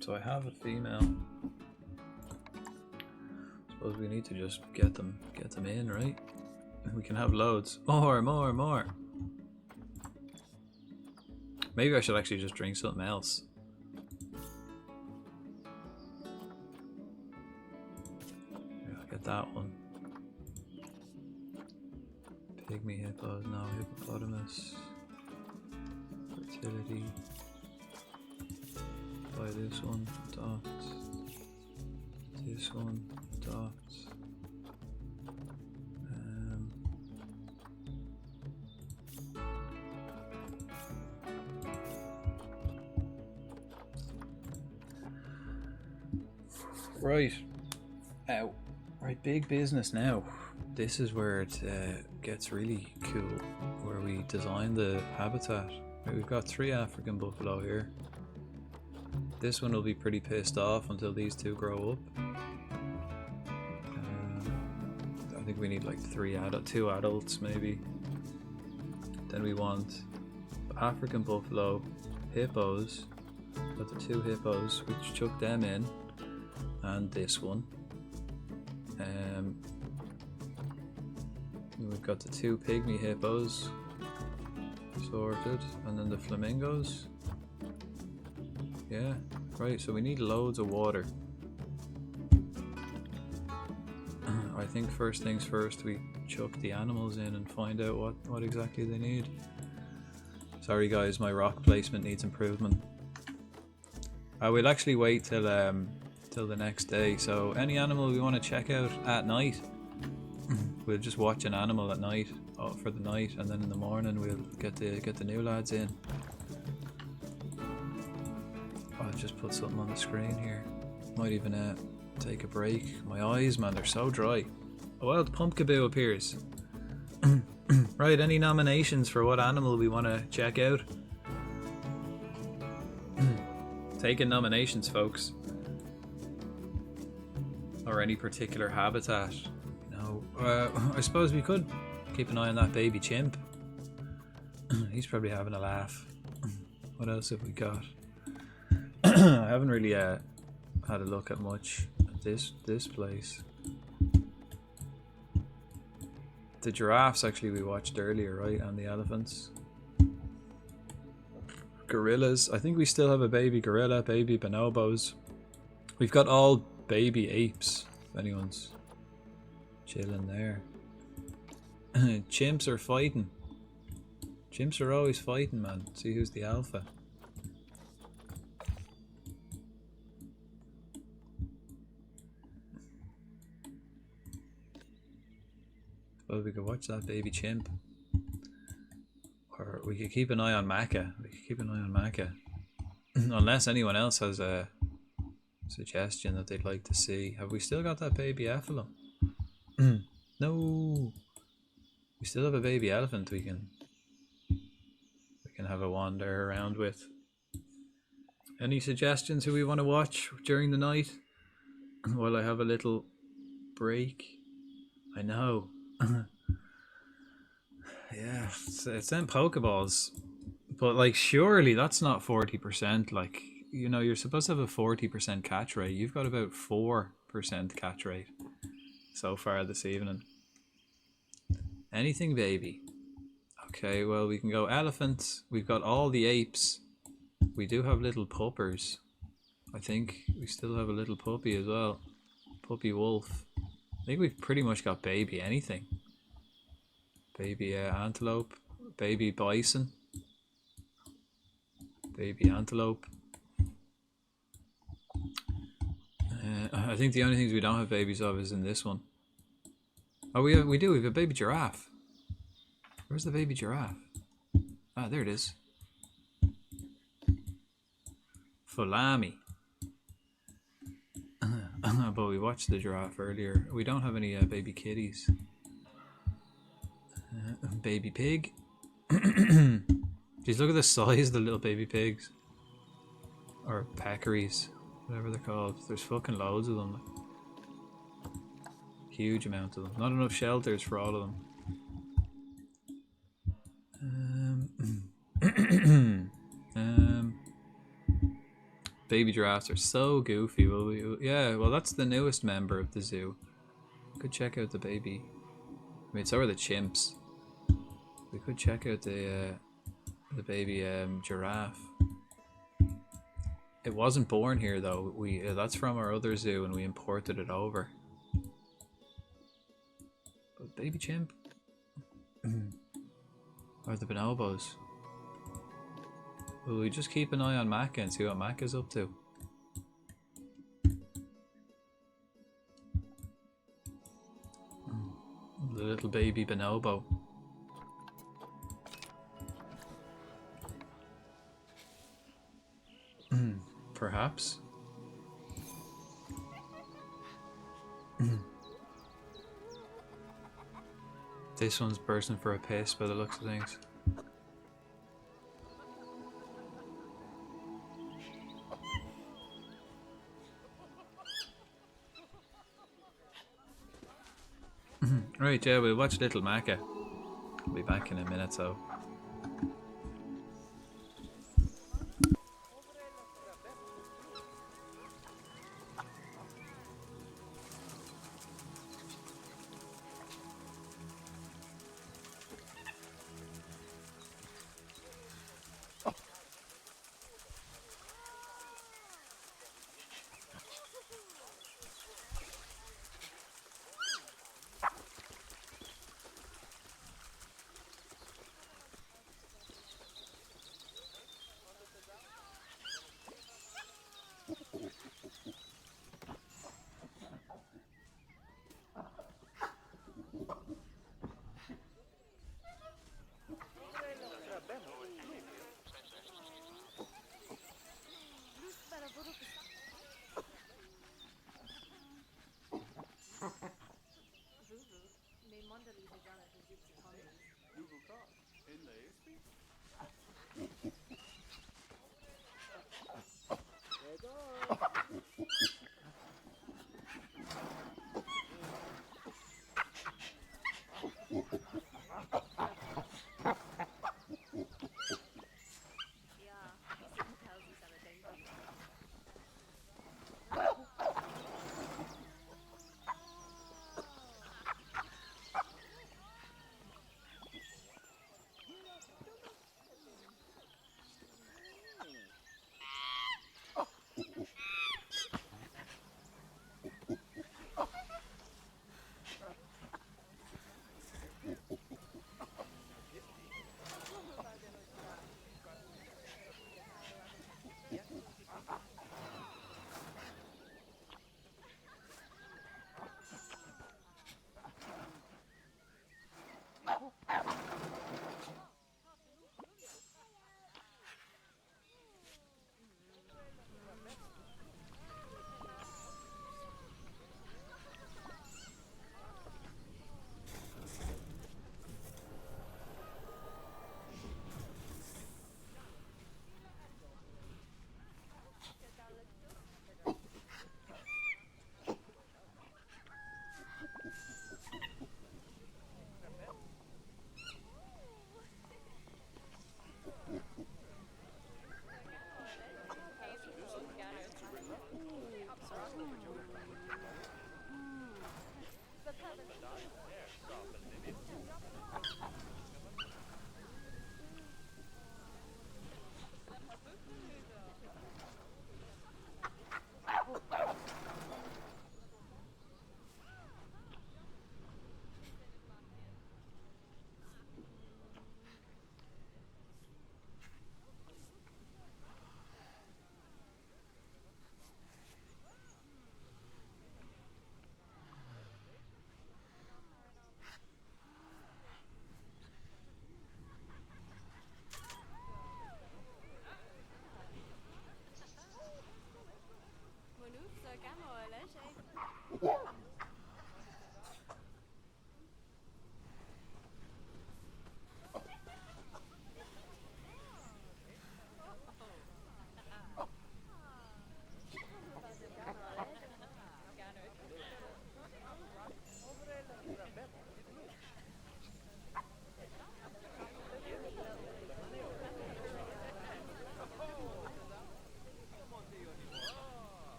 So I have a female. Suppose we need to just get them in, right? We can have loads. More. Maybe I should actually just drink something else. Yeah, I'll get that one. Pygmy hippos, no, hippopotamus. Fertility. Buy this one, adopt. This one, adopt. Right. Ow. Right, big business now. This is where it gets really cool, where we design the habitat. Right, we've got 3 African buffalo here. This one will be pretty pissed off until these 2 grow up. I think we need like 2 adults maybe. Then we want the African buffalo, hippos. Got the 2 hippos, we chuck them in, and this one. We've got the 2 pygmy hippos sorted, and then the flamingos. Yeah, right, so we need loads of water. I think first things first, we chuck the animals in and find out what exactly they need. Sorry guys, my rock placement needs improvement. I will actually wait till the next day, so any animal we want to check out at night, we'll just watch an animal at night for the night, and then in the morning we'll get the new lads in. I'll just put something on the screen here. Might even take a break. My eyes, man, they're so dry. A wild pumpkaboo appears. Right, any nominations for what animal we want to check out? Taking nominations, folks. Or any particular habitat. No, I suppose we could keep an eye on that baby chimp. He's probably having a laugh. What else have we got? I haven't really had a look at much at this place. The giraffes actually we watched earlier, right? And the elephants. Gorillas. I think we still have a baby gorilla, baby bonobos. We've got all baby apes, if anyone's chilling there. Chimps are fighting. Chimps are always fighting, man. See who's the alpha. Well, we could watch that baby chimp. Or we could keep an eye on Macca. Unless anyone else has a suggestion that they'd like to see. Have we still got that baby Ephelum? No. We still have a baby elephant we can have a wander around with. Any suggestions who we want to watch during the night? While I have a little break. I know. Yeah, it's them Pokeballs. But like surely that's not 40%. Like, you know, you're supposed to have a 40% catch rate. You've got about 4% catch rate so far this evening. Anything baby. Okay, well we can go elephants. We've got all the apes. We do have little puppers. I think we still have a little puppy as well. Puppy wolf. I think we've pretty much got baby anything. Baby antelope. Baby bison. Baby antelope. I think the only things we don't have babies of is in this one. Oh, we do. We have a baby giraffe. Where's the baby giraffe? Ah, there it is. Fulami. But we watched the giraffe earlier. We don't have any baby kitties. Baby pig. Jeez, look at the size of the little baby pigs. Or peccaries. Whatever they're called. There's fucking loads of them. Huge amount of them. Not enough shelters for all of them. Baby giraffes are so goofy. Will we? Yeah, well that's the newest member of the zoo. Could check out the baby. I mean, so are the chimps. We could check out the baby giraffe. It wasn't born here though. That's from our other zoo and we imported it over. But baby chimp. Or the bonobos. Will we just keep an eye on Macca and see what Macca's up to? The little baby bonobo. Perhaps. This one's bursting for a piss by the looks of things. Right, yeah, we'll watch Little Macca. I'll be back in a minute, so.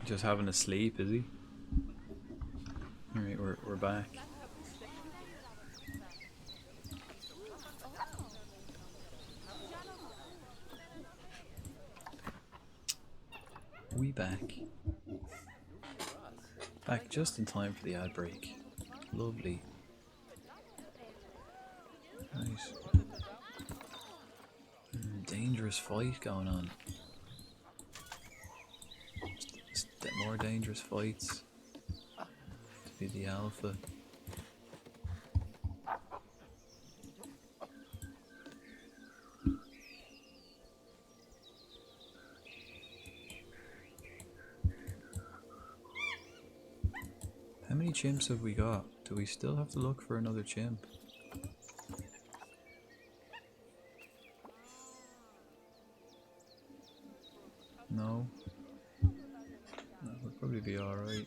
Just having a sleep, is he? Alright, we're back. We back. Back just in time for the ad break. Lovely. Nice. Dangerous fight going on. More dangerous fights. To be the alpha. How many chimps have we got? Do we still have to look for another chimp? No. That would probably be alright.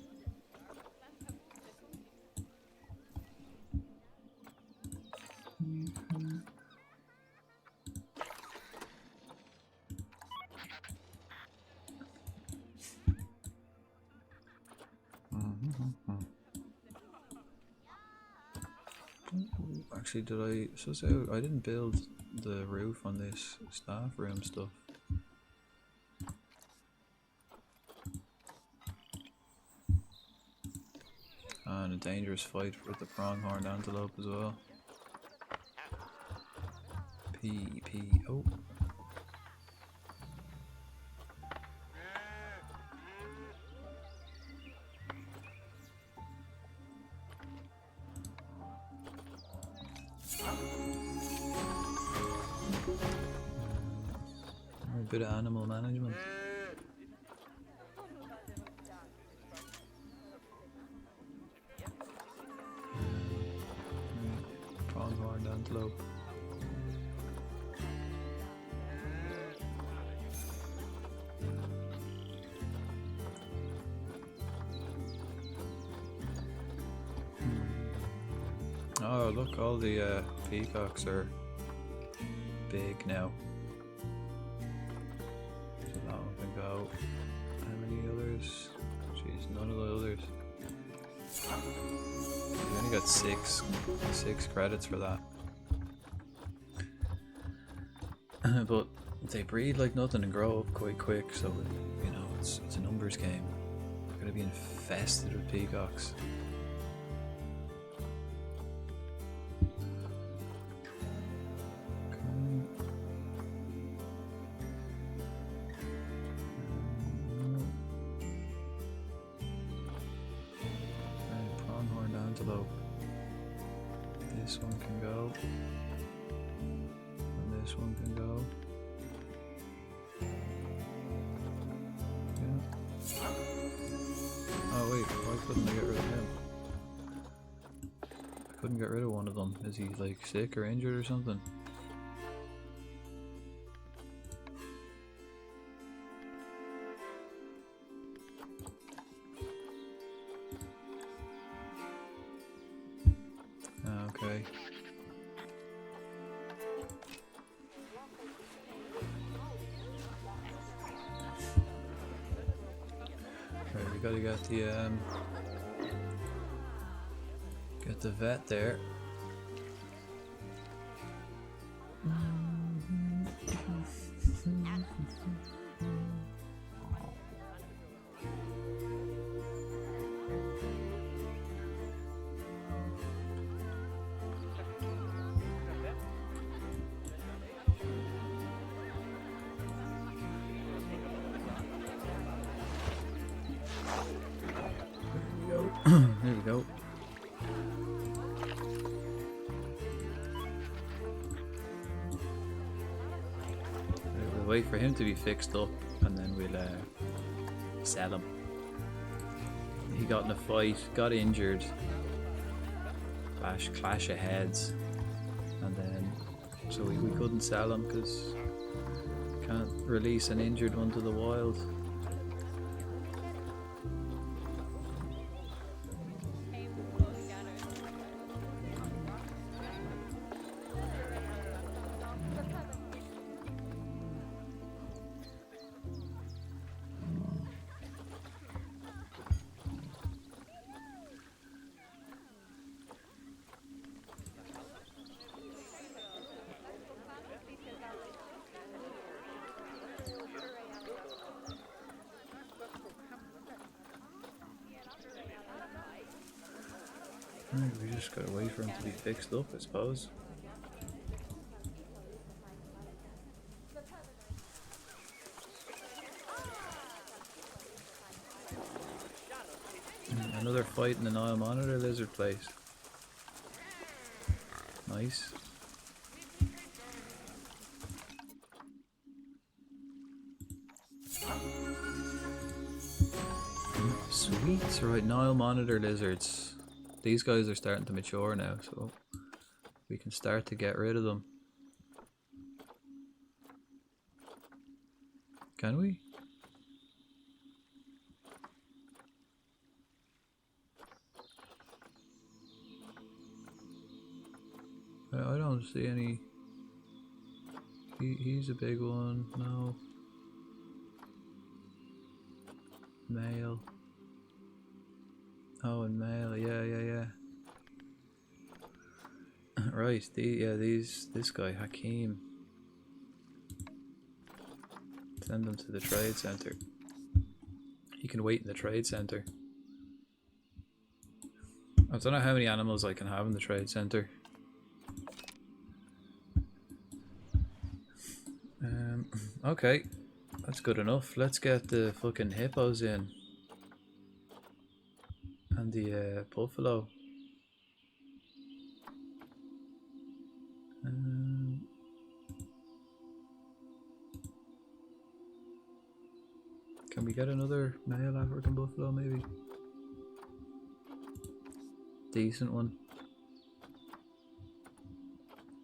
Actually, did I? So I didn't build the roof on this staff room stuff. And a dangerous fight with the pronghorn antelope as well. Oh. A bit of animal management. Pronghorn antelope. Oh, look, all the peacocks are big now. So that one can go. How many others? Jeez, none of the others. We only got six credits for that. But they breed like nothing and grow up quite quick, so you know it's a numbers game. We're gonna be infested with peacocks. Pronghorn antelope. This one can go. And this one can go. Yeah. Oh wait, why couldn't I get rid of him? I couldn't get rid of one of them. Is he like sick or injured or something? Okay. Right, we gotta get the vet there. There we go. We'll wait for him to be fixed up and then we'll sell him. He got in a fight, got injured, clash of heads, and then so we couldn't sell him because can't release an injured one to the wild. Right, we just gotta wait for him to be fixed up, I suppose. Another fight in the Nile Monitor lizard place. Nice. Sweet, right, Nile Monitor lizards. These guys are starting to mature now, so we can start to get rid of them. Can we? I don't see any. He's a big one. No. Male. Oh, and male. Yeah. Right. This guy Hakeem. Send him to the trade center. He can wait in the trade center. I don't know how many animals I can have in the trade center. Okay, that's good enough. Let's get the fucking hippos in. And the buffalo. Can we get another male African buffalo maybe? Decent one.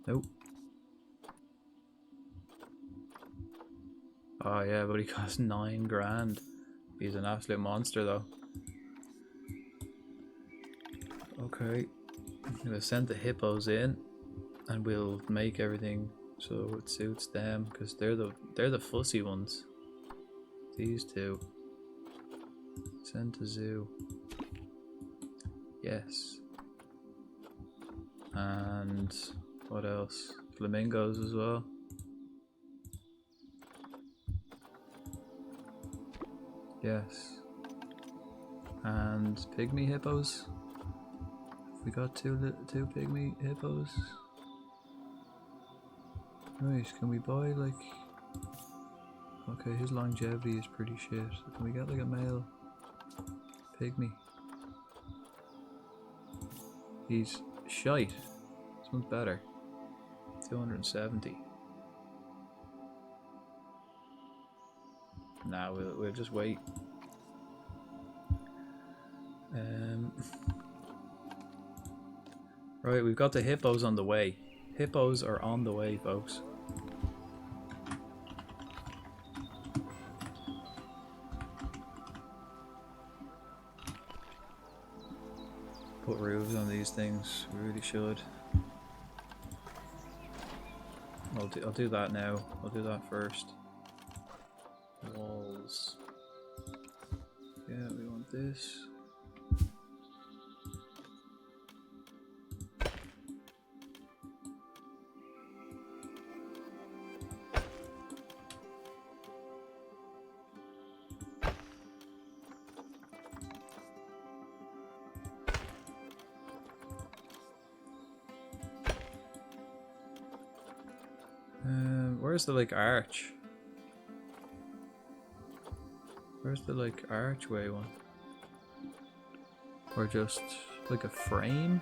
Nope. Oh yeah, but he costs 9 grand. He's an absolute monster though. Okay. I'm gonna send the hippos in and we'll make everything so it suits them because they're the fussy ones. These two. Send to zoo. Yes. And what else? Flamingos as well. Yes. And pygmy hippos. We got two pygmy hippos. Right, can we buy like... Okay, his longevity is pretty shit. Can we get like a male pygmy? He's shite. This one's better. 270. Nah, we'll just wait. Right, we've got the hippos on the way. Hippos are on the way, folks. Put roofs on these things. We really should. I'll do that now. I'll do that first. Walls. Yeah, we want this. Where's the like arch? Where's the like archway one? Or just like a frame?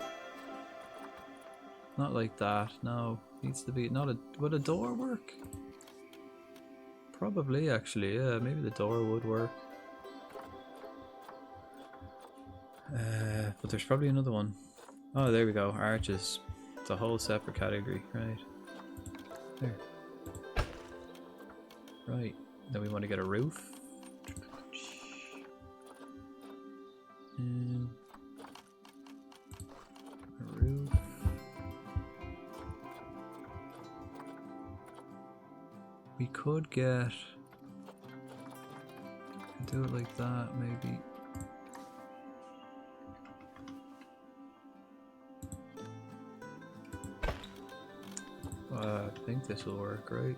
Not like that, no. Needs to be not a would a door work? Probably actually, yeah, maybe the door would work. But there's probably another one. Oh, there we go, arches. It's a whole separate category, right? There. Right, then we want to get a roof. A roof. We could get... do it like that, maybe. I think this will work, right?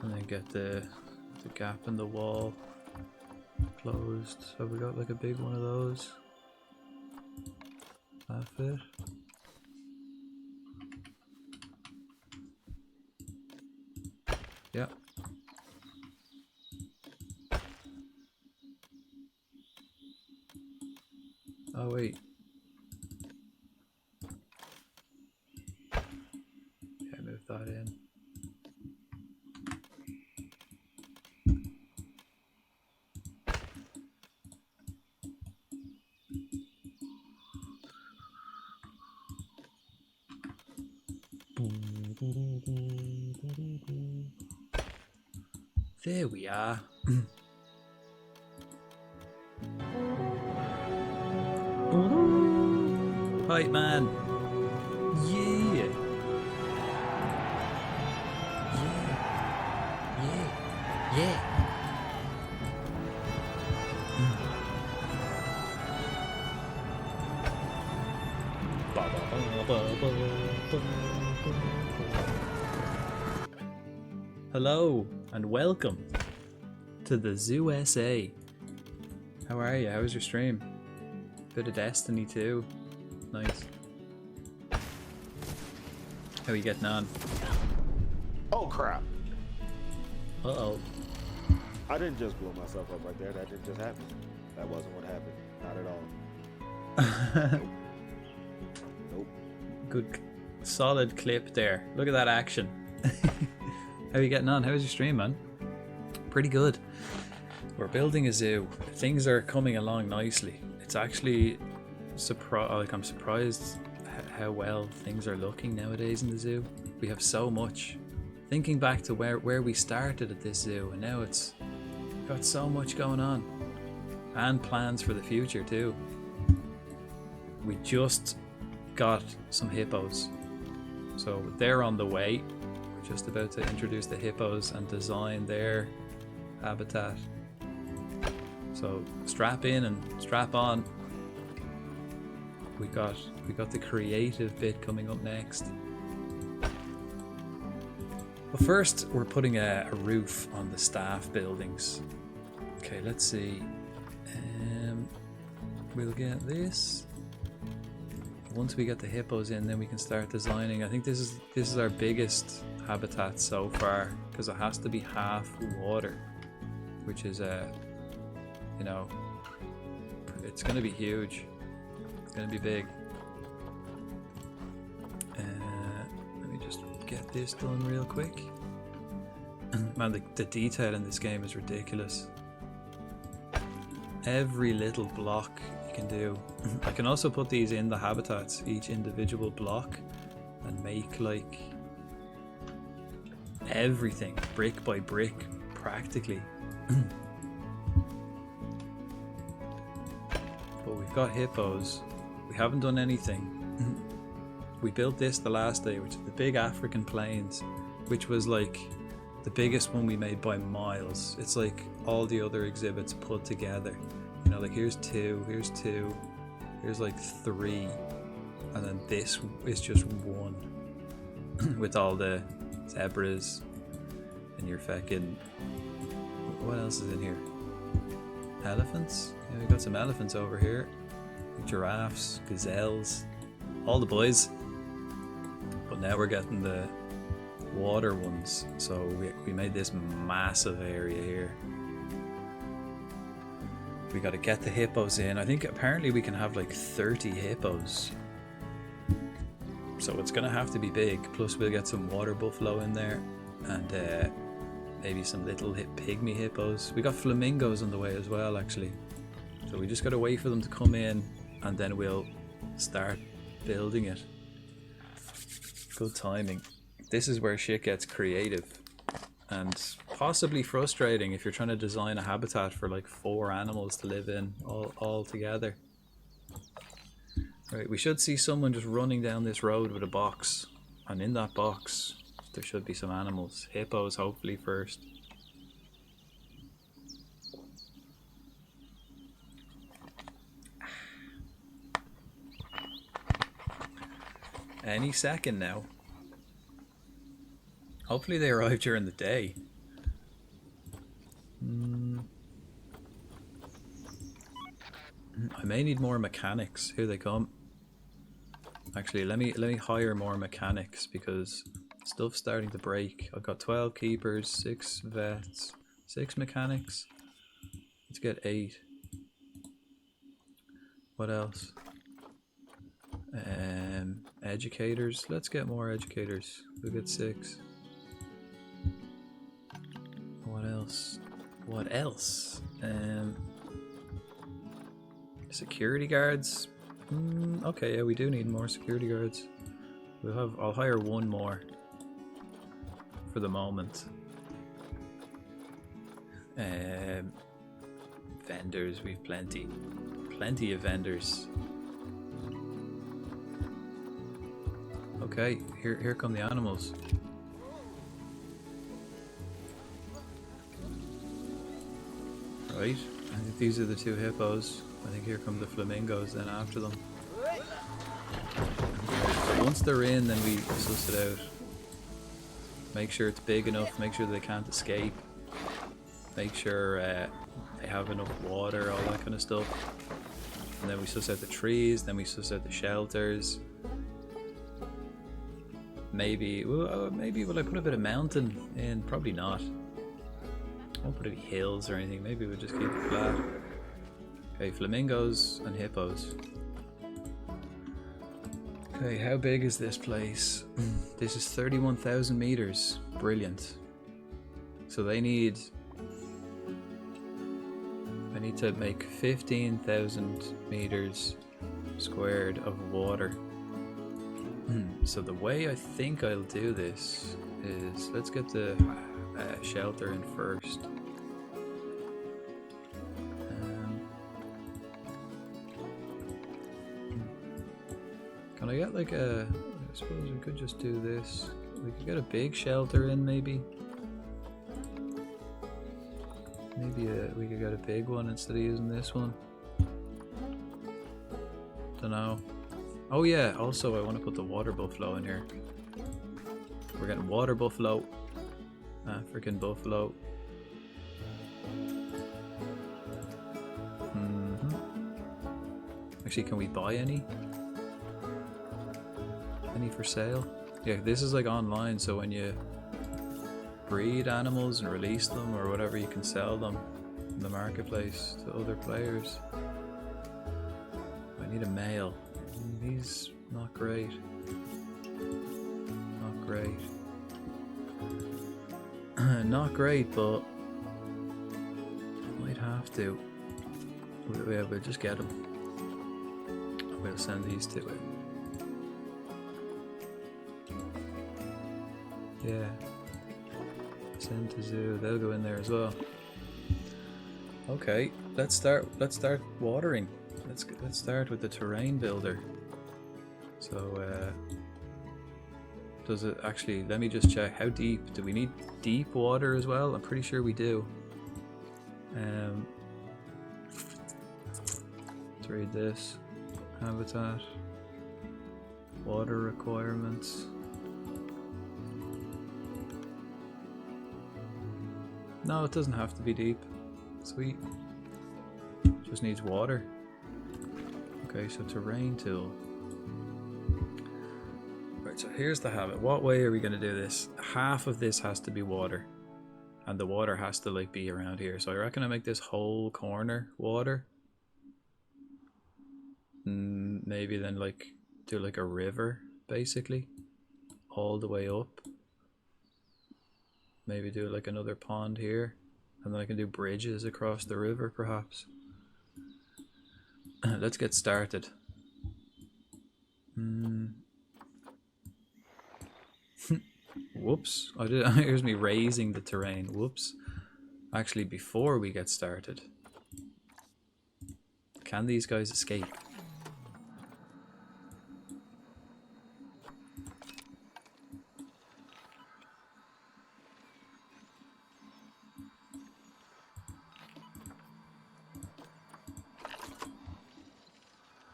And then get the gap in the wall closed. Have we got like a big one of those? That fit? Yeah. Oh wait. Yeah, move that in. There we are. Right, man. Yeah. Yeah. Yeah. Hello and welcome to the Zoo SA. How are you? How was your stream? Bit of Destiny 2. Nice. How are you getting on? Oh crap! Uh-oh. I didn't just blow myself up right there. That didn't just happen. That wasn't what happened. Not at all. Nope. Good, solid clip there. Look at that action. How are you getting on? How was your stream, man? Pretty good. We're building a zoo. Things are coming along nicely. It's actually I'm surprised how well things are looking nowadays in the zoo. We have so much. Thinking back to where we started at this zoo, and now it's got so much going on, and plans for the future too. We just got some hippos, so they're on the way. We're just about to introduce the hippos and design their habitat. So strap in and strap on. We got the creative bit coming up next. But first, we're putting a roof on the staff buildings. Okay, let's see. We'll get this. Once we get the hippos in, then we can start designing. I think this is our biggest habitat so far, because it has to be half water, which is you know, it's going to be huge. It's going to be big. Let me just get this done real quick. Man, the detail in this game is ridiculous. Every little block you can do. I can also put these in the habitats, each individual block, and make like everything brick by brick practically. But we've got hippos. We haven't done anything. We built this the last day, which is the big African plains, which was like the biggest one we made by miles. It's like all the other exhibits put together. You know, like here's two, here's like three, and then this is just one with all the zebras and your fucking, what else is in here? Elephants? Yeah, we got some elephants over here. Giraffes, gazelles, all the boys. But now we're getting the water ones, so we made this massive area here. We got to get the hippos in. I think apparently we can have like 30 hippos, so it's gonna have to be big. Plus we'll get some water buffalo in there, and maybe some little pygmy hippos. We got flamingos on the way as well, actually, so we just got to wait for them to come in, and then we'll start building it. Good timing. This is where shit gets creative and possibly frustrating if you're trying to design a habitat for like 4 animals to live in all together. Right, we should see someone just running down this road with a box, and in that box there should be some animals. Hippos hopefully first. Any second now. Hopefully they arrive during the day. I may need more mechanics. Here they come. Actually, let me hire more mechanics because stuff's starting to break. I've got 12 keepers, 6 vets, 6 mechanics. Let's get 8. What else? Educators. Let's get more educators. We'll get 6. What else? What else? Security guards. Okay, yeah, we do need more security guards. I'll hire 1 more for the moment. Vendors, we've plenty of vendors. Okay, here come the animals. Right, I think these are the 2 hippos. I think here come the flamingos then after them. So once they're in, then we suss it out. Make sure it's big enough, make sure they can't escape. Make sure they have enough water, all that kind of stuff. And then we suss out the trees, then we suss out the shelters. Maybe will I put a bit of mountain in? Probably not. I won't put any hills or anything, maybe we'll just keep it flat. Okay, flamingos and hippos. Okay, how big is this place? This is 31,000 meters. Brilliant. So I need to make 15,000 meters squared of water. So the way I think I'll do this is, let's get the shelter in first. Can I get like I suppose we could just do this. We could get a big shelter in maybe. Maybe we could get a big one instead of using this one. Dunno. Oh yeah, also I want to put the water buffalo in here. We're getting water buffalo. African buffalo. Actually, can we buy any? Any for sale? Yeah, this is like online, so when you breed animals and release them or whatever, you can sell them in the marketplace to other players. I need a male. He's not great. Not great. Not great, but might have to. We'll just get him. We'll send these to it. Yeah. Send to zoo. They'll go in there as well. Okay, let's start watering. Let's start with the terrain builder. So does it actually, let me just check how deep. Do we need deep water as well? I'm pretty sure we do. Let's read this. Habitat. Water requirements. No, it doesn't have to be deep. Sweet. Just needs water. Okay, so terrain tool. Right, so here's the habit. What way are we going to do this? Half of this has to be water. And the water has to like be around here. So I reckon I make this whole corner water. Maybe then like do like a river basically. All the way up. Maybe do like another pond here. And then I can do bridges across the river perhaps. Let's get started. Whoops. Here's me raising the terrain. Whoops. Actually, before we get started, can these guys escape?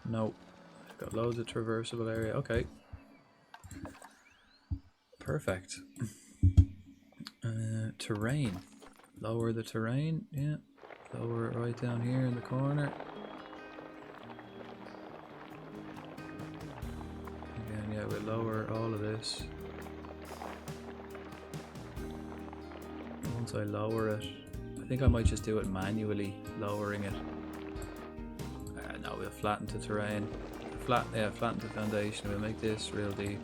No. Got loads of traversable area. Okay. Perfect. Terrain. Lower the terrain. Yeah. Lower it right down here in the corner. we'll lower all of this. Once I lower it, I think I might just do it manually, lowering it. No, we'll flatten the terrain. Flatten the foundation. We'll make this real deep.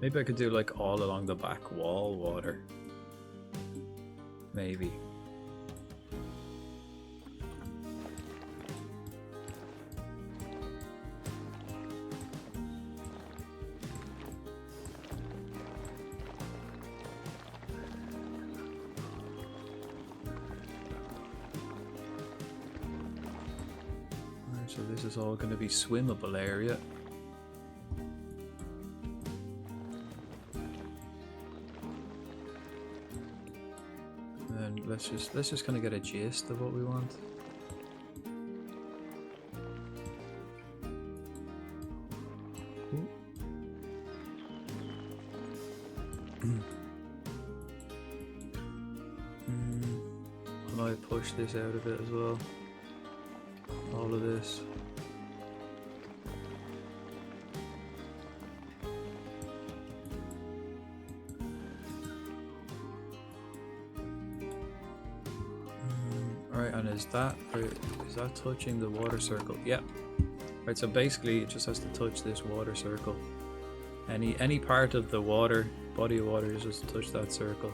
Maybe I could do like all along the back wall water. Maybe. Alright, so this is all going to be swimmable area. Let's just kind of get a gist of what we want. I might push this out a bit as well. All of this. Alright, and is that touching the water circle? Yep. Right, so basically it just has to touch this water circle. Any part of the water, body of water, just touch that circle.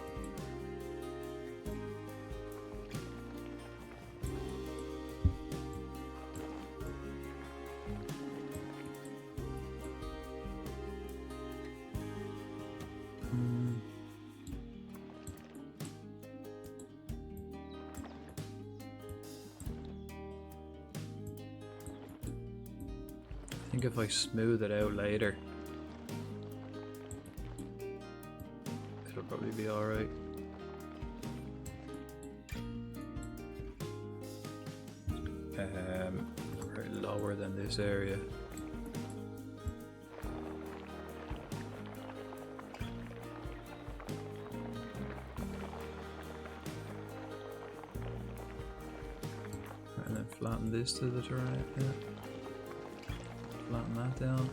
I think if I smooth it out later, it'll probably be alright. Right, lower than this area. And then flatten this to the terrain. Yeah. Flatten that down.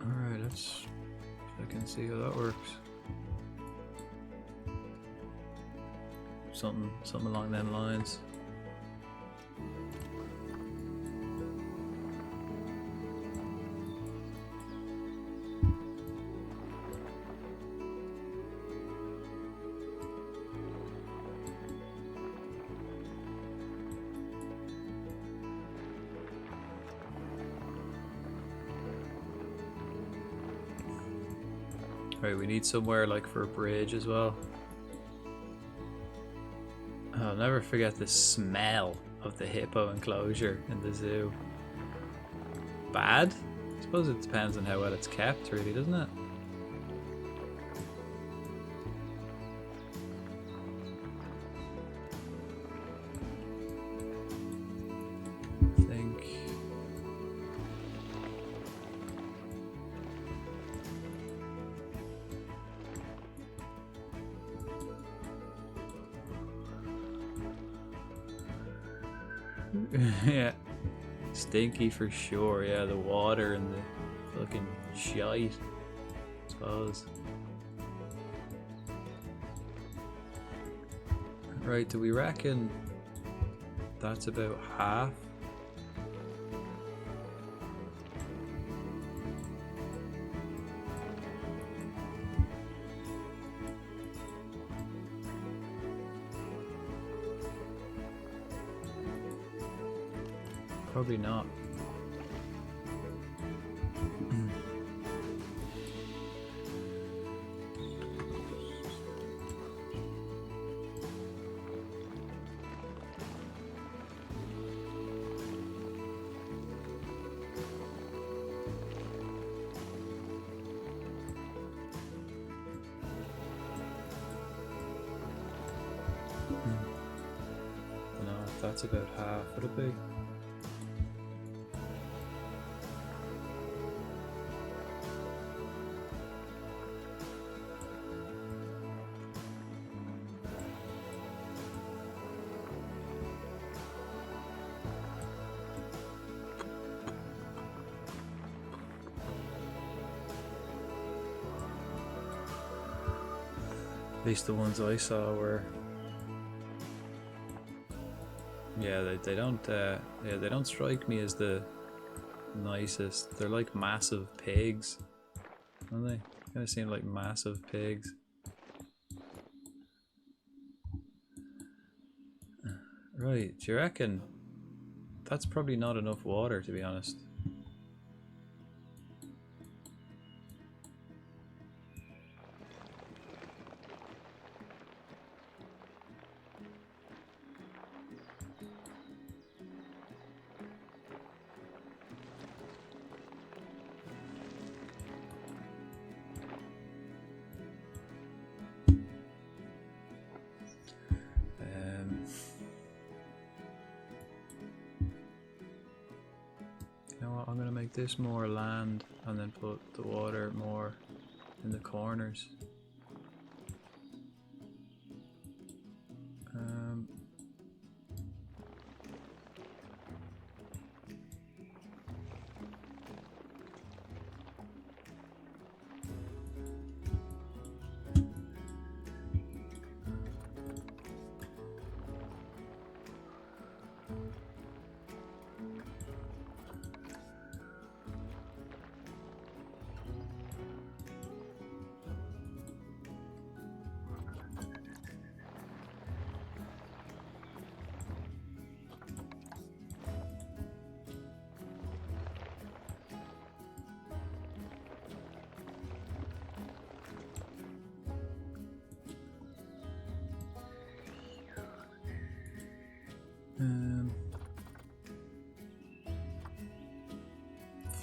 Alright, let's see if I can see how that works. Something along them lines. Right, we need somewhere like for a bridge as well. I'll never forget the smell of the hippo enclosure in the zoo. Bad? I suppose it depends on how well it's kept, really, doesn't it? I think... yeah, stinky for sure. Yeah, the water and the fucking shite, I suppose. Right, do we reckon that's about half? Probably not. That's about half, would it be? At least the ones I saw were, yeah, they don't they don't strike me as the nicest. They're like massive pigs, aren't they? Kind of seem like massive pigs. Right, do you reckon that's probably not enough water, to be honest? You know what, I'm gonna make this more land and then put the water more in the corners.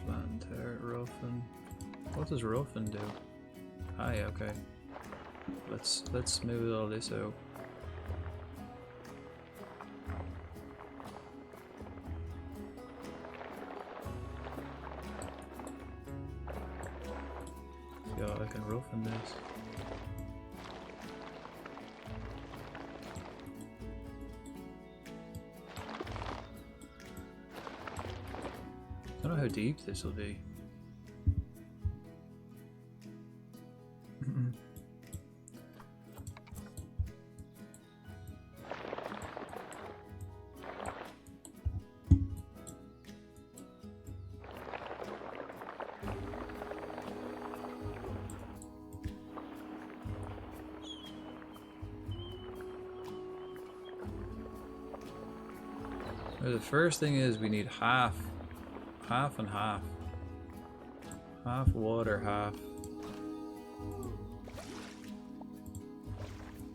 Flanter, roughen. What does roughen do? Ah, yeah, okay. Let's smooth all this out. Yeah, I can roughen this. I don't know how deep this will be. The first thing is we need half and half. Half water, half.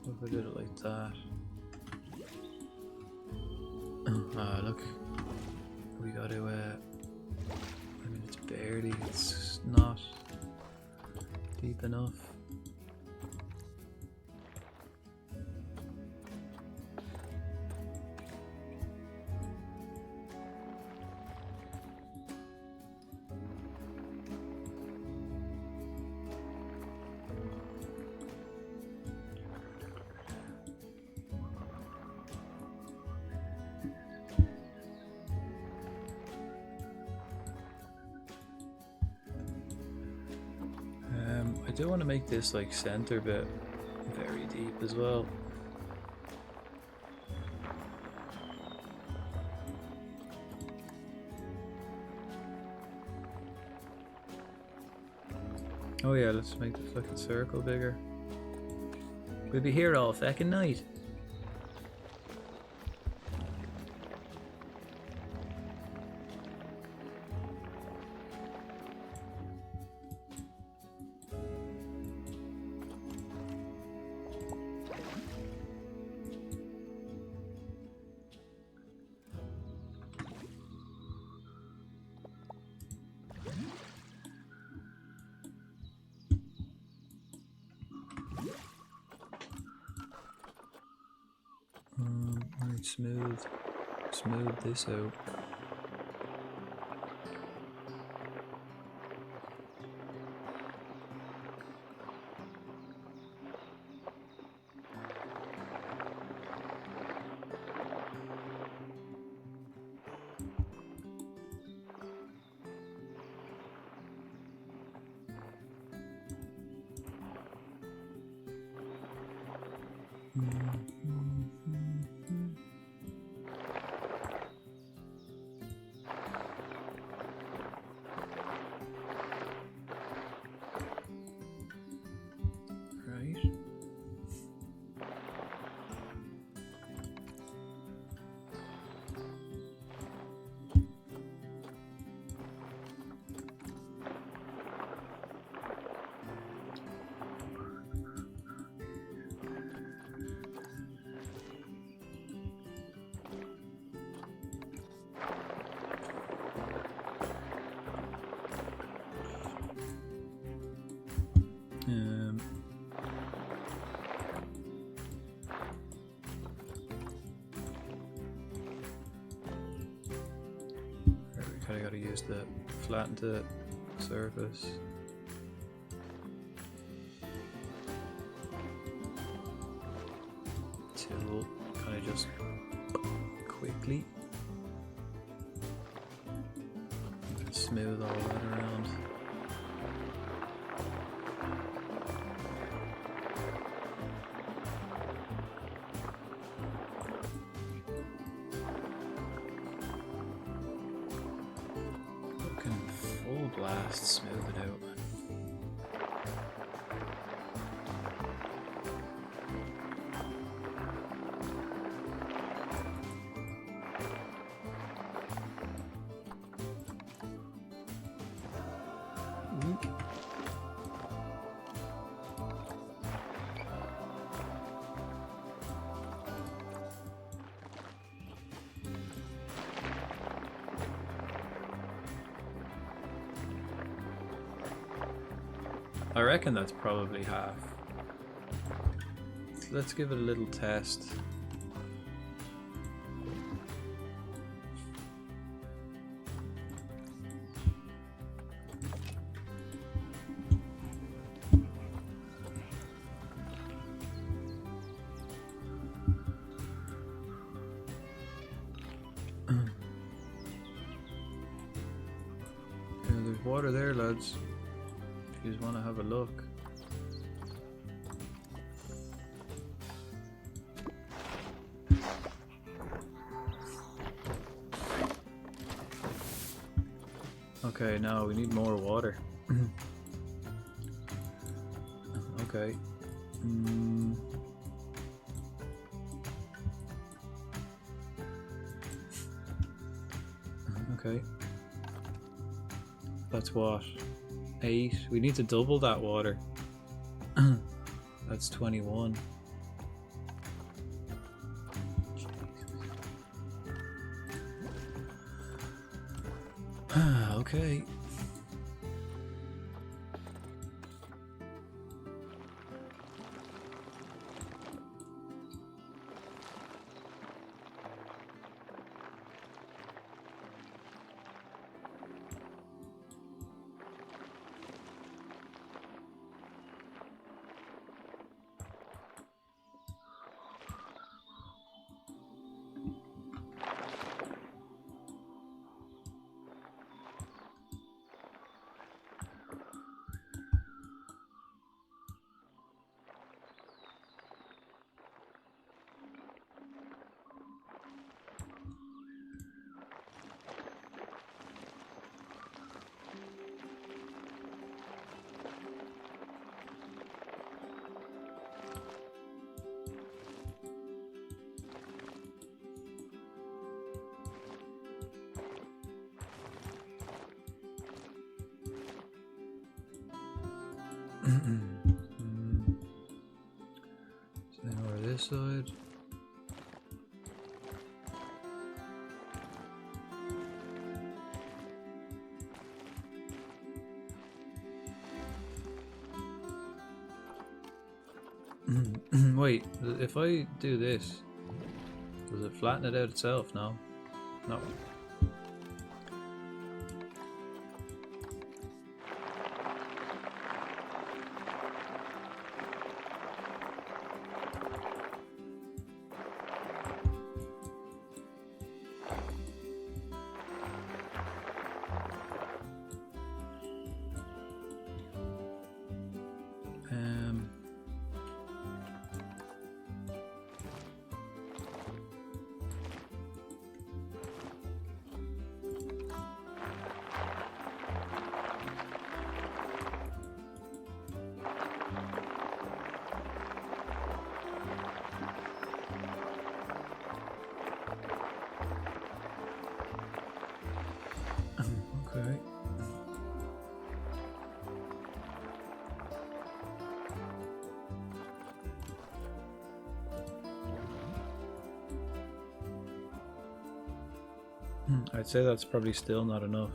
What if I did it like that? Ah, look. We gotta, I mean, it's not deep enough. I do want to make this like center bit very deep as well. Oh yeah, let's make the fucking circle bigger. We'll be here all fucking night. Right, smooth. smooth this out. Right. We kinda gotta use the flatten the surface. Till kinda just quickly smooth all that around. Full blast, smooth it out. I reckon that's probably half. Let's give it a little test. There's water there, lads. If you just want to have a look. Okay, now we need more water. Okay. Okay. That's what? 8. We need to double that water. That's 21. Okay. So then over this side. Wait, if I do this, does it flatten it out itself now? No. Okay. I'd say that's probably still not enough.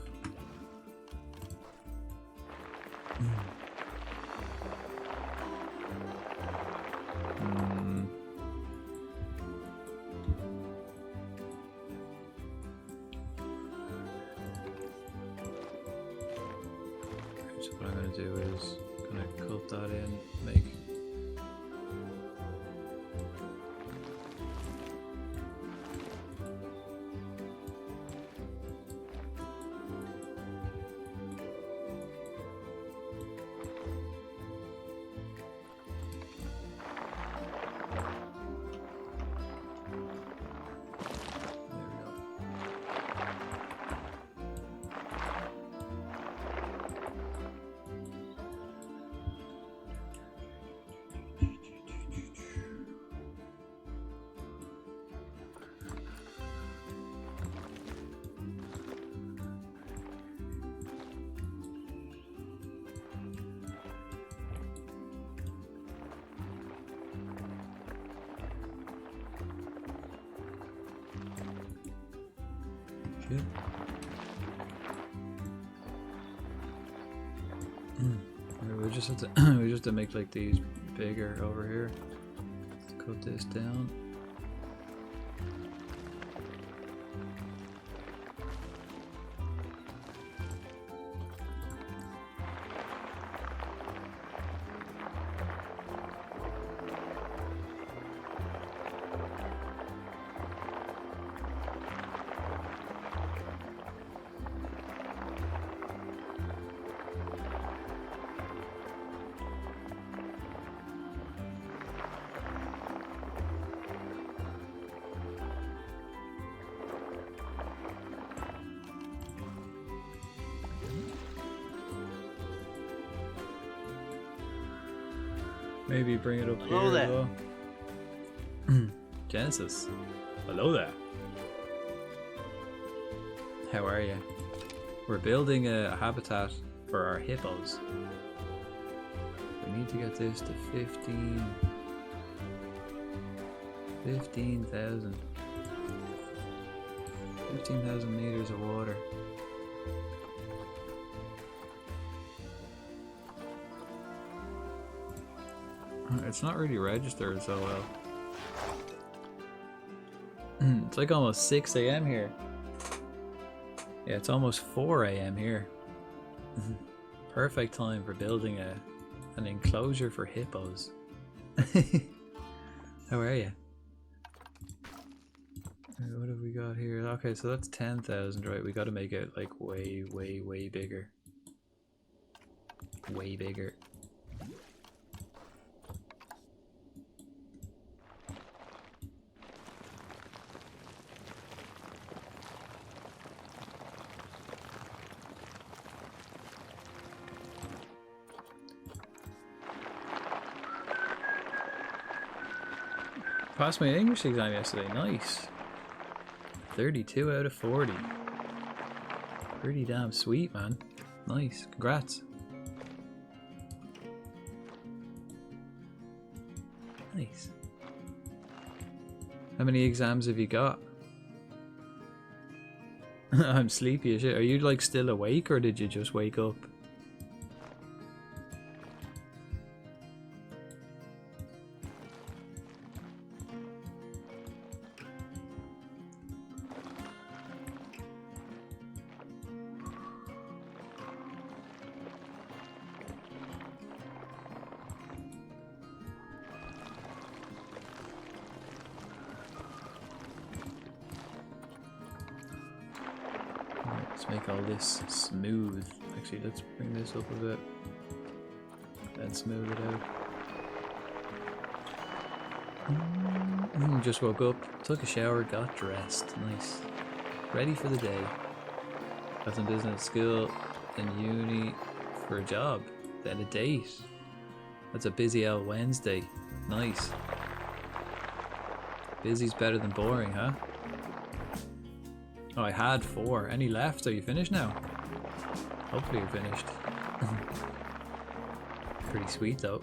So what I'm going to do is going to cut that in, make shit. We just have to we just have to make like these bigger over here. Let's cut this down. Maybe bring it up Hello here there. as well. Genesis. Hello there. How are you? We're building a habitat for our hippos. We need to get this to 15,000. 15,000 meters of water. It's not really registered so well. It's like almost 6 a.m. here. Yeah, it's almost 4 a.m. here. Perfect time for building an enclosure for hippos. How are you? What have we got here? Okay, so that's 10,000, right? We got to make it like way, way, way bigger. Way bigger. Passed my English exam yesterday, nice. 32 out of 40. Pretty damn sweet, man. Nice, congrats. Nice. How many exams have you got? I'm sleepy as shit. Are you like still awake or did you just wake up? Let's make all this smooth. Actually, let's bring this up a bit. Then smooth it out. Just woke up, took a shower, got dressed. Nice. Ready for the day. Got some business at school and uni for a job. Then a date. That's a busy old Wednesday. Nice. Busy's better than boring, huh? Oh, I had 4. Any left? Are you finished now? Hopefully you're finished. Pretty sweet though.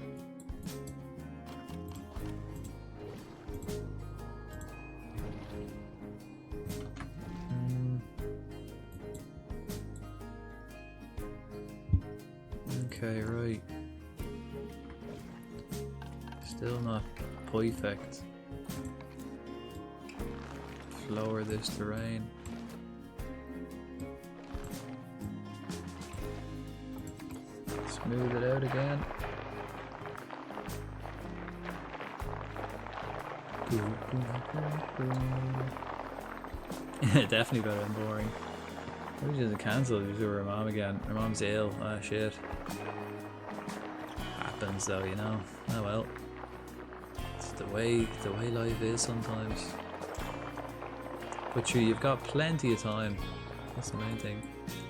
Okay, right. Still not perfect. Lower this terrain. Smooth it out again. Definitely better than boring. Maybe just cancel it to her mom again. Her mom's ill. Ah, shit. Happens though, you know. Oh well. It's the way life is sometimes. But sure, you've got plenty of time. That's the main thing.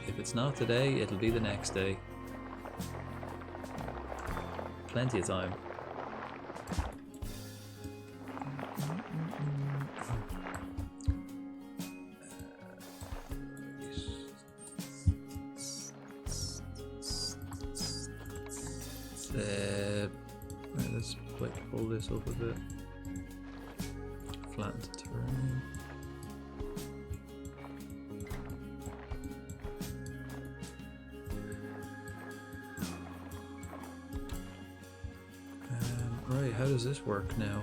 If it's not today, it'll be the next day. Plenty of time. Let's pull this up a bit. Flatten the terrain. Right, how does this work now?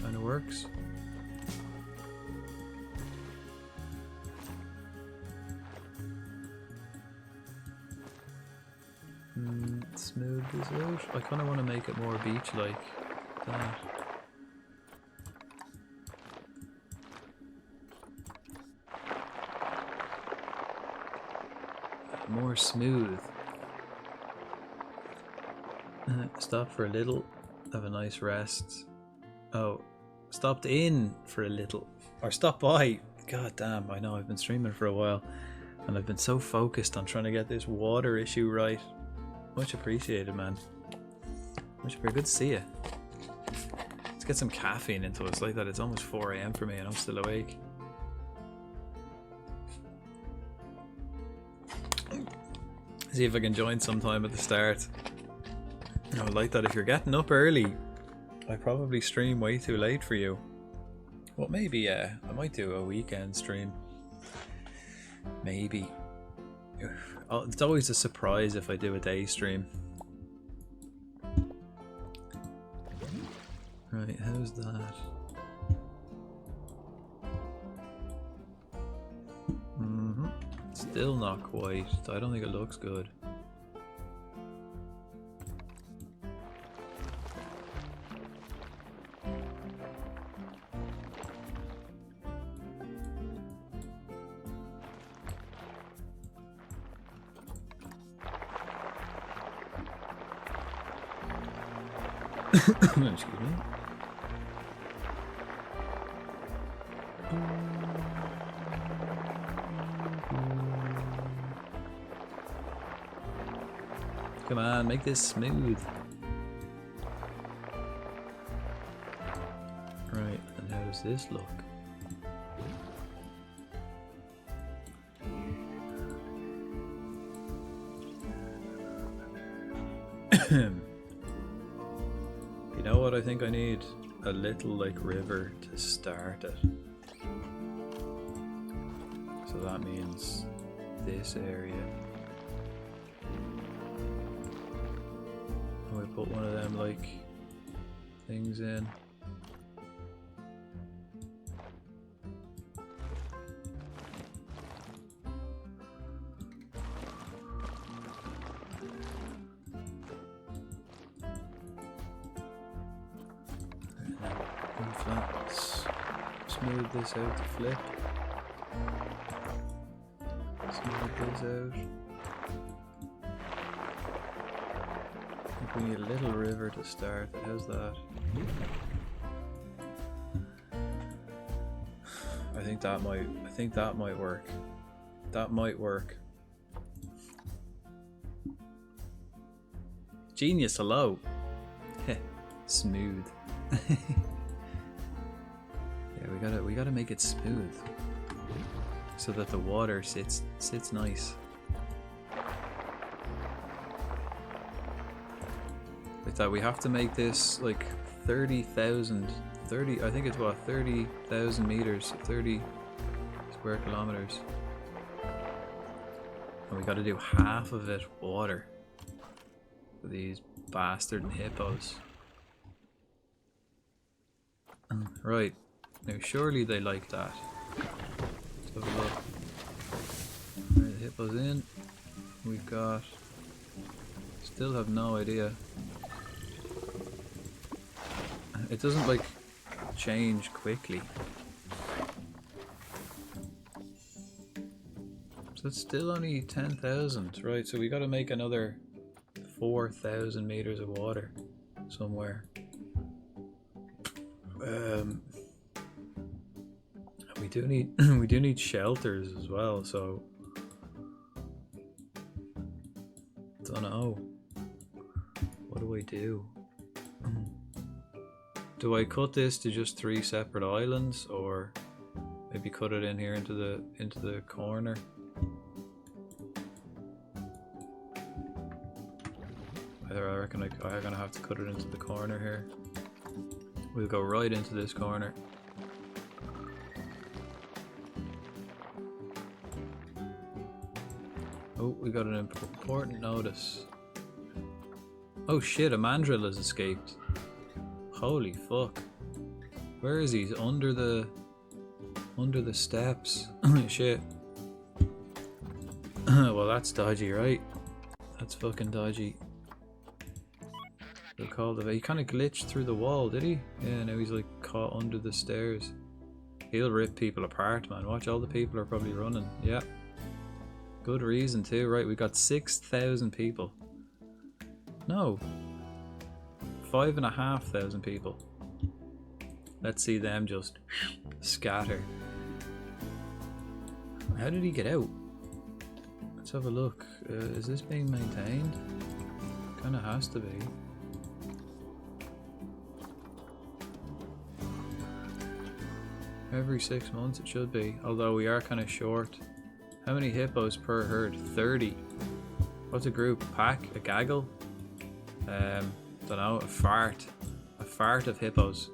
Kinda works. Smooth this out. I kinda wanna make it more beach-like. That. More smooth. Stop for a little. Have a nice rest. Oh, stopped in for a little. Or stop by. God damn, I know I've been streaming for a while. And I've been so focused on trying to get this water issue right. Much appreciated, man. Much appreciated. Good to see you. Let's get some caffeine into us like that. It's almost 4 AM for me and I'm still awake. See if I can join sometime at the start. You know, like that if you're getting up early, I probably stream way too late for you. Well, maybe I might do a weekend stream. Maybe. Oh, it's always a surprise if I do a day stream. Right, how's that? Still not quite. I don't think it looks good. Excuse me. Come on, make this smooth. Right, and how does this look? You know what I think I need? A little like river to start it. So that means this area. And we put one of them like things in. smooth this out to flip. Smooth this out. I think we need a little river to start. How's that? I think that might work. That might work. Genius, hello. Smooth. Yeah, we gotta make it smooth so that the water sits nice. Like that, we have to make this like 30,000. I think it's what, 30,000 meters, 30 square kilometers. And we gotta do half of it water for these bastard hippos. Right, now surely they like that. Let's have a look. Alright, the hippos in. We've got... Still have no idea. It doesn't like change quickly. So it's still only 10,000. Right, so we gotta make another 4,000 meters of water somewhere. We do need shelters as well, so don't know. What do I do? Do I cut this to just 3 separate islands, or maybe cut it in here into the corner? I reckon I'm gonna have to cut it into the corner here. We'll go right into this corner. Oh, we got an important notice. Oh shit, a mandrill has escaped. Holy fuck. Where is he? He's under the steps. Shit. Well, that's dodgy, right? That's fucking dodgy. He kind of glitched through the wall, did he? Yeah, now he's like caught under the stairs. He'll rip people apart, man. Watch, all the people are probably running. Yeah. Good reason too. Right, we got 6,000 people. No. 5,500 people. Let's see them just scatter. How did he get out? Let's have a look. Is this being maintained? Kinda has to be. Every 6 months it should be, although we are kind of short. How many hippos per herd? 30. What's a group? A pack? A gaggle? Don't know, a fart. A fart of hippos.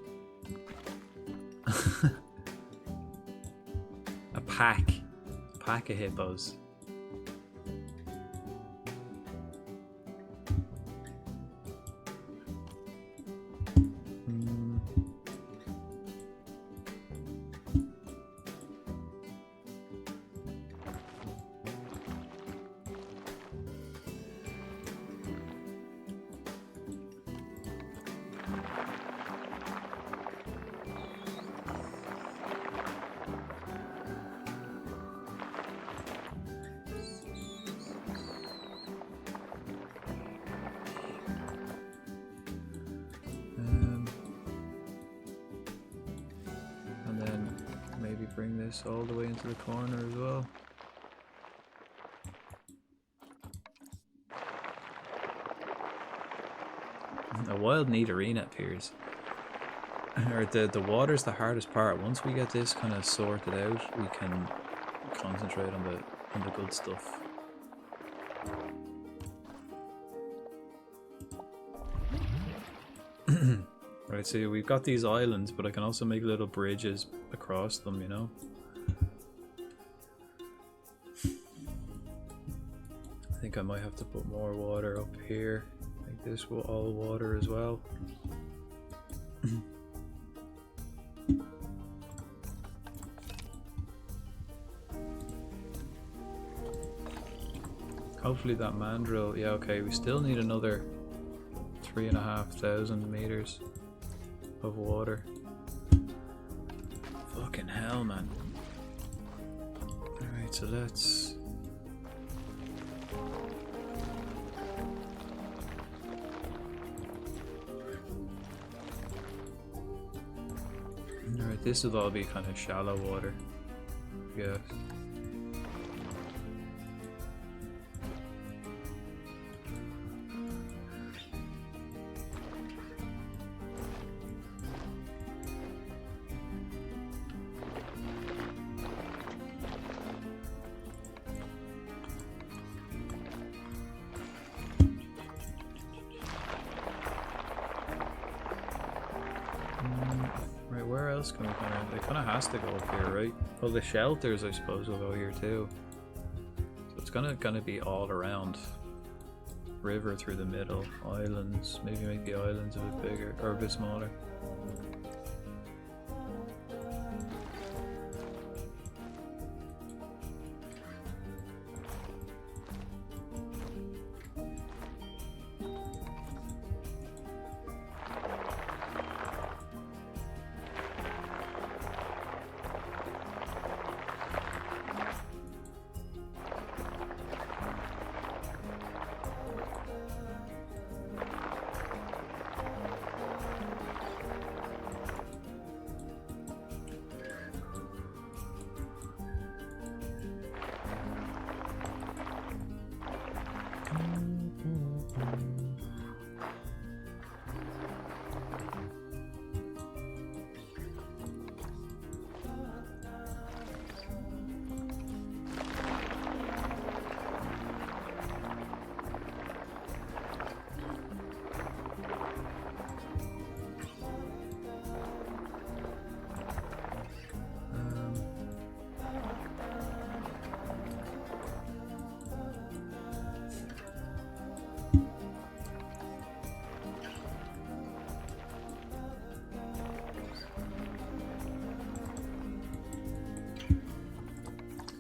A pack. A pack of hippos. Bring this all the way into the corner as well. A wild neat arena appears. Or the water's the hardest part. Once we get this kind of sorted out, we can concentrate on the good stuff. Right, so we've got these islands, but I can also make little bridges across them, you know? I think I might have to put more water up here. Make this all water as well. Hopefully that mandrill... Yeah, okay, we still need another 3,500 meters of water. Fucking hell, man. Alright, so let's... Alright, this will all be kind of shallow water. Yes. Right, where else can we kind of... It kind of has to go up here, right? Well, the shelters, I suppose, will go here too. So it's gonna be all around. River through the middle, islands. Maybe make the islands a bit bigger, or a bit smaller.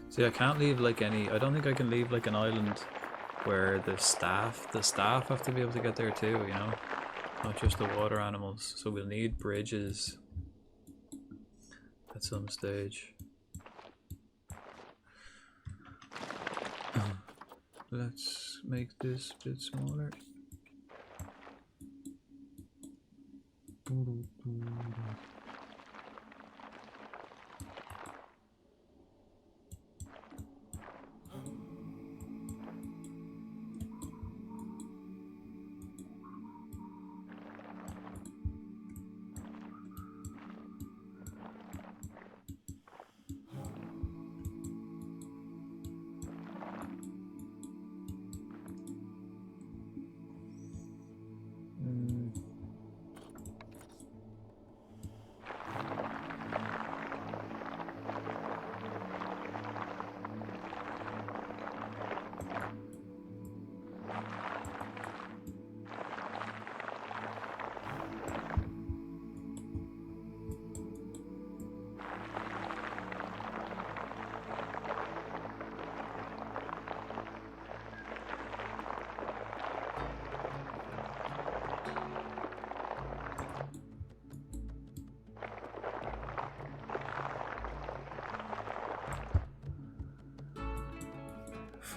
See, I can't leave like any... I don't think I can leave like an island where the staff have to be able to get there too, you know? Not just the water animals. So we'll need bridges at some stage. Let's make this a bit smaller.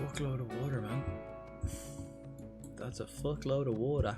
Fuckload of water, man. That's a fuckload of water.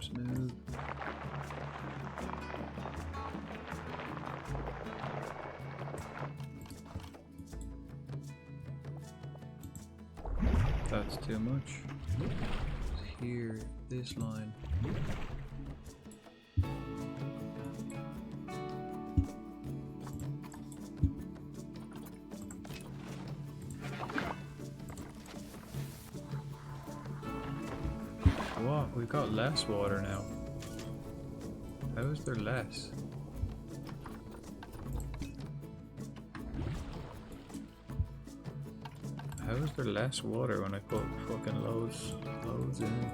Smooth. That's too much. Here, this line. we've got less water now. How is there less? How is there less water when I put fucking loads in?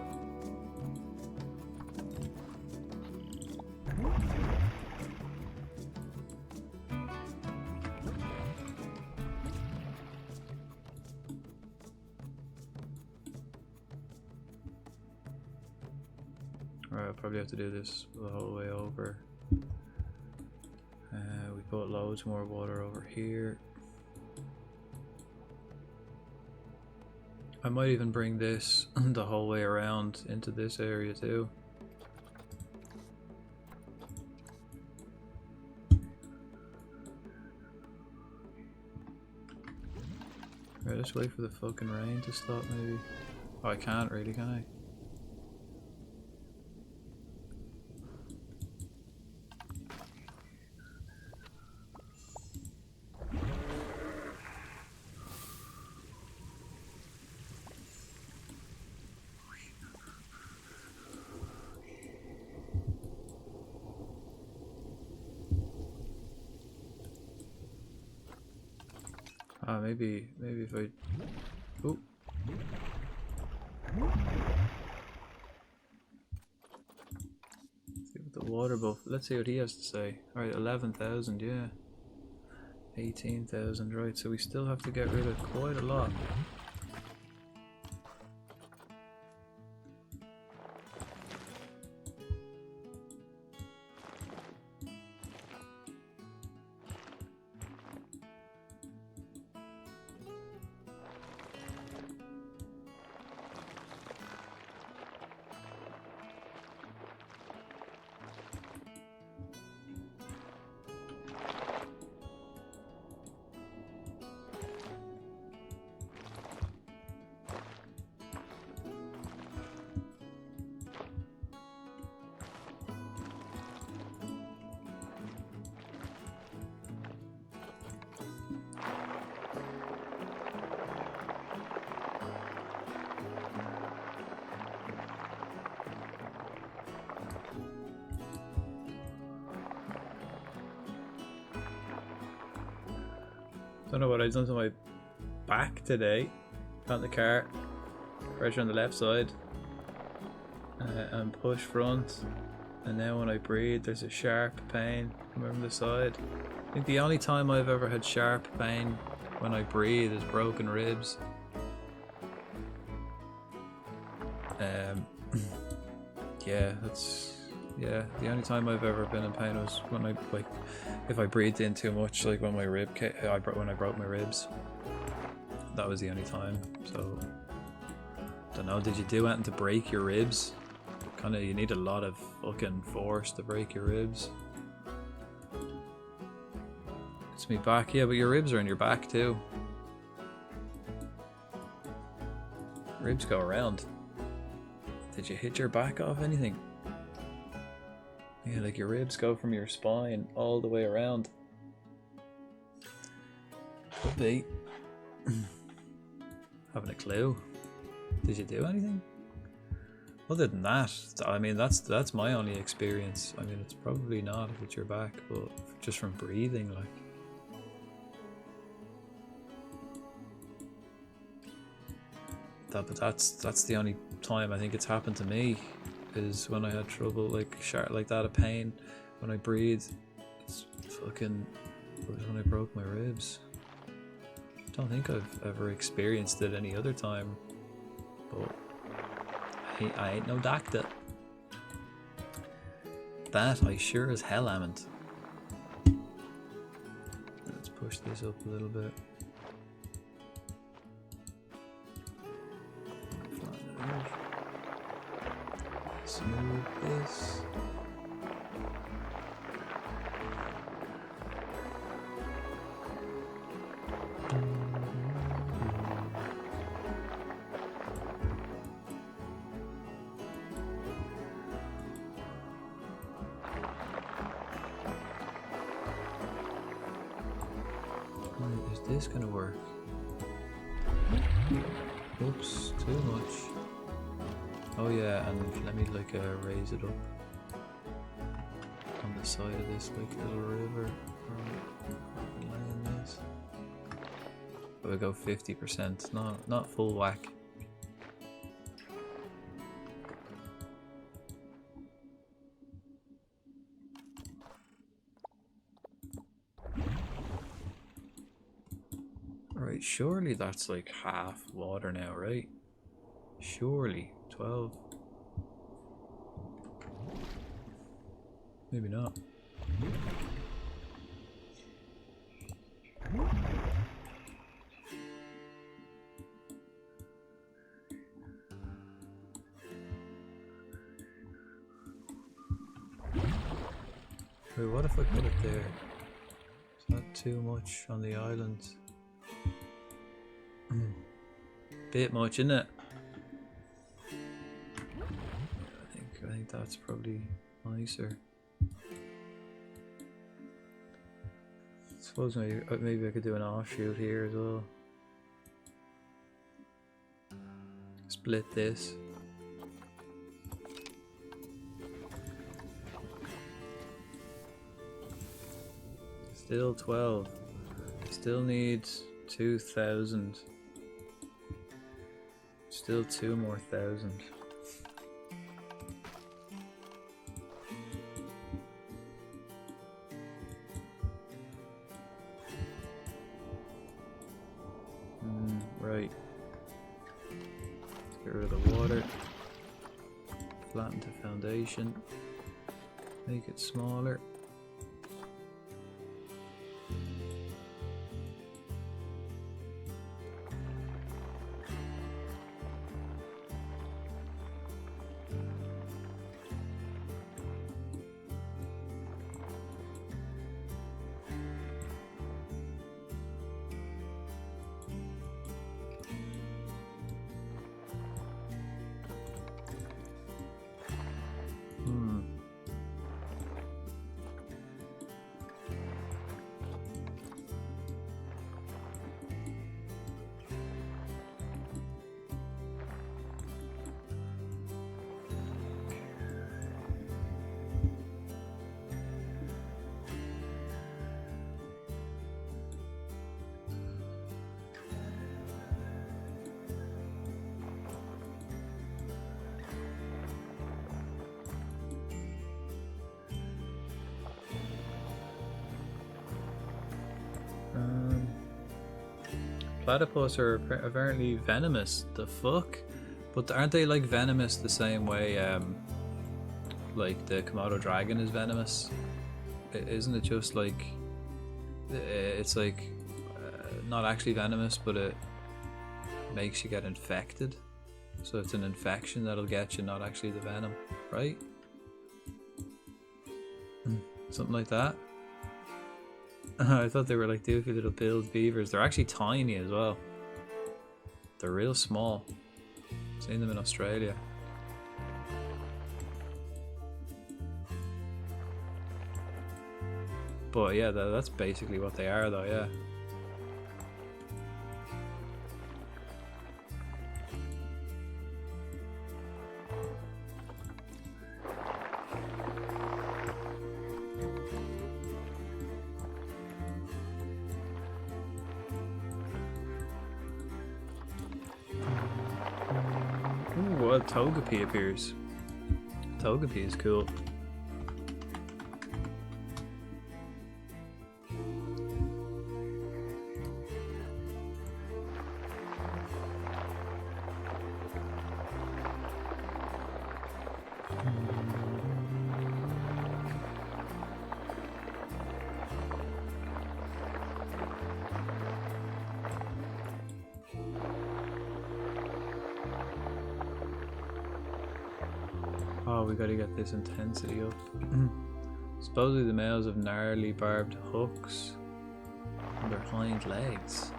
Alright, I'll probably have to do this the whole way over. We put loads more water over here. I might even bring this the whole way around into this area too. Right, let's wait for the fucking rain to stop maybe. Oh, I can't really, can I? Maybe if I... Oh. See what the water buff... Let's see what he has to say. Alright, 11,000, yeah. 18,000, right, so we still have to get rid of quite a lot. Don't know what I've done to my back today. Got in the car, pressure on the left side, and push front, and now when I breathe there's a sharp pain coming from the side. I think the only time I've ever had sharp pain when I breathe is broken ribs. Yeah, the only time I've ever been in pain was when if I breathed in too much, like when when I broke my ribs. That was the only time. So, don't know. Did you do anything to break your ribs? Kinda, you need a lot of fucking force to break your ribs. It's me back, yeah, but your ribs are in your back too. Ribs go around. Did you hit your back off anything? Yeah, like your ribs go from your spine all the way around. Could be. Having a clue. Did you do anything? Other than that, I mean, that's my only experience. I mean, it's probably not if it's your back, but just from breathing, like. But that's the only time I think it's happened to me. Is when I had trouble, like that of pain when I breathe. It's fucking when I broke my ribs. Don't think I've ever experienced it any other time, but I ain't no doctor. That I sure as hell amn't. Let's push this up a little bit. Smooth this. Is this gonna work? Oops, too much. Oh yeah, and let me like raise it up on the side of this like little river. Laying this. But we go 50%, not full whack. Right, surely that's like half water now, right? Surely 12. Maybe not. Wait, what if I put it there? It's not too much on the island. Bit much, isn't it? I think that's probably nicer. Suppose maybe I could do an offshoot here as well. Split this. Still 12. Still need 2,000. Still 2 more thousand. Right. Let's get rid of the water. Flatten the foundation. Make it smaller. Platypus are apparently venomous. The fuck? But aren't they like venomous the same way like the Komodo dragon is venomous? Isn't it just like it's like not actually venomous, but it makes you get infected? So it's an infection that'll get you, not actually the venom, right? Something like that. I thought they were like doofy little billed beavers. They're actually tiny as well. They're real small. I've seen them in Australia. But yeah, that's basically what they are though, yeah. Togepi appears. Togepi is cool. Oh, we gotta get this intensity up. Supposedly the males have gnarly barbed hooks on their hind legs.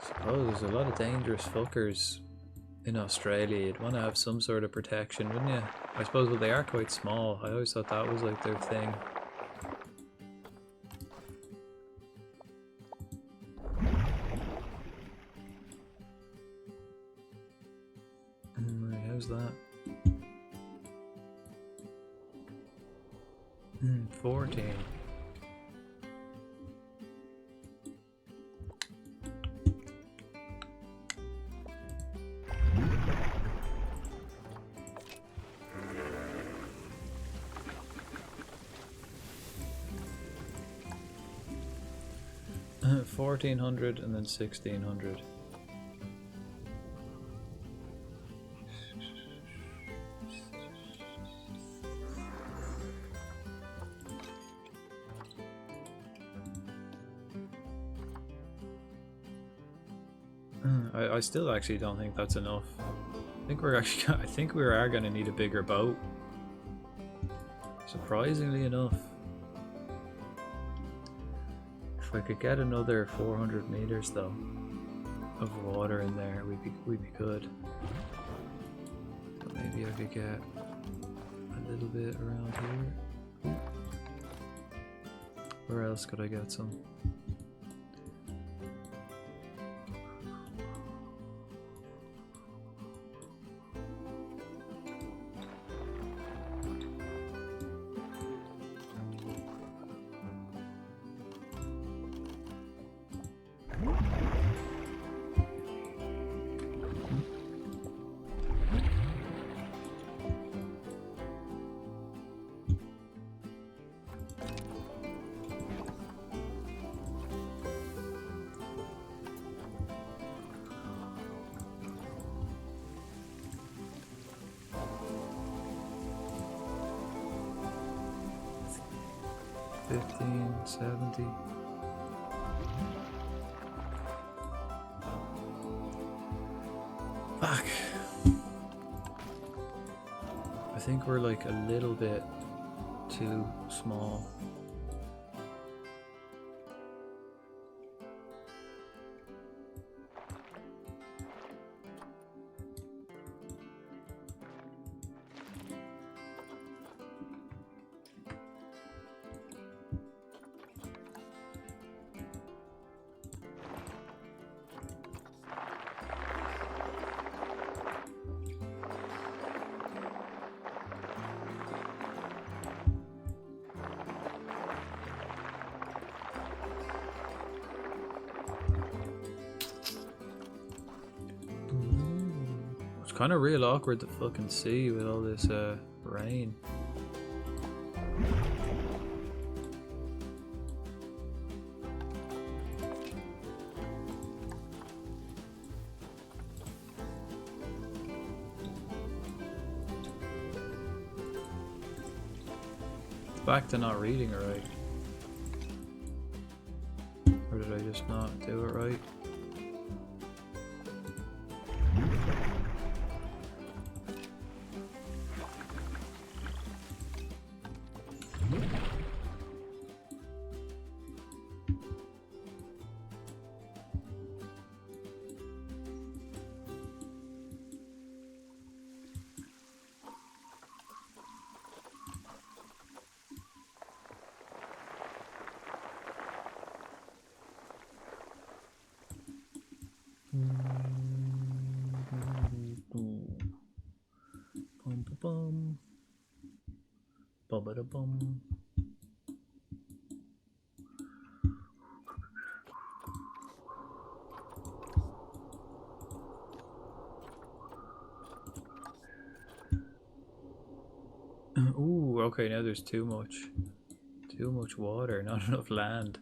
Suppose there's a lot of dangerous fuckers in Australia. You'd want to have some sort of protection, wouldn't you? I suppose, well, they are quite small. I always thought that was like their thing. How's that? 14. $1,400 and then 1,600. I still actually don't think that's enough. I think we're actually I think we are going to need a bigger boat. Surprisingly enough. If I could get another 400 meters though of water in there, we'd be good. So maybe I could get a little bit around here. Where else could I get some? $15.70. Fuck. I think we're like a little bit too small. Kind of real awkward to fucking see with all this rain. Back to not reading it right. Or did I just not do it right? Bum bum bum bum. Ooh, okay, now there's too much water, not enough land.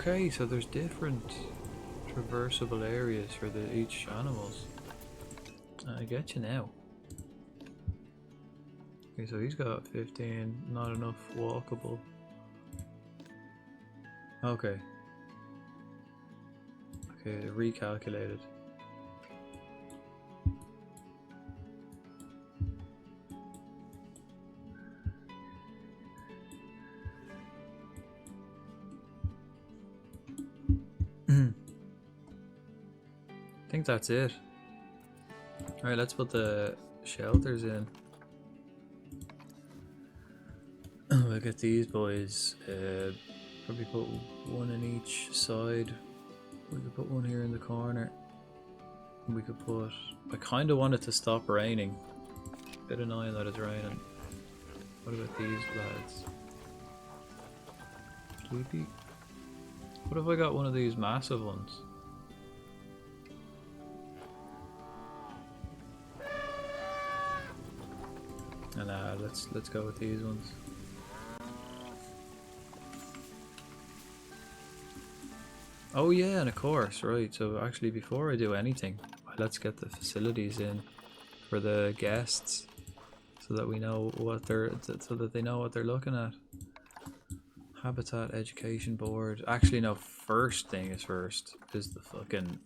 okay, so there's different traversable areas for each animals. I get you now. Okay, so he's got 15, not enough walkable. Okay. Okay, recalculated. I think that's it. Alright, let's put the shelters in. We'll get these boys. Probably put one in each side. We could put one here in the corner. We could put... I kind of want it to stop raining. Bit annoying that it's raining. What about these lads? Sleepy? What if I got one of these massive ones? And let's go with these ones. Oh yeah, and of course, right. So actually, before I do anything, let's get the facilities in for the guests, so that we know what so that they know what they're looking at. Habitat Education Board. Actually, no. First thing is first is the fucking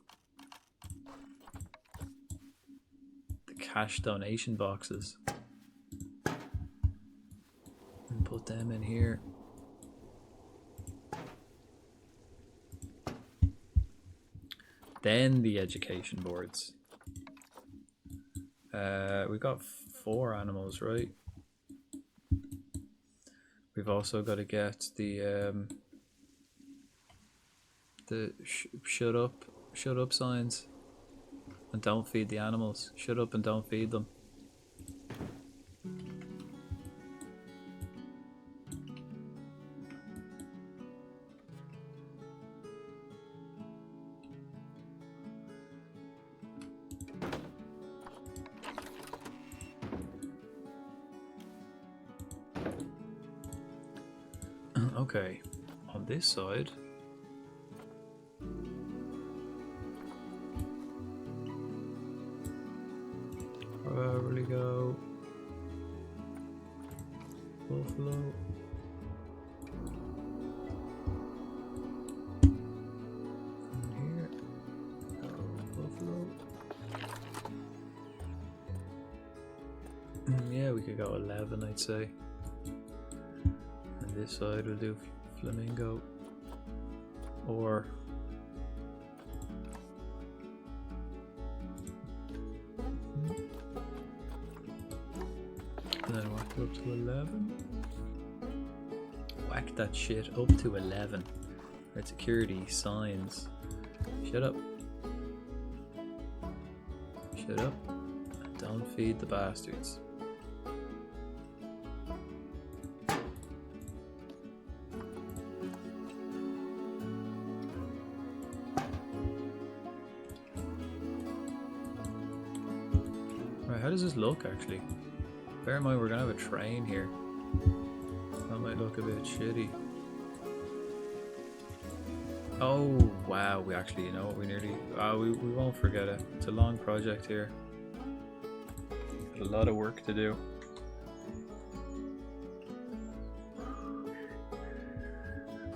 cash donation boxes. And put them in here. Then the education boards. We've got 4 animals, right? We've also got to get the shut up signs, and don't feed the animals. Shut up and don't feed them. Okay, on this side, probably go buffalo. And here, go buffalo. Yeah, we could go 11, I'd say. This side will do flamingo, or and then whack it up to 11. Whack that shit up to 11. Right, security signs. Shut up. Shut up. And don't feed the bastards. How does this look actually? Bear in mind we're gonna have a train here. That might look a bit shitty. Oh wow, we actually, you know what, we nearly, we won't forget it. It's a long project here. Got a lot of work to do.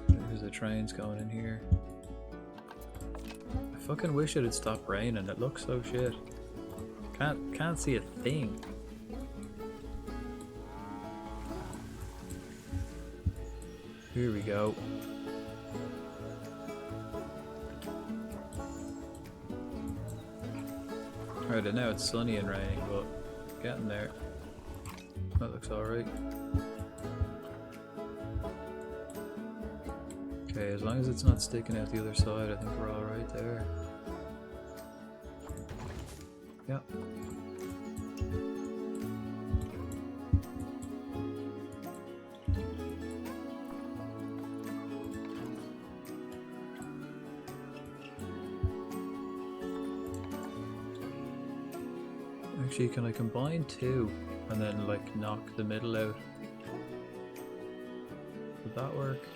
There's the trains going in here. I fucking wish it had stopped raining, it looks so shit. Can't see a thing. Here we go. Alright, and now it's sunny and raining, but getting there. That looks alright. Okay, as long as it's not sticking out the other side, I think we're alright there. Yep. Actually, can I combine 2 and then like knock the middle out? Would that work?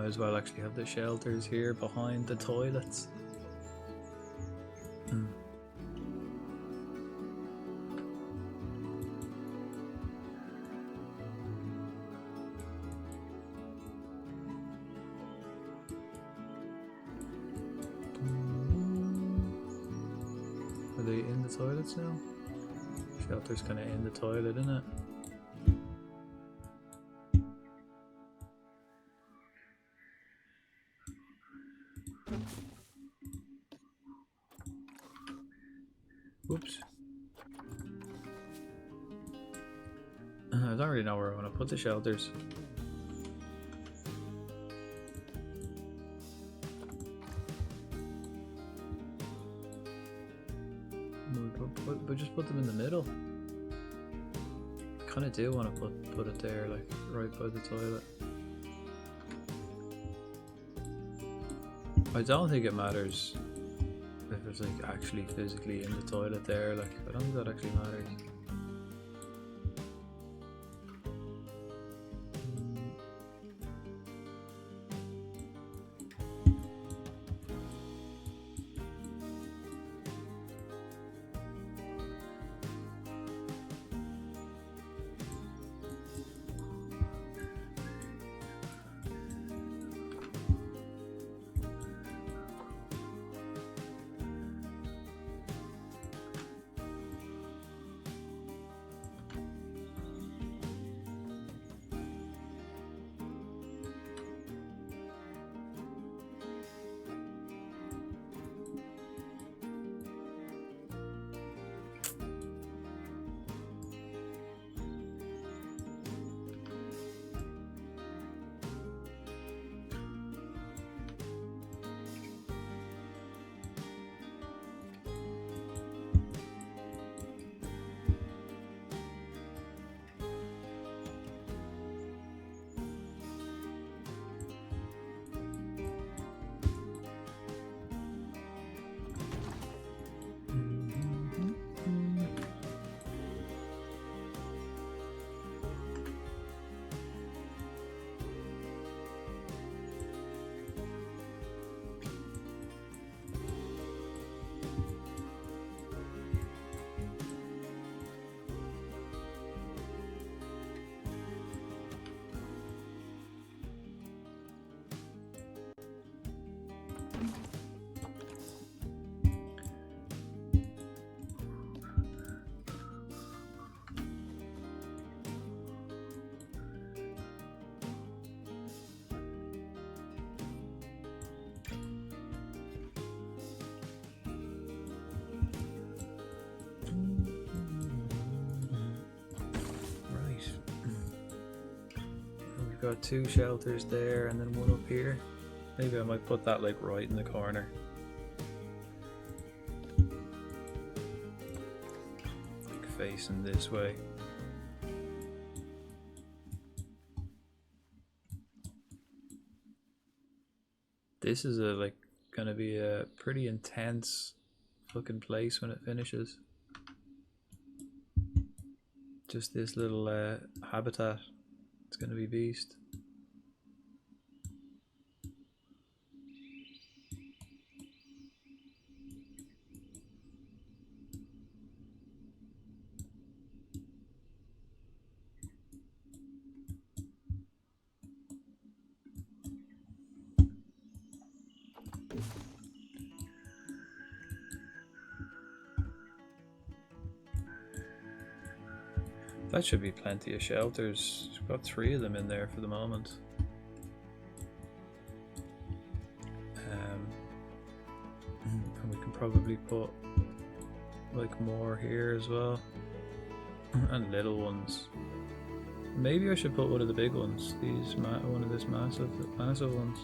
as well actually have the shelters here behind the toilets. Are they in the toilets now? Shelter's kind of in the toilet, isn't it? Whoops. I don't really know where I want to put the shelters. But just put them in the middle. I kind of do want to put it there, like right by the toilet. I don't think it matters if it's like actually physically in the toilet there. Like I don't think that actually matters. Got two shelters there and then one up here. Maybe I might put that like right in the corner. Like facing this way. This is gonna be a pretty intense fucking place when it finishes. Just this little habitat. It's gonna be beast. That should be plenty of shelters. We've got 3 of them in there for the moment. And we can probably put like more here as well. And little ones. Maybe I should put one of the big ones. One of this massive ones.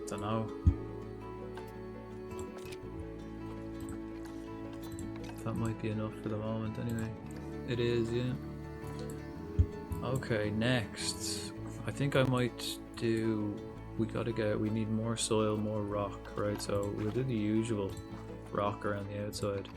Don't know. That might be enough for the moment anyway. It is, yeah. Okay, next. I think I might do... We need more soil, more rock, right? So we'll do the usual rock around the outside.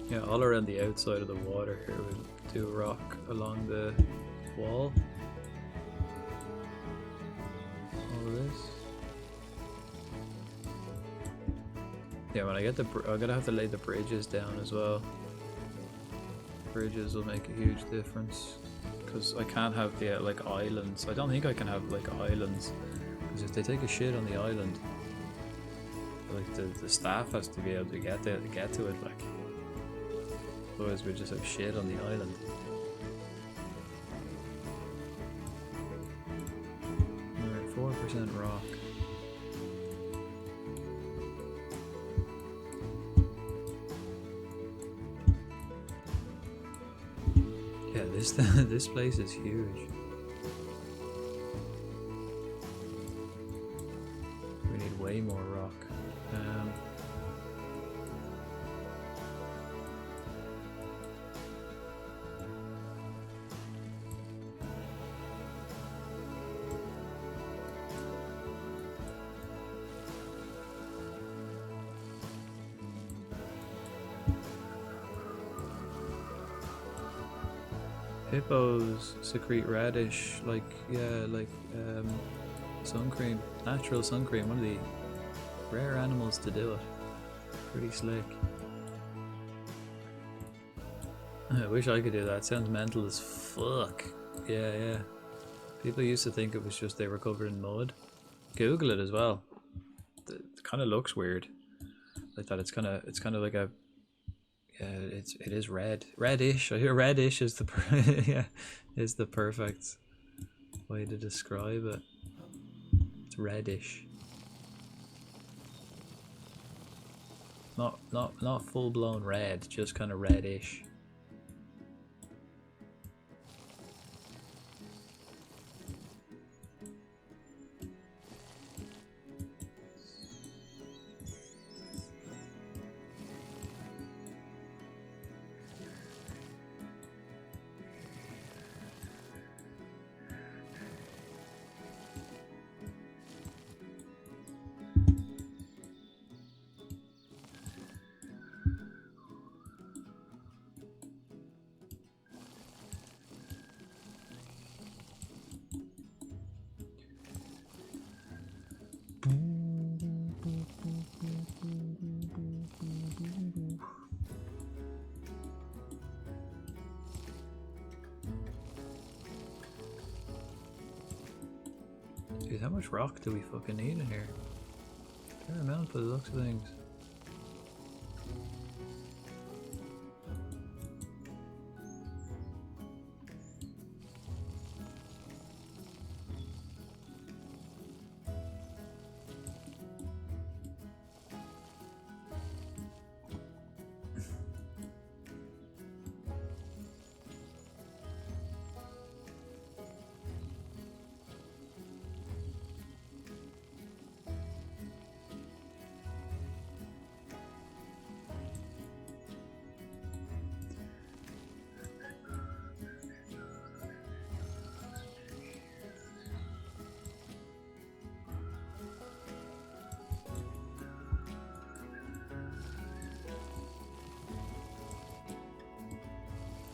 Yeah, all around the outside of the water here we'll do a rock along the wall. All of this. Yeah, when I get I'm gonna have to lay the bridges down as well. Bridges will make a huge difference because I can't have the like islands. I don't think I can have like islands because if they take a shit on the island, like the staff has to be able to get to it. Like, otherwise we just have shit on the island. Alright, 4% rock. Yeah, this place is huge. We need way more rock. Hippos secrete radish, like, yeah, like sun cream, natural sun cream, one of the rare animals to do it. Pretty slick. I wish I could do that, sounds mental as fuck. Yeah, yeah. People used to think it was just they were covered in mud. Google it as well. It kind of looks weird. Like that, it's kind of like a, yeah, it is red, reddish. I hear reddish is the yeah, is the perfect way to describe it. It's reddish, not full blown red, just kind of reddish. Dude, how much rock do we fucking need in here? Fair amount by the looks of things.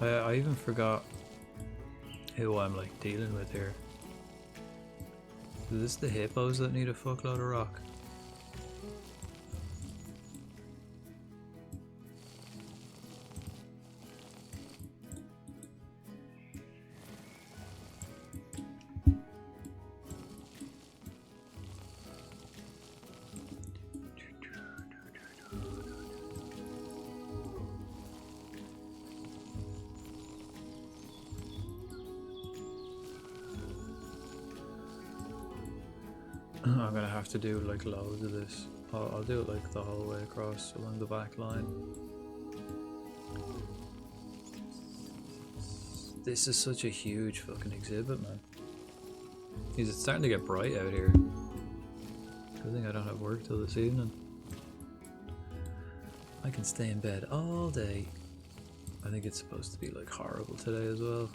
I even forgot who I'm like dealing with here. Is this the hippos that need a fuckload of rock? I'm gonna have to do like loads of this. I'll do it like the whole way across along the back line. This is such a huge fucking exhibit, man. It's starting to get bright out here. Good thing I don't have work till this evening. I can stay in bed all day. I think it's supposed to be like horrible today as well.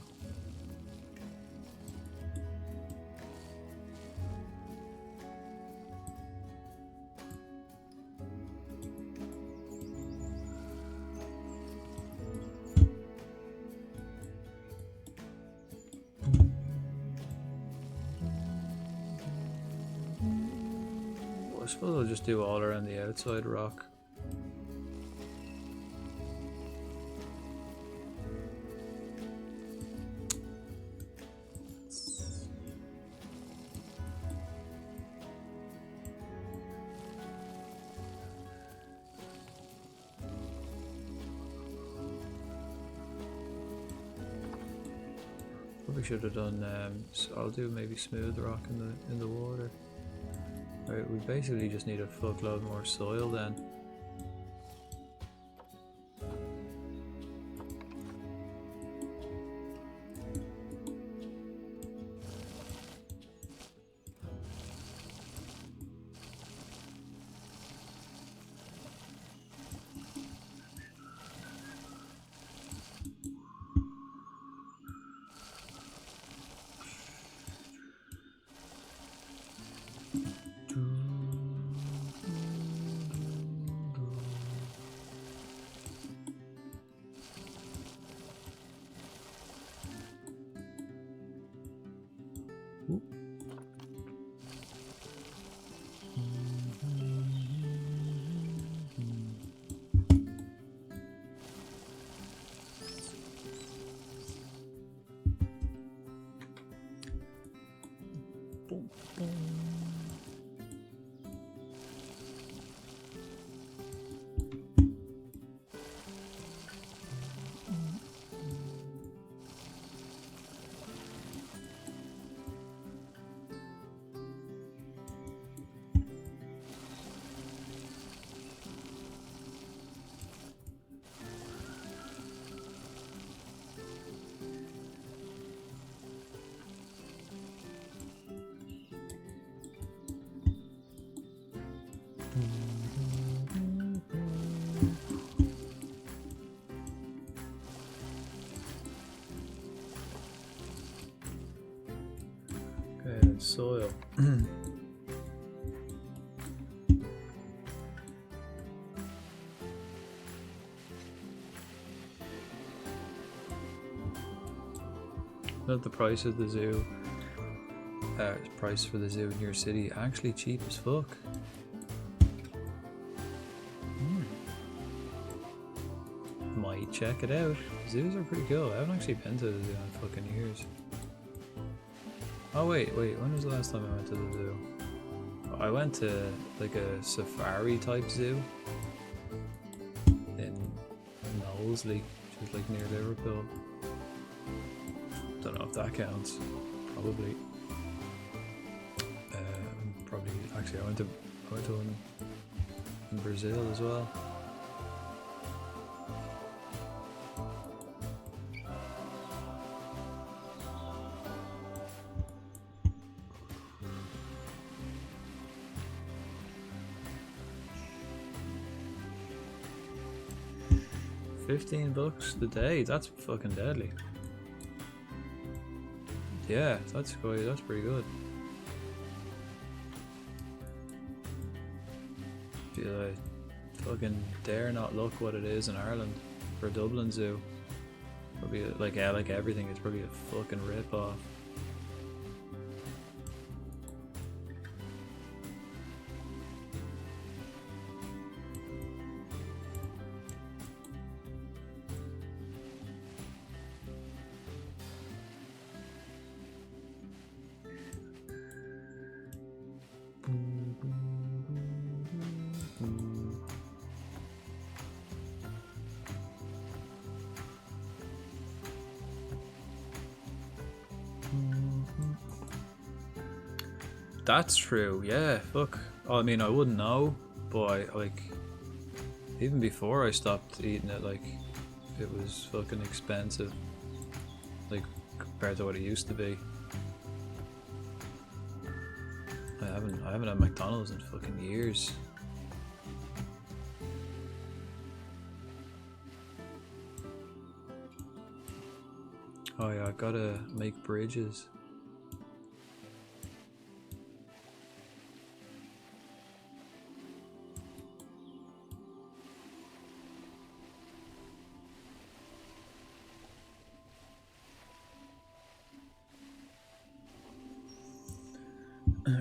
suppose I'll just do all around the outside rock. Probably should have done. So I'll do maybe smooth rock in the water. Alright, we basically just need a fuckload more soil then. Okay, then soil. Not the price of the zoo. Price for the zoo in your city actually cheap as fuck. Might check it out. Zoos are pretty cool. I haven't actually been to the zoo in fucking years. Oh wait, when was the last time I went to the zoo? I went to like a safari type zoo in Knowsley, which is like near Liverpool. Don't know if that counts. Probably. Probably. Actually, I went to one in Brazil as well. $15 a day, that's fucking deadly. Yeah, that's pretty good. Feel I fucking dare not look what it is in Ireland for a Dublin Zoo. Probably like everything, it's probably a fucking rip off. That's true, yeah, fuck. I mean, I wouldn't know, but even before I stopped eating it, like, it was fucking expensive, like, compared to what it used to be. I haven't had McDonald's in fucking years. Oh yeah, I gotta make bridges.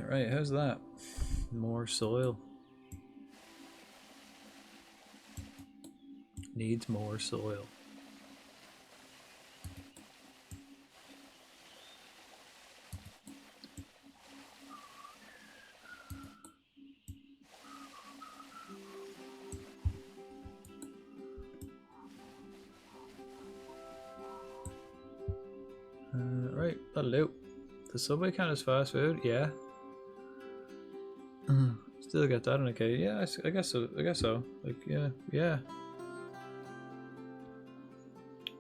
Right, how's that? More soil. Needs more soil. Right, that'll do. The subway count as fast food? Yeah. Still get that on a K. Yeah, I guess so. I guess so. Like, yeah.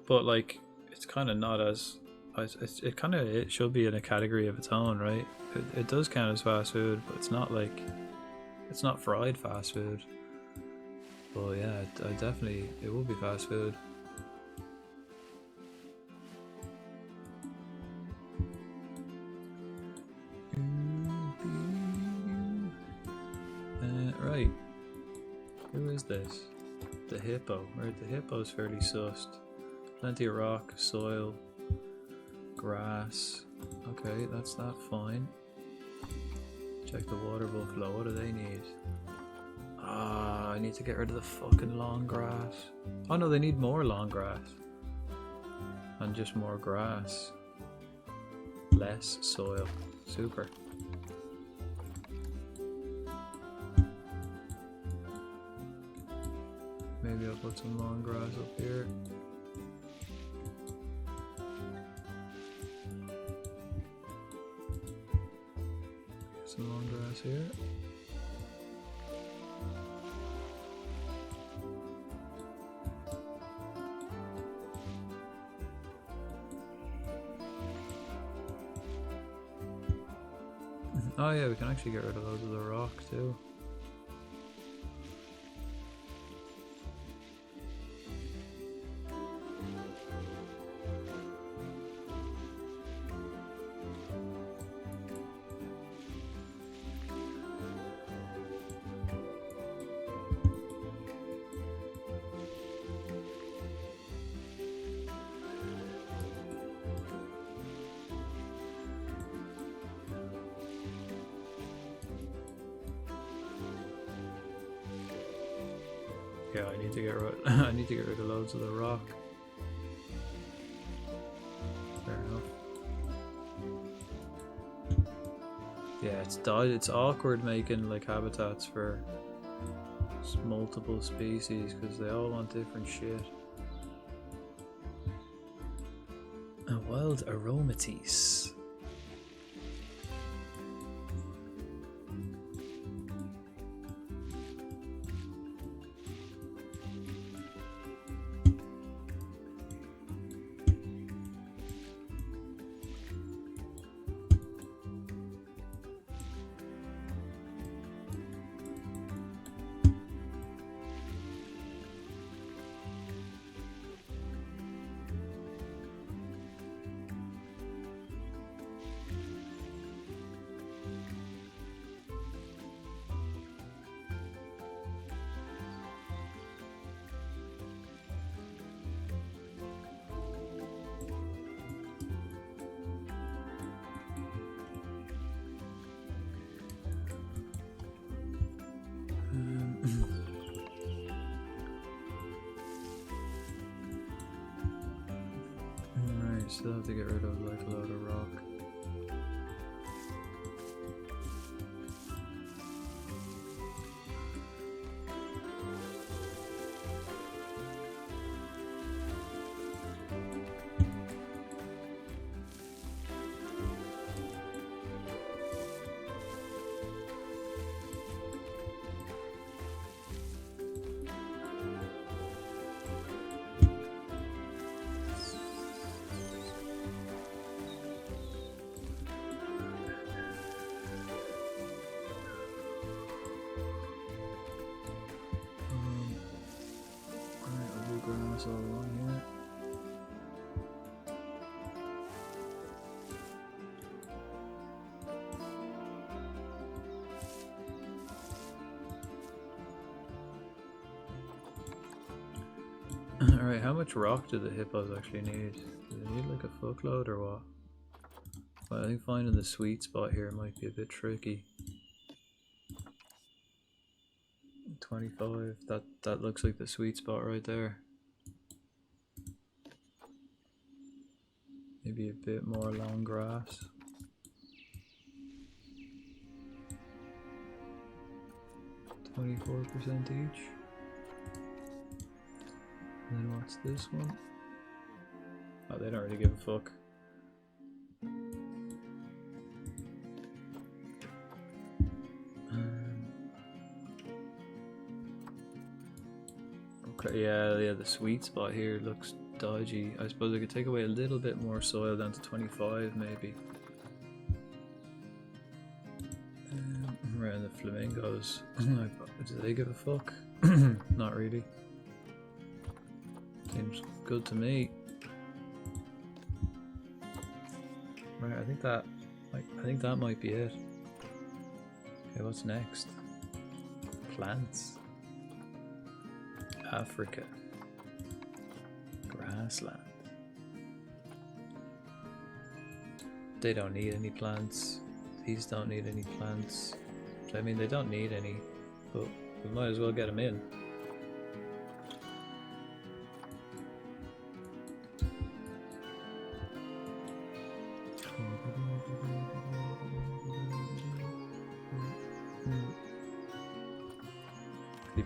But like, it's kind of not as it kind of it should be in a category of its own, right? It does count as fast food, but it's not like it's not fried fast food. But yeah, I definitely it will be fast food. Right. Who is this? The hippo. Right, the hippo's fairly sussed. Plenty of rock, soil, grass. Okay, that's that fine. Check the water buffalo. What do they need? Ah, I need to get rid of the fucking long grass. Oh no, they need more long grass. And just more grass. Less soil. Super. Maybe I'll put some long grass up here. Some long grass here. Oh yeah, we can actually get rid of loads of the rock too. Yeah, I need to get rid. I need to get rid of loads of the rock. Fair enough. Yeah, it's awkward making like habitats for multiple species because they all want different shit. A wild aromatis. Alright, still have to get rid of like a lot of rock. Grass all along here. Alright, how much rock do the hippos actually need? Do they need like a fuckload or what? Well, I think finding the sweet spot here might be a bit tricky. 25. That looks like the sweet spot right there. Maybe a bit more long grass. %24 each. And then what's this one? Oh, they don't really give a fuck. Okay, yeah, the sweet spot here looks dodgy. I suppose I could take away a little bit more soil down to 25 maybe. Right, and the flamingos. Do they give a fuck? Not really. Seems good to me. Right, I think that might be it. Okay, what's next? Plants. Africa. Grassland. They don't need any plants. These don't need any plants. I mean, they don't need any, but we might as well get them in.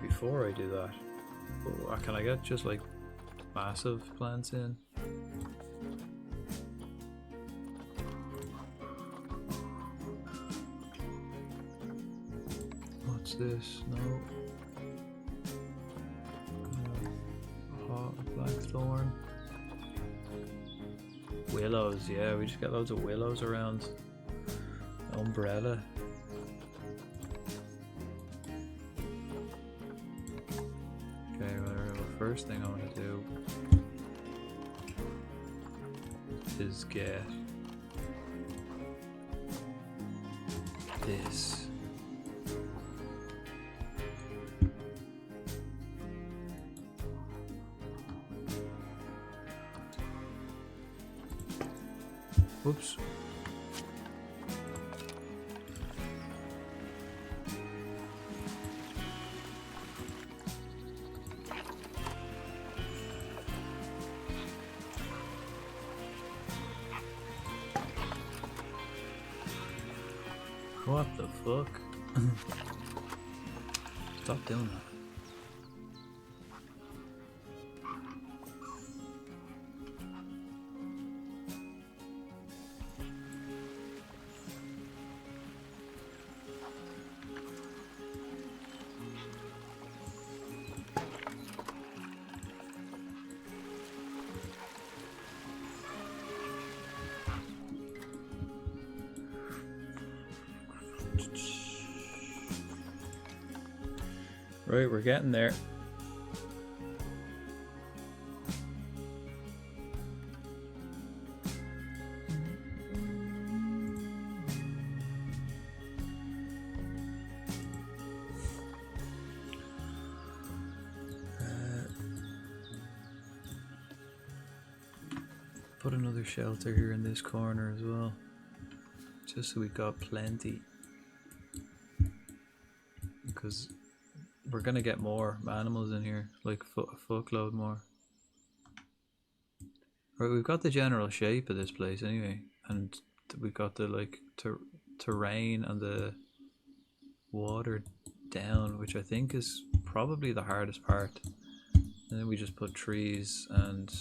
Before I do that, can I get just like massive plants in? What's this? No. Blackthorn. Willows, yeah, we just got loads of willows around. Umbrella. Okay, well, the first thing I want to do is get this. Whoops. What the fuck? Stop doing that. Right, we're getting there. Put another shelter here in this corner as well, just so we got plenty, because we're gonna get more animals in here, like a fuckload more. Right, we've got the general shape of this place anyway, and we've got the like terrain and the water down, which I think is probably the hardest part. And then we just put trees and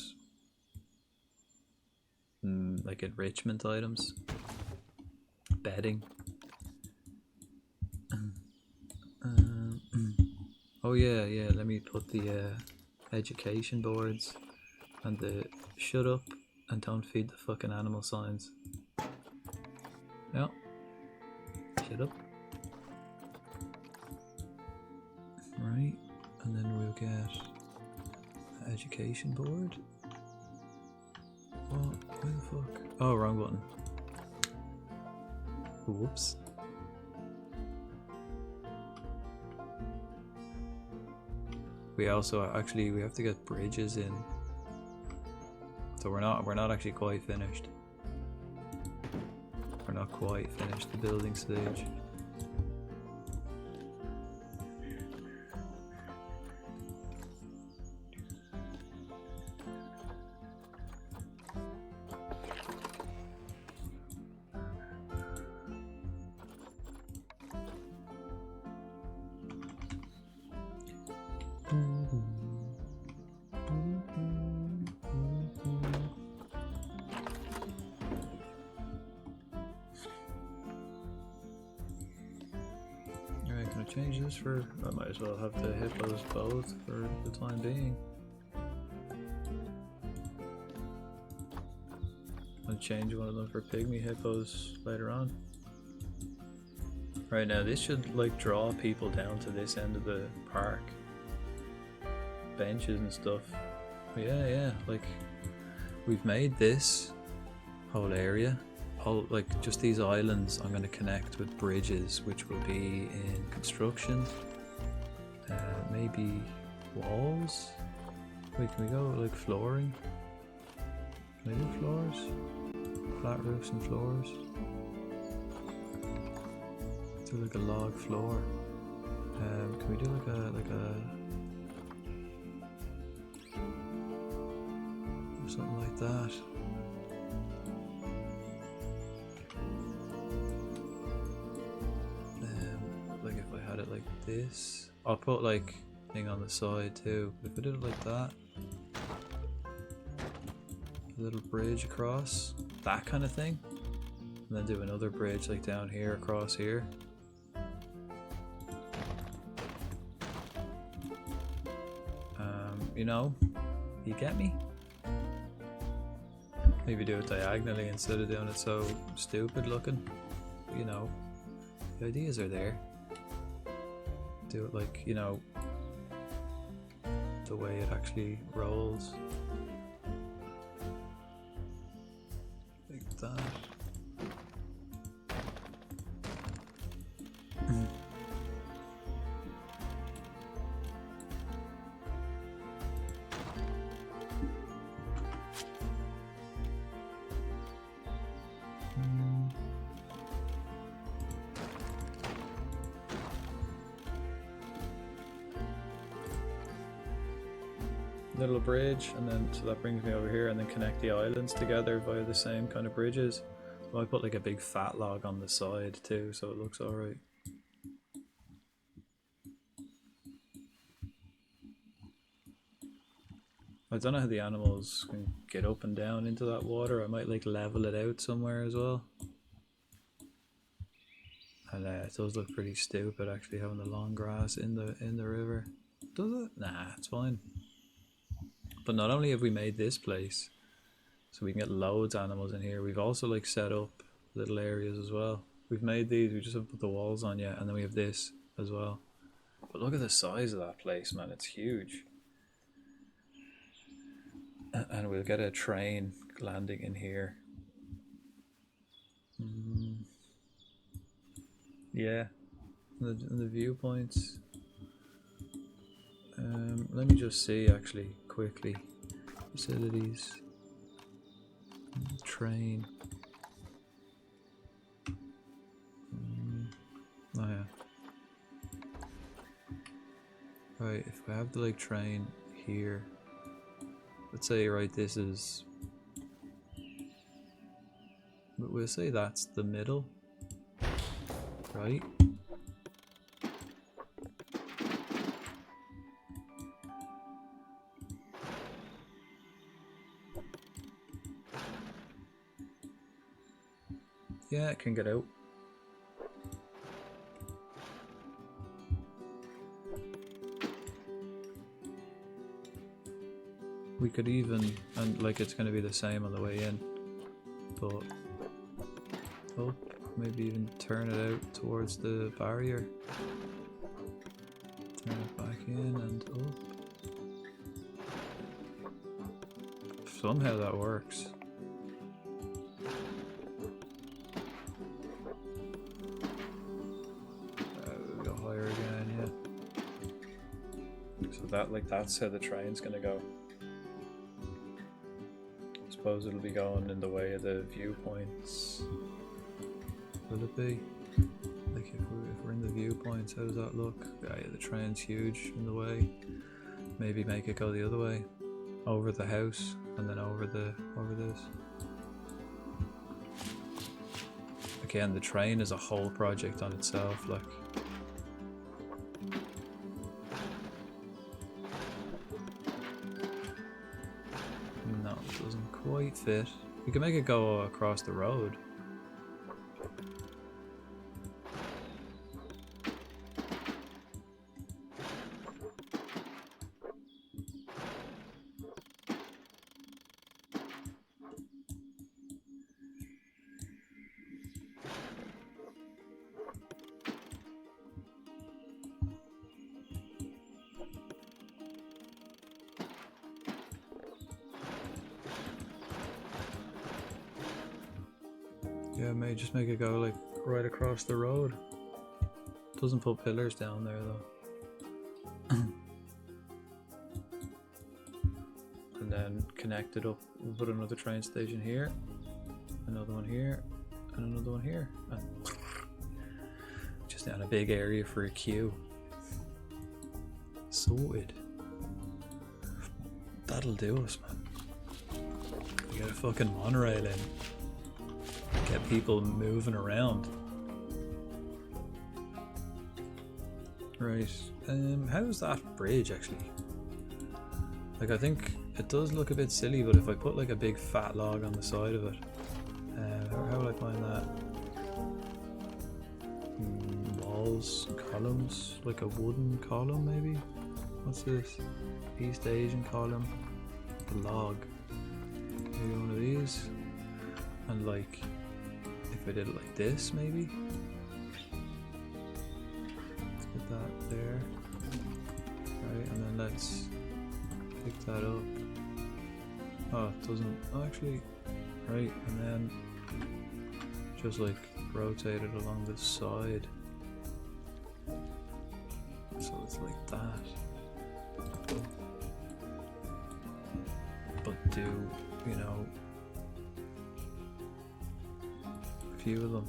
like enrichment items, bedding. Oh yeah, let me put the education boards and the shut up and don't feed the fucking animal signs. Yeah. Shut up. Right, and then we'll get the education board. What? Where the fuck? Oh, wrong button. Whoops. We also we have to get bridges in, so we're not actually quite finished. We're not quite finished the building stage. change this for... I might as well have the hippos both for the time being. I'll change one of them for pygmy hippos later on. Right now, this should like draw people down to this end of the park. Benches and stuff. But yeah, like we've made this whole area, like just these islands I'm going to connect with bridges, which will be in construction. Maybe walls? Wait, can we go like flooring? Can I do floors? Flat roofs and floors? Do like a log floor. Can we do like a something like that? Like if I had it like this, I'll put like thing on the side too. But if I did it like that, a little bridge across, that kind of thing, and then do another bridge like down here across here. You know, you get me? Maybe do it diagonally instead of doing it so stupid looking. But, you know, the ideas are there. Do it like, you know, the way it actually rolls. Like that. Little bridge, and then so that brings me over here, and then connect the islands together via the same kind of bridges. Well, I put like a big fat log on the side too, so it looks alright. I don't know how the animals can get up and down into that water. I might like level it out somewhere as well. And it does look pretty stupid actually having the long grass in the river. Does it? Nah, it's fine. But not only have we made this place so we can get loads of animals in here, we've also like set up little areas as well. We've made these, we just haven't put the walls on yet, and then we have this as well. But look at the size of that place, man, it's huge. And we'll get a train landing in here. Yeah, and the viewpoints. Let me just see actually quickly. Facilities. Train. Oh yeah. Right, if I have the like train here, let's say right this is, but we'll say that's the middle, right? Yeah, it can get out. We could even, and like it's going to be the same on the way in, but oh, maybe even turn it out towards the barrier. Turn it back in and up. Somehow that works. Go higher again, yeah. So that, like, that's how the train's gonna go. I suppose it'll be going in the way of the viewpoints. Will it be? Like if we're in the viewpoints, how does that look? Yeah, the train's huge in the way. Maybe make it go the other way, over the house, and then over this. Again, the train is a whole project on itself. Like, no, it doesn't quite fit. We can make it go across the road. may just make it go like right across the road. Doesn't put pillars down there though. And then connect it up. We'll put another train station here, another one here, and another one here. And just down a big area for a queue. Sorted. That'll do us, man. Get a fucking monorail in. Get people moving around. Right. How's that bridge actually? Like, I think it does look a bit silly, but if I put like a big fat log on the side of it, how will I find that? Walls, columns, like a wooden column maybe? What's this? East Asian column. The log. Maybe one of these. And like, if I did it like this maybe? Let's get that there. Right, and then let's pick that up. Oh, it doesn't, oh, actually, right, and then just like rotate it along the side. So it's like that. But do, you know, a few of them.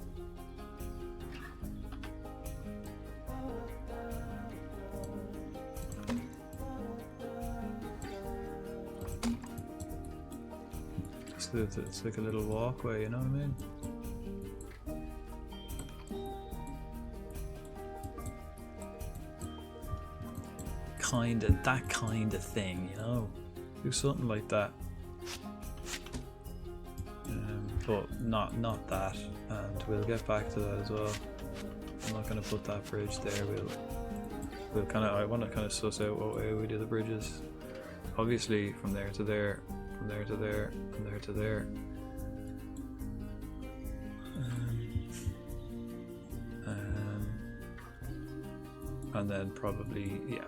It's like a little walkway, you know what I mean? That kind of thing, you know? Do something like that. But not that, and we'll get back to that as well. I'm not going to put that bridge there. We'll kind of, I want to kind of suss out what way we do the bridges. Obviously from there to there, from there to there, from there to there. And then probably, yeah,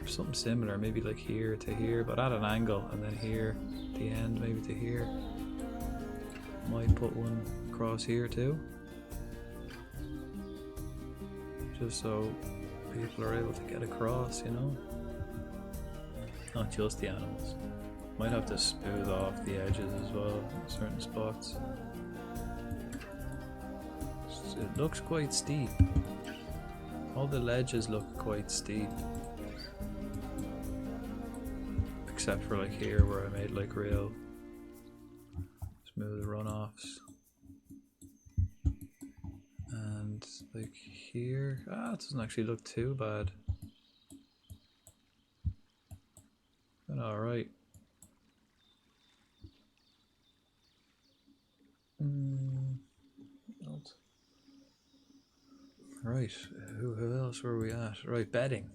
something similar, maybe like here to here, but at an angle, and then here, the end, maybe to here. Might put one across here too, just so people are able to get across, you know, not just the animals. Might have to smooth off the edges as well in certain spots. It looks quite steep. All the ledges look quite steep, except for like here where I made like real smooth runoffs. And like here, it doesn't actually look too bad. Alright. Right, who else were we at? Right, bedding.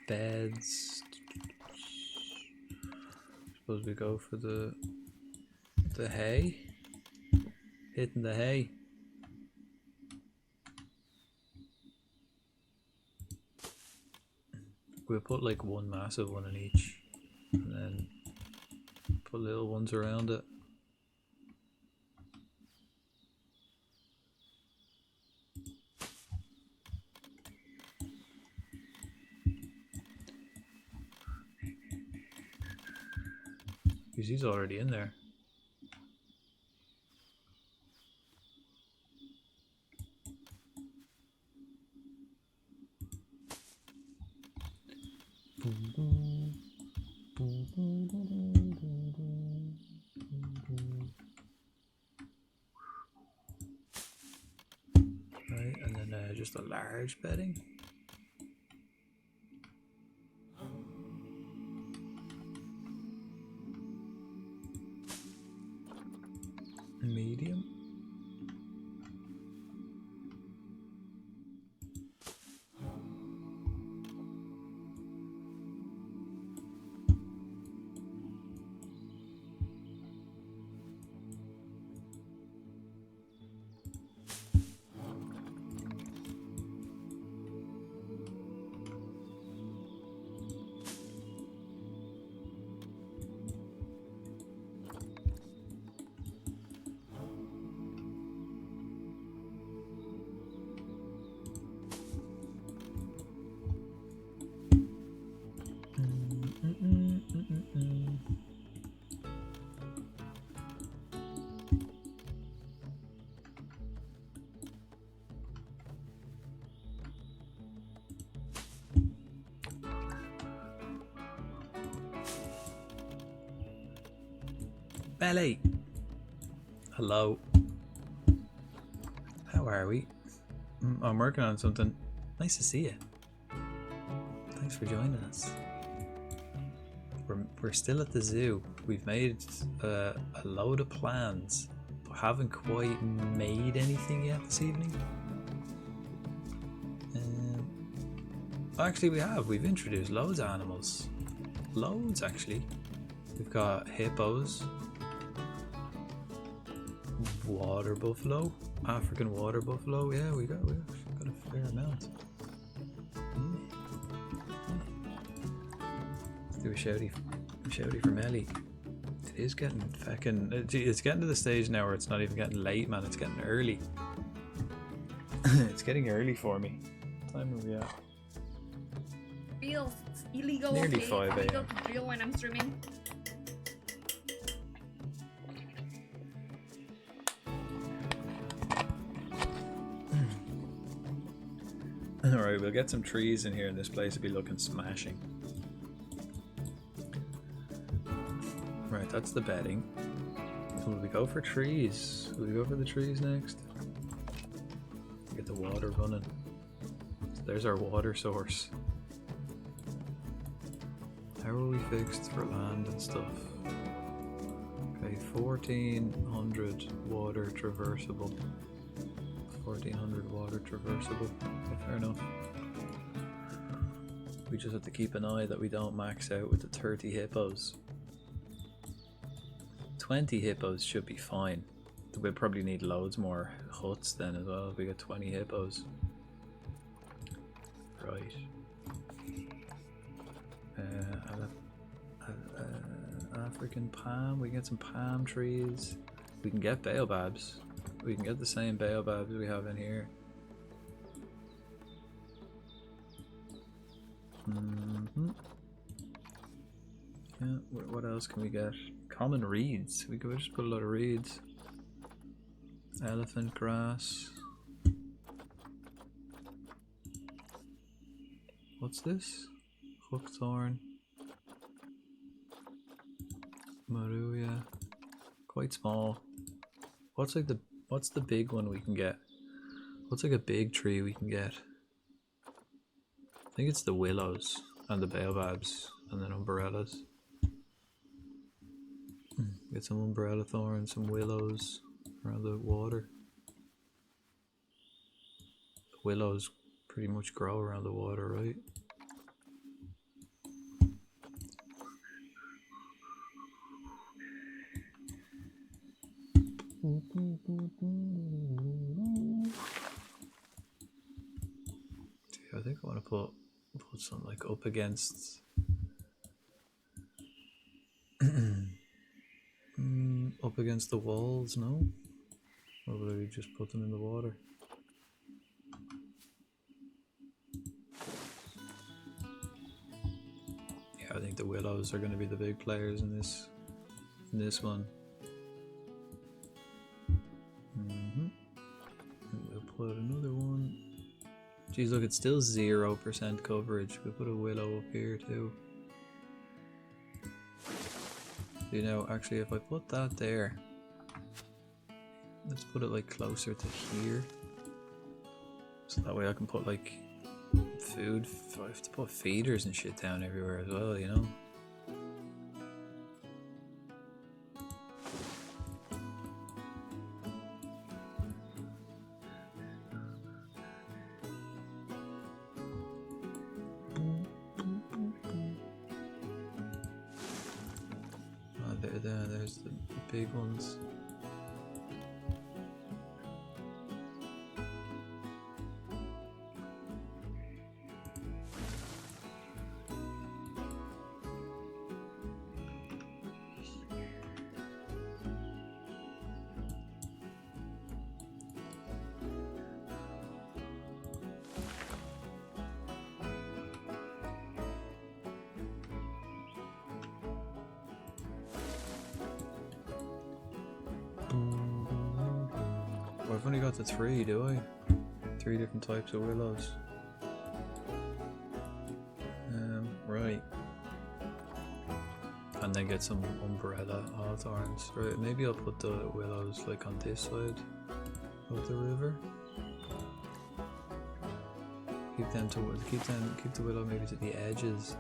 Beds. Suppose we go for the hay. Hitting the hay. We'll put like one massive one in each, and then put little ones around it. Because he's already in there. Right, and then just a large bedding. Medium. Belly! Hello. How are we? I'm working on something. Nice to see you. Thanks for joining us. We're still at the zoo. We've made a load of plans, but haven't quite made anything yet this evening. Actually, we have. We've introduced loads of animals. Loads, actually. We've got hippos, water buffalo, African water buffalo. Yeah, we got a fair amount. Let's do a shouty for Melly. It is getting fucking. It's getting to the stage now where it's not even getting late, man. It's getting early. It's getting early for me. What time are we at? Feels illegal. Nearly okay? 5 Illegal AM. to drill when I'm streaming. Alright, we'll get some trees in here and this place will be looking smashing. Right, that's the bedding. Will we go for trees? Will we go for the trees next? Get the water running. So there's our water source. How are we fixed for land and stuff? Okay, 1400 water traversable. 1400 water traversable. Okay, fair enough. We just have to keep an eye that we don't max out with the 30 hippos. 20 hippos should be fine. We'll probably need loads more huts then as well if we get 20 hippos. Right. African palm, we can get some palm trees. We can get baobabs. We can get the same baobabs we have in here. Yeah, what else can we get? Common reeds. We could just put a lot of reeds. Elephant grass. What's this? Hookthorn. Maruya. Quite small. What's the big one we can get? What's like a big tree we can get? I think it's the willows and the baobabs and then umbrellas. Get some umbrella thorns, some willows around the water. The willows pretty much grow around the water, right? I think I want to put some like up against up against the walls, no? Or would I just put them in the water? Yeah, I think the willows are going to be the big players in this one. And we'll put another one. Geez, look, it's still 0% coverage. We'll put a willow up here too. You know, actually, if I put that there, let's put it like closer to here. So that way I can put like food. I have to put feeders and shit down everywhere as well, you know? There's the big ones. I've only got the 3, do I? 3 different types of willows. Right. and then get some umbrella hawthorns. Right, maybe I'll put the willows like on this side of the river. Keep the willow maybe to the edges.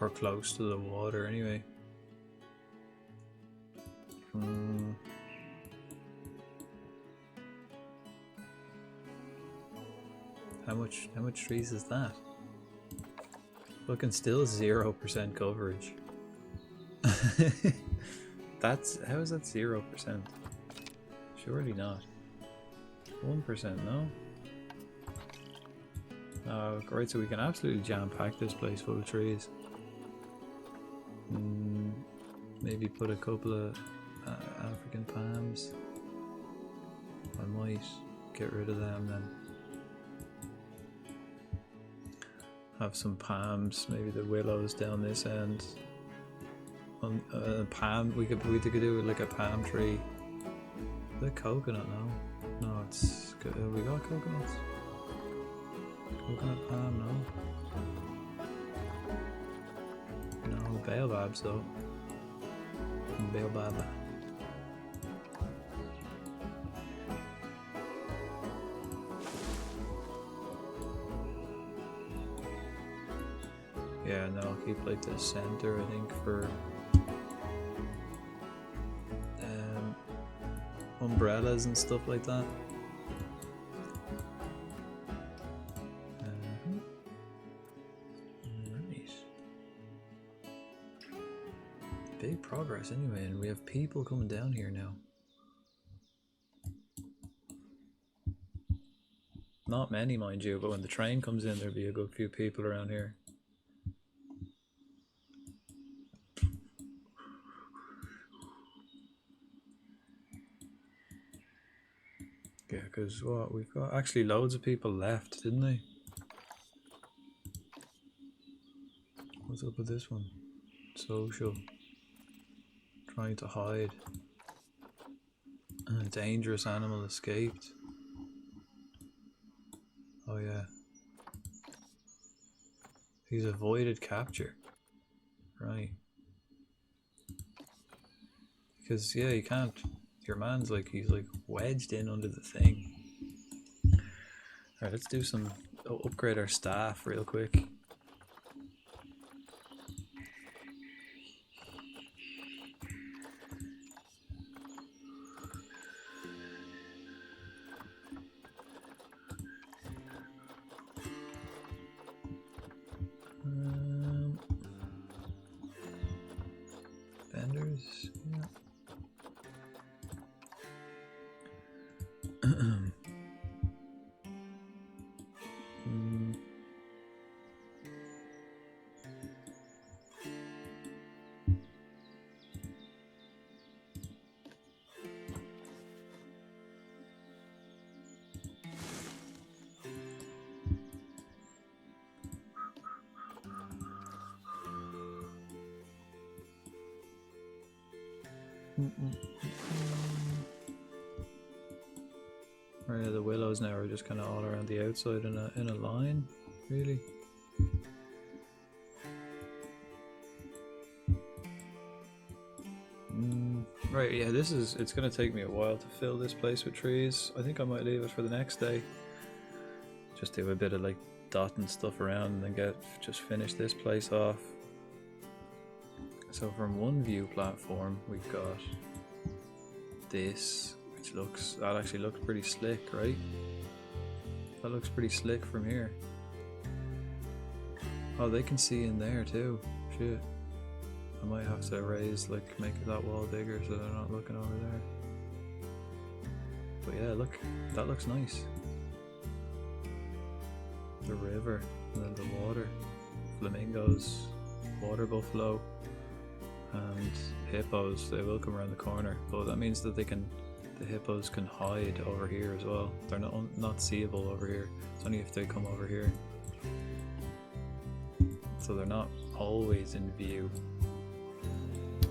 Or close to the water anyway. How much trees is that? Looking still 0% coverage. How is that 0%? Surely not. 1%, no? Right, so we can absolutely jam pack this place full of trees. Maybe put a couple of African palms. I might get rid of them then. Have some palms, maybe the willows down this end. Palm, we could do like a palm tree. The coconut now? No, it's good. We got coconuts. Coconut palm, no. No, baobabs though. Baobab. Yeah, no, I'll keep like the center, I think, for umbrellas and stuff like that. Right. Big progress anyway, and we have people coming down here now. Not many, mind you, but when the train comes in, there'll be a good few people around here. Yeah, because what, we've got actually loads of people left, didn't they? What's up with this one? Social. Trying to hide. A dangerous animal escaped. Oh yeah. He's avoided capture. Right. Because yeah, you can't. Your man's like, he's like wedged in under the thing. Alright, let's do some, upgrade our staff real quick. Vendors, yeah. Right, the willows now are just kind of all around the outside in a line, really. Right, yeah, it's gonna take me a while to fill this place with trees. I think I might leave it for the next day. Just do a bit of like dotting stuff around and then just finish this place off. So from one view platform, we've got this, which that actually looks pretty slick, right? That looks pretty slick from here. Oh, they can see in there too. Shit. I might have to make that wall bigger so they're not looking over there. But yeah, look, that looks nice. The river, and then the water, flamingos, water buffalo, and hippos. They will come around the corner, but that means that the hippos can hide over here as well. They're not seeable over here. It's only if they come over here. So they're not always in view.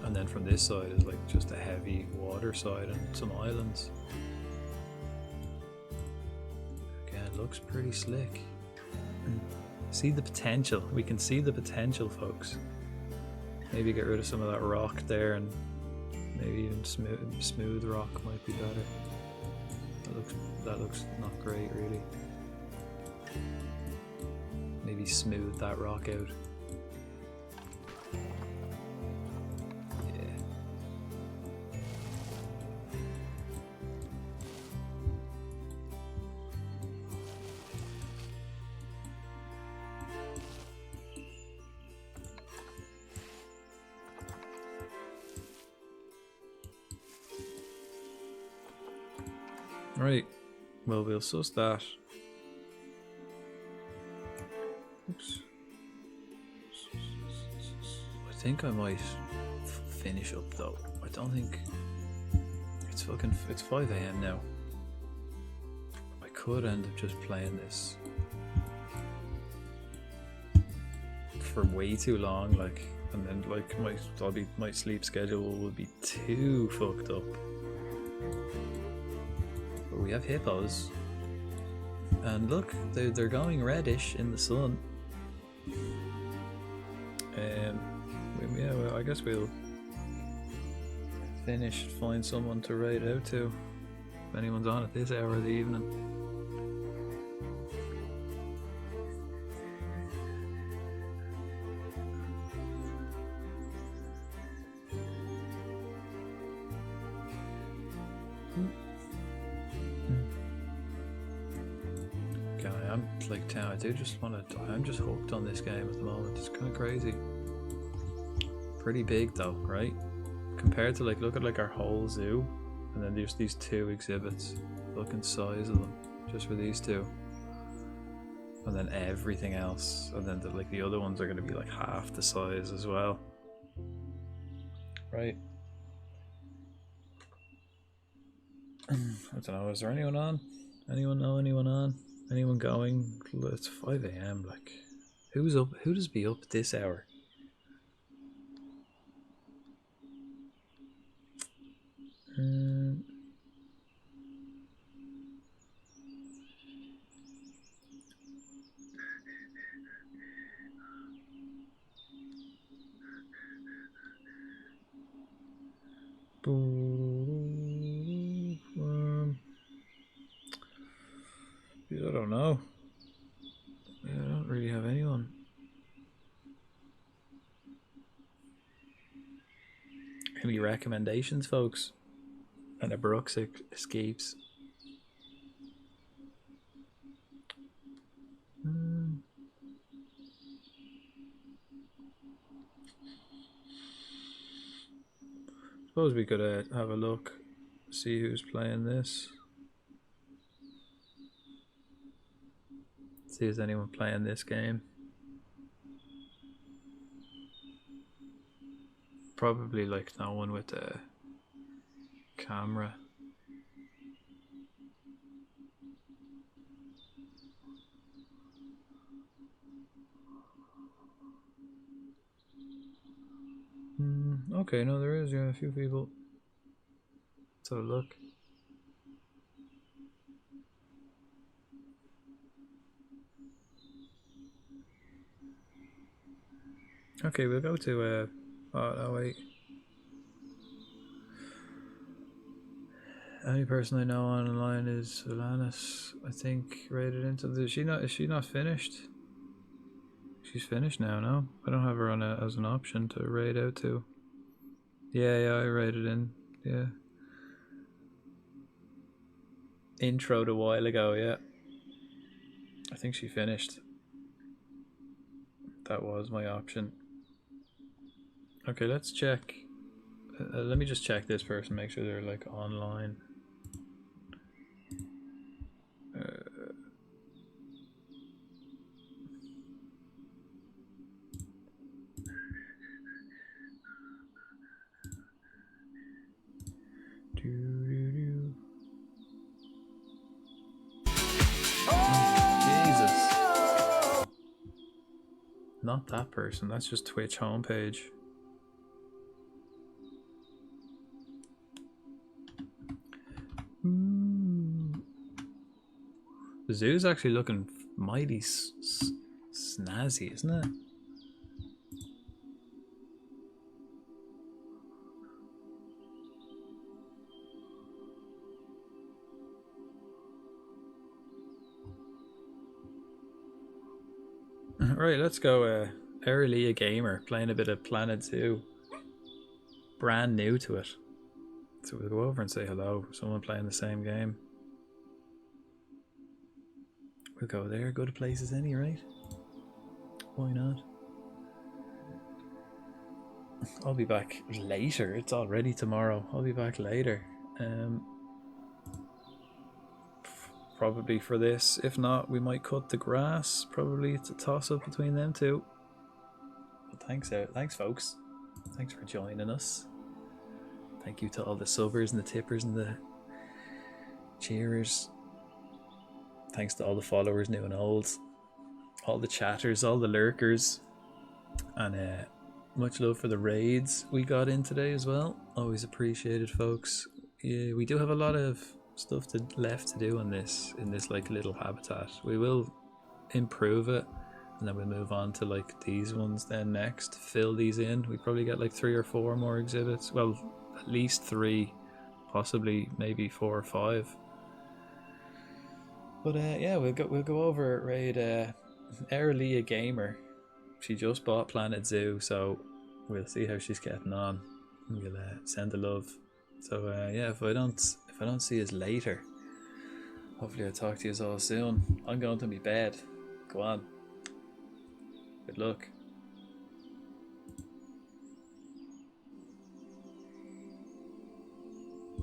And then from this side is like just a heavy water side and some islands. Again, it looks pretty slick. See the potential. We can see the potential, folks. Maybe get rid of some of that rock there, and maybe even smooth rock might be better. That looks not great, really. Maybe smooth that rock out. Right, well, we'll suss that. Oops. I think I might finish up though. I don't think it's 5 AM now. I could end up just playing this for way too long, like, and then like my sleep schedule will be too fucked up. But we have hippos, and look, they're going reddish in the sun. Yeah, well, I guess we'll finish, find someone to raid out to, if anyone's on at this hour of the evening. I do just want to. I'm just hooked on this game at the moment. It's kind of crazy. Pretty big though, right? Compared to like, look at like our whole zoo, and then there's these 2 exhibits. Look at the size of them, just for these 2, and then everything else, and then the other ones are going to be like half the size as well, right? I don't know. Is there anyone on? Anyone know anyone on? Anyone going? It's 5 AM, like, who's up? Who does be up at this hour? I don't know. Yeah, I don't really have anyone. Any recommendations, folks? And a Brooks escapes. Suppose we could have a look, see who's playing this. See if there's anyone playing this game. Probably like no one with a camera. Okay, no, there is, yeah, a few people. Let's have a look. Okay, we'll go to oh no, wait. Only person I know online is Alanis, I think, rated into the. Is she not finished? She's finished now, no? I don't have her on as an option to raid out to. Yeah, I raided in, yeah. Introed a while ago, yeah. I think she finished. That was my option. Okay, let's check. Let me just check this person, make sure they're like online. Jesus. Not that person, that's just Twitch homepage. The zoo's actually looking mighty snazzy, isn't it? Right, let's go. Early a gamer playing a bit of Planet Zoo. Brand new to it. So we'll go over and say hello. Someone playing the same game. We'll go there. Go to places any, right? Why not? I'll be back later. It's already tomorrow. I'll be back later. Probably for this. If not, we might cut the grass. Probably it's a toss up between them two. But thanks folks. Thanks for joining us. Thank you to all the subbers and the tippers and the cheerers. Thanks to all the followers, new and old. All the chatters, all the lurkers. And much love for the raids we got in today as well. Always appreciated, folks. Yeah, we do have a lot of stuff left to do in this like little habitat. We will improve it, and then we'll move on to like these ones then next. Fill these in. We probably get like 3 or 4 more exhibits. Well, at least 3, possibly maybe 4 or 5. But yeah, we'll go over raid Airly a gamer. She just bought Planet Zoo, so we'll see how she's getting on. We'll send the love. So yeah, if I don't see us later, hopefully I'll talk to you all soon. I'm going to my bed. Go on. Good luck.